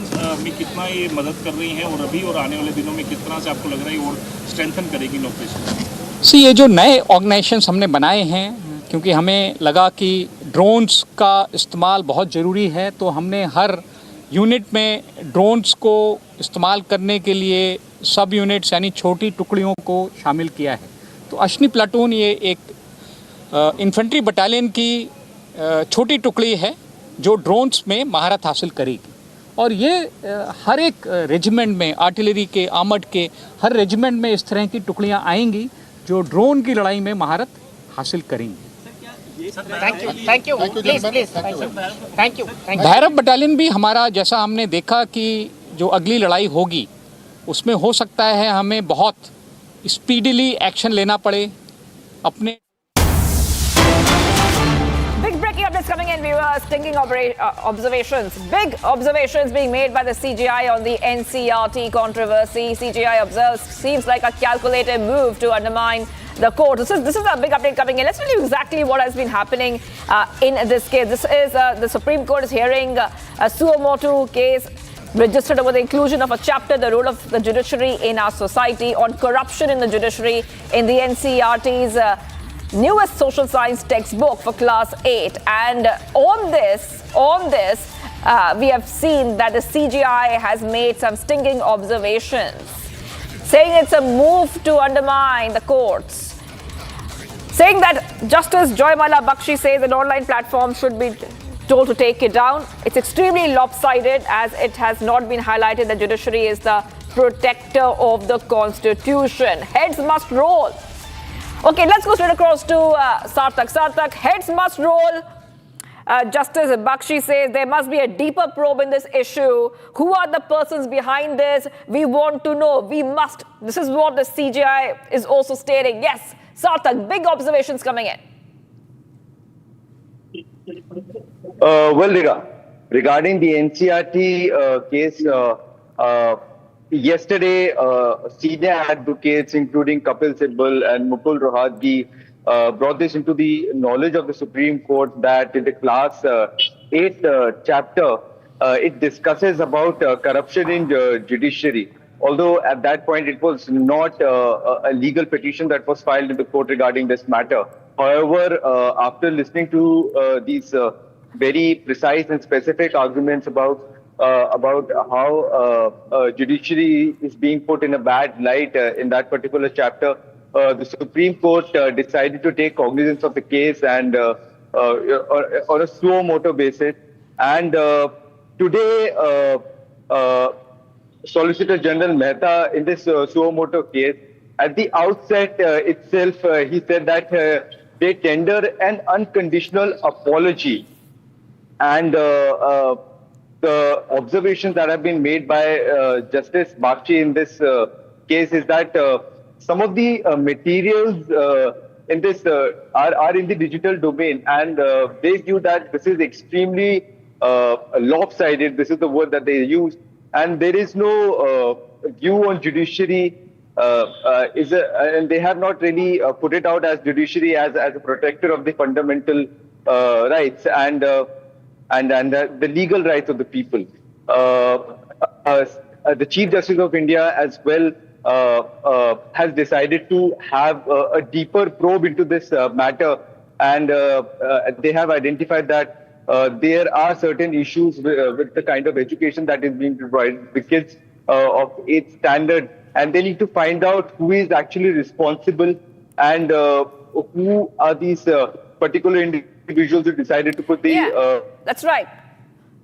में कितना ये मदद कर रही हैं और अभी और आने वाले दिनों में किस तरह से आपको लग रहा है और स्ट्रेंथन करेगी इन ऑपरेशन? ये जो नए ऑर्गेनाइजेशंस हमने बनाए हैं, क्योंकि हमें लगा कि ड्रोन्स का इस्तेमाल बहुत ज़रूरी है, तो हमने हर यूनिट में ड्रोन्स को इस्तेमाल करने के लिए सब यूनिट्स यानी छोटी टुकड़ियों को शामिल किया है। तो अश्नी प्लाटून ये एक इन्फेंट्री बटालियन की छोटी टुकड़ी है जो ड्रोन्स में महारत हासिल करेगी। और ये हर एक रेजिमेंट में, आर्टिलरी के, आर्मर्ड के हर रेजिमेंट में इस तरह की टुकड़ियाँ आएंगी जो ड्रोन की लड़ाई में महारत हासिल करेंगी। Thank you. भैरव बटालियन भी हमारा, जैसा हमने देखा कि जो अगली लड़ाई होगी उसमें हो सकता है हमें बहुत स्पीडीली एक्शन लेना पड़े अपने। Big breaking updates coming in, viewers. Stinging observations. Big observations being made by the CGI on the NCRT controversy. CGI observes seems like a calculated move to undermine the court. This is a big update coming in. Let's tell you exactly what has been happening in this case. This is the Supreme Court is hearing a suo motu case registered over the inclusion of a chapter, the role of the judiciary in our society, on corruption in the judiciary in the NCRT's newest social science textbook for class 8. And on this, we have seen that the CGI has made some stinging observations, saying it's a move to undermine the courts, saying that Justice Joymala Bakshi says an online platform should be told to take it down. It's extremely lopsided, as it has not been highlighted that judiciary is the protector of the constitution. Heads must roll. Okay, let's go straight across to Sarthak. Sarthak, heads must roll. Justice Bakshi says there must be a deeper probe in this issue. Who are the persons behind this? We want to know. We must. This is what the CGI is also stating. Yes, Sarthak, big observations coming in. Well, regarding the NCRT case, yesterday, senior advocates, including Kapil Sibal and Mukul Rohatgi, brought this into the knowledge of the Supreme Court that in the Class 8 chapter, it discusses about corruption in judiciary. Although at that point it was not a legal petition that was filed in the court regarding this matter. However, after listening to these very precise and specific arguments about how judiciary is being put in a bad light in that particular chapter, the Supreme Court decided to take cognizance of the case and on a suo motu basis. And today, Solicitor General Mehta, in this suo motu case, at the outset itself, he said that they tender an unconditional apology. And the observations that have been made by Justice Bakshi in this case is that some of the materials in this are in the digital domain, and they view that this is extremely lopsided. This is the word that they use, and there is no view on judiciary. And they have not really put it out as judiciary as a protector of the fundamental rights and the legal rights of the people. The Chief Justice of India as well has decided to have a deeper probe into this matter, and they have identified that there are certain issues with the kind of education that is being provided. The kids of 8th standard, and they need to find out who is actually responsible and who are these particular individuals who decided to put the... That's right.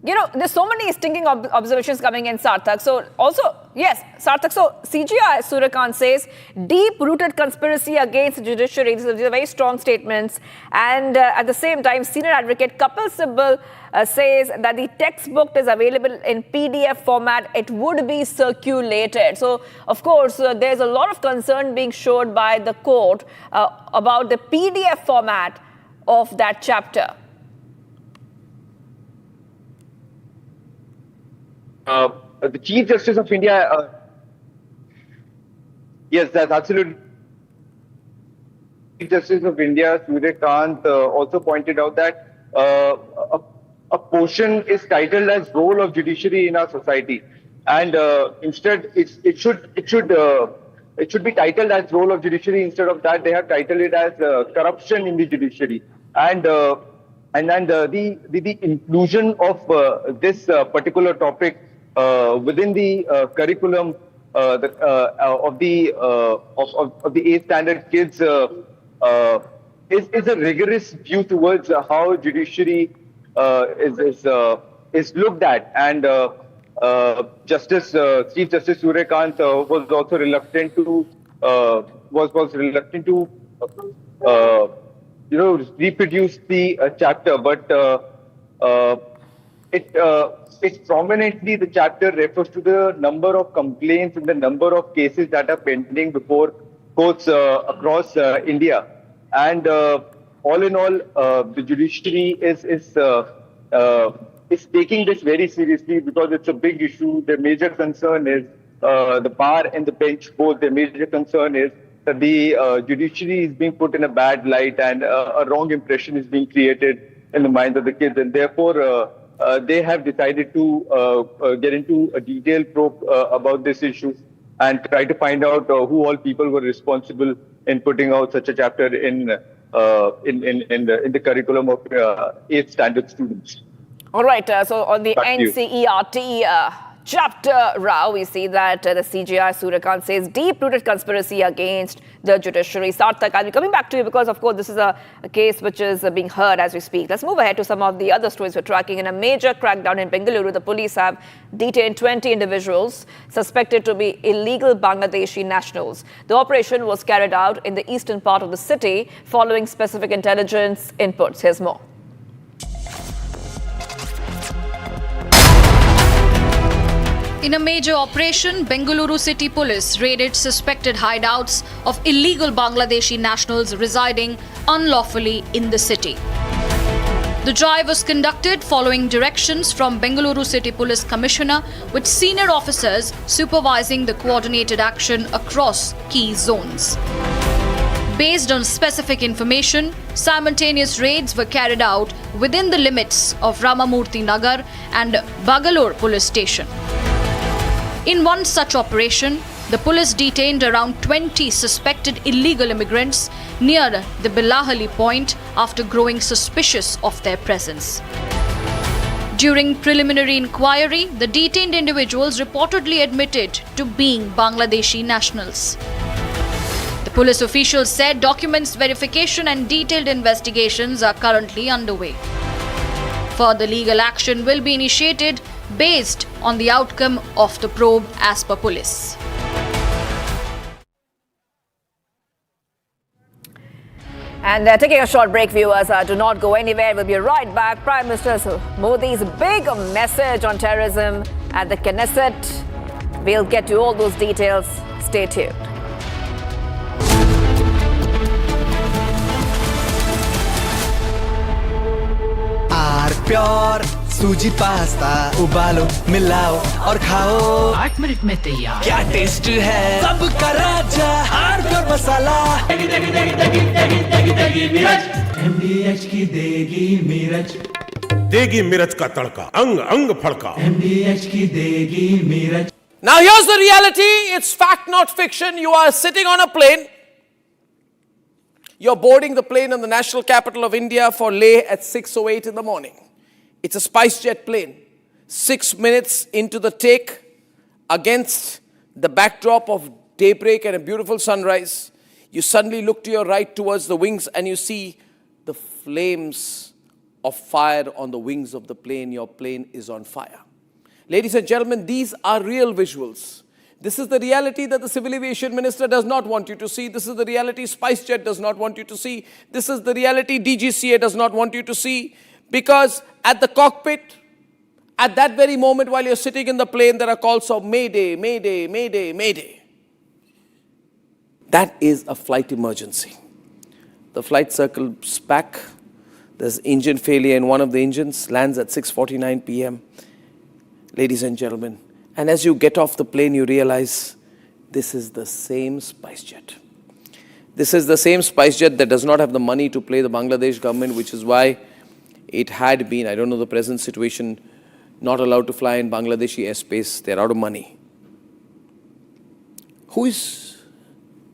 You know, there's so many stinking observations coming in, Sarthak. So also, yes, Sarthak, so CGI Suryakant says, deep-rooted conspiracy against the judiciary. These are very strong statements. And at the same time, senior advocate Kapil Sibal says that the textbook is available in PDF format. It would be circulated. So, of course, there's a lot of concern being showed by the court about the PDF format of that chapter. The Chief Justice of India, yes, that's absolutely. Chief Justice of India, Suryakant, also pointed out that a portion is titled as role of judiciary in our society, and instead it should be titled as role of judiciary. Instead of that, they have titled it as corruption in the judiciary, and then the inclusion of this particular topic within the curriculum of the 8th standard kids is a rigorous view towards how judiciary is looked at, and Chief Justice Suryakant was also reluctant to reproduce the chapter, but it prominently, the chapter refers to the number of complaints and the number of cases that are pending before courts across India. And all in all, the judiciary is taking this very seriously because it's a big issue. The major concern is the bar and the bench both. The major concern is that the judiciary is being put in a bad light, and a wrong impression is being created in the minds of the kids, and therefore they have decided to get into a detailed probe about this issue and try to find out who all people were responsible in putting out such a chapter in the curriculum of 8th standard students. All right. So on the NCERT chapter, Rao, we see that the CGI Suryakant says deep-rooted conspiracy against the judiciary. Sarthak, I'll be coming back to you because, of course, this is a case which is being heard as we speak. Let's move ahead to some of the other stories we're tracking. In a major crackdown in Bengaluru, the police have detained 20 individuals suspected to be illegal Bangladeshi nationals. The operation was carried out in the eastern part of the city following specific intelligence inputs. Here's more. In a major operation, Bengaluru City Police raided suspected hideouts of illegal Bangladeshi nationals residing unlawfully in the city. The drive was conducted following directions from Bengaluru City Police Commissioner, with senior officers supervising the coordinated action across key zones. Based on specific information, simultaneous raids were carried out within the limits of Ramamurthy Nagar and Bagalur Police Station. In one such operation, the police detained around 20 suspected illegal immigrants near the Bilateral point after growing suspicious of their presence. During preliminary inquiry, the detained individuals reportedly admitted to being Bangladeshi nationals. The police officials said documents verification and detailed investigations are currently underway. Further legal action will be initiated based on the outcome of the probe as per police. And taking a short break, viewers, do not go anywhere. We'll be right back. Prime Minister Modi's big message on terrorism at the Knesset. We'll get to all those details. Stay tuned. Pure सूजी pasta उबालो मिलाओ और खाओ 8 minute में तैयार क्या taste है सबका राजा आर प्योर मसाला MDH की देगी मिर्च देगी मिर्च का तड़का अंग अंग फड़का MDH की देगी मिर्च. Now here's the reality. It's fact, not fiction. You are sitting on a plane. You're boarding the plane in the national capital of India for Leh at 6:08 in the morning. It's a SpiceJet plane. 6 minutes into the take, against the backdrop of daybreak and a beautiful sunrise, you suddenly look to your right towards the wings and you see the flames of fire on the wings of the plane. Your plane is on fire. Ladies and gentlemen, these are real visuals. This is the reality that the Civil Aviation Minister does not want you to see. This is the reality SpiceJet does not want you to see. This is the reality DGCA does not want you to see. Because at the cockpit, at that very moment while you're sitting in the plane, there are calls of Mayday, Mayday, Mayday, Mayday. That is a flight emergency. The flight circles back. There's engine failure in one of the engines, lands at 6:49 p.m. Ladies and gentlemen, and as you get off the plane, you realize this is the same SpiceJet. This is the same SpiceJet that does not have the money to pay the Bangladesh government, which is why it had been, I don't know the present situation, not allowed to fly in Bangladeshi airspace. They're out of money. Who is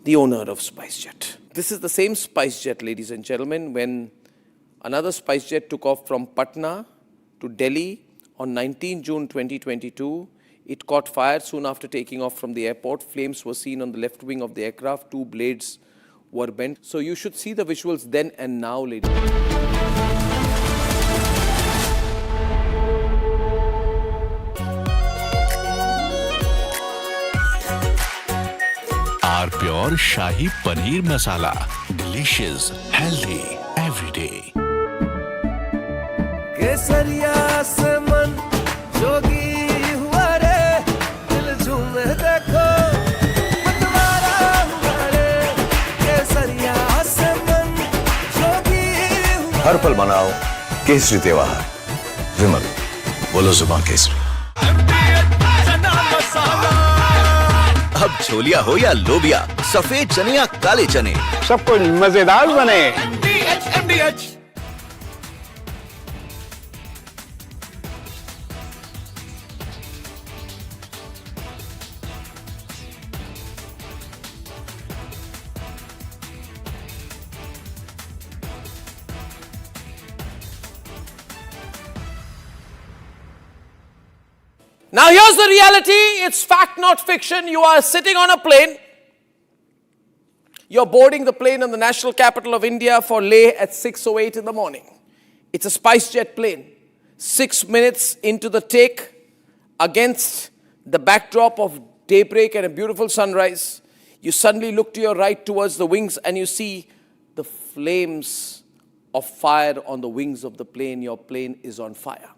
the owner of SpiceJet? This is the same SpiceJet, ladies and gentlemen, when another SpiceJet took off from Patna to Delhi on 19 June 2022. It caught fire soon after taking off from the airport. Flames were seen on the left wing of the aircraft. 2 blades were bent. So you should see the visuals then and now, ladies. R pure shahi paneer masala, delicious, healthy everyday. केसरिया से मन जोगी हुआ रे, दिल झूमे देखो मतवारा हुआ रे. केसरिया से मन जोगी हुआ. हर पल मनाओ केसरी त्योहार. विमल, बोलो जुबान केसरी. अब छोलिया हो या लोबिया, सफेद चने या काले चने, सब कुछ मजेदार बने. Now here's the reality. It's fact, not fiction. You are sitting on a plane. You're boarding the plane in the national capital of India for Leh at 6:08 in the morning. It's a SpiceJet plane. 6 minutes into the take, against the backdrop of daybreak and a beautiful sunrise, you suddenly look to your right towards the wings and you see the flames of fire on the wings of the plane. Your plane is on fire.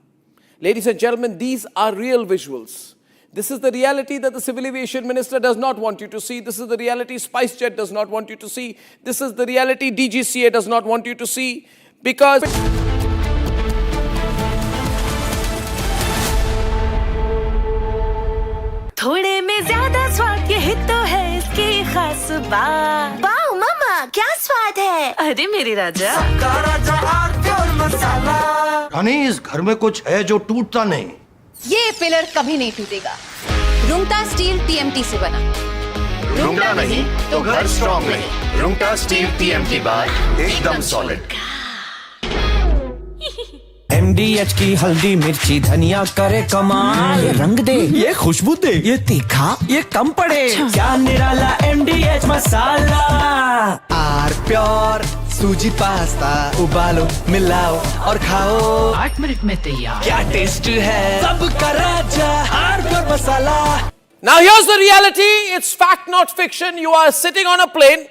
Ladies and gentlemen, these are real visuals. This is the reality that the Civil Aviation Minister does not want you to see. This is the reality SpiceJet does not want you to see. This is the reality DGCA does not want you to see. Because थोड़े में ज्यादा स्वाद यही तो है इसकी खास बात। वाओ मामा क्या स्वाद है? अरे मेरे राजा मसाला। रानी इस घर में कुछ है जो टूटता नहीं। ये पिलर कभी नहीं टूटेगा। रुंगटा स्टील TMT से बना। रुंगटा नहीं तो घर स्ट्रॉन्ग नहीं। रुंगटा स्टील TMT बार एकदम सॉलिड। MDH की हल्दी मिर्ची धनिया करे कमाल, ये रंग दे, ये खुशबू दे, ये तीखा, ये कम पड़े, क्या निराला MDH मसाला। आर प्योर सूजी पास्ता उबालो मिलाओ और खाओ 8 मिनट में तैयार। क्या टेस्ट है सबका राजा R pure masala. now here's the reality. It's fact, not fiction. You are sitting on a plane.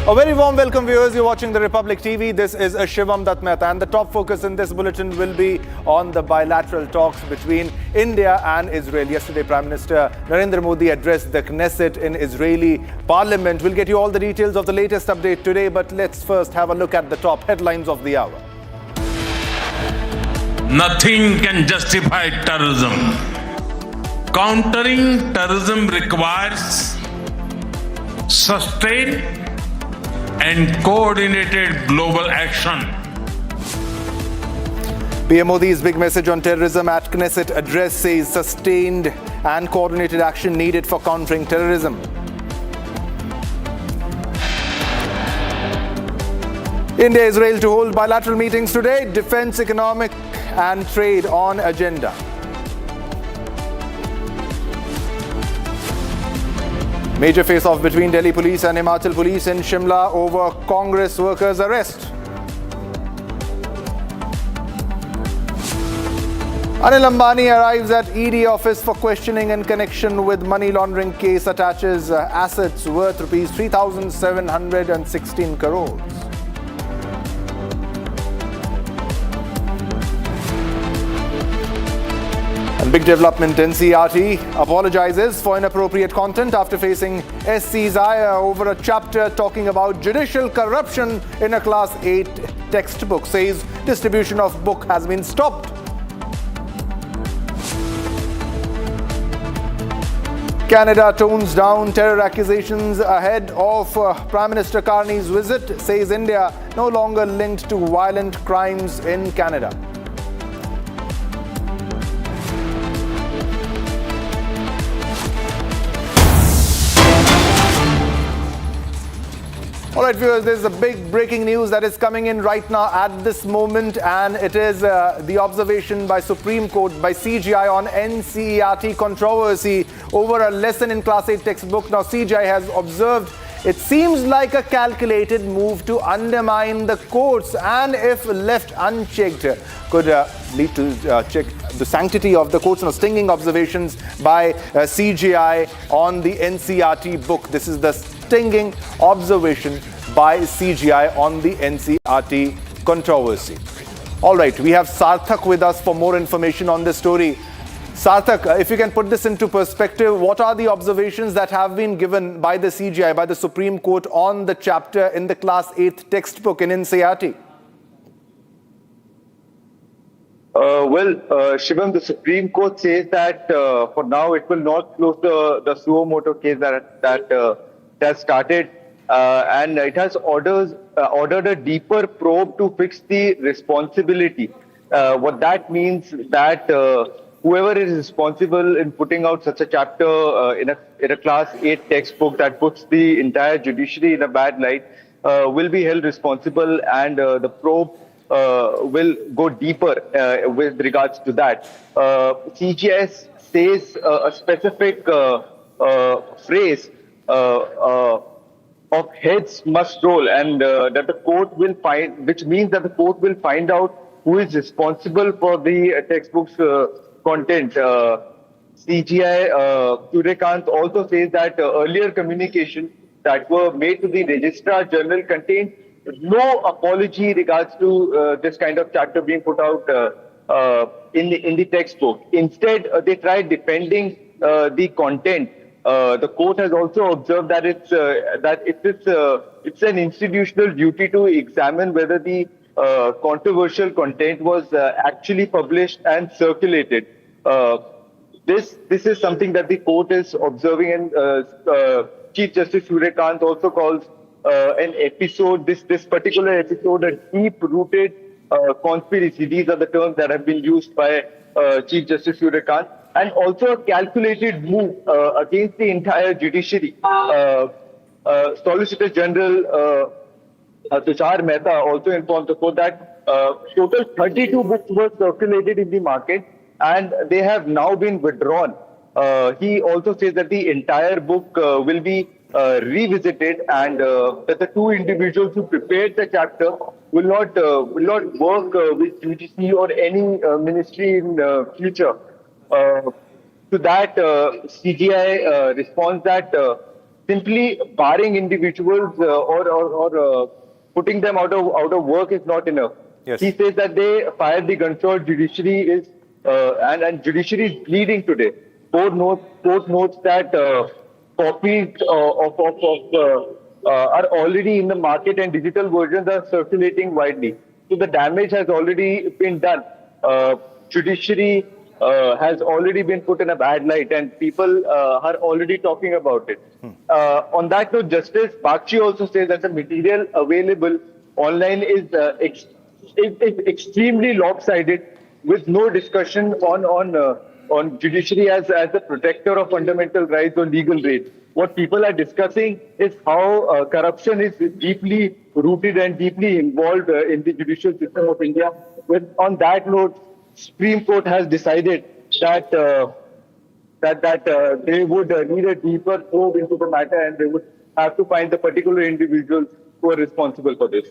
A very warm welcome, viewers. You're watching the Republic TV. This is Shivam Dutt Mehta, and the top focus in this bulletin will be on the bilateral talks between India and Israel. Yesterday, Prime Minister Narendra Modi addressed the Knesset in Israeli parliament. We'll get you all the details of the latest update today, but let's first have a look at the top headlines of the hour. Nothing can justify terrorism. Countering terrorism requires sustained and coordinated global action. PM Modi's big message on terrorism at Knesset address says sustained and coordinated action needed for countering terrorism. India-Israel to hold bilateral meetings today. Defense, economic and trade on agenda. Major face-off between Delhi police and Himachal police in Shimla over Congress workers' arrest. Anil Ambani arrives at ED office for questioning in connection with money laundering case. Attaches assets worth rupees 3,716 crores. And big development, NCERT apologizes for inappropriate content after facing SC's ire over a chapter talking about judicial corruption in a Class 8 textbook. Says distribution of book has been stopped. Canada tones down terror accusations ahead of Prime Minister Carney's visit. Says India no longer linked to violent crimes in Canada. All right, viewers, there's a big breaking news that is coming in right now at this moment, and it is the observation by Supreme Court, by CGI on NCERT controversy over a lesson in Class 8 textbook. Now, CGI has observed it seems like a calculated move to undermine the courts, and if left unchecked, could lead to check the sanctity of the courts. Now, stinging observations by CGI on the NCERT book. This is the stinging observation by CGI on the NCERT controversy. All right, we have Sarthak with us for more information on this story. Sarthak, if you can put this into perspective, what are the observations that have been given by the CGI, by the Supreme Court on the chapter in the Class 8 textbook in NCERT? Shivam, the Supreme Court says that for now it will not close the suo moto case that has started, and it has ordered a deeper probe to fix the responsibility. What that means that whoever is responsible in putting out such a chapter in a Class 8 textbook that puts the entire judiciary in a bad light will be held responsible, and the probe will go deeper with regards to that. CGS says a specific phrase of heads must roll, and that the court will find, which means that the court will find out who is responsible for the textbook's content. CGI Suryakant also says that earlier communications that were made to the Registrar General contained no apology regards to this kind of chapter being put out in the textbook. Instead, they tried defending the content. The court has also observed that it's an institutional duty to examine whether the controversial content was actually published and circulated. This is something that the court is observing, and Chief Justice Suryakant also calls an episode, this particular episode, a deep-rooted conspiracy. These are the terms that have been used by Chief Justice Suryakant, and also a calculated move against the entire judiciary. Solicitor General Tushar Mehta also informed the court that total 32 books were circulated in the market, and they have now been withdrawn. He also says that the entire book will be revisited, and that the two individuals who prepared the chapter will not work with UGC or any ministry in future. To that, CGI responds that simply barring individuals or putting them out of work is not enough. Yes. He says that they fired the gun shot. Judiciary is and judiciary is bleeding today. Court notes that copies are already in the market and digital versions are circulating widely. So the damage has already been done. Judiciary has already been put in a bad light, and people are already talking about it. On that note, Justice Bakshi also says that the material available online is extremely lopsided, with no discussion on judiciary as a protector of fundamental rights or legal rights. What people are discussing is how corruption is deeply rooted and deeply involved in the judicial system of India. On that note, Supreme Court has decided that they would need a deeper probe into the matter, and they would have to find the particular individuals who are responsible for this.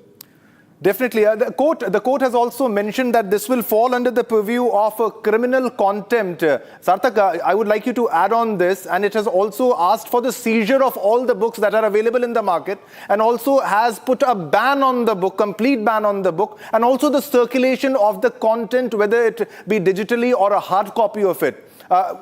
Definitely. The court has also mentioned that this will fall under the purview of criminal contempt. Sarthak, I would like you to add on this, and it has also asked for the seizure of all the books that are available in the market, and also has put a ban on the book, complete ban on the book, and also the circulation of the content, whether it be digitally or a hard copy of it.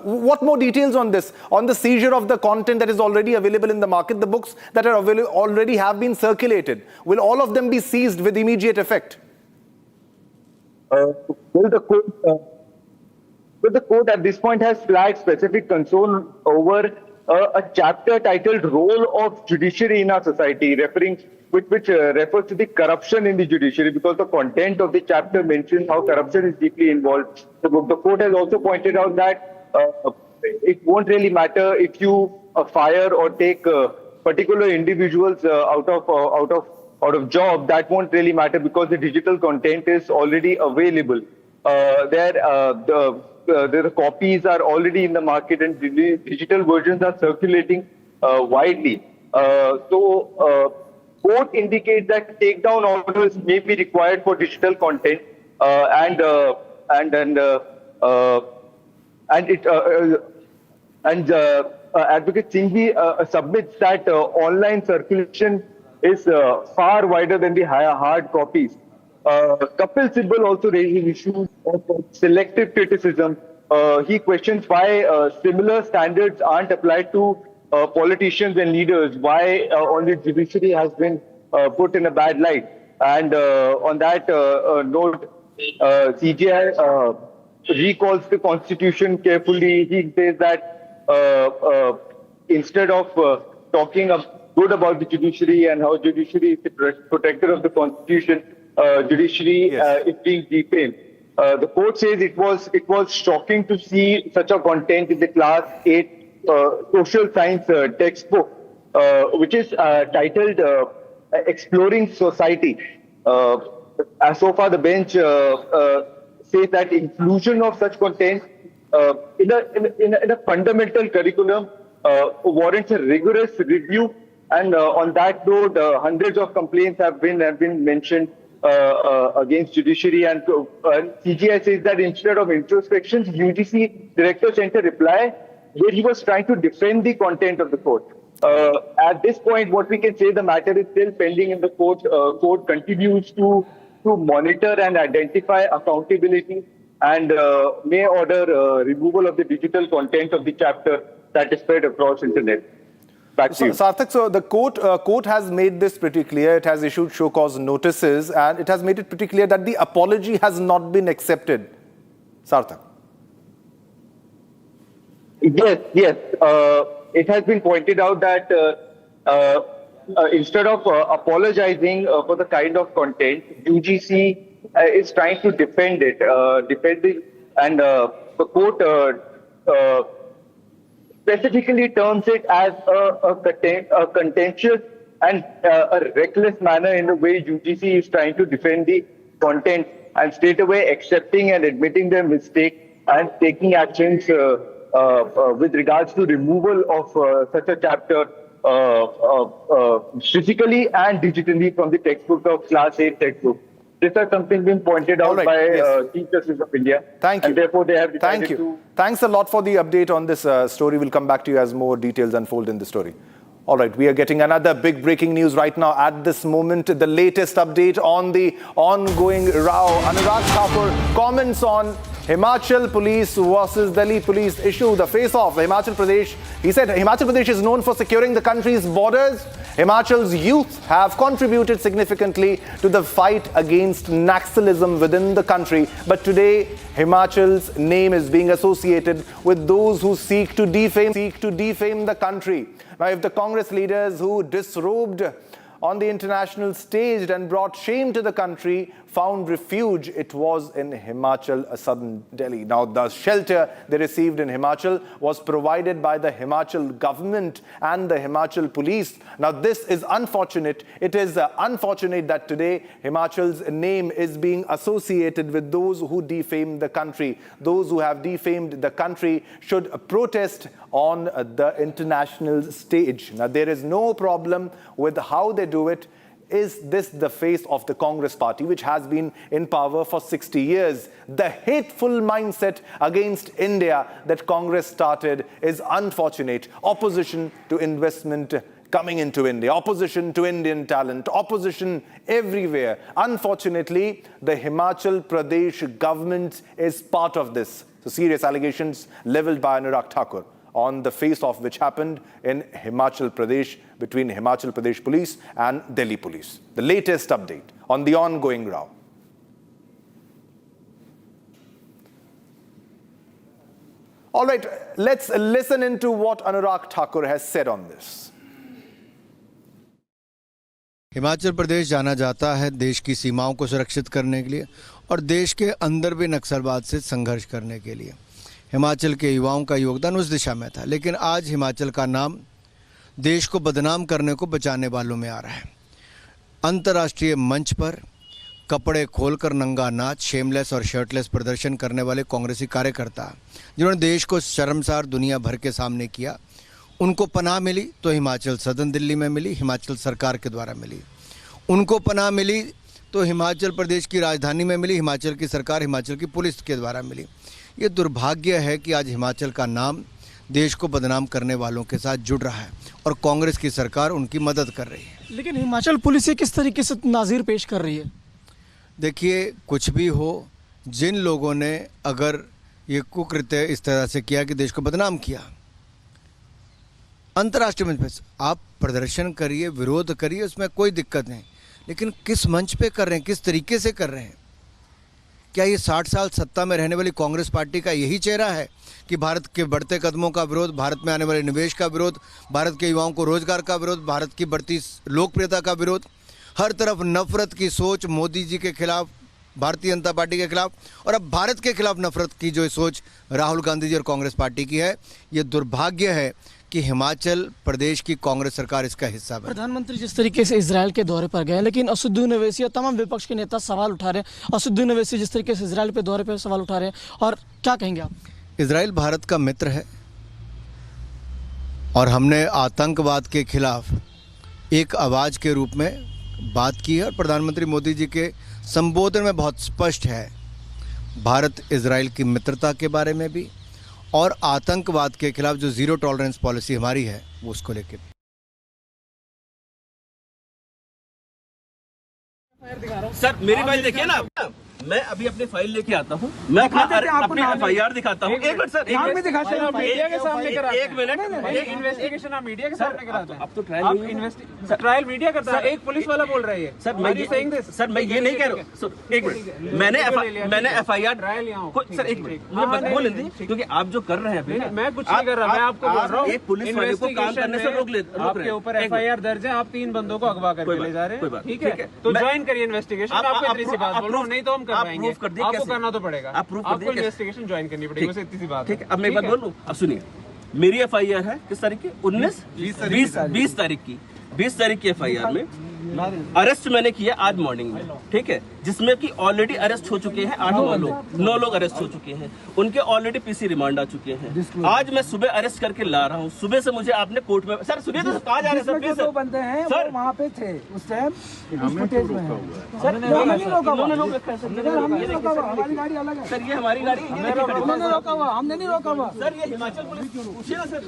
What more details on this, on the seizure of the content that is already available in the market, the books that are already have been circulated? Will all of them be seized with immediate effect? The court at this point has flagged specific concern over a chapter titled "Role of Judiciary in Our Society," which refers to the corruption in the judiciary, because the content of the chapter mentions how corruption is deeply involved. The court has also pointed out that it won't really matter if you fire or take particular individuals out of job. That won't really matter because the digital content is already available. The copies are already in the market, and digital versions are circulating widely. Court indicates that takedown orders may be required for digital content, Advocate Singhvi submits that online circulation is far wider than the hard copies. Kapil Sibal also raises issues of selective criticism. He questions why similar standards aren't applied to politicians and leaders, why only judiciary has been put in a bad light. And on that note, CGI recalls the constitution carefully. He says that instead of talking good about the judiciary and how judiciary is the protector of the constitution, judiciary is being defamed. The court says it was shocking to see such a content in the class 8 social science textbook, which is titled "Exploring Society." So far, the bench says that inclusion of such content in a fundamental curriculum warrants a rigorous review. And on that note, hundreds of complaints have been mentioned against judiciary, and CGI says that instead of introspections, UGC Director sent a reply where he was trying to defend the content of the court. At this point, what we can say, the matter is still pending in the court. Court continues to monitor and identify accountability, and may order removal of the digital content of the chapter that is spread across internet. Back to you. Sarthak, so the court has made this pretty clear. It has issued show cause notices, and it has made it pretty clear that the apology has not been accepted. Sarthak. Yes. It has been pointed out that instead of apologizing for the kind of content, UGC is trying to defend it, and the court specifically terms it as a contentious and a reckless manner in the way UGC is trying to defend the content, and straight away accepting and admitting their mistake and taking actions with regards to removal of such a chapter physically and digitally from the textbook of Class 8 textbook. This is something being pointed out by Chief Justice of India. Thank you. And therefore they have decided to... Thanks a lot for the update on this story. We'll come back to you as more details unfold in the story. All right, we are getting another big breaking news right now at this moment. The latest update on the ongoing row. Anurag Thakur comments on Himachal Police versus Delhi Police issue, the face-off. Himachal Pradesh, he said Himachal Pradesh is known for securing the country's borders. Himachal's youth have contributed significantly to the fight against Naxalism within the country. But today, Himachal's name is being associated with those who seek to defame the country. Now, if the Congress leaders who disrobed on the international stage and brought shame to the country found refuge, it was in Himachal, southern Delhi. Now, the shelter they received in Himachal was provided by the Himachal government and the Himachal police. Now, this is unfortunate. It is unfortunate that today Himachal's name is being associated with those who defame the country. Those who have defamed the country should protest on the international stage. Now, there is no problem with how they do it. Is this the face of the Congress party, which has been in power for 60 years? The hateful mindset against India that Congress started is unfortunate. Opposition to investment coming into India, opposition to Indian talent, opposition everywhere. Unfortunately, the Himachal Pradesh government is part of this. So serious allegations leveled by Anurag Thakur on the face-off which happened in Himachal Pradesh between Himachal Pradesh police and Delhi police. The latest update on the ongoing row. All right, let's listen into what Anurag Thakur has said on this. Himachal Pradesh जाना जाता है देश की सीमाओं को सुरक्षित करने के लिए और देश के अंदर भी नक्सलवाद से संघर्ष करने के लिए। हिमाचल के युवाओं का योगदान उस दिशा में था, लेकिन आज हिमाचल का नाम देश को बदनाम करने को बचाने वालों में आ रहा है। अंतर्राष्ट्रीय मंच पर कपड़े खोलकर नंगा नाच, शेमलेस और शर्टलेस प्रदर्शन करने वाले कांग्रेसी कार्यकर्ता जिन्होंने देश को शर्मसार दुनिया भर के सामने किया, उनको पनाह मिली तो हिमाचल सदन दिल्ली में मिली, हिमाचल सरकार के द्वारा मिली। उनको पनाह मिली तो हिमाचल प्रदेश की राजधानी में मिली, हिमाचल की सरकार, हिमाचल की पुलिस के द्वारा मिली। ये दुर्भाग्य है कि आज हिमाचल का नाम देश को बदनाम करने वालों के साथ जुड़ रहा है और कांग्रेस की सरकार उनकी मदद कर रही है। लेकिन हिमाचल पुलिस किस तरीके से नाज़िर पेश कर रही है? देखिए, कुछ भी हो, जिन लोगों ने अगर ये कुकृत्य इस तरह से किया कि देश को बदनाम किया, अंतर्राष्ट्रीय मंच पर आप प्रदर्शन करिए, विरोध करिए, उसमें कोई दिक्कत नहीं, लेकिन किस मंच पे कर रहे हैं, किस तरीके से कर रहे हैं? क्या ये 60 साल सत्ता में रहने वाली कांग्रेस पार्टी का यही चेहरा है कि भारत के बढ़ते कदमों का विरोध, भारत में आने वाले निवेश का विरोध, भारत के युवाओं को रोजगार का विरोध, भारत की बढ़ती लोकप्रियता का विरोध, हर तरफ नफरत की सोच मोदी जी के खिलाफ, भारतीय जनता पार्टी के खिलाफ, और अब भारत के खिलाफ नफरत की जो सोच राहुल गांधी जी और कांग्रेस पार्टी की है, ये दुर्भाग्य है कि हिमाचल प्रदेश की कांग्रेस सरकार इसका हिस्सा है। प्रधानमंत्री जिस तरीके से इजराइल के दौरे पर गए, लेकिन असदुद्दीन ओवैसी और तमाम विपक्ष के नेता सवाल उठा रहे हैं। असदुद्दीन ओवैसी जिस तरीके से इजराइल पे दौरे पर सवाल उठा रहे हैं, और क्या कहेंगे आप? इजराइल भारत का मित्र है और हमने आतंकवाद के खिलाफ एक आवाज़ के रूप में बात की है और प्रधानमंत्री मोदी जी के संबोधन में बहुत स्पष्ट है, भारत इजराइल की मित्रता के बारे में भी और आतंकवाद के खिलाफ जो जीरो टॉलरेंस पॉलिसी हमारी है वो उसको लेके। सर मेरी फाइल देखिए ना, मैं अभी अपनी फाइल लेके आता हूँ, मैं अपनी FIR दिखाता हूँ। एक मिनट सर, मीडिया के सामने करा, एक मिनट, इन्वेस्टिगेशन आप मीडिया के सामने कराते हैं। अब तो ट्रायल मीडिया करता है, एक पुलिस वाला बोल रहा है सर। मैं ये नहीं कह रहा हूँ। एक मिनट, मैंने FIR सर, एक मिनट मुझे बोल लेंगे, क्योंकि आप जो कर रहे हैं अभी, मैं कुछ नहीं कर रहा, मैं आपको बोल रहा हूँ एक पुलिस वाले को काम करने से रोक आपके ऊपर FIR दर्ज है, आप 3 बंदों को अगवा करके ले जा रहे हैं, ठीक है? तो ज्वाइन करिए इन्वेस्टिगेशन। आपको इतनी सी बात बोल रहा हूँ, नहीं तो हम करवाएंगे, आपको करना तो पड़ेगा, आपको इन्वेस्टिगेशन ज्वाइन करनी पड़ेगी, बस इतनी सी बात है। ठीक है, अब मैं एक बात बोलूं, अब सुनिए, मेरी FIR है किस तारीख की? 20 तारीख की 20 तारीख की FIR में अरेस्ट मैंने किया आज मॉर्निंग में, ठीक है, जिसमें कि ऑलरेडी अरेस्ट हो चुके हैं 9 लोग अरेस्ट हो चुके हैं, उनके ऑलरेडी PC रिमांड आ चुके हैं। आज मैं सुबह अरेस्ट करके ला रहा हूँ, सुबह से मुझे आपने कोर्ट में, सर सुनिए तो, कहाँ जा रहे हैं सर? प्लीज दो बंदे हैं सर, वहाँ पे थे उस टाइम, फुटेज में है सर। उन्होंने रोक रखा है सर, हमारी गाड़ी अलग है सर, ये हमारी गाड़ी, उन्होंने रोका हुआ, हमने नहीं रोका हुआ सर, ये हिमाचल पुलिस, पूछिए ना सर,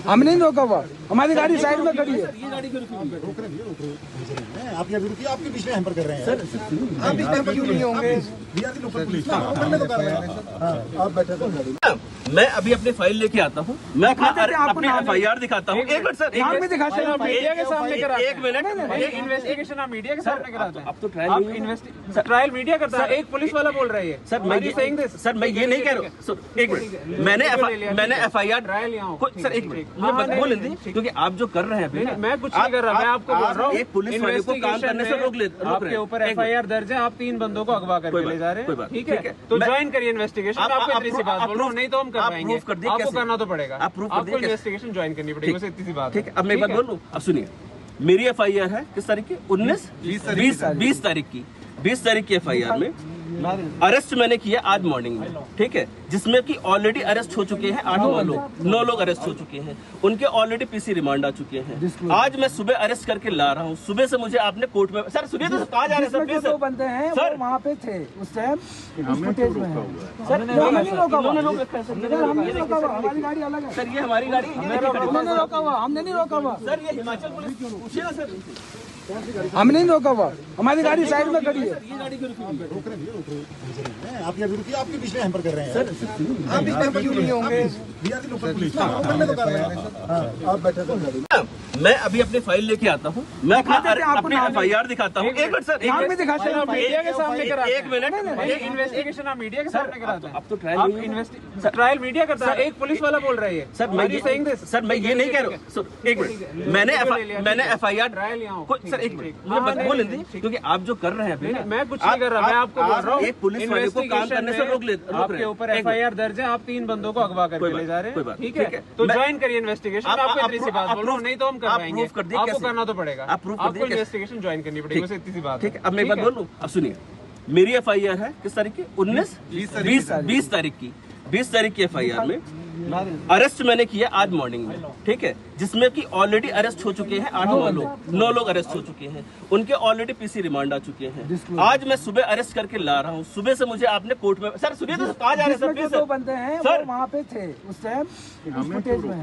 हमने नहीं रोका हुआ, हमारी गाड़ी साइड में खड़ी है। ये गाड़ी क्यों रोक रहे हैं? आप यहाँ रुकिए, आपके बीच में हैम्पर कर रहे हैं सर, आप बीच में क्यों नहीं होंगे? आप बैठे। मैं अभी अपनी फाइल लेके आता हूँ, मैं अपनी FIR दिखाता हूँ। एक मिनट सर, मीडिया के सामने करा, एक मिनट, इन्वेस्टिगेशन आप मीडिया के सामने कराते हैं। अब तो ट्रायल मीडिया करता है, एक पुलिस वाला बोल रहा है सर। मैं ये नहीं कह रहा हूँ। एक मिनट, मैंने FIR सर, एक मिनट मुझे बोल लेंगे, क्योंकि आप जो कर रहे हैं अभी, मैं कुछ नहीं कर रहा, मैं आपको बोल रहा हूँ, एक पुलिस वाले को काम करने से रोक आपके ऊपर FIR दर्ज है, आप 3 बंदों को अगवा करके ले जा रहे हैं, ठीक है? तो ज्वाइन करिए इन्वेस्टिगेशन। आपको इतनी सी बात बोल रहा हूँ, नहीं तो हम करवाएंगे, आपको करना तो पड़ेगा, आपको इन्वेस्टिगेशन ज्वाइन करनी पड़ेगी, बस इतनी सी बात है। ठीक है, अब मैं एक बात बोलूं, अब सुनिए, मेरी FIR है किस तारीख की? 20 तारीख की 20 तारीख की FIR में अरेस्ट मैंने किया आज मॉर्निंग में, ठीक है, जिसमें कि ऑलरेडी अरेस्ट हो चुके हैं 9 लोग अरेस्ट हो चुके हैं, उनके ऑलरेडी PC रिमांड आ चुके हैं। आज मैं सुबह अरेस्ट करके ला रहा हूँ, सुबह से मुझे आपने कोर्ट में, सर सुनिए तो, कहाँ जा रहे हैं सर? प्लीज दो बंदे हैं सर, वहाँ पे थे उस टाइम, फुटेज में है सर। उन्होंने रोका हुआ, उन्होंने रोक रखा है सर, हमारी गाड़ी अलग है सर, ये हमारी गाड़ी, उन्होंने रोका हुआ, हमने नहीं रोका हुआ सर, ये हिमाचल पुलिस, पूछिए ना सर, हमने नहीं रोका हुआ, हमारी गाड़ी साइड में खड़ी है। ये गाड़ी क्यों रोक रहे हैं? आप यहाँ रुकिए, आपके बीच में हैम्पर कर रहे हैं सर, आप बीच में क्यों नहीं होंगे? आप बैठे। मैं अभी अपनी फाइल लेके आता हूँ, मैं अपनी FIR दिखाता हूँ। एक मिनट सर, मीडिया के सामने करा, एक मिनट, इन्वेस्टिगेशन आप मीडिया के सामने कराते हैं। अब तो ट्रायल मीडिया करता है, एक पुलिस वाला बोल रहा है सर। मैं ये नहीं कह रहा हूँ। एक मिनट, मैंने FIR सर, एक मिनट मुझे बोल लेंगे, क्योंकि आप जो कर रहे हैं अभी, मैं कुछ नहीं कर रहा, मैं आपको बोल रहा हूँ, एक पुलिस वाले को काम करने से रोक आपके ऊपर FIR दर्ज है, आप 3 बंदों को अगवा करके ले जा रहे हैं, ठीक है? तो ज्वाइन करिए इन्वेस्टिगेशन। आपको इतनी सी बात बोल रहा हूँ, नहीं तो हम करवाएंगे, आपको करना तो पड़ेगा, आपको इन्वेस्टिगेशन ज्वाइन करनी पड़ेगी, बस इतनी सी बात है। ठीक है, अब मैं एक बात बोलूं, अब सुनिए, मेरी FIR है किस तारीख की? 20 तारीख की 20 तारीख की FIR में अरेस्ट मैंने किया आज मॉर्निंग में, ठीक है, जिसमें कि ऑलरेडी अरेस्ट हो चुके हैं 9 लोग अरेस्ट हो चुके हैं, उनके ऑलरेडी PC रिमांड आ चुके हैं। आज मैं सुबह अरेस्ट करके ला रहा हूँ, सुबह से मुझे आपने कोर्ट में, सर सुनिए तो, कहाँ जा रहे हैं सर? प्लीज दो बंदे हैं सर, वहाँ पे थे उस टाइम, फुटेज में है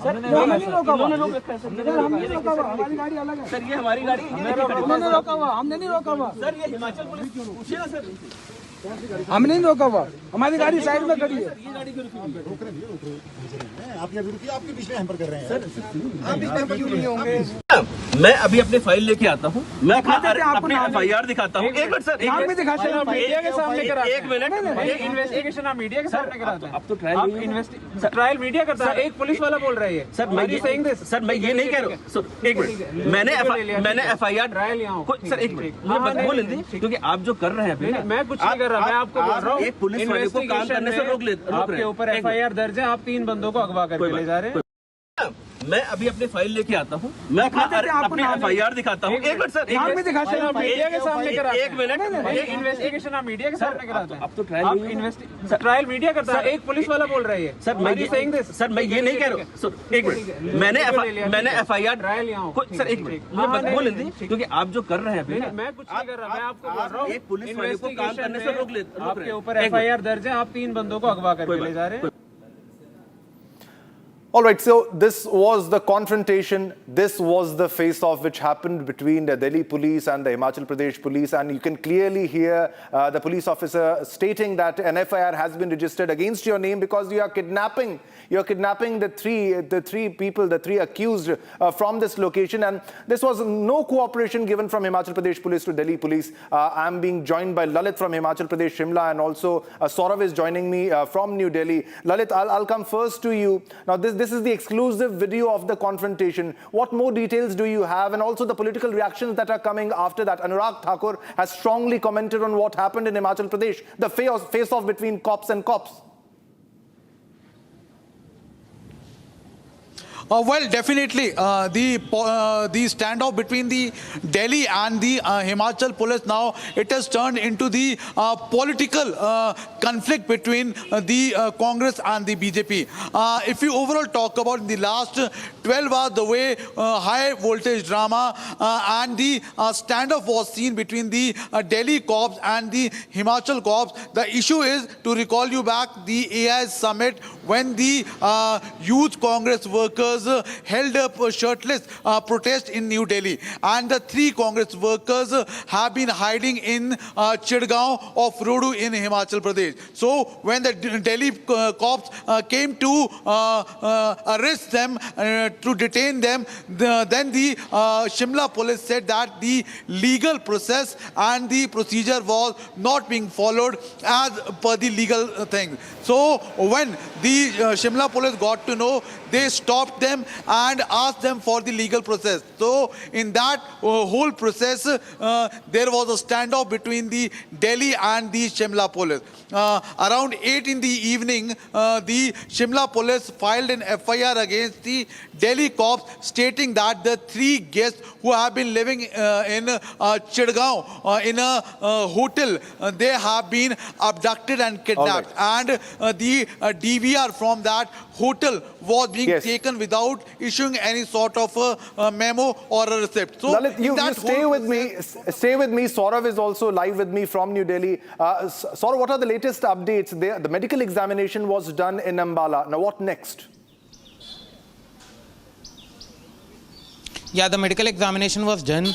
सर। उन्होंने रोक रखा है सर, हमने नहीं रोका हुआ, हमारी गाड़ी अलग है सर, ये हमारी गाड़ी, उन्होंने रोका हुआ, हमने नहीं रोका हुआ सर, ये हिमाचल पुलिस, पूछिए ना सर, हमने नहीं रोका हुआ, हमारी गाड़ी साइड में खड़ी है। ये गाड़ी क्यों रोक रहे हैं? आप यहाँ रुकिए, आपके बीच में हैम्पर कर रहे हैं सर, आप बीच में क्यों नहीं होंगे? मैं अभी अपनी फाइल लेके आता हूँ, मैं अपनी FIR दिखाता हूँ। एक मिनट सर, मीडिया के सामने करा, एक मिनट, इन्वेस्टिगेशन आप मीडिया के सामने कराते हैं। अब तो ट्रायल मीडिया करता है, एक पुलिस वाला बोल रहा है सर। मैं ये नहीं कह रहा हूँ। एक मिनट, मैंने FIR सर, एक मिनट मुझे बोल लेंगे, क्योंकि आप जो कर रहे हैं अभी, मैं कुछ नहीं कर रहा, मैं आपको बोल रहा हूँ, एक पुलिस वाले को काम करने से रोक आपके ऊपर FIR दर्ज है, आप 3 बंदों को अगवा करके ले जा रहे हैं। मैं अभी अपनी फाइल लेके आता हूँ, मैं अपनी FIR दिखाता हूँ। एक मिनट सर, मीडिया के सामने करा, एक मिनट, इन्वेस्टिगेशन आप मीडिया के सामने कराते हैं। अब तो ट्रायल मीडिया करता है, एक पुलिस वाला बोल रही है। सर मैं ये नहीं कह रहा हूँ। एक मिनट, मैंने FIR सर एक मिनट बोल लेंगे, क्योंकि आप जो कर रहे हैं, मैं कुछ नहीं कर रहा, मैं आपको बोल रहा हूँ एक पुलिस वाले को काम करने से रोक ले, आपके ऊपर FIR दर्ज है, आप 3 बंदों को अगवा करके ले जा रहे हैं। All right, so this was the confrontation, this was the face-off which happened between the Delhi police and the Himachal Pradesh police, and you can clearly hear the police officer stating that an FIR has been registered against your name because you are kidnapping the three accused from this location, and this was no cooperation given from Himachal Pradesh police to Delhi police. I'm being joined by Lalit from Himachal Pradesh, Shimla, and also Saurav is joining me from New Delhi. Lalit, I'll come first to you. Now, this is the exclusive video of the confrontation. What more details do you have, and also the political reactions that are coming after that? Anurag Thakur has strongly commented on what happened in Himachal Pradesh, the face-off between cops and cops. Well, definitely, the standoff between the Delhi and the Himachal police, now it has turned into the political conflict between the Congress and the BJP. If you overall talk about the last 12 hours, the way high voltage drama and the standoff was seen between the Delhi cops and the Himachal cops. The issue is, to recall you back, the AI summit when the youth Congress workers held up a shirtless protest in New Delhi, and the 3 Congress workers have been hiding in Chidgaon of Rodu in Himachal Pradesh. So when the Delhi cops came to arrest them, to detain them, then the Shimla police said that the legal process and the procedure was not being followed as per the legal thing. So when the Shimla police got to know, they stopped them and asked them for the legal process. So in that whole process, there was a standoff between the Delhi and the Shimla police. Around 8 in the evening, the Shimla police filed an FIR against the Delhi cops, stating that the 3 guests who have been living in Chidgaon in a hotel, they have been abducted and kidnapped. Right. And the DVR from that hotel was being taken without issuing any sort of a memo or a receipt. So Lalit, you stay with me. Stay with me. Saurav is also live with me from New Delhi. Saurav, what are the latest updates? The medical examination was done in Ambala. Now, what next? Yeah, the medical examination was done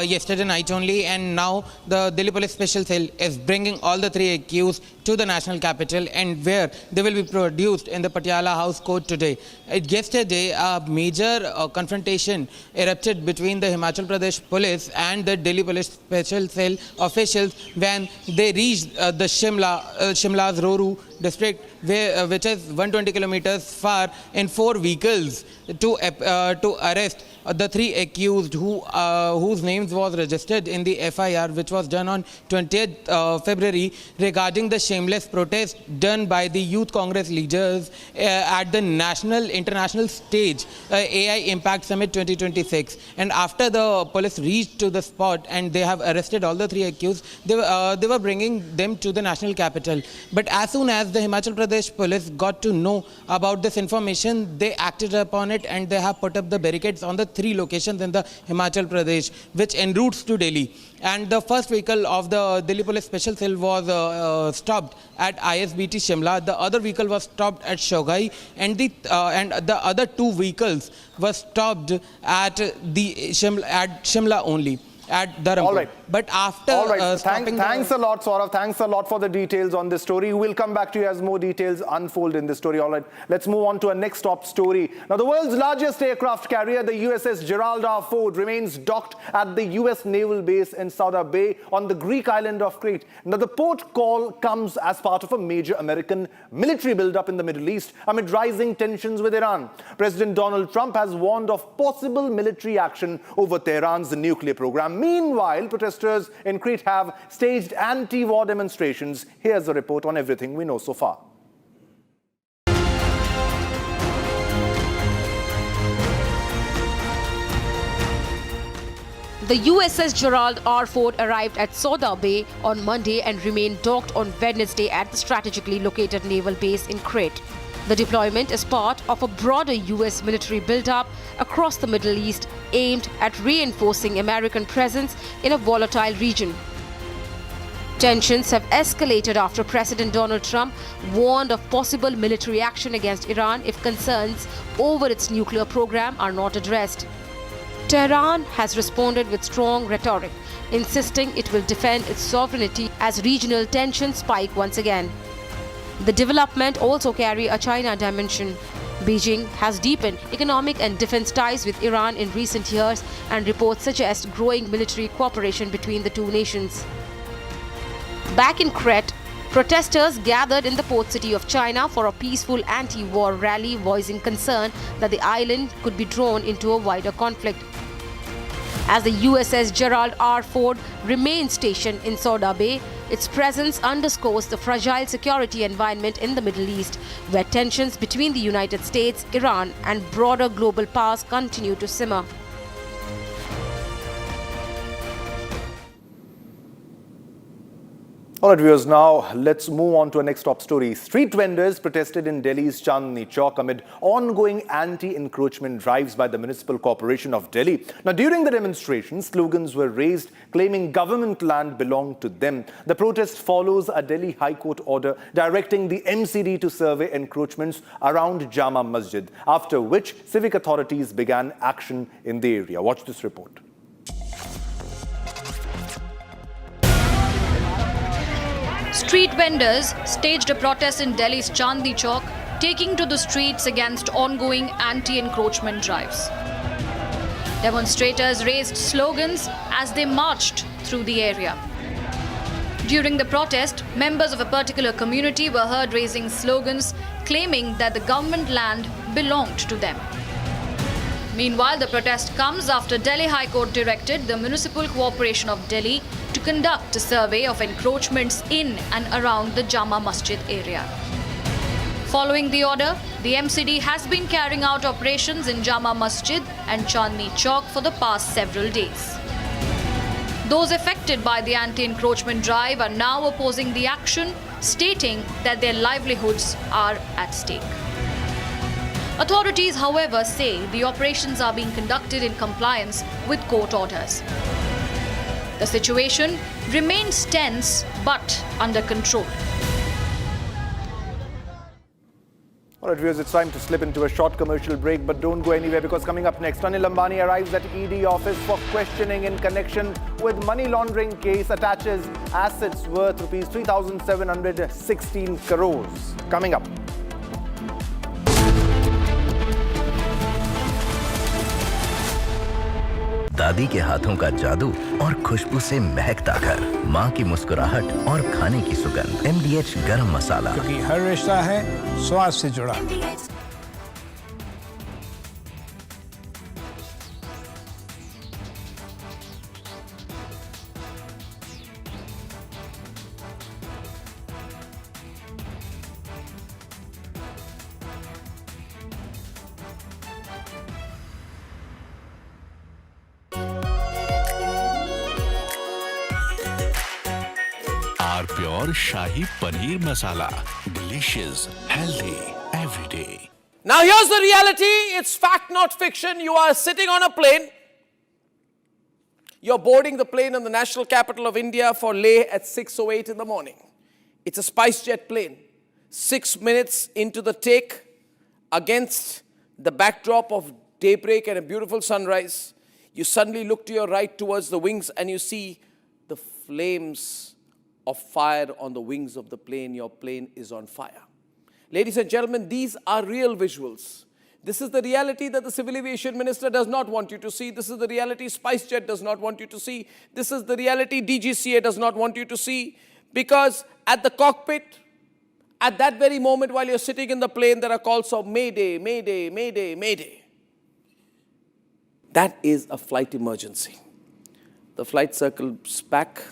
yesterday night only, and now the Delhi Police Special Cell is bringing all the 3 accused to the national capital, and where they will be produced in the Patiala House Court today. Yesterday, a major confrontation erupted between the Himachal Pradesh police and the Delhi Police Special Cell officials when they reached the Shimla's Roru district, which is 120 kilometers far, in 4 vehicles to arrest the 3 accused whose names was registered in the FIR, which was done on 20th February regarding the shameless protest done by the Youth Congress leaders at the international stage, AI Impact Summit 2026. And after the police reached to the spot and they have arrested all the 3 accused, they were bringing them to the national capital. But as soon as the Himachal Pradesh police got to know about this information, they acted upon it and they have put up the barricades on the 3 locations in the Himachal Pradesh, which en routes to Delhi. And the first vehicle of the Delhi Police Special Cell was stopped at ISBT Shimla. The other vehicle was stopped at Shogai, and the other 2 vehicles were stopped at Shimla only, at Dharampur. All right. But after thanks a lot, Saurav. Thanks a lot for the details on this story. We'll come back to you as more details unfold in this story. All right, let's move on to our next top story. Now, the world's largest aircraft carrier, the USS Gerald R. Ford, remains docked at the US Naval Base in Sauda Bay on the Greek island of Crete. Now, the port call comes as part of a major American military buildup in the Middle East amid rising tensions with Iran. President Donald Trump has warned of possible military action over Tehran's nuclear program. Meanwhile, protesters in Crete have staged anti-war demonstrations. Here's a report on everything we know so far. The USS Gerald R. Ford arrived at Sauda Bay on Monday and remained docked on Wednesday at the strategically located naval base in Crete. The deployment is part of a broader US military buildup across the Middle East aimed at reinforcing American presence in a volatile region. Tensions have escalated after President Donald Trump warned of possible military action against Iran if concerns over its nuclear program are not addressed. Tehran has responded with strong rhetoric, insisting it will defend its sovereignty as regional tensions spike once again. The development also carry a China dimension. Beijing has deepened economic and defense ties with Iran in recent years, and reports suggest growing military cooperation between the two nations. Back in Crete, protesters gathered in the port city of China for a peaceful anti-war rally, voicing concern that the island could be drawn into a wider conflict. As the USS Gerald R. Ford remains stationed in Sauda Bay, its presence underscores the fragile security environment in the Middle East, where tensions between the United States, Iran, and broader global powers continue to simmer. All right, viewers, now let's move on to our next top story. Street vendors protested in Delhi's Chandni Chowk amid ongoing anti-encroachment drives by the Municipal Corporation of Delhi. Now, during the demonstration, slogans were raised claiming government land belonged to them. The protest follows a Delhi High Court order directing the MCD to survey encroachments around Jama Masjid, after which civic authorities began action in the area. Watch this report. Street vendors staged a protest in Delhi's Chandni Chowk, taking to the streets against ongoing anti-encroachment drives. Demonstrators raised slogans as they marched through the area. During the protest, members of a particular community were heard raising slogans claiming that the government land belonged to them. Meanwhile, the protest comes after Delhi High Court directed the Municipal Corporation of Delhi to conduct a survey of encroachments in and around the Jama Masjid area. Following the order, the MCD has been carrying out operations in Jama Masjid and Chandni Chowk for the past several days. Those affected by the anti-encroachment drive are now opposing the action, stating that their livelihoods are at stake. Authorities, however, say the operations are being conducted in compliance with court orders. The situation remains tense but under control. All right, viewers, it's time to slip into a short commercial break, but don't go anywhere, because coming up next, Anil Ambani arrives at ED office for questioning in connection with money laundering case, attaches assets worth rupees 3,716 crores. Coming up. दादी के हाथों का जादू और खुशबू से महकता घर, माँ की मुस्कुराहट और खाने की सुगंध। MDH गरम मसाला, क्योंकि हर रिश्ता है स्वाद से जुड़ा। Pure Shahi Paneer Masala. Delicious, healthy, every day. Now here's the reality. It's fact, not fiction. You are sitting on a plane. You're boarding the plane in the national capital of India for Leh at 6:08 in the morning. It's a SpiceJet plane. 6 minutes into the take, against the backdrop of daybreak and a beautiful sunrise, you suddenly look to your right towards the wings and you see the flames of fire on the wings of the plane. Your plane is on fire. Ladies and gentlemen, these are real visuals. This is the reality that the Civil Aviation Minister does not want you to see. This is the reality SpiceJet does not want you to see. This is the reality DGCA does not want you to see. Because at the cockpit, at that very moment while you're sitting in the plane, there are calls of Mayday, Mayday, Mayday, Mayday. That is a flight emergency. The flight circles back.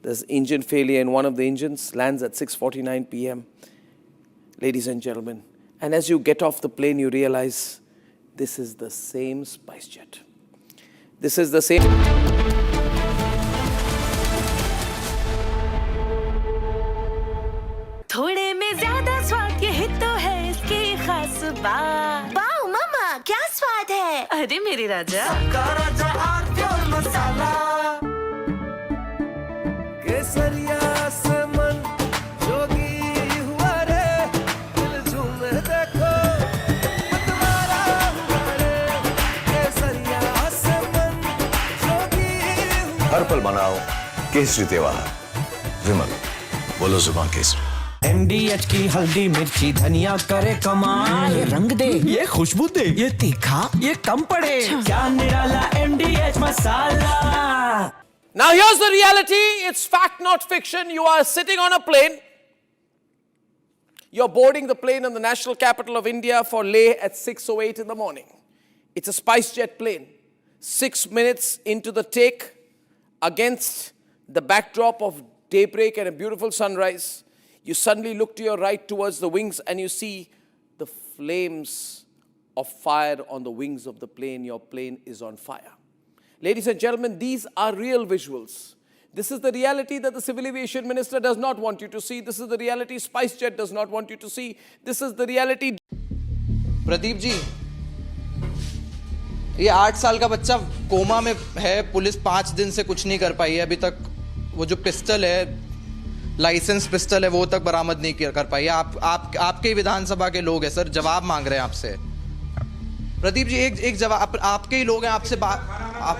There's engine failure in one of the engines, lands at 6:49 p.m. Ladies and gentlemen, and as you get off the plane, you realize this is the same SpiceJet. This is the same. थोड़े में ज्यादा स्वाद यही तो है इसकी खास बात। वाओ मामा, क्या स्वाद है? अरे मेरे राजा, राजा मसाला केसरिया से मन जोगी हुआ रे, दिल झूमे देखो तुम्हारा हुआ रे, केसरिया से मन जोगी हुआ। हर पल मनाओ केसरी त्योहार। विमल, बोलो जुबान केसरी। MDH की हल्दी मिर्ची धनिया करे कमाल, ये रंग दे, ये खुशबू दे, ये तीखा, ये कम पड़े, क्या निराला MDH masala. Now here's the reality. It's fact, not fiction. You are sitting on a plane. You're boarding the plane in the national capital of India for Leh at 6:08 in the morning. It's a SpiceJet plane. 6 minutes into the take, against the backdrop of daybreak and a beautiful sunrise, you suddenly look to your right towards the wings and you see the flames of fire on the wings of the plane. Your plane is on fire. Ladies and gentlemen, these are real visuals. This is the reality that the Civil Aviation Minister does not want you to see. This is the reality SpiceJet does not want you to see. This is the reality. Pradeep ji, ये 8 साल का बच्चा coma में है, police 5 दिन से कुछ नहीं कर पाई है अभी तक। वो जो पिस्टल है, लाइसेंस पिस्टल है, वो तक बरामद नहीं कर पाई है। आपके विधानसभा के लोग हैं सर, जवाब मांग रहे हैं आपसे। प्रदीप जी, एक जवाब, आपके ही लोग हैं, आपसे आप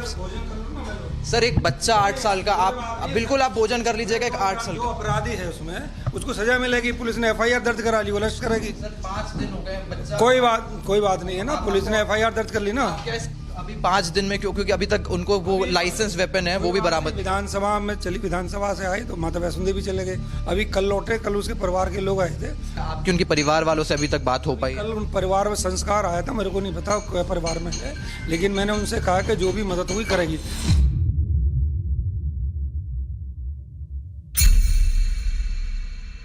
सर, एक बच्चा 8 साल का, आप बिल्कुल आप भोजन कर लीजिएगा। एक 8 साल का अपराधी है, उसमें उसको सजा मिलेगी। पुलिस ने FIR दर्ज करा ली, वो लश्त करेगी। सर 5 दिन हो गए बच्चा। कोई बात नहीं है ना, पुलिस ने FIR दर्ज कर ली ना। अभी 5 दिन में क्यों? क्योंकि अभी तक उनको वो लाइसेंस वेपन है वो भी बरामद। विधानसभा में चली, विधानसभा से आई तो माता वैष्णो देवी चले गए, अभी कल लौटे। कल उसके परिवार के लोग आए थे। आपकी उनके परिवार वालों से अभी तक बात हो पाई? कल उन परिवार में संस्कार आया था, मेरे को नहीं पता क्या परिवार में है, लेकिन मैंने उनसे कहा कि जो भी मदद हुई करेगी।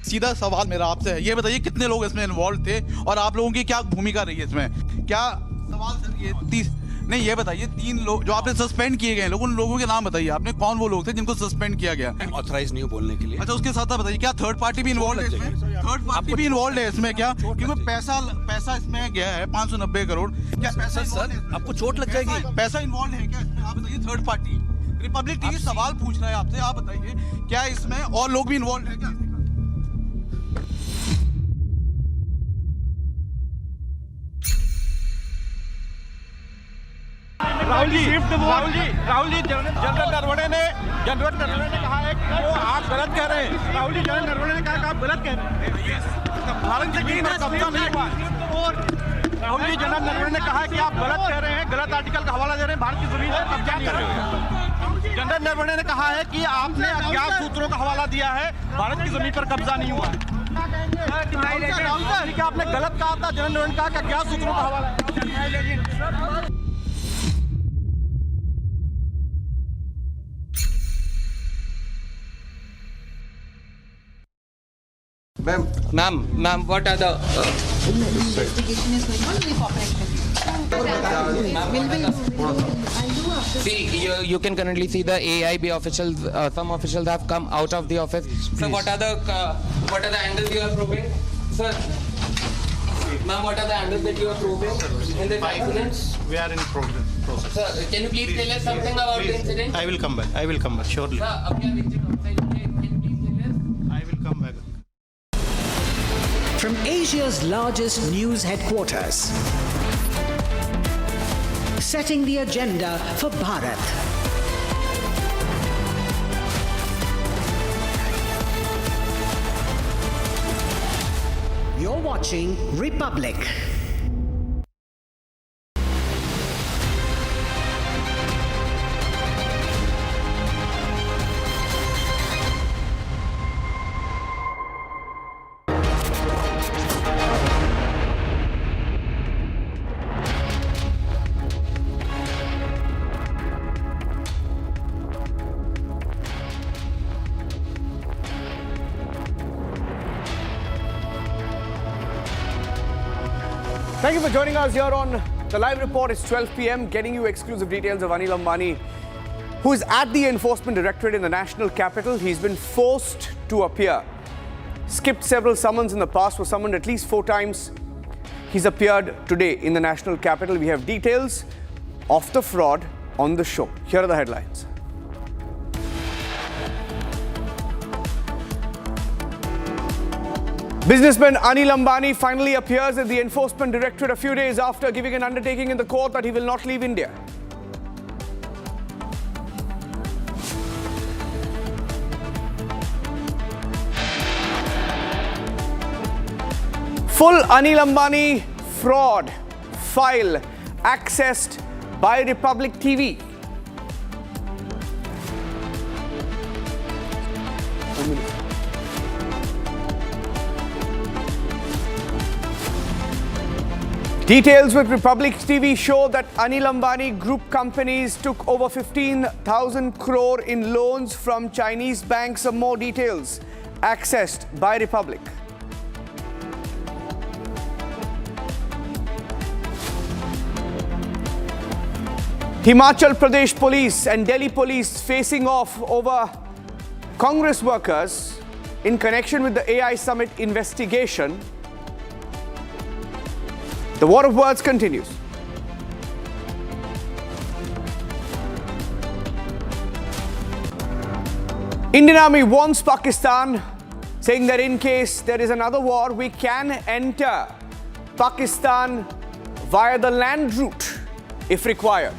सीधा सवाल मेरा आपसे है, ये बताइए कितने लोग इसमें इन्वॉल्व थे और आप लोगों की क्या भूमिका रही है इसमें? क्या सवाल सर ये नहीं, ये बताइए 3 लोग जो आपने सस्पेंड किए गए लोग, उन लोगों के नाम बताइए आपने, कौन वो लोग थे जिनको सस्पेंड किया गया? ऑथराइज नहीं बोलने के लिए। अच्छा, उसके साथ बताइए क्या थर्ड पार्टी भी इन्वॉल्व है इसमें? थर्ड पार्टी भी इन्वॉल्व है इसमें क्या? क्योंकि पैसा इसमें गया है 590 करोड़। क्या पैसा सर आपको चोट लग जाएगी? पैसा इन्वॉल्व है क्या इसमें? आप बताइए। थर्ड पार्टी रिपब्लिक टीवी सवाल पूछ रहा है आपसे, आप बताइए क्या इसमें और लोग भी इन्वॉल्व है क्या? राहुल जी, जनरल नरवणे ने कहा है कि वो आप गलत कह रहे हैं। राहुल जी, जनरल नरवणे ने कहा कि आप गलत कह रहे हैं। भारत की जमीन पर कब्जा नहीं हुआ। और राहुल जी, जनरल नरवणे ने कहा है कि आप गलत कह रहे हैं, गलत आर्टिकल का हवाला दे रहे हैं, भारत की जमीन पर कब्जा नहीं कर रहे हैं। जनरल नरवणे ने कहा है कि आपने अज्ञात सूत्रों का हवाला दिया है, भारत की जमीन पर कब्जा नहीं हुआ। राहुल जी, आपने गलत कहा था, जनरल नरवणे ने कहा कि अज्ञात सूत्रों का हवाला। Ma'am, what are the investigation is going on, we cooperate. See, you can currently see the AIB officials. Some officials have come out of the office. So, what are the angles you are proving, sir? Ma'am, what are the angles that you are proving in the 5 minutes? We are in process. Sir, can you please tell us something about the incident? I will come back surely. Sir, abhi aap exit outside. Can you please tell us? I will come back. From Asia's largest news headquarters, setting the agenda for Bharat. You're watching Republic. Thank you for joining us here on The live report is 12 p.m. getting you exclusive details of Anil Ambani, who is at the Enforcement Directorate in the national capital. He's been forced to appear. Skipped several summons in the past, was summoned at least 4 times. He's appeared today in the national capital. We have details of the fraud on the show. Here are the headlines. Businessman Anil Ambani finally appears at the Enforcement Directorate a few days after giving an undertaking in the court that he will not leave India. Full Anil Ambani fraud file accessed by Republic TV. Details with Republic TV show that Anil Ambani group companies took over 15,000 crore in loans from Chinese banks. Some more details accessed by Republic. Himachal Pradesh police and Delhi police facing off over Congress workers in connection with the AI summit investigation. The war of words continues. Indian Army warns Pakistan, saying that in case there is another war, we can enter Pakistan via the land route if required.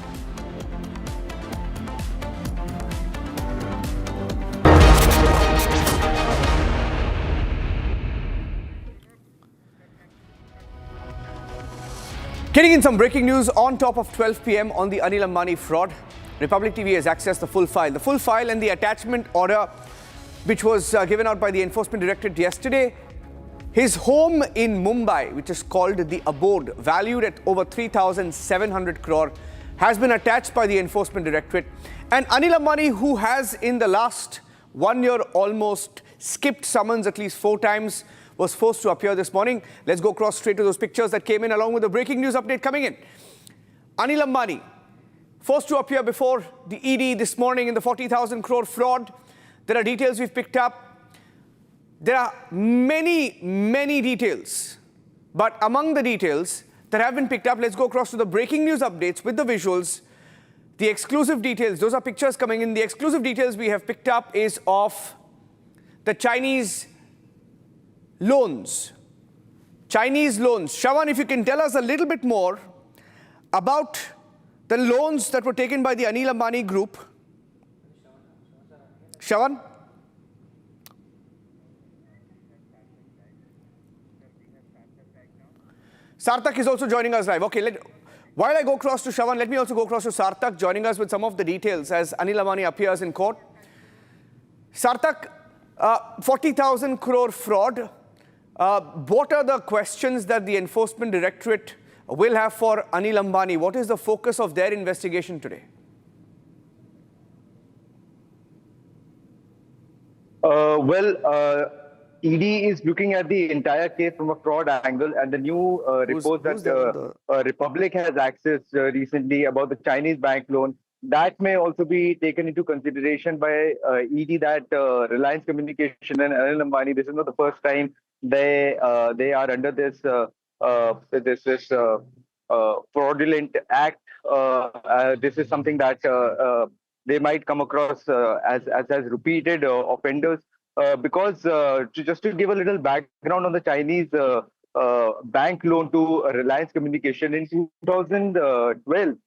Getting in some breaking news on top of 12 p.m. on the Anil Ambani fraud. Republic TV has accessed the full file. The full file and the attachment order, which was given out by the Enforcement Directorate yesterday. His home in Mumbai, which is called the Abode, valued at over 3,700 crore, has been attached by the Enforcement Directorate. And Anil Ambani, who has in the last 1 year almost skipped summons at least 4 times, was forced to appear this morning. Let's go across straight to those pictures that came in along with the breaking news update coming in. Anil Ambani, forced to appear before the ED this morning in the 40,000 crore fraud. There are details we've picked up. There are many details. But among the details that have been picked up, let's go across to the breaking news updates with the visuals. The exclusive details, those are pictures coming in. The exclusive details we have picked up is of the Chinese loans. Chinese loans. Shravan, if you can tell us a little bit more about the loans that were taken by the Anil Ambani group. Shravan? Sarthak is also joining us live. Okay, while I go across to Shravan, let me also go across to Sarthak, joining us with some of the details as Anil Ambani appears in court. Sarthak, 40,000 crore fraud. What are the questions that the Enforcement Directorate will have for Anil Ambani? What is the focus of their investigation today? ED is looking at the entire case from a fraud angle, and the new report that Republic has accessed recently about the Chinese bank loan, that may also be taken into consideration by ED, that Reliance Communication and Anil Ambani, this is not the first time they are under this fraudulent act. This is something that they might come across as repeated offenders. Because just to give a little background on the Chinese bank loan to Reliance Communication, in 2012,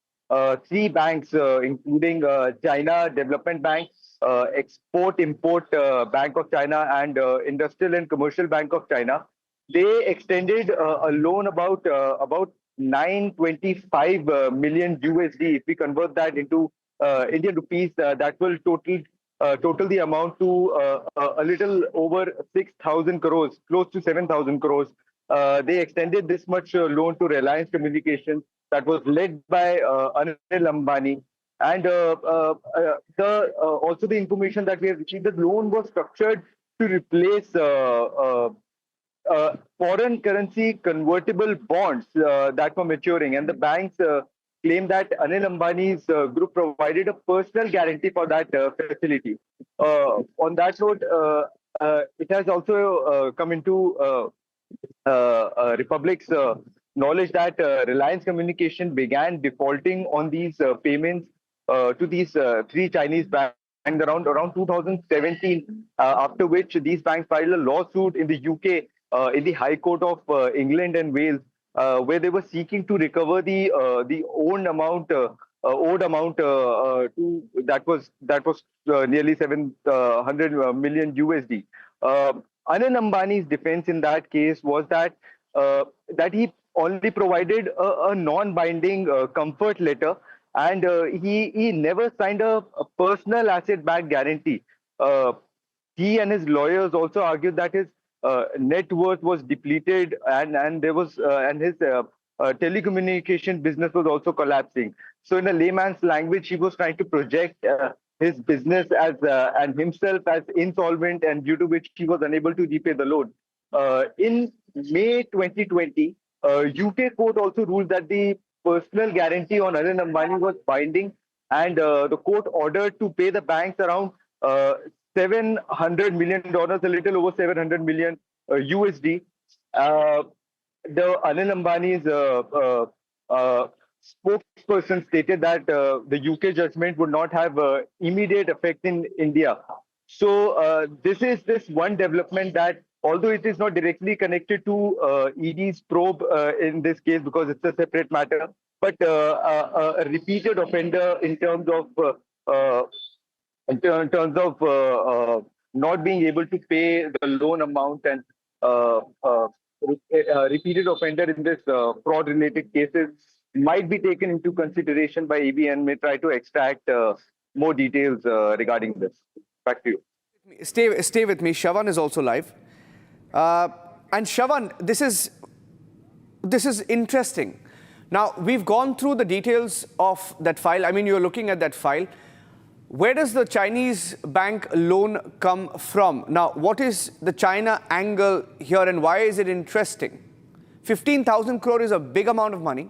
3 banks, including China Development Bank, Export-Import Bank of China, and Industrial and Commercial Bank of China, they extended a loan about 925 million USD. If we convert that into Indian rupees, that will total the amount to a little over 6,000 crores, close to 7,000 crores. They extended this much loan to Reliance Communications that was led by Anil Ambani. And also the information that we have received, the loan was structured to replace foreign currency convertible bonds that were maturing, and the banks claim that Anil Ambani's group provided a personal guarantee for that facility. On that note, it has also come into Republic's knowledge that Reliance Communication began defaulting on these payments to these three Chinese banks around 2017, after which these banks filed a lawsuit in the UK, in the High Court of England and Wales, where they were seeking to recover the owed amount that was nearly 700 million USD. Anil Ambani's defense in that case was that he only provided a non-binding comfort letter, and he never signed a personal asset-backed guarantee. He and his lawyers also argued that his net worth was depleted, and his telecommunication business was also collapsing. So, in a layman's language, he was trying to project his business as and himself as insolvent, and due to which he was unable to repay the loan. In May 2020, UK court also ruled that the personal guarantee on Anil Ambani was binding, and the court ordered to pay the banks around $700 million, a little over 700 million USD. The Anil Ambani's spokesperson stated that the UK judgment would not have immediate effect in India. So this is this one development that, although it is not directly connected to ED's probe in this case because it's a separate matter, but a repeated offender in terms of not being able to pay the loan amount, and repeated offender in this fraud-related cases might be taken into consideration by EB and may try to extract more details regarding this. Back to you. Stay with me. Shravan is also live. And Shravan, this is interesting. Now, we've gone through the details of that file. I mean, you're looking at that file. Where does the Chinese bank loan come from? Now, what is the China angle here, and why is it interesting? 15,000 crore is a big amount of money.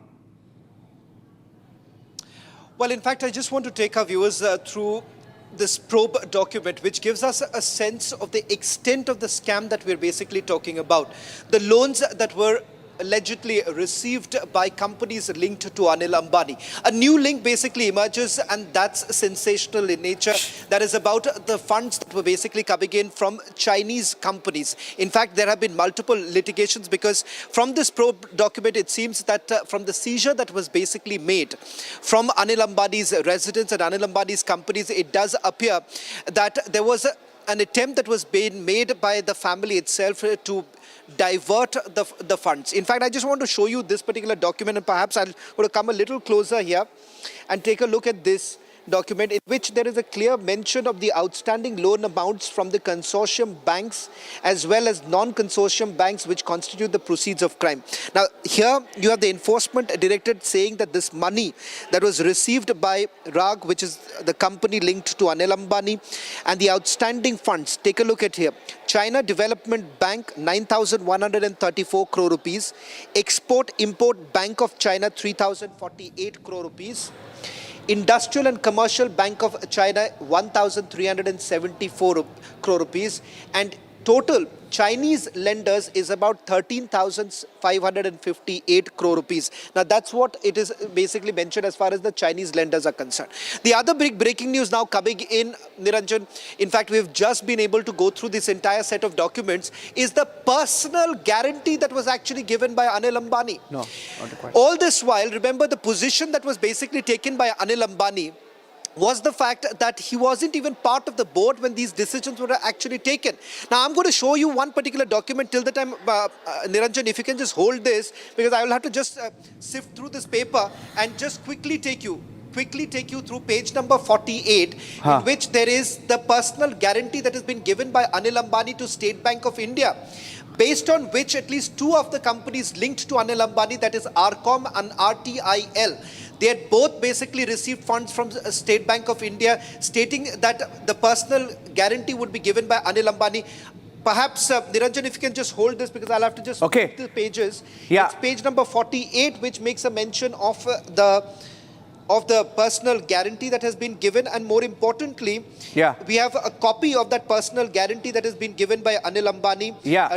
Well, in fact, I just want to take our viewers through this probe document, which gives us a sense of the extent of the scam that we're basically talking about. The loans that were allegedly received by companies linked to Anil Ambani. A new link basically emerges, and that's sensational in nature. That is about the funds that were basically coming in from Chinese companies. In fact, there have been multiple litigations, because from this probe document, it seems that from the seizure that was basically made from Anil Ambani's residence and Anil Ambani's companies, it does appear that there was an attempt that was being made by the family itself to divert the funds. In fact, I just want to show you this particular document, and perhaps I'll going to come a little closer here and take a look at this document, in which there is a clear mention of the outstanding loan amounts from the consortium banks as well as non-consortium banks which constitute the proceeds of crime. Now, here you have the enforcement directorate saying that this money that was received by RAG, which is the company linked to Anil Ambani, and the outstanding funds, take a look at here. China Development Bank, 9,134 crore rupees. Export-Import Bank of China, 3,048 crore rupees. Industrial and Commercial Bank of China, 1,374 crore rupees, and total Chinese lenders is about 13,558 crore rupees. Now, that's what it is basically mentioned as far as the Chinese lenders are concerned. The other big breaking news now coming in, Niranjan, in fact, we've just been able to go through this entire set of documents, is the personal guarantee that was actually given by Anil Ambani. No, not quite. All this while, remember, the position that was basically taken by Anil Ambani was the fact that he wasn't even part of the board when these decisions were actually taken. Now, I'm going to show you one particular document. Till the time, Niranjan, if you can just hold this, because I will have to just sift through this paper and just quickly take you through page number 48, in which there is the personal guarantee that has been given by Anil Ambani to State Bank of India, based on which at least two of the companies linked to Anil Ambani, that is RCOM and RTIL, they had both basically received funds from State Bank of India, stating that the personal guarantee would be given by Anil Ambani. Perhaps, Niranjan, if you can just hold this because I'll have to just flip the pages. Yeah. It's page number 48, which makes a mention of the personal guarantee that has been given, and more importantly, we have a copy of that personal guarantee that has been given by Anil Ambani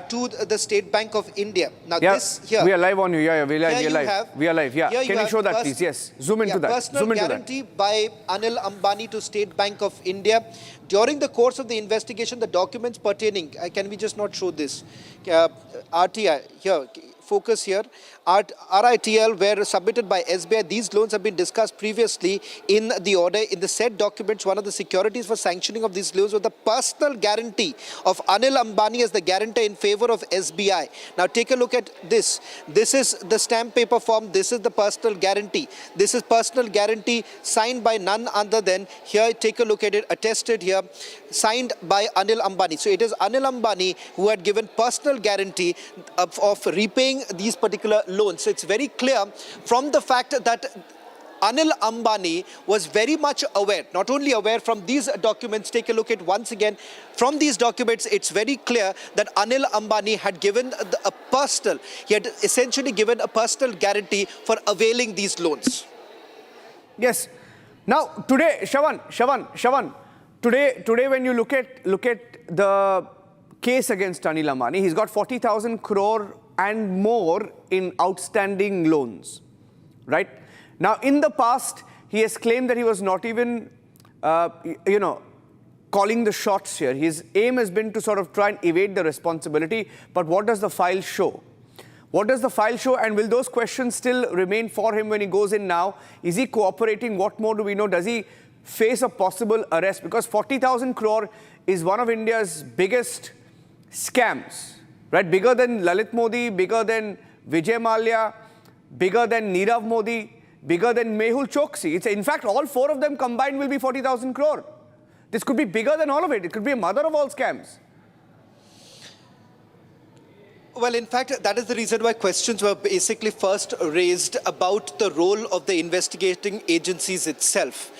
to the State Bank of India. Now, this here, we are live on you. We are live. We are live. Yeah. Here Can you show that, please? Yes. Zoom into that. Personal Zoom into guarantee by Anil Ambani to State Bank of India. During the course of the investigation, the documents pertaining, can we just not show this? RTI, here, focus here. RITL were submitted by SBI. These loans have been discussed previously in the order. In the said documents, one of the securities for sanctioning of these loans was the personal guarantee of Anil Ambani as the guarantor in favor of SBI. Now take a look at this. This is the stamp paper form. This is the personal guarantee. This is personal guarantee signed by none other than, here, take a look at it, attested here, signed by Anil Ambani. So it is Anil Ambani who had given personal guarantee of repaying these particular loans. So it's very clear from the fact that Anil Ambani was very much aware, not only aware from these documents, take a look at once again, from these documents, it's very clear that Anil Ambani had given he had essentially given a personal guarantee for availing these loans. Yes. Now, today, Shravan, today when you look at the case against Anil Ambani, he's got 40,000 crore and more in outstanding loans, right? Now, in the past, he has claimed that he was not even, calling the shots here. His aim has been to sort of try and evade the responsibility. But what does the file show? What does the file show? And will those questions still remain for him when he goes in now? Is he cooperating? What more do we know? Does he face a possible arrest? Because 40,000 crore is one of India's biggest scams. Right, bigger than Lalit Modi, bigger than Vijay Mallya, bigger than Nirav Modi, bigger than Mehul Choksi. In fact, all four of them combined will be 40,000 crore. This could be bigger than all of it. It could be a mother of all scams. Well, in fact, that is the reason why questions were basically first raised about the role of the investigating agencies itself.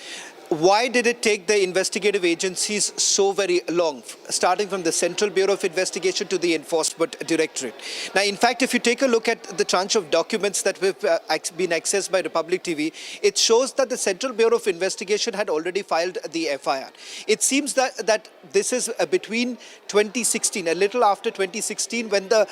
Why did it take the investigative agencies so very long, starting from the Central Bureau of Investigation to the Enforcement Directorate? Now, in fact, if you take a look at the tranche of documents that have been accessed by Republic TV, it shows that the Central Bureau of Investigation had already filed the FIR. It seems that this is between 2016, a little after 2016, when the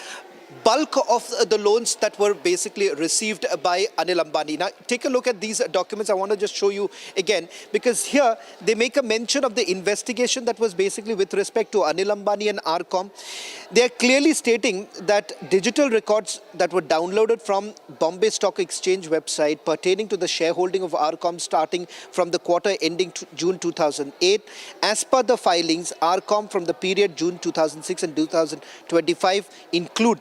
bulk of the loans that were basically received by Anil Ambani. Now, take a look at these documents. I want to just show you again, because here they make a mention of the investigation that was basically with respect to Anil Ambani and RCOM. They are clearly stating that digital records that were downloaded from Bombay Stock Exchange website pertaining to the shareholding of RCOM starting from the quarter ending June 2008. As per the filings, RCOM from the period June 2006 and 2025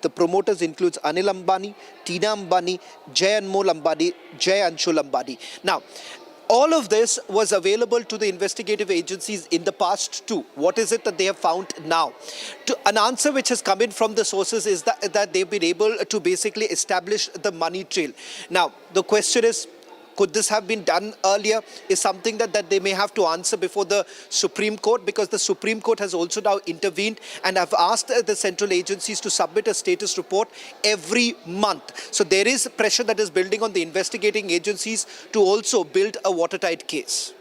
the promoters includes Anil Ambani, Tina Ambani, Jay Anmol Ambani, Jay Anshul Ambani. Now, all of this was available to the investigative agencies in the past too. What is it that they have found now? An answer which has come in from the sources is that they've been able to basically establish the money trail. Now, the question is, could this have been done earlier, is something that they may have to answer before the Supreme Court, because the Supreme Court has also now intervened and have asked the central agencies to submit a status report every month. So there is pressure that is building on the investigating agencies to also build a watertight case.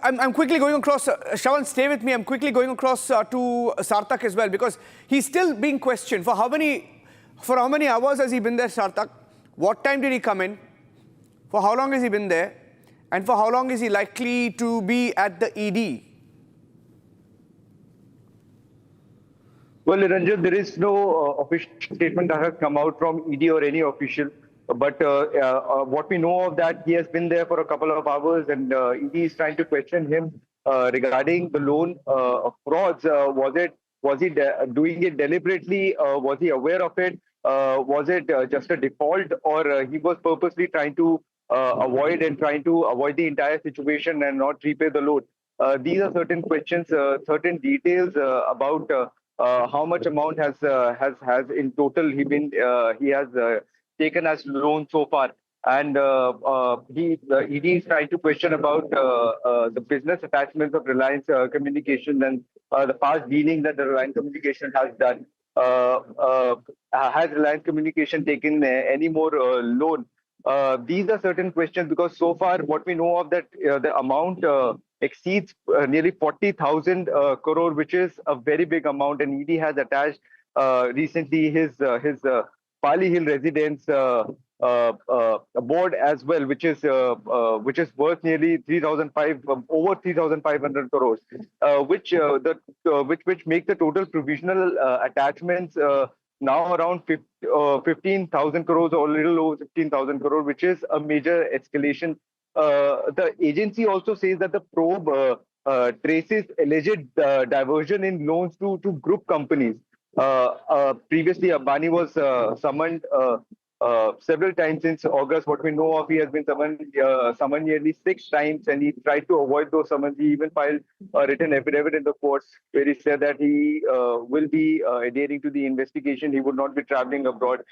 I'm quickly going across, Shravan, stay with me. I'm quickly going across to Sarthak as well, because he's still being questioned. For how many hours has he been there, Sarthak? What time did he come in? For how long has he been there? And for how long is he likely to be at the ED? Well, Niranjan, there is no official statement that has come out from ED or any official. But what we know of that, he has been there for a couple of hours, and ED is trying to question him regarding the loan frauds. Was he doing it deliberately? Was he aware of it? Was it just a default, or he was purposely trying to avoid the entire situation and not repay the loan? These are certain questions, certain details about how much amount has in total he has taken as loan so far. And the ED is trying to question about the business attachments of Reliance Communications and the past dealing that the Reliance Communication has done. Has Reliance Communication taken any more loan? These are certain questions because so far what we know of that the amount exceeds nearly 40,000 crore, which is a very big amount. And ED has attached recently his Pali Hill residence board as well, which is worth nearly over 3,500 crores, which make the total provisional attachments now around 15,000 crores or a little over 15,000 crore, which is a major escalation. The agency also says that the probe traces alleged diversion in loans to group companies. Previously, Ambani was summoned several times since August. What we know of, he has been summoned nearly 6 times, and he tried to avoid those summons. He even filed a written affidavit in the courts where he said that he will be adhering to the investigation. He would not be traveling abroad.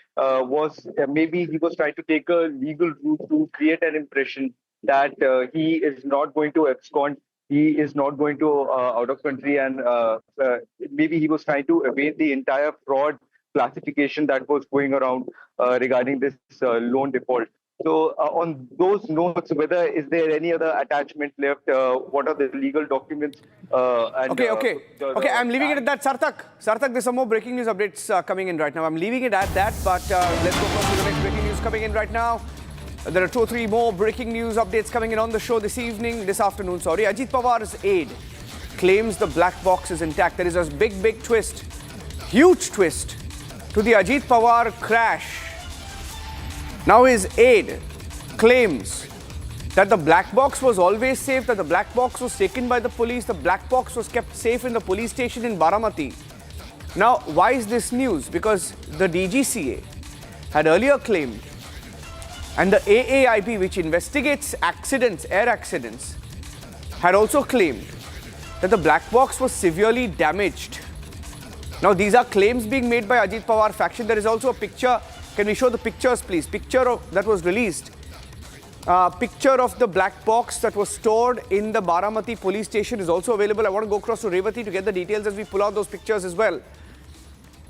Maybe he was trying to take a legal route to create an impression that he is not going to abscond. He is not going to out of country, and maybe he was trying to evade the entire fraud classification that was going around regarding this loan default. So on those notes, whether is there any other attachment left? What are the legal documents? Okay. I'm leaving it at that. Sarthak, there's some more breaking news updates coming in right now. I'm leaving it at that, but let's go on to the next breaking news coming in right now. There are 2 or 3 more breaking news updates coming in on the show this afternoon. Ajit Pawar's aide claims the black box is intact. There is a big twist, huge twist to the Ajit Pawar crash. Now his aide claims that the black box was always safe, that the black box was taken by the police, the black box was kept safe in the police station in Baramati. Now, why is this news? Because the DGCA had earlier claimed, and the AAIB, which investigates accidents, air accidents, had also claimed that the black box was severely damaged. Now, these are claims being made by Ajit Pawar faction. There is also a picture. Can we show the pictures, please? Picture that was released. Picture of the black box that was stored in the Baramati police station is also available. I want to go across to Revati to get the details as we pull out those pictures as well.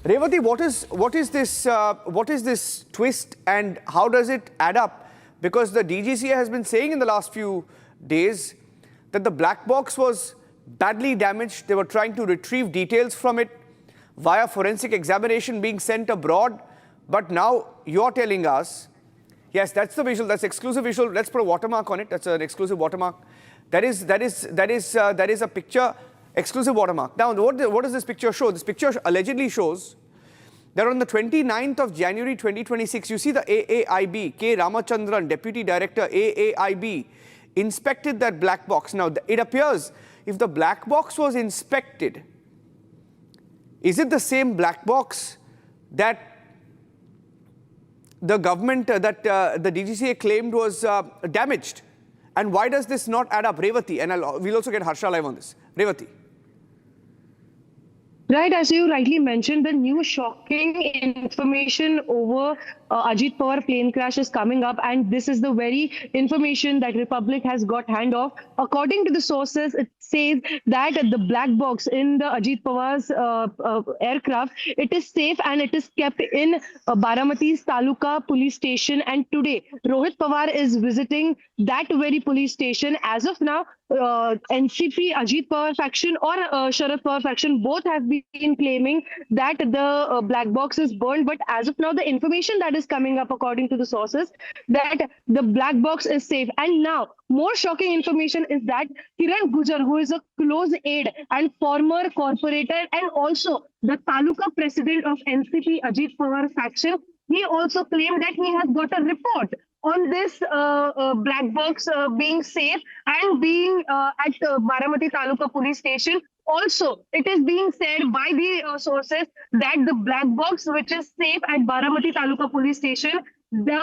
Revati, what is this twist and how does it add up? Because the DGCA has been saying in the last few days that the black box was badly damaged. They were trying to retrieve details from it via forensic examination being sent abroad. But now you're telling us, yes, that's the visual, that's exclusive visual. Let's put a watermark on it. That's an exclusive watermark. That is a picture. Exclusive watermark. Now, what does this picture show? This picture allegedly shows that on the 29th of January 2026, you see the AAIB, K. Ramachandran, Deputy Director, AAIB, inspected that black box. Now, it appears if the black box was inspected, is it the same black box that the government, that the DGCA claimed was damaged? And why does this not add up? Revati, and we'll also get Harsha live on this. Revati. Right, as you rightly mentioned, the new shocking information over Ajit Pawar plane crash is coming up, and this is the very information that Republic has got hand of. According to the sources, it says that the black box in the Ajit Pawar's aircraft, it is safe and it is kept in Baramati's Taluka police station. And today, Rohit Pawar is visiting that very police station. As of now, NCP, Ajit Pawar faction or Sharad Pawar faction, both have been claiming that the black box is burned. But as of now, the information that is coming up according to the sources, that the black box is safe. And now, more shocking information is that Kiran Gujar, who is a close aide and former corporator and also the Taluka president of NCP, Ajit Pawar faction, he also claimed that he has got a report on this black box being safe and being at Baramati Taluka police station. Also, it is being said by the sources that the black box, which is safe at Baramati Taluka police station, the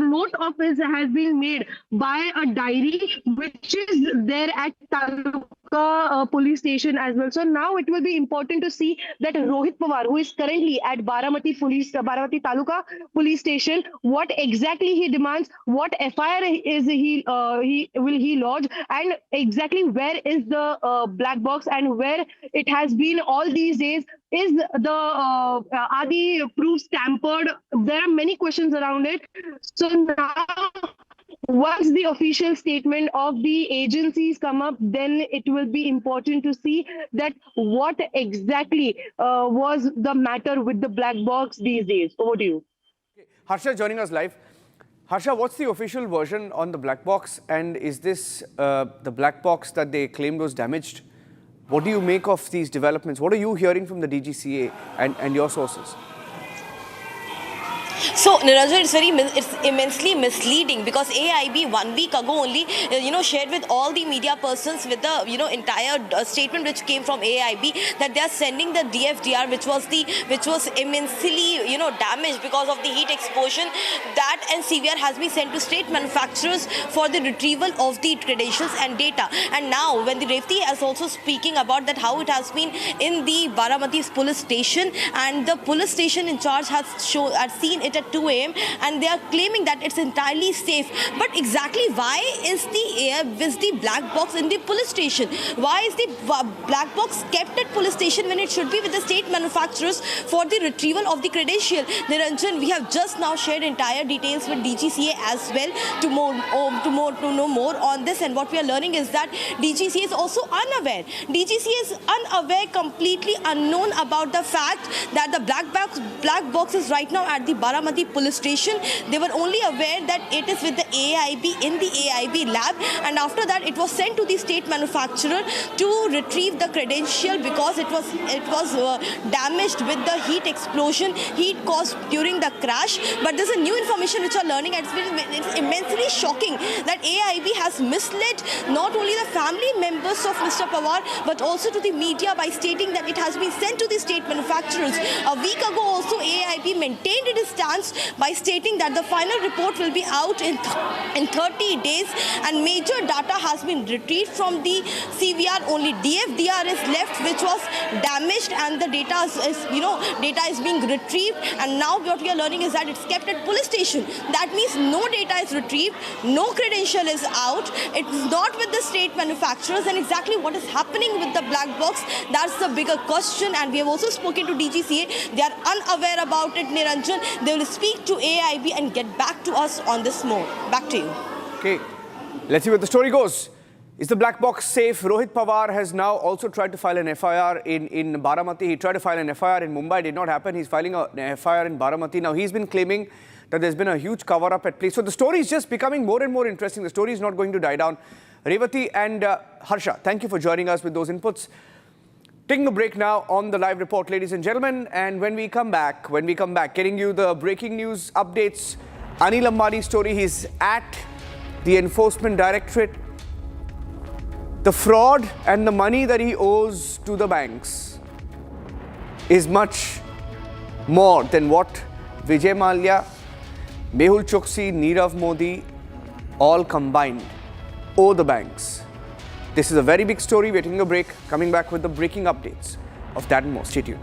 note of it has been made by a diary which is there at Taluka Shimla police station as well. So now it will be important to see that Rohit Pawar, who is currently at Baramati Taluka police station, what exactly he demands, what FIR is he lodge, and exactly where is the black box and where it has been all these days. Is the are the proofs tampered? There are many questions around it. So now, once the official statement of the agencies come up, then it will be important to see that what exactly was the matter with the black box these days. Over to you. Harsha joining us live. Harsha, what's the official version on the black box, and is this the black box that they claimed was damaged? What do you make of these developments? What are you hearing from the DGCA and your sources? So, Niranjan, it's immensely misleading because AIB 1 week ago only, shared with all the media persons with the, entire statement which came from AIB that they are sending the DFDR, which was immensely, damaged because of the heat exposure. That and CVR has been sent to state manufacturers for the retrieval of the credentials and data. And now, when the Revti is also speaking about that, how it has been in the Baramati's police station, and the police station in charge has seen it at 2 a.m. and they are claiming that it's entirely safe. But exactly why is the black box in the police station? Why is the black box kept at police station when it should be with the state manufacturers for the retrieval of the credential? Niranjan, we have just now shared entire details with DGCA as well to know more on this, and what we are learning is that DGCA is also unaware. DGCA is unaware, completely unknown about the fact that the black box is right now at the Baramati police station. They were only aware that it is with the AIB in the AIB lab, and after that it was sent to the state manufacturer to retrieve the credential because it was damaged with the heat explosion, heat caused during the crash. But there's a new information which are learning, and it's immensely shocking that AIB has misled not only the family members of Mr. Pawar but also to the media by stating that it has been sent to the state manufacturers. A week ago also AIB maintained its stance by stating that the final report will be out in 30 days and major data has been retrieved from the CVR. Only DFDR is left, which was damaged, and the data is being retrieved, and now what we are learning is that it's kept at police station. That means no data is retrieved, no credential is out, it's not with the state manufacturers, and exactly what is happening with the black box, that's the bigger question. And we have also spoken to DGCA. They are unaware about it, Niranjan. They will speak to AIB and get back to us on this more. Back to you. Okay, let's see where the story goes. Is the black box safe? Rohit Pawar has now also tried to file an FIR in Baramati. He tried to file an FIR in Mumbai, did not happen. He's filing an FIR in Baramati. Now he's been claiming that there's been a huge cover-up at play. So the story is just becoming more and more interesting. The story is not going to die down. Revati and Harsha, thank you for joining us with those inputs. Taking a break now on the live report, ladies and gentlemen. And when we come back, getting you the breaking news updates. Anil Ambani story, he's at the Enforcement Directorate. The fraud and the money that he owes to the banks is much more than what Vijay Mallya, Mehul Choksi, Nirav Modi all combined owe the banks. This is a very big story. We're taking a break, coming back with the breaking updates of that and more. Stay tuned.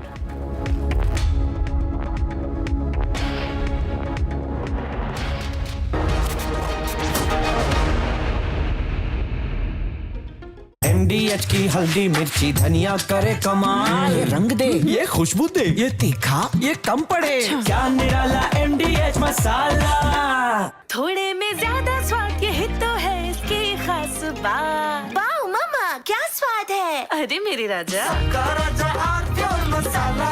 MDH की हल्दी मिर्ची धनिया करे कमाल, ये रंग दे, ये खुशबू दे, ये तीखा, ये कम पड़े, क्या निराला MDH मसाला। थोड़े में ज्यादा स्वाद, यही तो है इसकी खास बात। वाओ मामा, क्या स्वाद है? अरे मेरे राजा, सबका राजा आरती मसाला।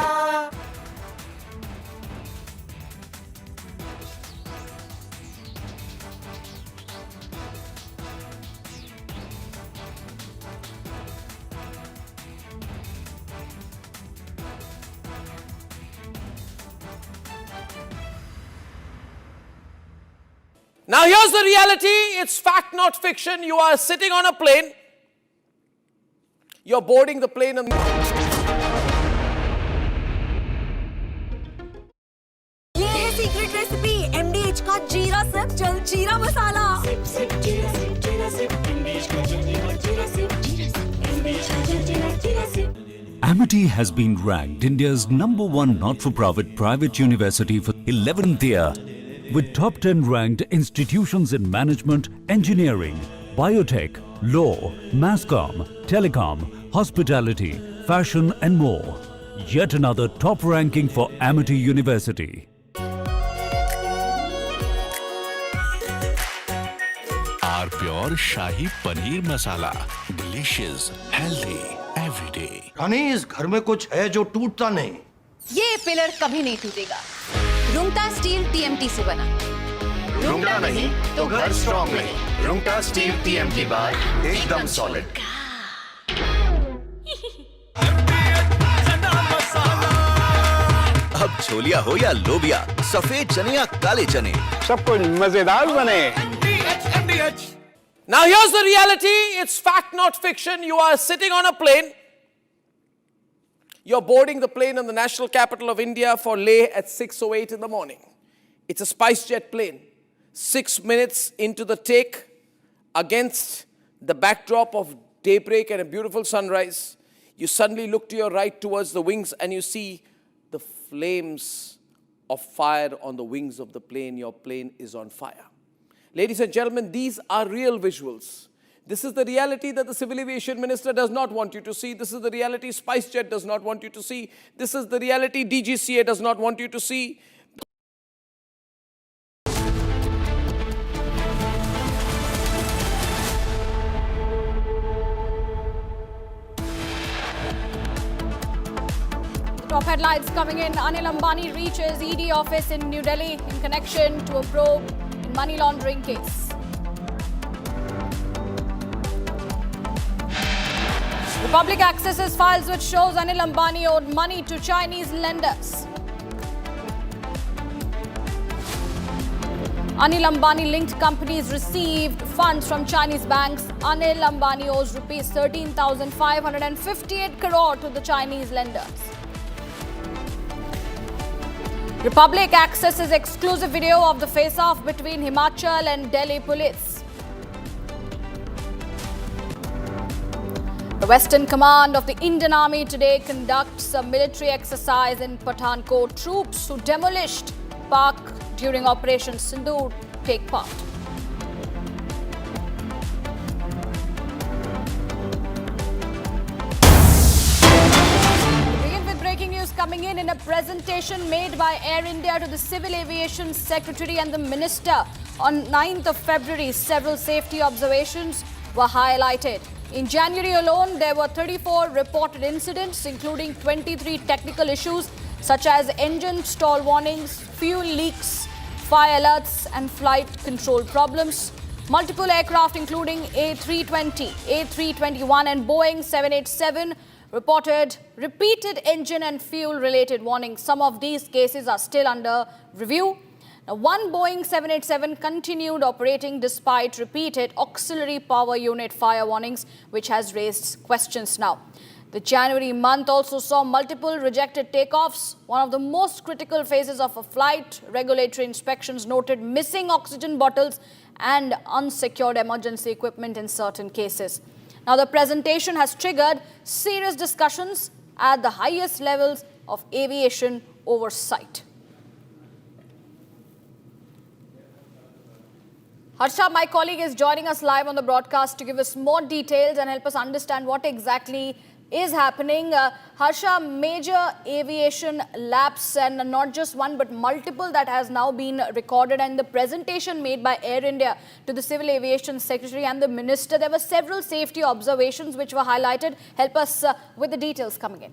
Now here's the reality, it's fact not fiction. You are sitting on a plane, you're boarding the plane and ये है सीक्रेट रेसिपी MDH का जीरा सिप जल जीरा मसाला। सिप सिप जीरा सिप MDH का जल जीरा SIP MDH Amity has been ranked India's #1 not-for-profit private university for 11th year, with top 10 ranked institutions in management, engineering, biotech, law, mass comm, telecom, hospitality, fashion and more. Yet another top ranking for Amity University. Our pure Shahi Paneer Masala. Delicious, healthy, every day. रानी, इस घर में कुछ है जो टूटता नहीं। ये pillar कभी नहीं टूटेगा। रुंगटा स्टील TMT से बना। रुंगटा नहीं तो घर स्ट्रॉन्ग नहीं। रुंगटा स्टील TMT बार एकदम सॉलिड। अब छोलिया हो या लोबिया, सफेद चने या काले चने, सब कुछ मजेदार बने। Now here's the reality. It's fact, not fiction. You are sitting on a plane. You're boarding the plane in the national capital of India for Leh at 6:08 in the morning. It's a SpiceJet plane. 6 minutes into the take, against the backdrop of daybreak and a beautiful sunrise, you suddenly look to your right towards the wings and you see the flames of fire on the wings of the plane. Your plane is on fire. Ladies and gentlemen, these are real visuals. This is the reality that the Civil Aviation Minister does not want you to see. This is the reality SpiceJet does not want you to see. This is the reality DGCA does not want you to see. Top headlines coming in. Anil Ambani reaches ED office in New Delhi in connection to a probe in money laundering case. Republic accesses files which shows Anil Ambani owed money to Chinese lenders. Anil Ambani linked companies received funds from Chinese banks. Anil Ambani owes rupees 13,558 crore to the Chinese lenders. Republic accesses exclusive video of the face-off between Himachal and Delhi police. The Western Command of the Indian Army today conducts a military exercise in Pathankot. Troops who demolished Pak during Operation Sindoor take part. Breaking news coming in a presentation made by Air India to the Civil Aviation Secretary and the Minister on 9th of February, several safety observations were highlighted. In January alone, there were 34 reported incidents, including 23 technical issues such as engine stall warnings, fuel leaks, fire alerts and flight control problems. Multiple aircraft including A320, A321 and Boeing 787 reported repeated engine and fuel-related warnings. Some of these cases are still under review. Now, one Boeing 787 continued operating despite repeated auxiliary power unit fire warnings, which has raised questions now. The January month also saw multiple rejected takeoffs. One of the most critical phases of a flight, regulatory inspections noted missing oxygen bottles and unsecured emergency equipment in certain cases. Now, the presentation has triggered serious discussions at the highest levels of aviation oversight. Harsha, my colleague, is joining us live on the broadcast to give us more details and help us understand what exactly is happening. Harsha, major aviation lapse, and not just one but multiple that has now been recorded, and the presentation made by Air India to the Civil Aviation Secretary and the Minister, there were several safety observations which were highlighted. Help us with the details coming in.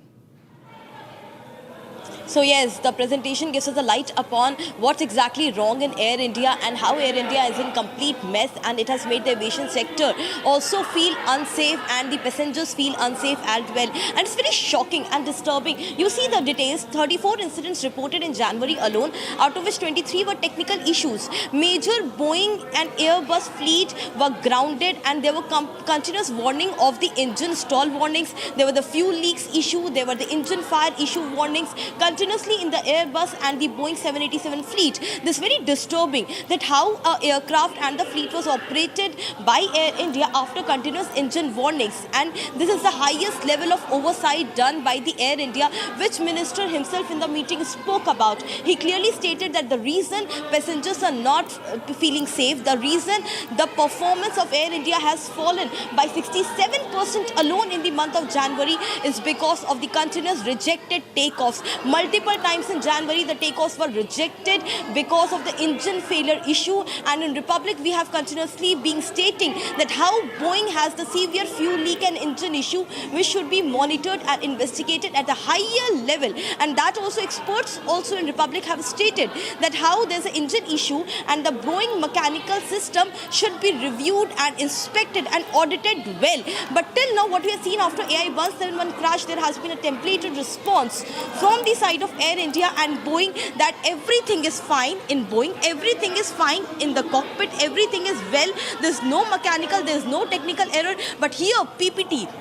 So yes, the presentation gives us a light upon what's exactly wrong in Air India and how Air India is in complete mess, and it has made the aviation sector also feel unsafe and the passengers feel unsafe as well. And it's very shocking and disturbing. You see the details, 34 incidents reported in January alone, out of which 23 were technical issues. Major Boeing and Airbus fleet were grounded, and there were continuous warning of the engine stall warnings. There were the fuel leaks issue, there were the engine fire issue warnings. continuously in the Airbus and the Boeing 787 fleet. This is very disturbing that how aircraft and the fleet was operated by Air India after continuous engine warnings, and this is the highest level of oversight done by the Air India, which Minister himself in the meeting spoke about. He clearly stated that the reason passengers are not feeling safe, the reason the performance of Air India has fallen by 67% alone in the month of January is because of the continuous rejected takeoffs. Multiple times in January the takeoffs were rejected because of the engine failure issue, and in Republic we have continuously been stating that how Boeing has the severe fuel leak and engine issue which should be monitored and investigated at a higher level. And that also experts also in Republic have stated that how there's an engine issue and the Boeing mechanical system should be reviewed and inspected and audited well. But till now what we have seen after AI-171 crash, there has been a templated response from the side of Air India and Boeing that everything is fine in Boeing, everything is fine in the cockpit, everything is well, there's no mechanical, there's no technical error. But here PPT,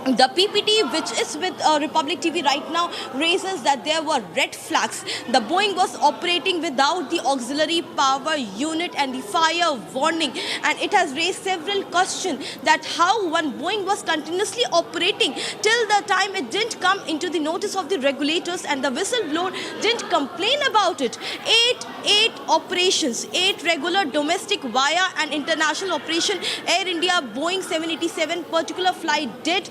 the PPT which is with Republic TV right now raises that there were red flags. The Boeing was operating without the auxiliary power unit and the fire warning, and it has raised several questions that how one Boeing was continuously operating till the time it didn't come into the notice of the regulators and the whistleblower didn't complain about it. Eight operations, 8 regular domestic via an international operation Air India Boeing 787 particular flight did.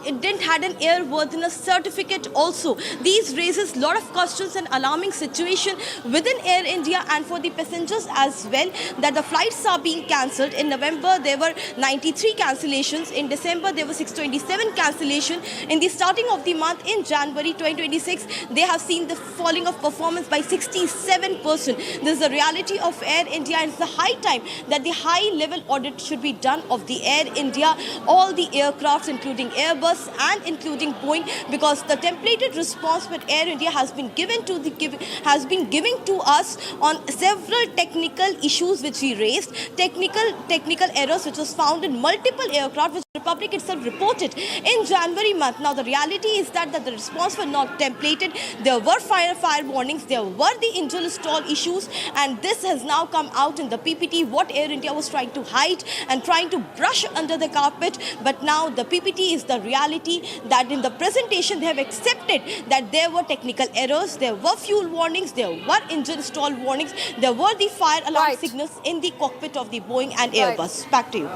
It didn't had an airworthiness certificate also. These raises a lot of questions and alarming situation within Air India and for the passengers as well, that the flights are being cancelled. In November there were 93 cancellations. In December there were 627 cancellation. In the starting of the month in January 2026, they have seen the falling of performance by 67%. This is the reality of Air India, and it's the high time that the high level audit should be done of the Air India, all the aircrafts including Airbus and including Boeing, because the templated response with Air India has been given to us on several technical issues which we raised, technical errors which was found in multiple aircraft which Republic itself reported in January month. Now the reality is that the response were not templated. There were fire warnings, there were the engine stall issues, and this has now come out in the PPT what Air India was trying to hide and trying to brush under the carpet. But now the PPT is the reality that in the presentation they have accepted that there were technical errors, there were fuel warnings, there were engine stall warnings, there were the fire alarm signals in the cockpit of the Boeing and Airbus. Back to you.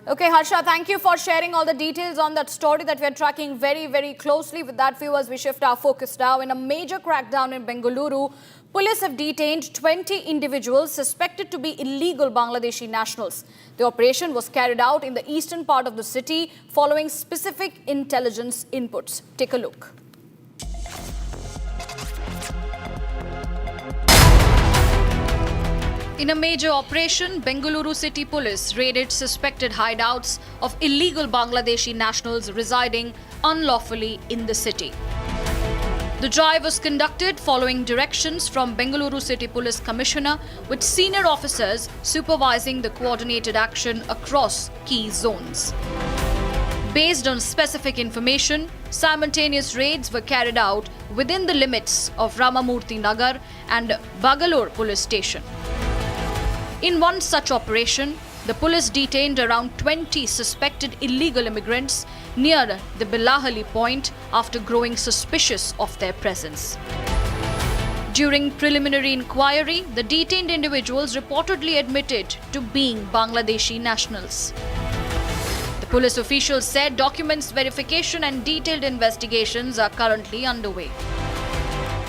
Okay, Harsha, thank you for sharing all the details on that story that we are tracking very, very closely. With that, viewers, we shift our focus now. In a major crackdown in Bengaluru, police have detained 20 individuals suspected to be illegal Bangladeshi nationals. The operation was carried out in the eastern part of the city following specific intelligence inputs. Take a look. In a major operation, Bengaluru City Police raided suspected hideouts of illegal Bangladeshi nationals residing unlawfully in the city. The drive was conducted following directions from Bengaluru City Police Commissioner, with senior officers supervising the coordinated action across key zones. Based on specific information, simultaneous raids were carried out within the limits of Ramamurthy Nagar and Bagalore Police Station. In one such operation, the police detained around 20 suspected illegal immigrants near the Bilateral point after growing suspicious of their presence. During preliminary inquiry, the detained individuals reportedly admitted to being Bangladeshi nationals. The police officials said documents verification and detailed investigations are currently underway.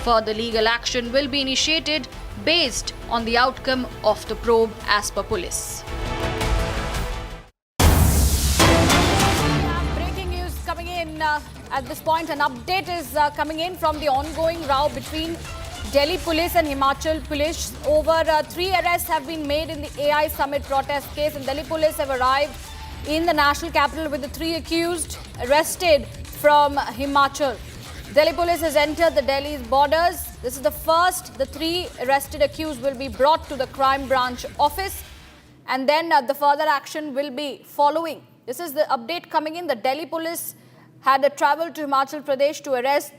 Further legal action will be initiated based on the outcome of the probe as per police. Breaking news coming in at this point. An update is coming in from the ongoing row between Delhi Police and Himachal Police. Over 3 arrests have been made in the AI Summit protest case, and Delhi Police have arrived in the national capital with the 3 accused arrested from Himachal. Delhi Police has entered the Delhi's borders. This is the first. The 3 arrested accused will be brought to the crime branch office, and then the further action will be following. This is the update coming in. The Delhi Police had traveled to Himachal Pradesh to arrest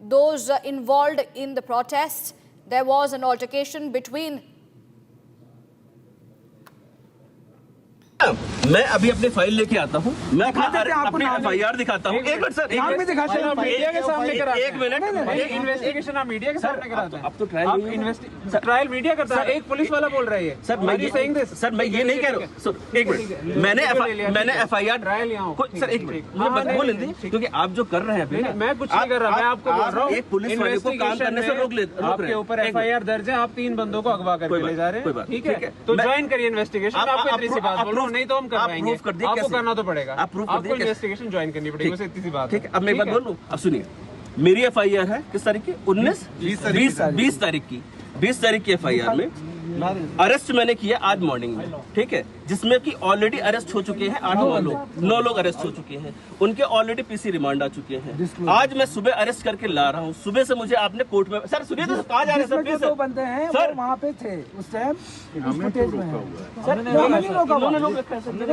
those involved in the protests. There was an altercation between. मैं अभी अपनी file लेके आता हूँ, मैं अपनी FIR दिखाता हूँ। एक मिनट सर, मीडिया के सामने कराते हैं। एक मिनट, इन्वेस्टिगेशन आप मीडिया के सामने कराते हैं। अब तो ट्रायल मीडिया करता है। एक पुलिस वाला बोल रहा है सर, मैं ये नहीं कह रहा हूँ। एक मिनट, मैंने FIR सर एक मिनट मुझे बोल दीजिए, क्योंकि आप जो कर रहे हैं मैं कुछ नहीं कर रहा, मैं आपको बोल रहा हूँ एक पुलिस वाले को काम करने से रोक ले, आपके ऊपर FIR दर्ज है, आप 3 बंदों को अगवा करके ले जा रहे हैं। ठीक है, तो ज्वाइन करिए इन्वेस्टिगेशन। आपको इतनी सी बात बोल रहा हूँ, नहीं तो हम करवाएंगे। आपको करना तो पड़ेगा, आपको इन्वेस्टिगेशन ज्वाइन करनी पड़ेगी, बस इतनी सी बात है। ठीक है, अब मैं एक बात बोलूं, अब सुनिए, मेरी FIR है किस तारीख की? 20 तारीख की 20 तारीख की FIR में अरेस्ट मैंने किया आज मॉर्निंग में, ठीक है, जिसमें कि ऑलरेडी अरेस्ट हो चुके हैं 9 लोग अरेस्ट हो चुके हैं, उनके ऑलरेडी PC रिमांड आ चुके हैं। आज मैं सुबह अरेस्ट करके ला रहा हूँ, सुबह से मुझे आपने कोर्ट में सर सुनिए तो कहाँ जा रहे हैं सर? 2 बंदे हैं सर, वहाँ पे थे उस टाइम, फुटेज में है सर।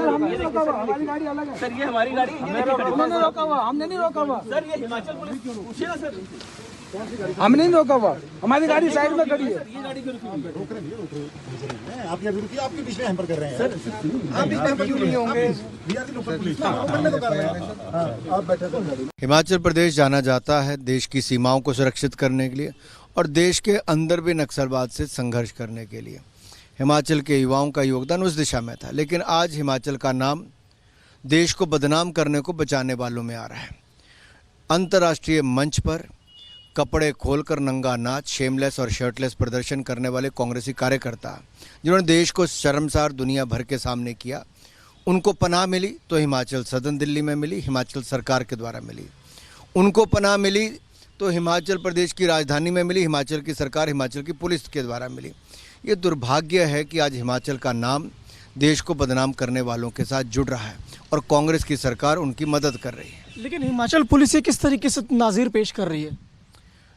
हमारी गाड़ी अलग है सर, ये हमारी गाड़ी उन्होंने रोका हुआ, हमने नहीं रोका हुआ सर। ये हिमाचल पुलिस पूछिए ना सर, हमने नहीं रोका हुआ, हमारी गाड़ी साइड में खड़ी है। ये गाड़ी क्यों रोक रहे हैं? आपने अभी रुकी, आपके बीच में हैम्पर कर रहे हैं सर। आप बीच में हैम्पर क्यों नहीं होंगे? आप बैठे। हिमाचल प्रदेश जाना जाता है देश की सीमाओं को सुरक्षित करने के लिए और देश के अंदर भी नक्सलवाद से संघर्ष करने के लिए। हिमाचल के युवाओं का योगदान उस दिशा में था, लेकिन आज हिमाचल का नाम देश को बदनाम करने को बचाने वालों में आ रहा है। अंतर्राष्ट्रीय मंच पर कपड़े खोलकर नंगा नाच, शेमलेस और शर्टलेस प्रदर्शन करने वाले कांग्रेसी कार्यकर्ता जिन्होंने देश को शर्मसार दुनिया भर के सामने किया, उनको पनाह मिली तो हिमाचल सदन दिल्ली में मिली, हिमाचल सरकार के द्वारा मिली। उनको पनाह मिली तो हिमाचल प्रदेश की राजधानी में मिली, हिमाचल की सरकार, हिमाचल की पुलिस के द्वारा मिली। ये दुर्भाग्य है कि आज हिमाचल का नाम देश को बदनाम करने वालों के साथ जुड़ रहा है और कांग्रेस की सरकार उनकी मदद कर रही है। लेकिन हिमाचल पुलिस ये किस तरीके से नाज़िर पेश कर रही है?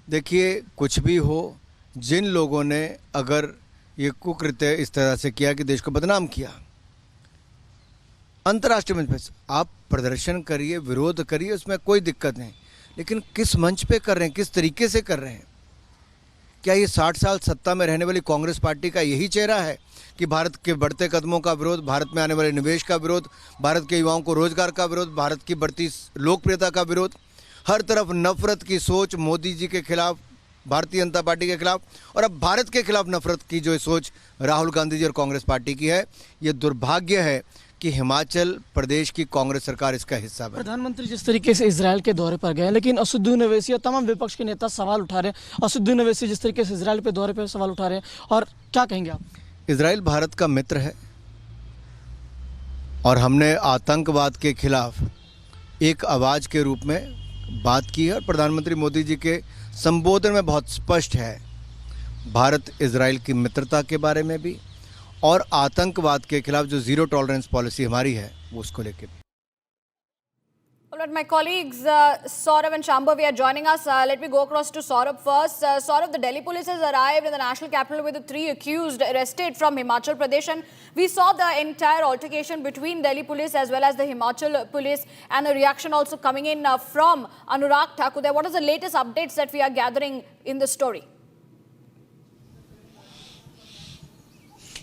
देखिए, कुछ भी हो, जिन लोगों ने अगर ये कुकृत्य इस तरह से किया कि देश को बदनाम किया, अंतर्राष्ट्रीय मंच पर आप प्रदर्शन करिए, विरोध करिए, उसमें कोई दिक्कत नहीं, लेकिन किस मंच पे कर रहे हैं, किस तरीके से कर रहे हैं? क्या ये 60 साल सत्ता में रहने वाली कांग्रेस पार्टी का यही चेहरा है कि भारत के बढ़ते कदमों का विरोध, भारत में आने वाले निवेश का विरोध, भारत के युवाओं को रोजगार का विरोध, भारत की बढ़ती लोकप्रियता का विरोध, हर तरफ नफरत की सोच मोदी जी के खिलाफ, भारतीय जनता पार्टी के खिलाफ, और अब भारत के खिलाफ नफरत की जो सोच राहुल गांधी जी और कांग्रेस पार्टी की है, ये दुर्भाग्य है कि हिमाचल प्रदेश की कांग्रेस सरकार इसका हिस्सा बनी। प्रधानमंत्री जिस तरीके से इजराइल के दौरे पर गए, लेकिन असदुद्दीन ओवैसी और तमाम विपक्ष के नेता सवाल उठा रहे हैं। असदुद्दीन ओवैसी जिस तरीके से इजराइल पे दौरे पर सवाल उठा रहे हैं, और क्या कहेंगे आप? इजराइल भारत का मित्र है और हमने आतंकवाद के खिलाफ एक आवाज़ के रूप में बात की है और प्रधानमंत्री मोदी जी के संबोधन में बहुत स्पष्ट है भारत इजराइल की मित्रता के बारे में भी और आतंकवाद के खिलाफ जो जीरो टॉलरेंस पॉलिसी हमारी है वो उसको लेकर भी। All right, my colleagues Saurav and Shambhavi are joining us. Let me go across to Saurav first. Saurav, the Delhi police has arrived in the national capital with the 3 accused arrested from Himachal Pradesh, and we saw the entire altercation between Delhi police as well as the Himachal police, and a reaction also coming in from Anurag Thakur there. What is the latest updates that we are gathering in the story?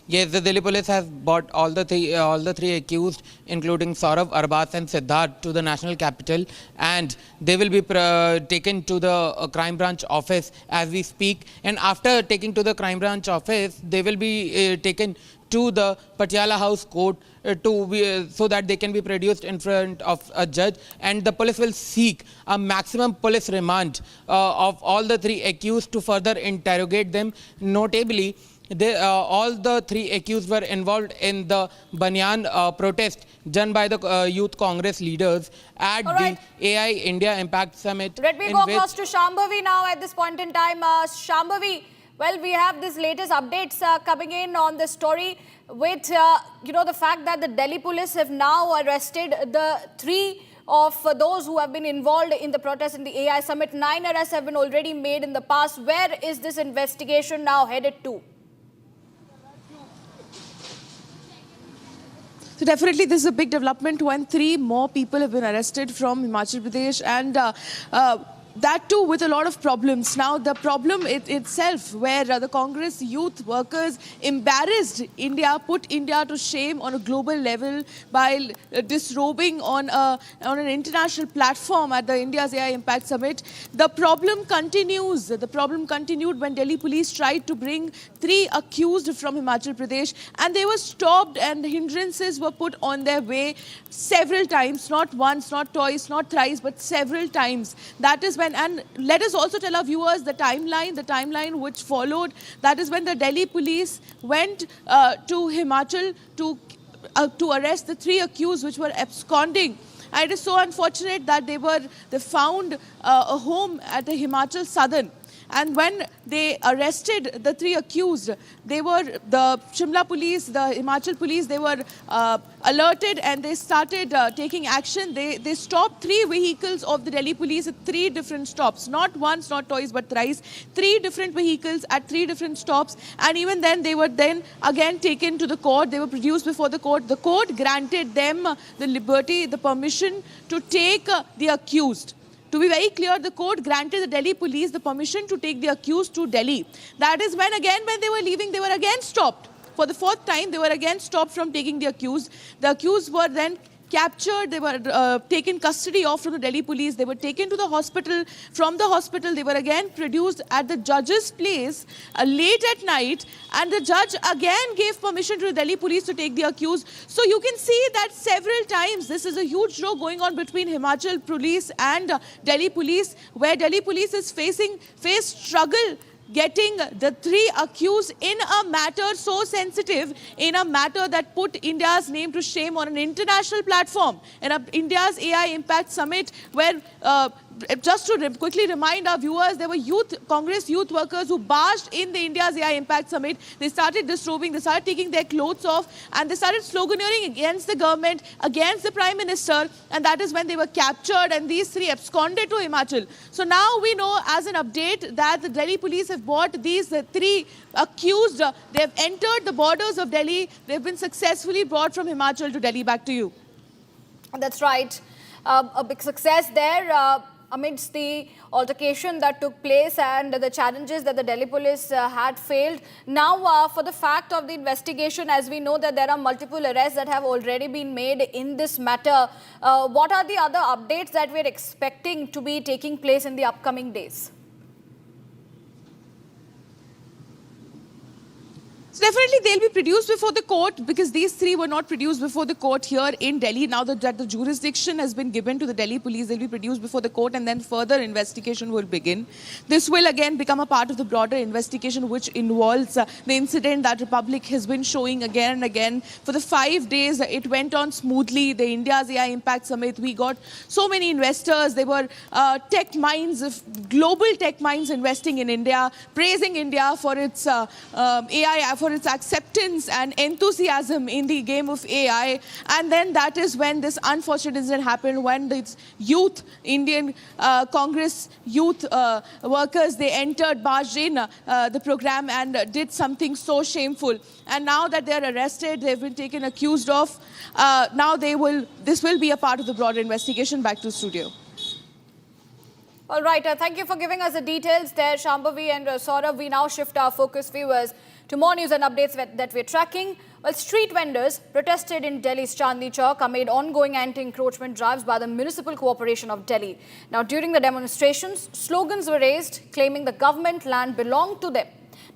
Yes, the Delhi police has brought all the three accused, including Saurav, Arbaz and Siddharth, to the national capital, and they will be taken to the crime branch office as we speak. And after taking to the crime branch office, they will be taken to the Patiala House Court so that they can be produced in front of a judge, and the police will seek a maximum police remand of all the 3 accused to further interrogate them. Notably, all the 3 accused were involved in the Banyan protest done by the Youth Congress leaders at the AI India Impact Summit. Let me go across to Shambhavi now at this point in time. Shambhavi, well, we have this latest updates coming in on this story with, the fact that the Delhi police have now arrested the 3 of those who have been involved in the protest in the AI Summit. 9 arrests have been already made in the past. Where is this investigation now headed to? So definitely this is a big development when 3 more people have been arrested from Himachal Pradesh, and that too with a lot of problems. Now, the problem itself, where the Congress youth workers embarrassed India, put India to shame on a global level by disrobing on an international platform at the India's AI Impact Summit. The problem continues. The problem continued when Delhi police tried to bring 3 accused from Himachal Pradesh, and they were stopped and hindrances were put on their way several times, not once, not twice, not thrice, but several times. That is when, and let us also tell our viewers the timeline which followed. That is when the Delhi police went to Himachal to arrest the 3 accused which were absconding. And it is so unfortunate that they found a home at the Himachal Southern. And when they arrested the 3 accused, the Shimla police, the Himachal police, they were alerted and they started taking action. They stopped 3 vehicles of the Delhi police at 3 different stops. Not once, not twice, but thrice. 3 different vehicles at 3 different stops. And even then, they were then again taken to the court. They were produced before the court. The court granted them the liberty, the permission to take the accused. To be very clear, the court granted the Delhi police the permission to take the accused to Delhi. That is when they were leaving, they were again stopped. For the 4th time, they were again stopped from taking the accused. The accused were then captured, they were taken custody of from the Delhi police, they were taken to the hospital. From the hospital, they were again produced at the judge's place late at night, and the judge again gave permission to the Delhi police to take the accused. So you can see that several times this is a huge row going on between Himachal police and Delhi police, where Delhi police is face struggle getting the 3 accused in a matter so sensitive, in a matter that put India's name to shame on an international platform, in India's AI Impact Summit, where just to quickly remind our viewers, there were Congress youth workers who barged in the India's AI Impact Summit. They started disrobing, they started taking their clothes off, and they started sloganeering against the government, against the Prime Minister, and that is when they were captured, and these 3 absconded to Himachal. So now we know, as an update, that the Delhi police have brought these 3 accused. They have entered the borders of Delhi. They have been successfully brought from Himachal to Delhi. Back to you. That's right. A big success there. Amidst the altercation that took place and the challenges that the Delhi police had failed. Now, for the fact of the investigation, as we know that there are multiple arrests that have already been made in this matter, what are the other updates that we're expecting to be taking place in the upcoming days? So definitely they'll be produced before the court, because these 3 were not produced before the court here in Delhi. Now that the jurisdiction has been given to the Delhi police, they'll be produced before the court, and then further investigation will begin. This will again become a part of the broader investigation which involves the incident that Republic has been showing again and again. For the 5 days, it went on smoothly. The India's AI Impact Summit, we got so many investors. There were tech minds, global tech minds investing in India, praising India for its AI, for its acceptance and enthusiasm in the game of AI. And then that is when this unfortunate incident happened, when the youth, Indian Congress youth workers, they barged in the program and did something so shameful. And now that they are arrested, they've been taken accused of. Now this will be a part of the broader investigation. Back to studio. All right, thank you for giving us the details there, Shambhavi and Saurabh. We now shift our focus, viewers, to more news and updates that we're tracking. Well, street vendors protested in Delhi's Chandni Chowk amid ongoing anti-encroachment drives by the Municipal Corporation of Delhi. Now, during the demonstrations, slogans were raised claiming the government land belonged to them.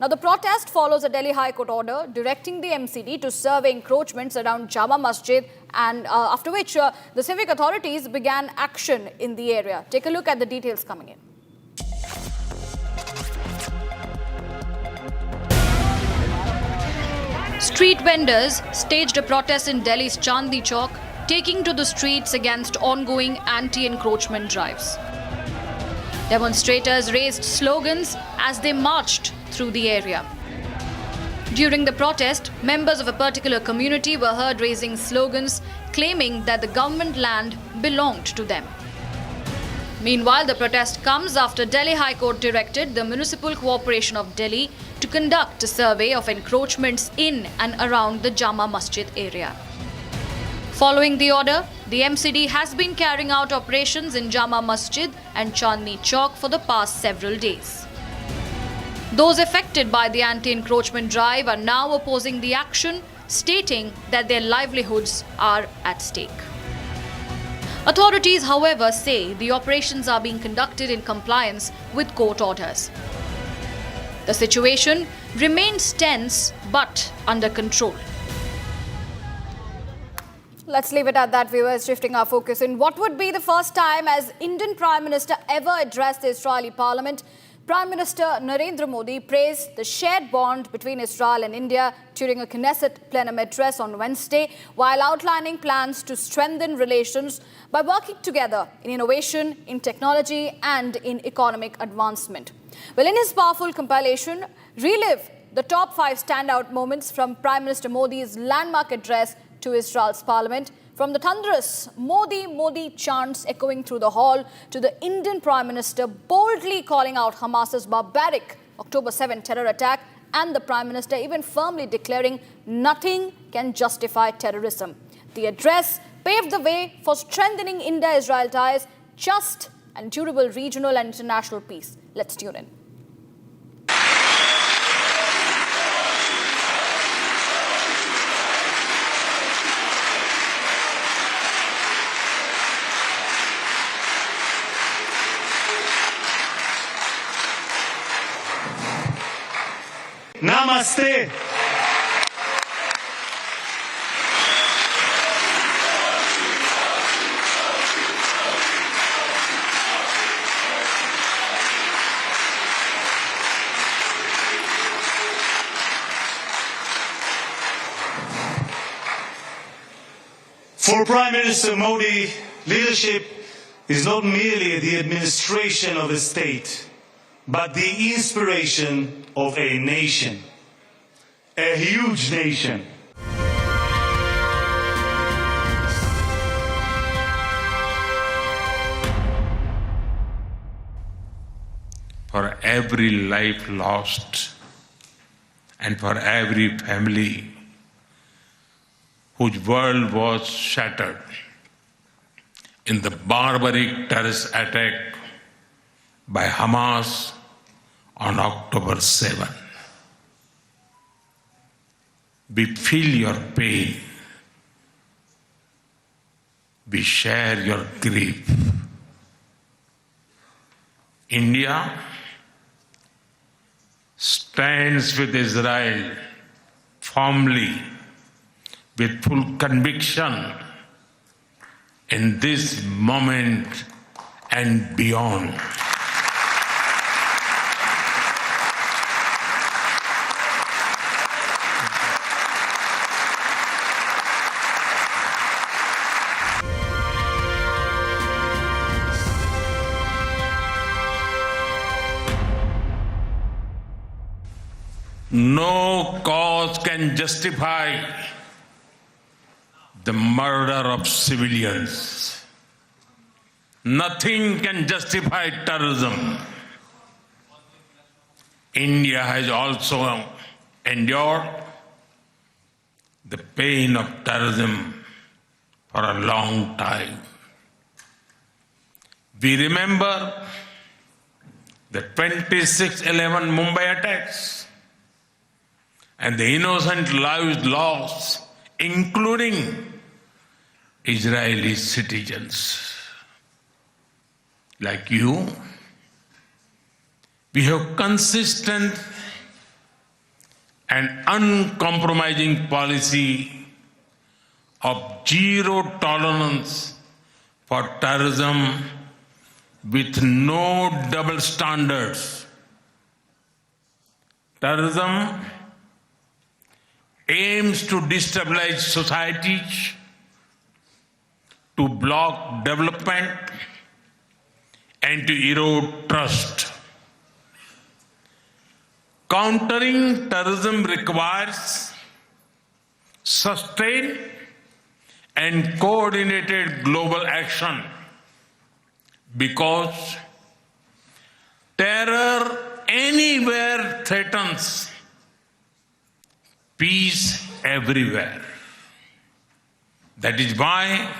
Now, the protest follows a Delhi High Court order directing the MCD to survey encroachments around Jama Masjid, and after which the civic authorities began action in the area. Take a look at the details coming in. Street vendors staged a protest in Delhi's Chandni Chowk, taking to the streets against ongoing anti-encroachment drives. Demonstrators raised slogans as they marched through the area. During the protest, members of a particular community were heard raising slogans claiming that the government land belonged to them. Meanwhile, the protest comes after Delhi High Court directed the Municipal Corporation of Delhi to conduct a survey of encroachments in and around the Jama Masjid area. Following the order, The MCD has been carrying out operations in Jama Masjid and Chandni Chowk for the past several days. Those affected by the anti-encroachment drive are now opposing the action, stating that their livelihoods are at stake. Authorities, however, say the operations are being conducted in compliance with court orders. The situation remains tense but under control. Let's leave it at that, viewers, shifting our focus in what would be the first time as Indian Prime Minister ever addressed the Israeli Parliament. Prime Minister Narendra Modi praised the shared bond between Israel and India during a Knesset plenum address on Wednesday, while outlining plans to strengthen relations by working together in innovation, in technology and in economic advancement. Well, in his powerful compilation, Relive the top 5 standout moments from Prime Minister Modi's landmark address to Israel's parliament, from the thunderous Modi, Modi chants echoing through the hall to the Indian Prime Minister boldly calling out Hamas's barbaric October 7 terror attack, and the Prime Minister even firmly declaring nothing can justify terrorism. The address paved the way for strengthening India-Israel ties, just and durable regional and international peace. Let's tune in. Namaste. For Prime Minister Modi, leadership is not merely the administration of a state, but the inspiration of a nation, a huge nation. For every life lost and for every family whose world was shattered in the barbaric terrorist attack by Hamas on October 7. We feel your pain. We share your grief. India stands with Israel firmly, with full conviction in this moment and beyond. No cause can justify the murder of civilians. Nothing can justify terrorism. India has also endured the pain of terrorism for a long time. We remember the 26/11 Mumbai attacks and the innocent lives lost, including Israeli citizens. Like you, we have consistent and uncompromising policy of zero tolerance for terrorism with no double standards. Terrorism aims to destabilize societies, to block development, and to erode trust. Countering terrorism requires sustained and coordinated global action, because terror anywhere threatens peace everywhere. That is why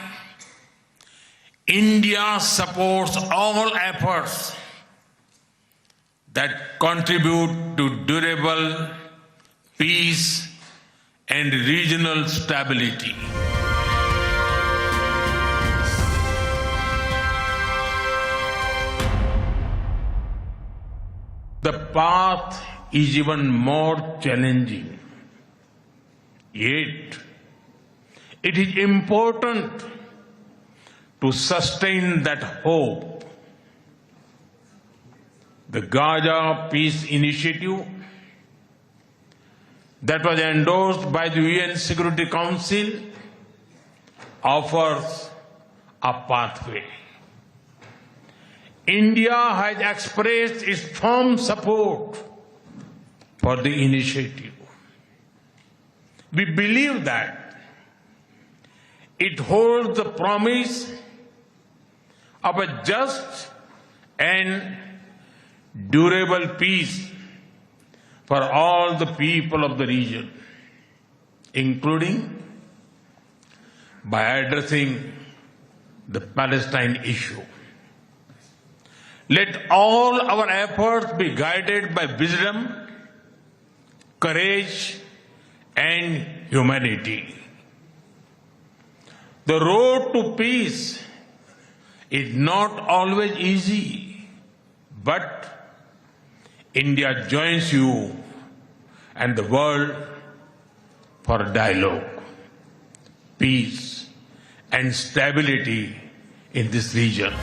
India supports all efforts that contribute to durable peace and regional stability. The path is even more challenging. Yet, it is important to sustain that hope. The Gaza Peace Initiative that was endorsed by the UN Security Council offers a pathway. India has expressed its firm support for the initiative. We believe that it holds the promise of a just and durable peace for all the people of the region, including by addressing the Palestine issue. Let all our efforts be guided by wisdom, courage, and humanity. The road to peace is not always easy, but India joins you and the world for dialogue, peace, and stability in this region.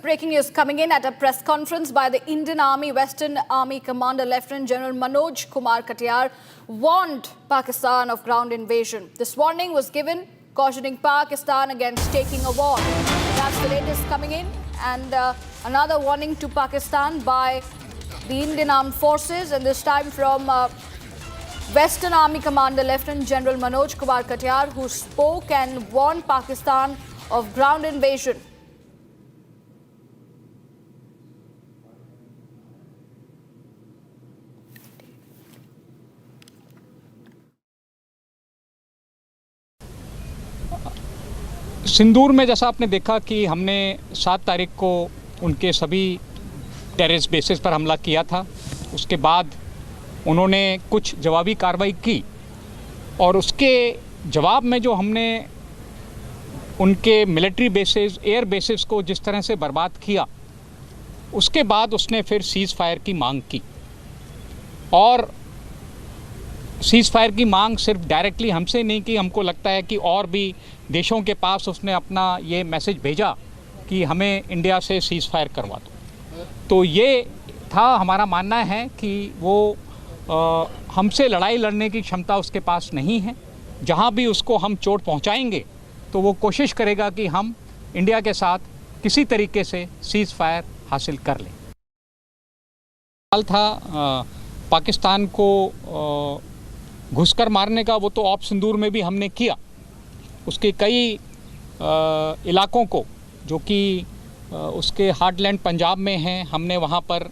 Breaking news coming in at a press conference by the Indian Army Western Army Commander Lieutenant General Manoj Kumar Katiyar warned Pakistan of ground invasion. This warning was given cautioning Pakistan against taking a war. That's the latest coming in, and another warning to Pakistan by the Indian Armed Forces, and this time from Western Army Commander Lieutenant General Manoj Kumar Katiyar, who spoke and warned Pakistan of ground invasion. सिंदूर में जैसा आपने देखा कि हमने 7 तारीख को उनके सभी टेररिस्ट बेसिस पर हमला किया था। उसके बाद उन्होंने कुछ जवाबी कार्रवाई की और उसके जवाब में जो हमने उनके मिलिट्री बेसिस, एयर बेसिस को जिस तरह से बर्बाद किया, उसके बाद उसने फिर सीज़ फायर की मांग की। और सीज़ फायर की मांग सिर्फ डायरेक्टली हमसे नहीं की, हमको लगता है कि और भी देशों के पास उसने अपना ये मैसेज भेजा कि हमें इंडिया से सीज़ फायर करवा दो। तो ये था, हमारा मानना है कि वो हमसे लड़ाई लड़ने की क्षमता उसके पास नहीं है। जहाँ भी उसको हम चोट पहुँचाएंगे तो वो कोशिश करेगा कि हम इंडिया के साथ किसी तरीके से सीज़ फायर हासिल कर लें। सवाल था पाकिस्तान को घुसकर मारने का, वो तो ऑप सिंदूर में भी हमने किया। उसके कई इलाकों को जो कि उसके हार्टलैंड पंजाब में हैं, हमने वहाँ पर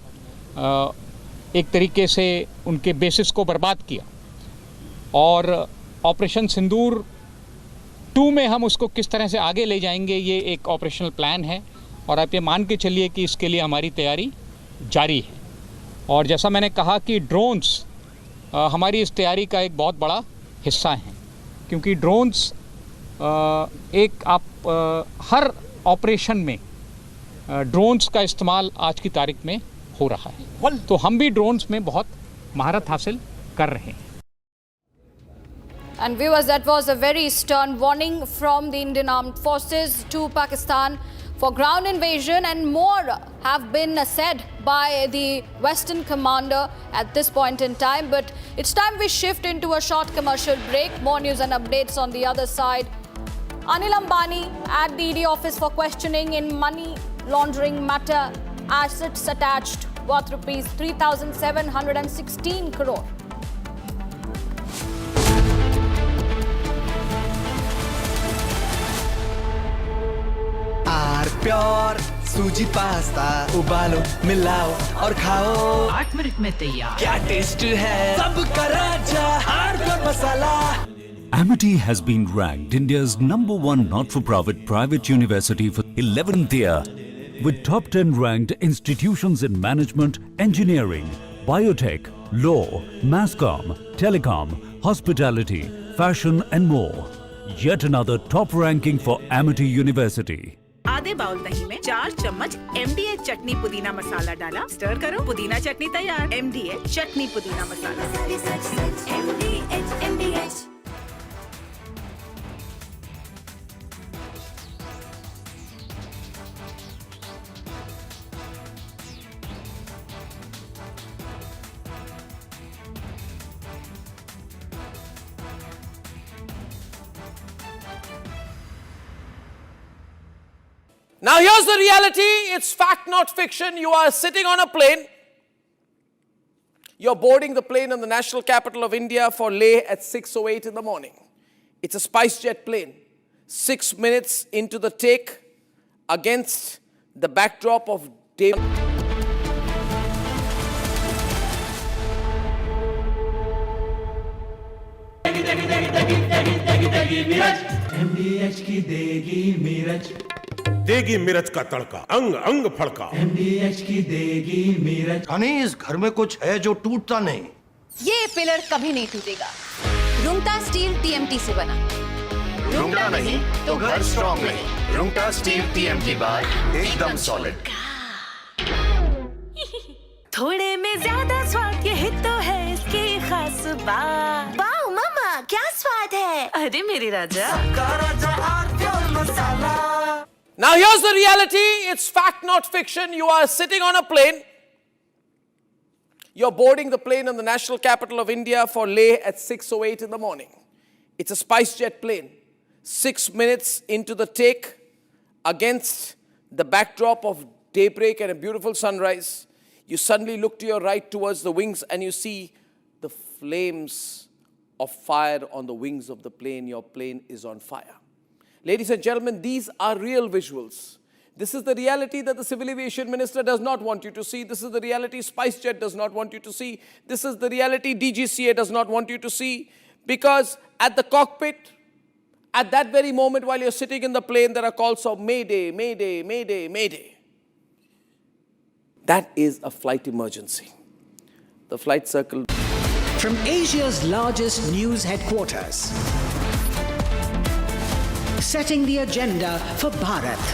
एक तरीके से उनके बेसिस को बर्बाद किया। और ऑपरेशन सिंदूर 2 में हम उसको किस तरह से आगे ले जाएंगे, ये एक ऑपरेशनल प्लान है और आप ये मान के चलिए कि इसके लिए हमारी तैयारी जारी है। और जैसा मैंने कहा कि ड्रोन्स हमारी इस तैयारी का एक बहुत बड़ा हिस्सा हैं, क्योंकि ड्रोन्स हर ऑपरेशन में ड्रोन्स का इस्तेमाल आज की तारीख में हो रहा है, तो हम भी ड्रोन्स में बहुत महारत हासिल कर रहे हैं। And viewers, that was a very stern warning from the Indian Armed Forces to Pakistan for ground invasion, and more have been said by the Western commander at this point in time. But it's time we shift into a short commercial break. More news and updates on the other side. Anil Ambani at the ED office for questioning in money laundering matter. Assets attached worth rupees 3,716 crore. Pure सूजी pasta उबालो मिलाओ और खाओ 8 minute में तैयार क्या taste है सबका राजा hardcore masala Amity has been ranked India's #1 not-for-profit private university for 11th year, with top 10 ranked institutions in management, engineering, biotech, law, masscom, telecom, hospitality, fashion and more. Yet another top ranking for Amity University. आधे bowl दही में 4 चम्मच MDH चटनी पुदीना मसाला डाला, stir करो, पुदीना चटनी तैयार। MDH चटनी पुदीना मसाला। MDH। Now here's the reality, it's fact not fiction. You are sitting on a plane. You're boarding the plane in the national capital of India for Leh at 6:08 in the morning. It's a SpiceJet plane. 6 minutes into the take, against the backdrop of day. MDH की देगी मिर्च देगी मिर्च का तड़का अंग अंग फड़का MDH की देगी मिर्च यानी इस घर में कुछ है जो टूटता नहीं ये पिलर कभी नहीं टूटेगा रूंगटा स्टील TMT से बना रूंगटा नहीं तो घर स्ट्रॉन्ग नहीं रूंगटा स्टील TMT बार एकदम सॉलिड थोड़े में ज्यादा स्वाद यही तो है इसकी खास बात वाओ मामा क्या स्वाद है अरे मेरे राजा Now here's the reality, it's fact not fiction. You are sitting on a plane. You're boarding the plane in the national capital of India for Leh at 6:08 in the morning. It's a SpiceJet plane. 6 minutes into the take, against the backdrop of daybreak and a beautiful sunrise, you suddenly look to your right towards the wings and you see the flames of fire on the wings of the plane. Your plane is on fire. Ladies and gentlemen, these are real visuals. This is the reality that the Civil Aviation Minister does not want you to see. This is the reality SpiceJet does not want you to see. This is the reality DGCA does not want you to see. Because at the cockpit, at that very moment while you're sitting in the plane, there are calls of Mayday, Mayday, Mayday, Mayday. That is a flight emergency. The flight circle. From Asia's largest news headquarters, setting the agenda for Bharat.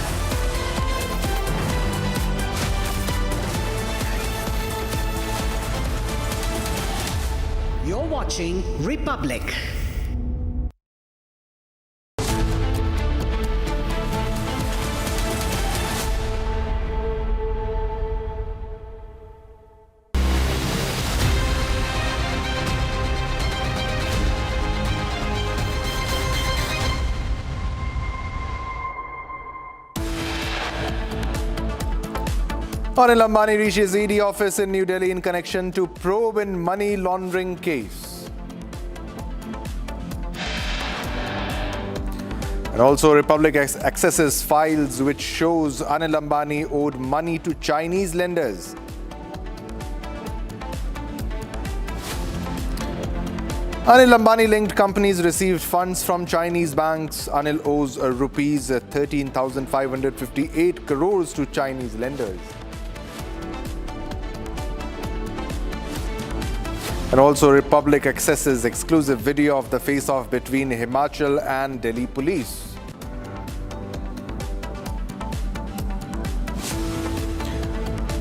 You're watching Republic. Anil Ambani reaches ED office in New Delhi in connection to probe in money laundering case. And also Republic accesses files which shows Anil Ambani owed money to Chinese lenders. Anil Ambani-linked companies received funds from Chinese banks. Anil owes rupees 13,558 crores to Chinese lenders. And also Republic accesses exclusive video of the face-off between Himachal and Delhi police.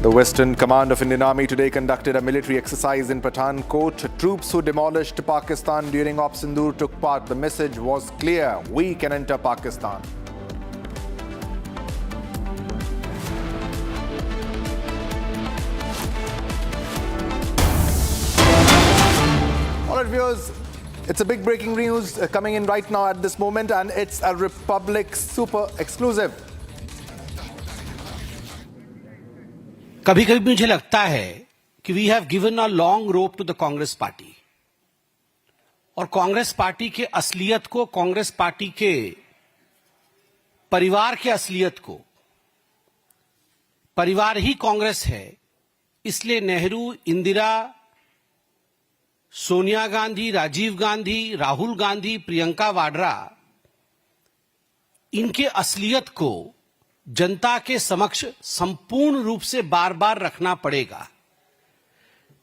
The Western Command of Indian Army today conducted a military exercise in Pathankot. Troops who demolished Pakistan during Op Sindoor took part. The message was clear: we can enter Pakistan. All right, viewers, It's a big breaking news coming in right now at this moment, and it's a Republic super exclusive. कभी कभी मुझे लगता है कि we have given a long rope to the Congress party, और Congress party के असलियत को, कांग्रेस पार्टी के परिवार के असलियत को, परिवार ही कांग्रेस है, इसलिए नेहरू, इंदिरा, सोनिया गांधी, राजीव गांधी, राहुल गांधी, प्रियंका वाड्रा, इनके असलियत को जनता के समक्ष संपूर्ण रूप से बार बार रखना पड़ेगा,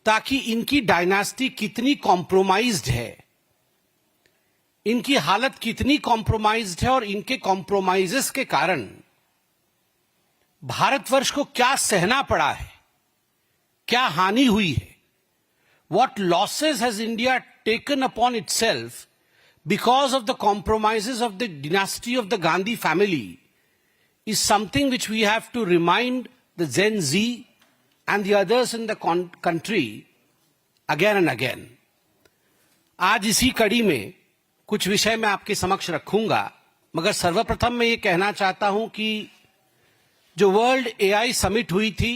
ताकि इनकी डायनास्टी कितनी कॉम्प्रोमाइज्ड है, इनकी हालत कितनी कॉम्प्रोमाइज्ड है, और इनके कॉम्प्रोमाइजेस के कारण भारतवर्ष को क्या सहना पड़ा है, क्या हानि हुई है, what losses has India taken upon itself because of the compromises of the dynasty of the Gandhi family, is something which we have to remind the Gen Z and the others in the country again and again. आज इसी कड़ी में कुछ विषय मैं आपके समक्ष रखूंगा, मगर सर्वप्रथम मैं ये कहना चाहता हूं कि जो वर्ल्ड एआई समिट हुई थी,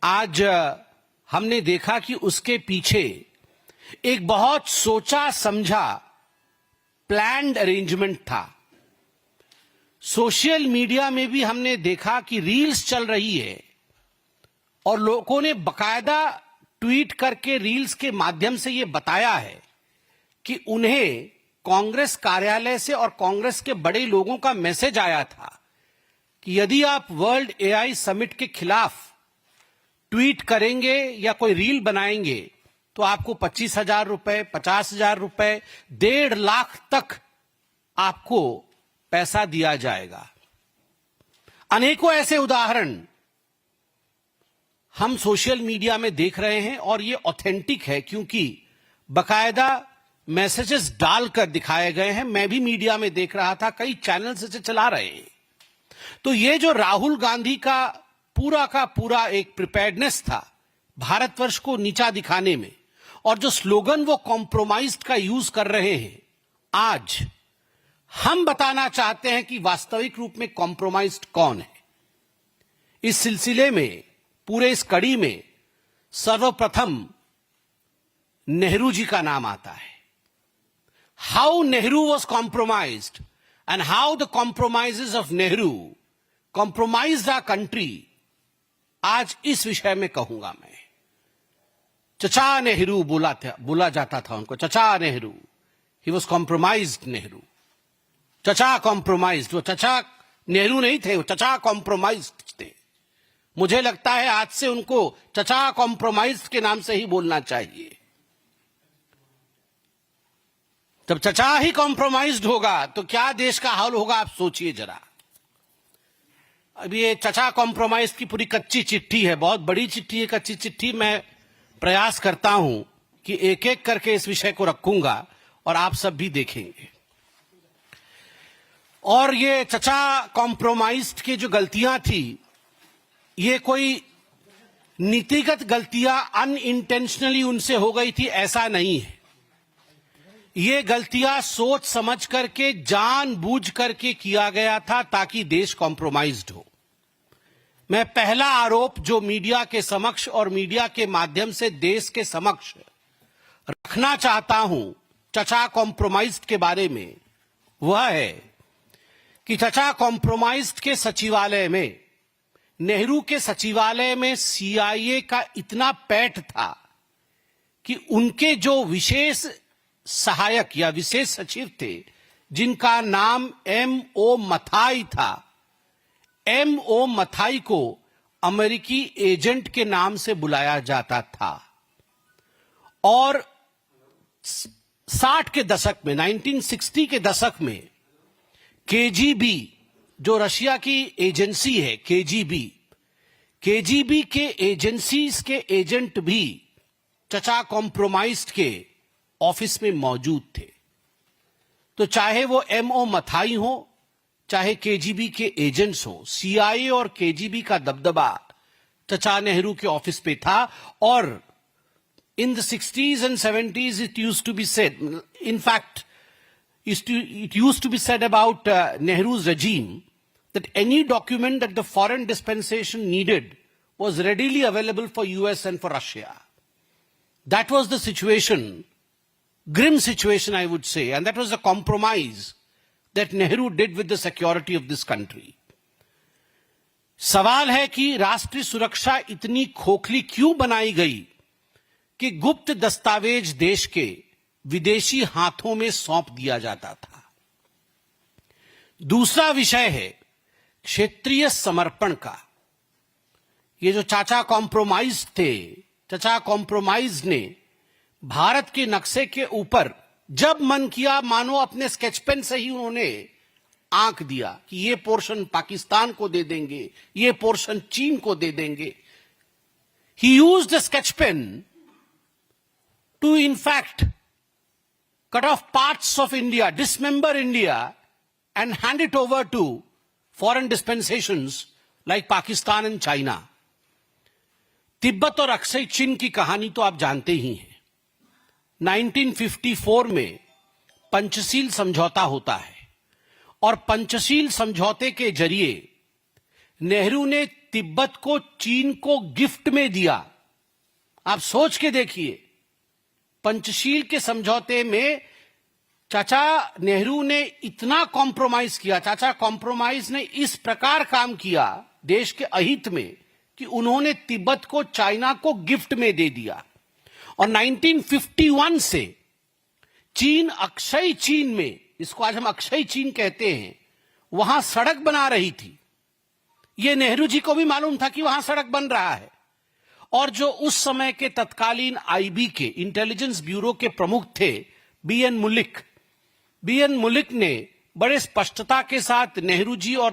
आज हमने देखा कि उसके पीछे एक बहुत सोचा समझा प्लान्ड अरेंजमेंट था। सोशल मीडिया में भी हमने देखा कि रील्स चल रही है, और लोगों ने बकायदा ट्वीट करके रील्स के माध्यम से यह बताया है कि उन्हें कांग्रेस कार्यालय से और कांग्रेस के बड़े लोगों का मैसेज आया था कि यदि आप वर्ल्ड एआई समिट के खिलाफ ट्वीट करेंगे या कोई रील बनाएंगे तो आपको 25,000 रुपए, 50,000 रुपए, 1.5 लाख तक आपको पैसा दिया जाएगा। अनेकों ऐसे उदाहरण हम सोशल मीडिया में देख रहे हैं, और ये ऑथेंटिक है क्योंकि बकायदा मैसेजेस डालकर दिखाए गए हैं। मैं भी मीडिया में देख रहा था, कई चैनल्स इसे चला रहे हैं। तो ये जो राहुल गांधी का पूरा एक प्रिपेयर्डनेस था भारतवर्ष को नीचा दिखाने में, और जो स्लोगन वो कॉम्प्रोमाइज्ड का यूज कर रहे हैं, आज हम बताना चाहते हैं कि वास्तविक रूप में कॉम्प्रोमाइज्ड कौन है। इस सिलसिले में, पूरे इस कड़ी में सर्वप्रथम नेहरू जी का नाम आता है। How Nehru was compromised and how the compromises of Nehru compromised our country, आज इस विषय में कहूंगा मैं। चचा नेहरू बोला जाता था उनको, चचा Nehru, he was compromised Nehru. चचा कॉम्प्रोमाइज्ड, वो चचा नेहरू नहीं थे, वो चचा कॉम्प्रोमाइज्ड थे। मुझे लगता है आज से उनको चचा कॉम्प्रोमाइज्ड के नाम से ही बोलना चाहिए। जब चचा ही कॉम्प्रोमाइज्ड होगा तो क्या देश का हाल होगा, आप सोचिए जरा। अब ये चचा कॉम्प्रोमाइज की पूरी कच्ची चिट्ठी है, बहुत बड़ी चिट्ठी है, कच्ची चिट्ठी। मैं प्रयास करता हूं कि एक एक करके इस विषय को रखूंगा और आप सब भी देखेंगे। और ये चचा कॉम्प्रोमाइज की जो गलतियां थी, ये कोई नीतिगत गलतियां अनइंटेंशनली उनसे हो गई थी, ऐसा नहीं है। ये गलतियां सोच समझ करके, जानबूझ करके किया गया था ताकि देश कॉम्प्रोमाइज्ड हो। मैं पहला आरोप जो मीडिया के समक्ष और मीडिया के माध्यम से देश के समक्ष रखना चाहता हूं चचा कॉम्प्रोमाइज्ड के बारे में, वह है कि चचा कॉम्प्रोमाइज्ड के सचिवालय में, नेहरू के सचिवालय में सीआईए का इतना पैठ था कि उनके जो विशेष सहायक या विशेष सचिव थे, जिनका नाम M.O. मथाई था, M.O. मथाई को अमेरिकी एजेंट के नाम से बुलाया जाता था। और 60 के दशक में, 1960 के दशक में KGB, जो रशिया की एजेंसी है, KGB के एजेंसीज के एजेंट भी चचा कॉम्प्रोमाइज्ड के ऑफिस में मौजूद थे। तो चाहे वो M.O. मथाई हो, चाहे KGB के एजेंट्स हो, CIA और KGB का दबदबा चचा नेहरू के ऑफिस पे था। और in the 60s and 70s, it used to be said, in fact, it used to be said about Nehru's regime that any document that the foreign dispensation needed was readily available for US and for Russia. That was the situation, grim situation, I would say, and that was the compromise that Nehru did with the security of this country. सवाल है कि राष्ट्रीय सुरक्षा इतनी खोखली क्यों बनाई गई कि गुप्त दस्तावेज देश के विदेशी हाथों में सौंप दिया जाता था। दूसरा विषय है क्षेत्रीय समर्पण का। ये जो चाचा कॉम्प्रोमाइज थे, चाचा कॉम्प्रोमाइज ने भारत के नक्शे के ऊपर जब मन किया मानो अपने स्केच पेन से ही उन्होंने आंक दिया कि ये पोर्शन पाकिस्तान को दे देंगे, ये पोर्शन चीन को दे देंगे। He used the sketch pen to in fact cut off parts of India, dismember India, and hand it over to foreign dispensations like Pakistan and China. Tibet और अक्सई चीन की कहानी तो आप जानते ही हैं। 1954 में पंचशील समझौता होता है और पंचशील समझौते के जरिए नेहरू ने तिब्बत को चीन को गिफ्ट में दिया। आप सोच के देखिए, पंचशील के समझौते में चाचा नेहरू ने इतना कॉम्प्रोमाइज किया, चाचा कॉम्प्रोमाइज ने इस प्रकार काम किया देश के अहित में कि उन्होंने तिब्बत को चाइना को गिफ्ट में दे दिया। और 1951 से चीन अक्षय चीन में, इसको आज हम अक्षय चीन कहते हैं, वहां सड़क बना रही थी। यह नेहरू जी को भी मालूम था कि वहां सड़क बन रहा है। और जो उस समय के तत्कालीन आईबी के इंटेलिजेंस ब्यूरो के प्रमुख थे बीएन मुलिक ने बड़े स्पष्टता के साथ नेहरू जी और